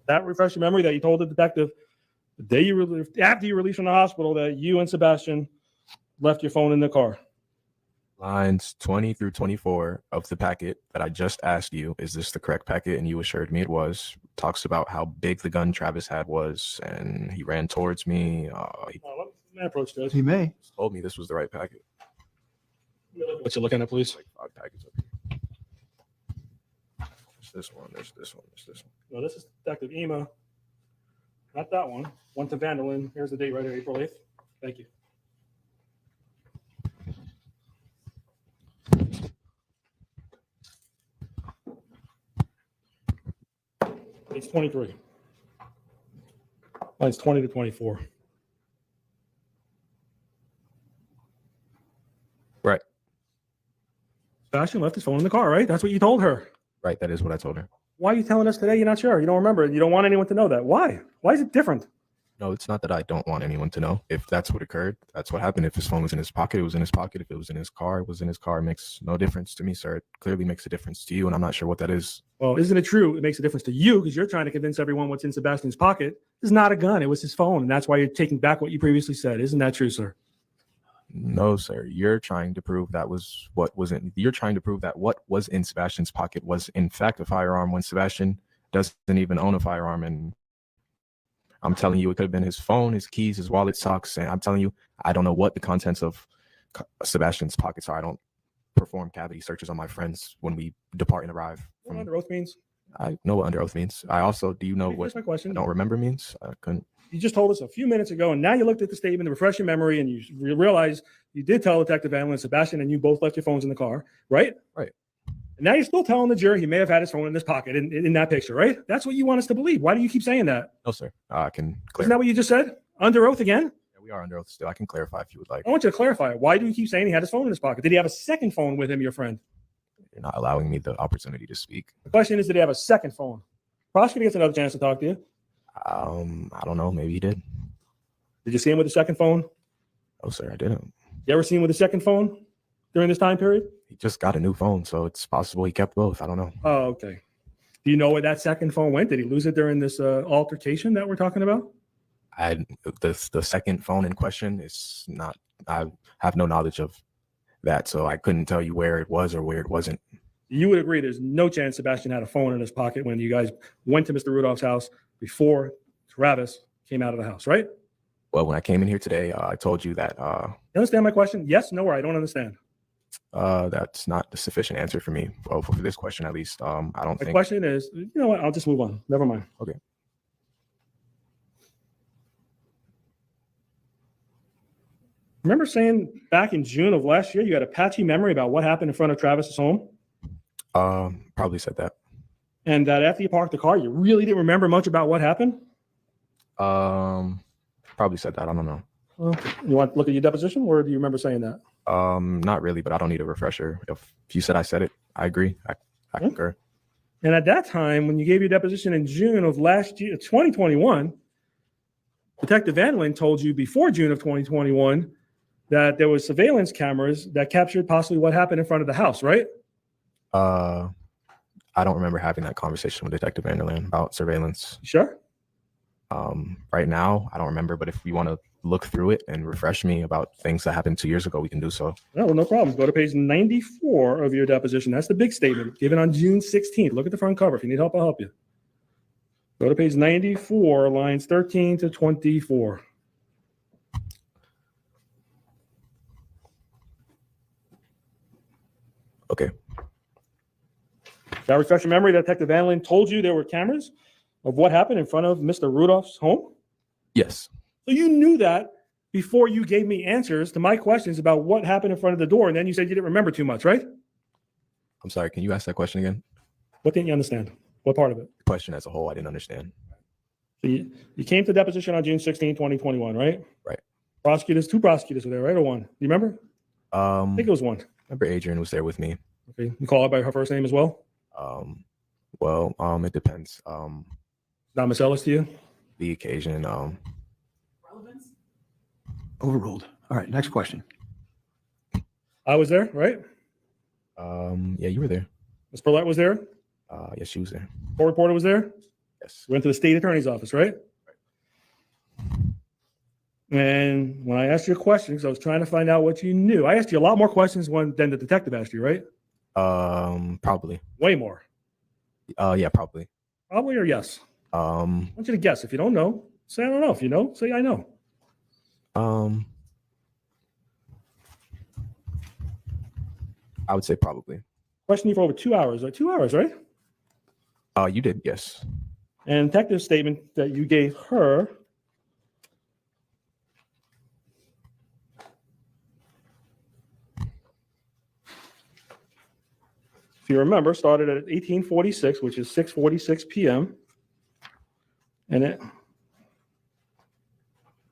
That refresh your memory that you told the detective the day after you released from the hospital that you and Sebastian left your phone in the car. Lines 20 through 24 of the packet that I just asked you, is this the correct packet? And you assured me it was. Talks about how big the gun Travis had was, and he ran towards me. He approach this. He may. told me this was the right packet. What you looking at, please? Like 5 packets up here. There's this one. There's this one. There's this one. No, this is Detective Ema. Not that one. One to Vandalin. Here's the date right here, April 8th. Thank you. Page 23. Lines 20 to 24. Right. Sebastian left his phone in the car, right? That's what you told her. Right. That is what I told her. Why are you telling us today you're not sure? You don't remember. You don't want anyone to know that. Why? Why is it different? No, it's not that I don't want anyone to know. If that's what occurred, that's what happened. If his phone was in his pocket, it was in his pocket. If it was in his car, it was in his car. It makes no difference to me, sir. It clearly makes a difference to you, and I'm not sure what that is. Well, isn't it true? It makes a difference to you because you're trying to convince everyone what's in Sebastian's pocket is not a gun. It was his phone, and that's why you're taking back what you previously said. Isn't that true, sir? No, sir. You're trying to prove that was what was in. You're trying to prove that what was in Sebastian's pocket was in fact a firearm when Sebastian doesn't even own a firearm. And I'm telling you, it could have been his phone, his keys, his wallet, socks. And I'm telling you, I don't know what the contents of Sebastian's pockets are. I don't perform cavity searches on my friends when we depart and arrive. You know what under oath means? I know what under oath means. I also, do you know what my question. I don't remember means? I couldn't. You just told us a few minutes ago, and now you looked at the statement to refresh your memory, and you realize you did tell Detective Allen and Sebastian, and you both left your phones in the car, right? Right. And now you're still telling the jury he may have had his phone in his pocket in that picture, right? That's what you want us to believe. Why do you keep saying that? No, sir. I can clarify. Isn't that what you just said? Under oath again? Yeah, we are under oath still. I can clarify if you would like. I want you to clarify. Why do you keep saying he had his phone in his pocket? Did he have a second phone with him, your friend? You're not allowing me the opportunity to speak. The question is, did he have a second phone? Prosecutor gets another chance to talk to you. I don't know. Maybe he did. Did you see him with a second phone? Oh, sir, I didn't. You ever seen him with a second phone during this time period? He just got a new phone, so it's possible he kept both. I don't know. Oh, okay. Do you know where that second phone went? Did he lose it during this altercation that we're talking about? The second phone in question is not. I have no knowledge of that, so I couldn't tell you where it was or where it wasn't. You would agree there's no chance Sebastian had a phone in his pocket when you guys went to Mr. Rudolph's house before Travis came out of the house, right? Well, when I came in here today, I told you that. You understand my question? Yes, no, or I don't understand. That's not the sufficient answer for me. Well, for this question, at least, I don't think. The question is, you know what? I'll just move on. Never mind. Okay. Remember saying back in June of last year, you had a patchy memory about what happened in front of Travis's home? Probably said that. And that after you parked the car, you really didn't remember much about what happened? Probably said that. I don't know. Well, you want to look at your deposition, or do you remember saying that? Not really, but I don't need a refresher. If you said I said it, I agree. I concur. And at that time, when you gave your deposition in June of last year, 2021, Detective Vanderlyn told you before June of 2021 that there was surveillance cameras that captured possibly what happened in front of the house, right? I don't remember having that conversation with Detective Vanderlyn about surveillance. Sure. Right now, I don't remember, but if you want to look through it and refresh me about things that happened 2 years ago, we can do so. No, no problem. Go to page 94 of your deposition. That's the big statement given on June 16th. Look at the front cover. If you need help, I'll help you. Go to page 94, lines 13 to 24. Okay. That refresh your memory that Detective Vanderlyn told you there were cameras of what happened in front of Mr. Rudolph's home? Yes. So you knew that before you gave me answers to my questions about what happened in front of the door, and then you said you didn't remember too much, right? I'm sorry. Can you ask that question again? What didn't you understand? What part of it? The question as a whole, I didn't understand. So you came to deposition on June 16, 2021, right? Right. Two prosecutors were there, right? Or one? Do you remember? I think it was one. Remember Adrian was there with me. Okay. You call her by her first name as well? It depends. Not Miss Ellis to you? The occasion. Overruled. All right, next question. I was there, right? Yeah, you were there. Ms. Burlett was there? Yes, she was there. Court reporter was there? Yes. Went to the state attorney's office, right? And when I asked you a question, because I was trying to find out what you knew, I asked you a lot more questions than the detective asked you, right? Probably. Way more. Yeah, probably. Probably or yes? I want you to guess. If you don't know, say I don't know. If you know, say I know. I would say probably. Questioned you for over 2 hours. 2 hours, right? You did, yes. And detective statement that you gave her. If you remember, started at 1846, which is 6:46 p.m. and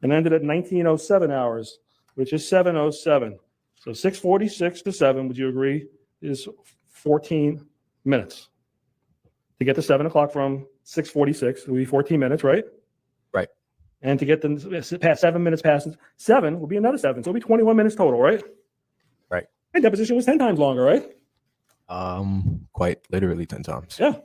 ended at 1907 hours, which is 7:07. So 6:46 to 7, would you agree, is 14 minutes. To get to 7 o'clock from 6:46, it would be 14 minutes, right? Right. And to get past 7 minutes past 7 will be another 7. So it'll be 21 minutes total, right? Right. And deposition was 10 times longer, right? Quite literally 10 times. Yeah.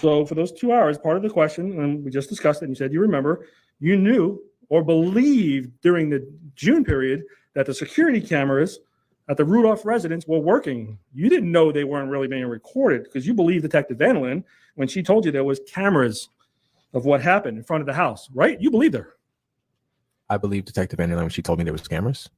So for those 2 hours, part of the question, and we just discussed it, and you said you remember, you knew or believed during the June period that the security cameras at the Rudolph residence were working. You didn't know they weren't really being recorded because you believed Detective Vanderlyn when she told you there was cameras of what happened in front of the house, right? You believed her. I believe Detective Vanderlyn when she told me there was cameras.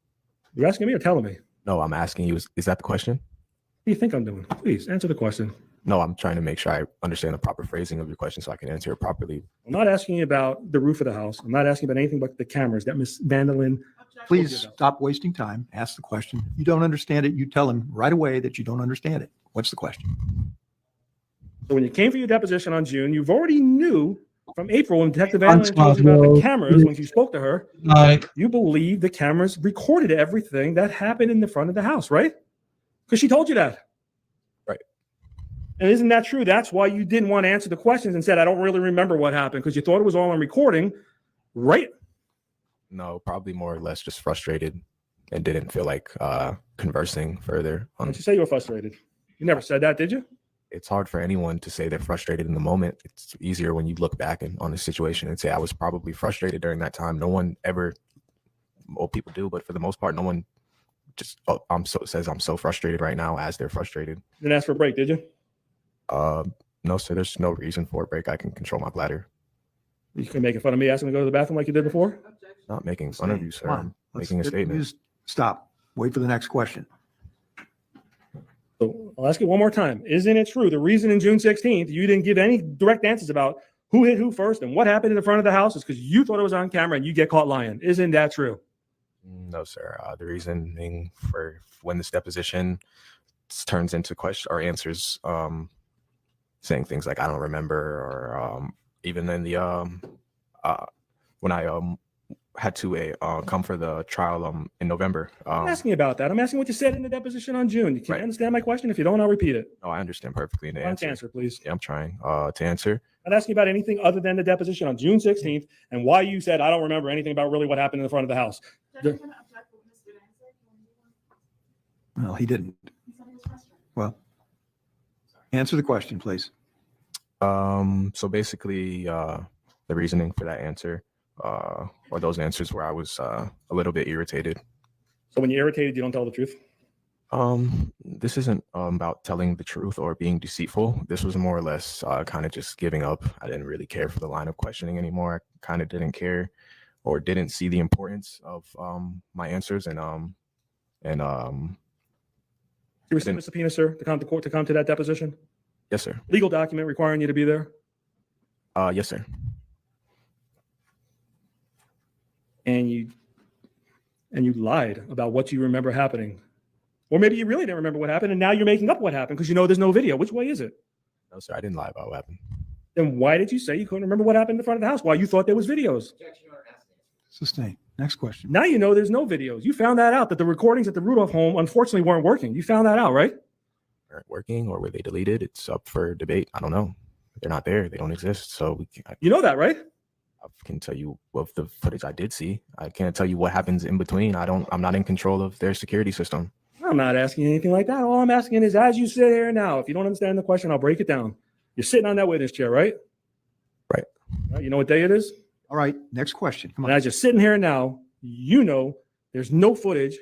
You're asking me or telling me? No, I'm asking you. Is that the question? What do you think I'm doing? Please answer the question. No, I'm trying to make sure I understand the proper phrasing of your question so I can answer it properly. I'm not asking you about the roof of the house. I'm not asking about anything but the cameras that Miss Vanderlyn. Please stop wasting time. Ask the question. You don't understand it. You tell him right away that you don't understand it. What's the question? So when you came for your deposition on June, you've already knew from April when Detective Vanderlyn told you about the cameras when you spoke to her. You believe the cameras recorded everything that happened in the front of the house, right? Because she told you that. Right. And isn't that true? That's why you didn't want to answer the questions and said, I don't really remember what happened because you thought it was all on recording, right? No, probably more or less just frustrated and didn't feel like conversing further. Why did you say you were frustrated? You never said that, did you? It's hard for anyone to say they're frustrated in the moment. It's easier when you look back on the situation and say, I was probably frustrated during that time. No one ever, well, people do, but for the most part, no one just says I'm so frustrated right now as they're frustrated. You didn't ask for a break, did you? No, sir. There's no reason for a break. I can control my bladder. You can make fun of me asking to go to the bathroom like you did before? Not making fun of you, sir. I'm making a statement. Just stop. Wait for the next question. So I'll ask it one more time. Isn't it true the reason in June 16th you didn't give any direct answers about who hit who first and what happened in the front of the house is because you thought it was on camera and you get caught lying? Isn't that true? No, sir. The reasoning for when this deposition turns into question or answers, saying things like I don't remember, or even in the when I had to come for the trial in November. I'm asking about that. I'm asking what you said in the deposition on June. Can you Right. understand my question? If you don't, I'll repeat it. No, I understand perfectly in the Why don't answer. you answer, please? Yeah, I'm trying to answer. I'm not asking about anything other than the deposition on June 16th and why you said I don't remember anything about really what happened in the front of the house. Well, he didn't. Well, answer the question, please. So basically, the reasoning for that answer, or those answers, where I was a little bit irritated. So when you're irritated, you don't tell the truth? This isn't about telling the truth or being deceitful. This was more or less kind of just giving up. I didn't really care for the line of questioning anymore. I kind of didn't care or didn't see the importance of my answers, and You received a subpoena, sir, to come to court, to come to that deposition? yes, sir. Legal document requiring you to be there? Yes, sir. And you lied about what you remember happening. Or maybe you really didn't remember what happened, and now you're making up what happened because you know there's no video. Which way is it? No, sir. I didn't lie about what happened. Then why did you say you couldn't remember what happened in the front of the house? Why you thought there was videos? Sustain. Next question. Now you know there's no videos. You found that out, that the recordings at the Rudolph home unfortunately weren't working. You found that out, right? Weren't working, or were they deleted? It's up for debate. I don't know. They're not there. They don't exist. So You know that, right? I can tell you of the footage I did see. I can't tell you what happens in between. I'm not in control of their security system. I'm not asking anything like that. All I'm asking is, as you sit here now, if you don't understand the question, I'll break it down. You're sitting on that witness chair, right? Right. You know what day it is? All right. Next question. Come And on. as you're sitting here now, you know there's no footage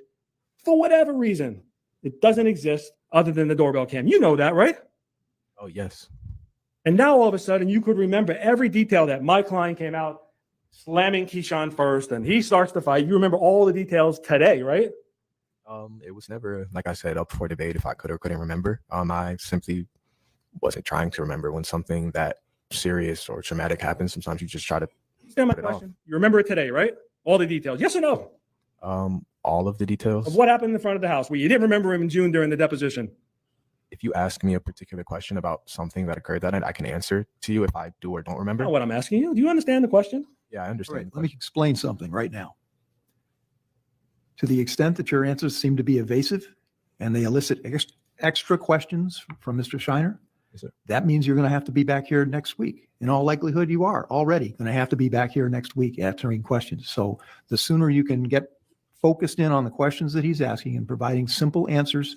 for whatever reason. It doesn't exist other than the doorbell cam. You know that, right? Oh, yes. And now all of a sudden you could remember every detail that my client came out slamming Keyshawn first and he starts the fight. You remember all the details today, right? It was never, like I said, up for debate if I could or couldn't remember. I simply wasn't trying to remember when something that serious or traumatic happens. Sometimes you just try to Understand my put it off. question? You remember it today, right? All the details. Yes or no? All of the details. Of what happened in the front of the house where you didn't remember him in June during the deposition. If you ask me a particular question about something that occurred that night, I can answer to you if I do or don't remember. Not what I'm asking you. Do you understand the question? Yeah, I All understand. right, let me explain something right now. To the extent that your answers seem to be evasive and they elicit extra questions from Mr. Shiner, Yes, sir. that means you're going to have to be back here next week. In all likelihood, you are already going to have to be back here next week answering questions. So the sooner you can get focused in on the questions that he's asking and providing simple answers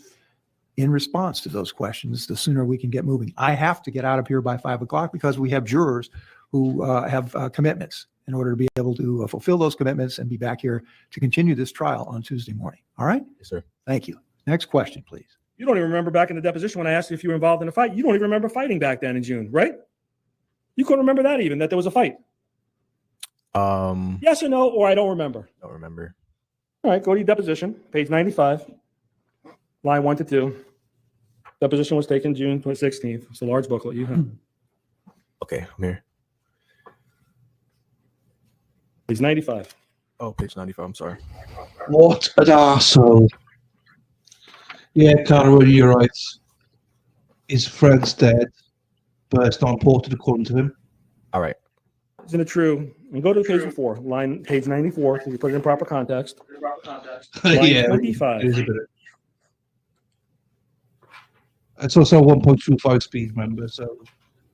in response to those questions, the sooner we can get moving. I have to get out of here by 5 o'clock because we have jurors who have commitments in order to be able to fulfill those commitments and be back here to continue this trial on Tuesday morning. All right? Yes, sir. Thank you. Next question, please. You don't even remember back in the deposition when I asked you if you were involved in a fight. You don't even remember fighting back then in June, right? You couldn't remember that even, that there was a fight. Yes or no, or I don't remember. Don't remember. All right, go to your deposition, page 95, line 1 to 2. Deposition was taken June 16th. It's a large booklet. You have Okay, I'm here. page 95. Oh, page 95. I'm sorry. What an arsehole. Yeah, Conor, you're right. His friend's dead, but it's not important according to him. All right. Isn't it true? And go to page 4, page 94, so you put it in proper context. Line Yeah, 25. it is a bit. It's also 1.25 speed, remember, so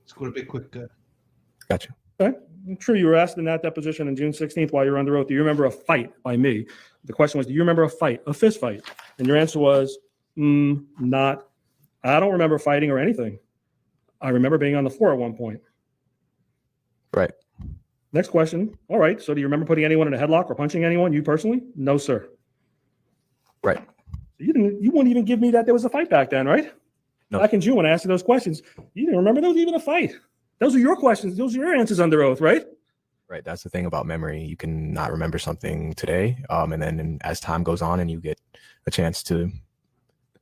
it's got a bit quicker. Gotcha. Okay. True, you were asked in that deposition on June 16th while you were under oath, do you remember a fight by me? The question was, do you remember a fight, a fist fight? And your answer was, not. I don't remember fighting or anything. I remember being on the floor at one point. Right. Next question. All right. So do you remember putting anyone in a headlock or punching anyone, you personally? No, sir. Right. You wouldn't even give me that there was a fight back then, right? No. Back in June when I asked you those questions, you didn't remember there was even a fight. Those are your questions. Those are your answers under oath, right? Right. That's the thing about memory. You can not remember something today. And then as time goes on and you get a chance to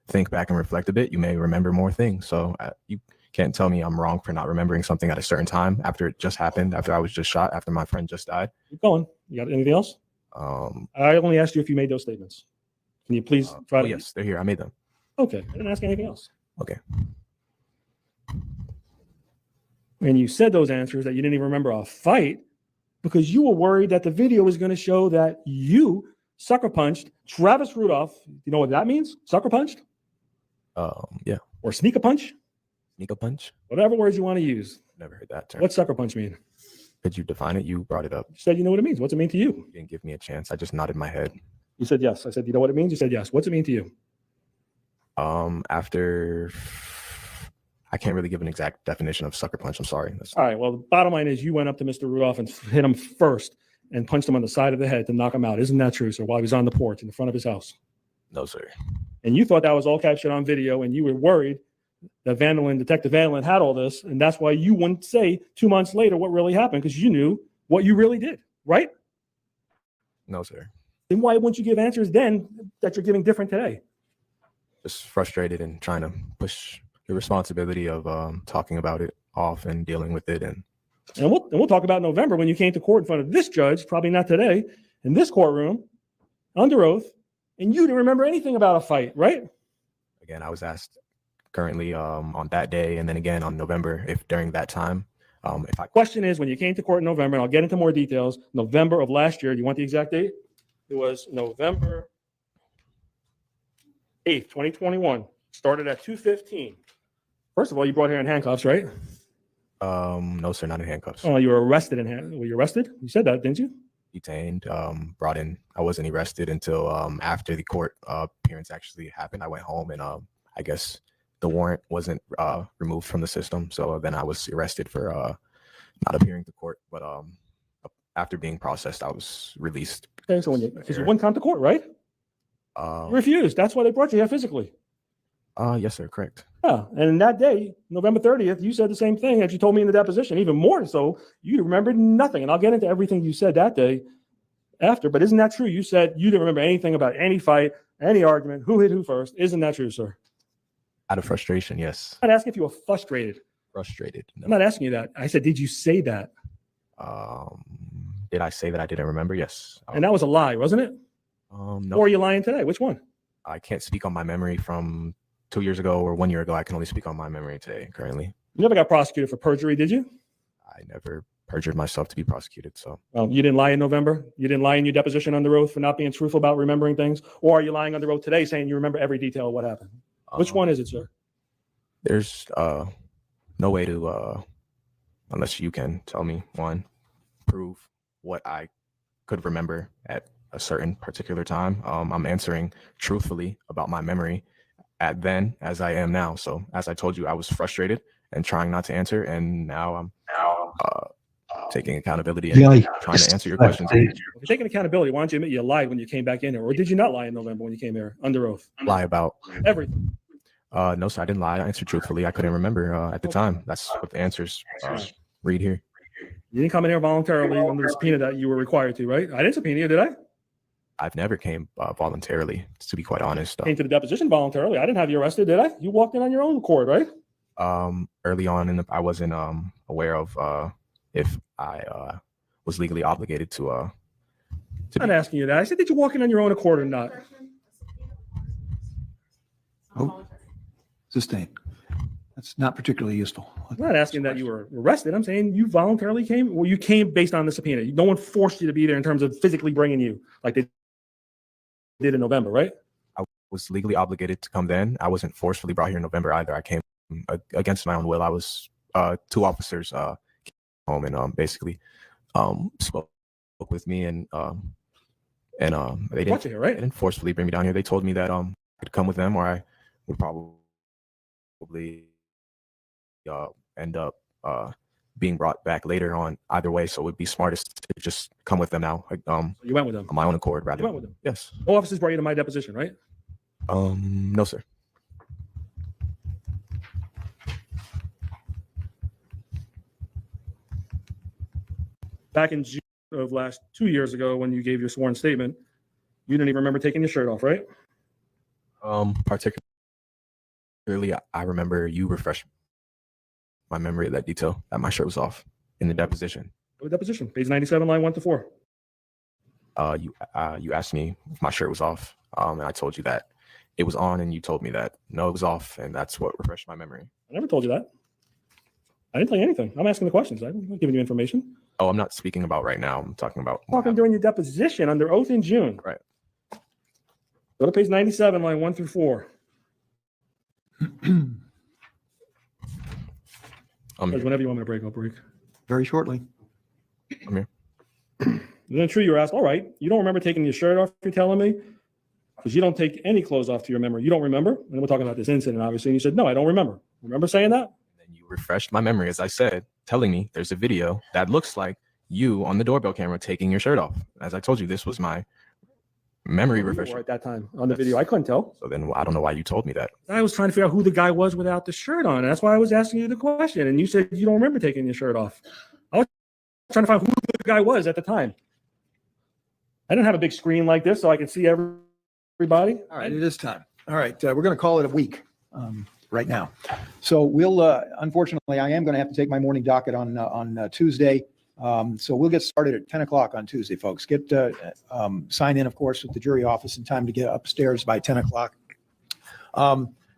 think back and reflect a bit, you may remember more things. So you can't tell me I'm wrong for not remembering something at a certain time after it just happened, after I was just shot, after my friend just died. Keep going. You got anything else? I only asked you if you made those statements. Can you please try to? Yes, they're here. I made them. Okay, I didn't ask anything else. Okay. And you said those answers that you didn't even remember a fight because you were worried that the video was going to show that you sucker punched Travis Rudolph. You know what that means? Sucker punched? Yeah. Or sneak a punch? Sneak a punch? Whatever words you want to use. Never heard that term. What's sucker punch mean? Could you define it? You brought it up. You said you know what it means. What's it mean to you? You didn't give me a chance. I just nodded my head. You said yes. I said, you know what it means? You said yes. What's it mean to you? After, I can't really give an exact definition of sucker punch. I'm sorry. All right. Well, the bottom line is you went up to Mr. Rudolph and hit him first and punched him on the side of the head to knock him out. Isn't that true, sir? While he was on the porch in the front of his house. No, sir. And you thought that was all captured on video, and you were worried that Detective Vandalin had all this, and that's why you wouldn't say 2 months later what really happened, because you knew what you really did, right? No, sir. Then why wouldn't you give answers then that you're giving different today? Just frustrated and trying to push the responsibility of talking about it off and dealing with it. And we'll talk about November when you came to court in front of this judge, probably not today, in this courtroom, under oath, and you didn't remember anything about a fight, right? Again, I was asked currently on that day and then again on November if during that time. If I question is, when you came to court in November, and I'll get into more details, November of last year, do you want the exact date? It was November 8th, 2021. Started at 2:15. First of all, you brought here in handcuffs, right? No, sir, not in handcuffs. Oh, you were arrested were you arrested? You said that, didn't you? Detained, brought in. I wasn't arrested until after the court appearance actually happened. I went home and I guess the warrant wasn't removed from the system. So then I was arrested for not appearing to court. But after being processed, I was released. Okay, so because you wouldn't come to court, right? You refused. That's why they brought you here physically. Yes, sir, correct. Yeah, and that day, November 30th, you said the same thing that you told me in the deposition, even more so. You remembered nothing. And I'll get into everything you said that day after. But isn't that true? You said you didn't remember anything about any fight, any argument, who hit who first. Isn't that true, sir? Out of frustration, yes. I'm not asking if you were frustrated. Frustrated. No. I'm not asking you that. I said, did you say that? Did I say that I didn't remember? Yes. And that was a lie, wasn't it? No. Or are you lying today? Which one? I can't speak on my memory from 2 years ago or 1 year ago. I can only speak on my memory today, currently. You never got prosecuted for perjury, did you? I never perjured myself to be prosecuted. So you didn't lie in November? You didn't lie in your deposition under oath for not being truthful about remembering things? Or are you lying under oath today saying you remember every detail of what happened? Which one is it, sir? There's no way to, unless you can tell me one, prove what I could remember at a certain particular time. I'm answering truthfully about my memory at then as I am now. So as I told you, I was frustrated and trying not to answer, and now I'm taking accountability and trying to answer your questions. If you're taking accountability, why don't you admit you lied when you came back in here? Or did you not lie in November when you came here under oath? Lie about everything? No, sir, I didn't lie. I answered truthfully. I couldn't remember at the time. That's what the answers read here. You didn't come in here voluntarily under the subpoena that you were required to, right? I didn't subpoena you, did I? I've never came voluntarily, to be quite honest. Came to the deposition voluntarily. I didn't have you arrested, did I? You walked in on your own accord, right? Early on I wasn't aware of if I was legally obligated to I'm not asking you that. I said, did you walk in on your own accord or not? Oh, sustained. That's not particularly useful. I'm not asking that you were arrested. I'm saying you voluntarily came. Well, you came based on the subpoena. No one forced you to be there in terms of physically bringing you like they did in November, right? I was legally obligated to come then. I wasn't forcefully brought here in November either. I came against my own will. I was two officers came home and basically spoke with me and they didn't, here, right? They didn't forcefully bring me down here. They told me that I could come with them or I would probably end up being brought back later on either way. So it would be smartest to just come with them now. You went with them on my own accord, rather. You went with them. Yes. No officers brought you to my deposition, right? No, sir. Back in June of 2 years ago, when you gave your sworn statement, you didn't even remember taking your shirt off, right? Particularly, I remember you refreshed my memory of that detail, that my shirt was off in the deposition. The deposition, page 97, line 1 to 4. You asked me if my shirt was off, and I told you that it was on and you told me that. No, it was off, and that's what refreshed my memory. I never told you that. I didn't tell you anything. I'm asking the questions. I'm not giving you information. Oh, I'm not speaking about right now. I'm talking about Talking during your deposition under oath in June. Right. Go to page 97, line 1 through 4. Whenever you want me to break, I'll break. Very shortly. I'm here. Isn't it true you were asked, all right, you don't remember taking your shirt off, you're telling me? Because you don't take any clothes off to your memory. You don't remember? And we're talking about this incident, obviously. And you said, no, I don't remember. Remember saying that? And you refreshed my memory, as I said, telling me there's a video that looks like you on the doorbell camera taking your shirt off. As I told you, this was my memory refresher at that time on the video. I couldn't tell. So then I don't know why you told me that. I was trying to figure out who the guy was without the shirt on. And that's why I was asking you the question. And you said you don't remember taking your shirt off. I was trying to find who the guy was at the time. I didn't have a big screen like this so I could see everybody. All right, it is time. All right, we're going to call it a week right now. So we'll, unfortunately, I am going to have to take my morning docket on Tuesday. So we'll get started at 10 o'clock on Tuesday, folks. Get sign in, of course, with the jury office in time to get upstairs by 10 o'clock.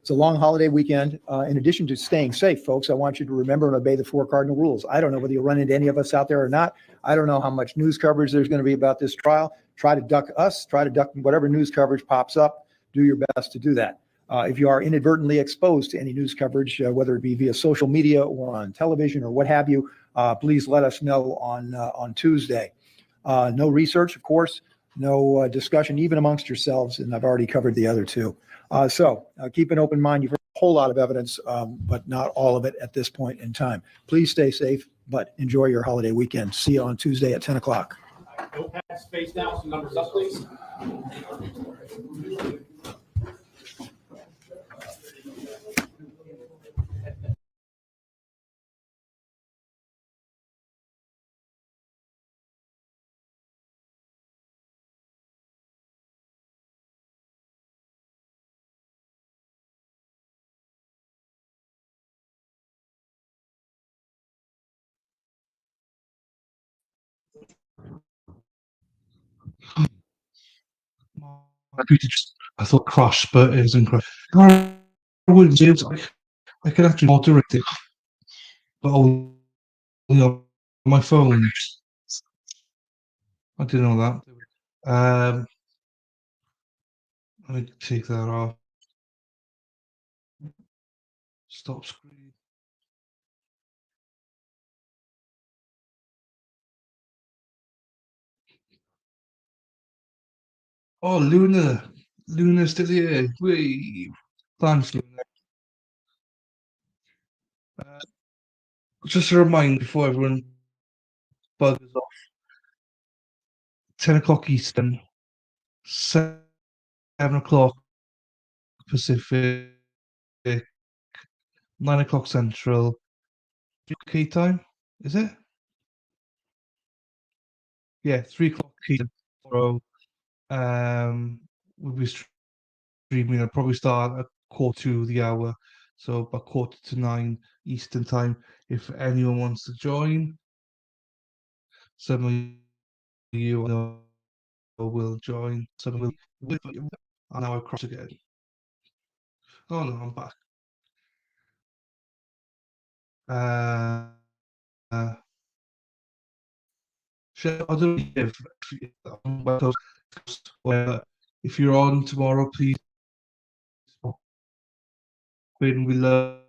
It's a long holiday weekend. In addition to staying safe, folks, I want you to remember and obey the 4 cardinal rules. I don't know whether you'll run into any of us out there or not. I don't know how much news coverage there's going to be about this trial. Try to duck us. Try to duck whatever news coverage pops up. Do your best to do that. If you are inadvertently exposed to any news coverage, whether it be via social media or on television or what have you, please let us know on Tuesday. No research, of course, no discussion even amongst yourselves, and I've already covered the other 2. So keep an open mind. You've heard a whole lot of evidence, but not all of it at this point in time. Please stay safe, but enjoy your holiday weekend. See you on Tuesday at 10 o'clock. Notepad spaced out, some numbers up, please. My computer just, I thought crashed, but it isn't crashed. I wouldn't say I can actually moderate it, but only on my phone. I didn't know that. Let me take that off. Stop screen. Oh, Luna. Luna's still here. Whee. Thanks, Luna. Just a reminder before everyone buggers off. 10 o'clock Eastern, 7 o'clock Pacific, 9 o'clock Central. UK time, is it? Yeah, 3 o'clock tomorrow. We'll be streaming. I'll probably start at 8:45 the hour, so about 8:45 Eastern time. If anyone wants to join, some of you know will join. Some will. And now I cross again. Oh no, I'm back. If you're on tomorrow, please. When we love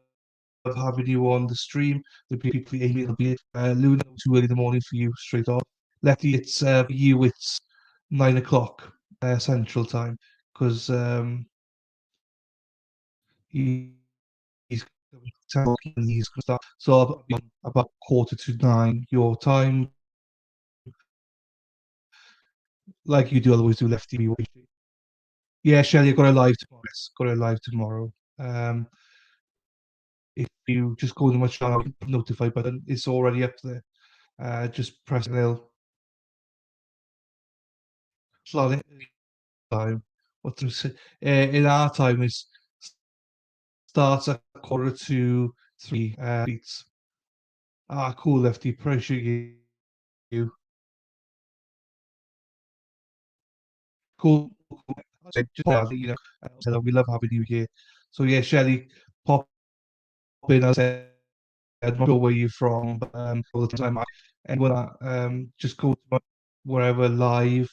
having you on the stream, there'll be people Amy will be Luna too early in the morning for you straight off. Letty, it's for you. It's 9 o'clock Central time because he's he's going to start. So I'll be on about 8:45 your time. Like you do, always do Left TV. Yeah, Shelley, I've got a live tomorrow. Yes, got a live tomorrow. If you just go to my channel, notify button, it's already up there. Just press it. It's not it time. What to say? In our time is starts at 2:45. Beats. Cool, Lefty. Appreciate you. Cool. said, said, "Oh, we love having you here." So yeah, Shelley, pop in. I said, "I'm not sure where you're from, but all the time, and when I just go to wherever live,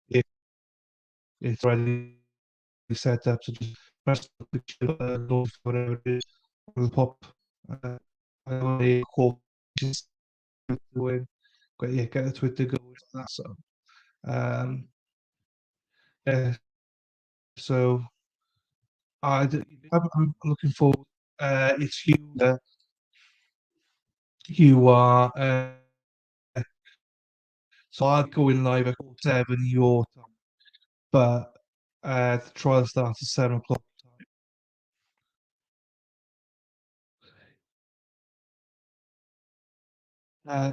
if it's already set up, so just press the picture, whatever it is, will pop. Uh, I only call just doing, but yeah, get the Twitter going like that. So, um, yeah, so I'm looking forward. It's you. You are. So I'd go in live at 7 your time, but the trial starts at 7 o'clock.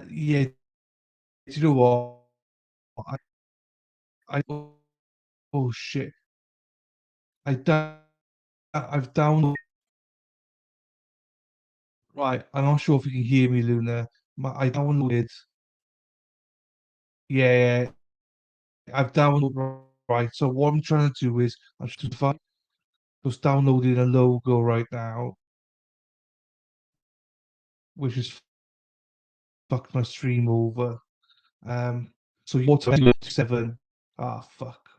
Yeah, do you know what? I oh shit! I've downloaded. Right, I'm not sure if you can hear me, Luna. I downloaded. Yeah, I've downloaded. Right, so what I'm trying to do is I'm just downloading a logo right now, which is fucked my stream over. So you're 7. Ah, fuck.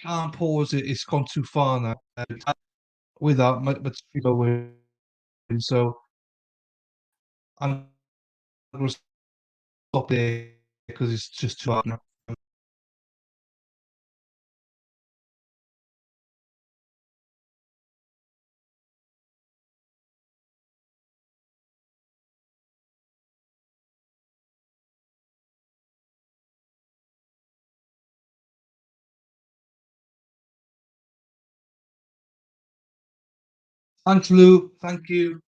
Can't pause it. It's gone too far now. Without my stream going, so I'm gonna stop there because it's just too hard now. Thanks, Lou. Thank you.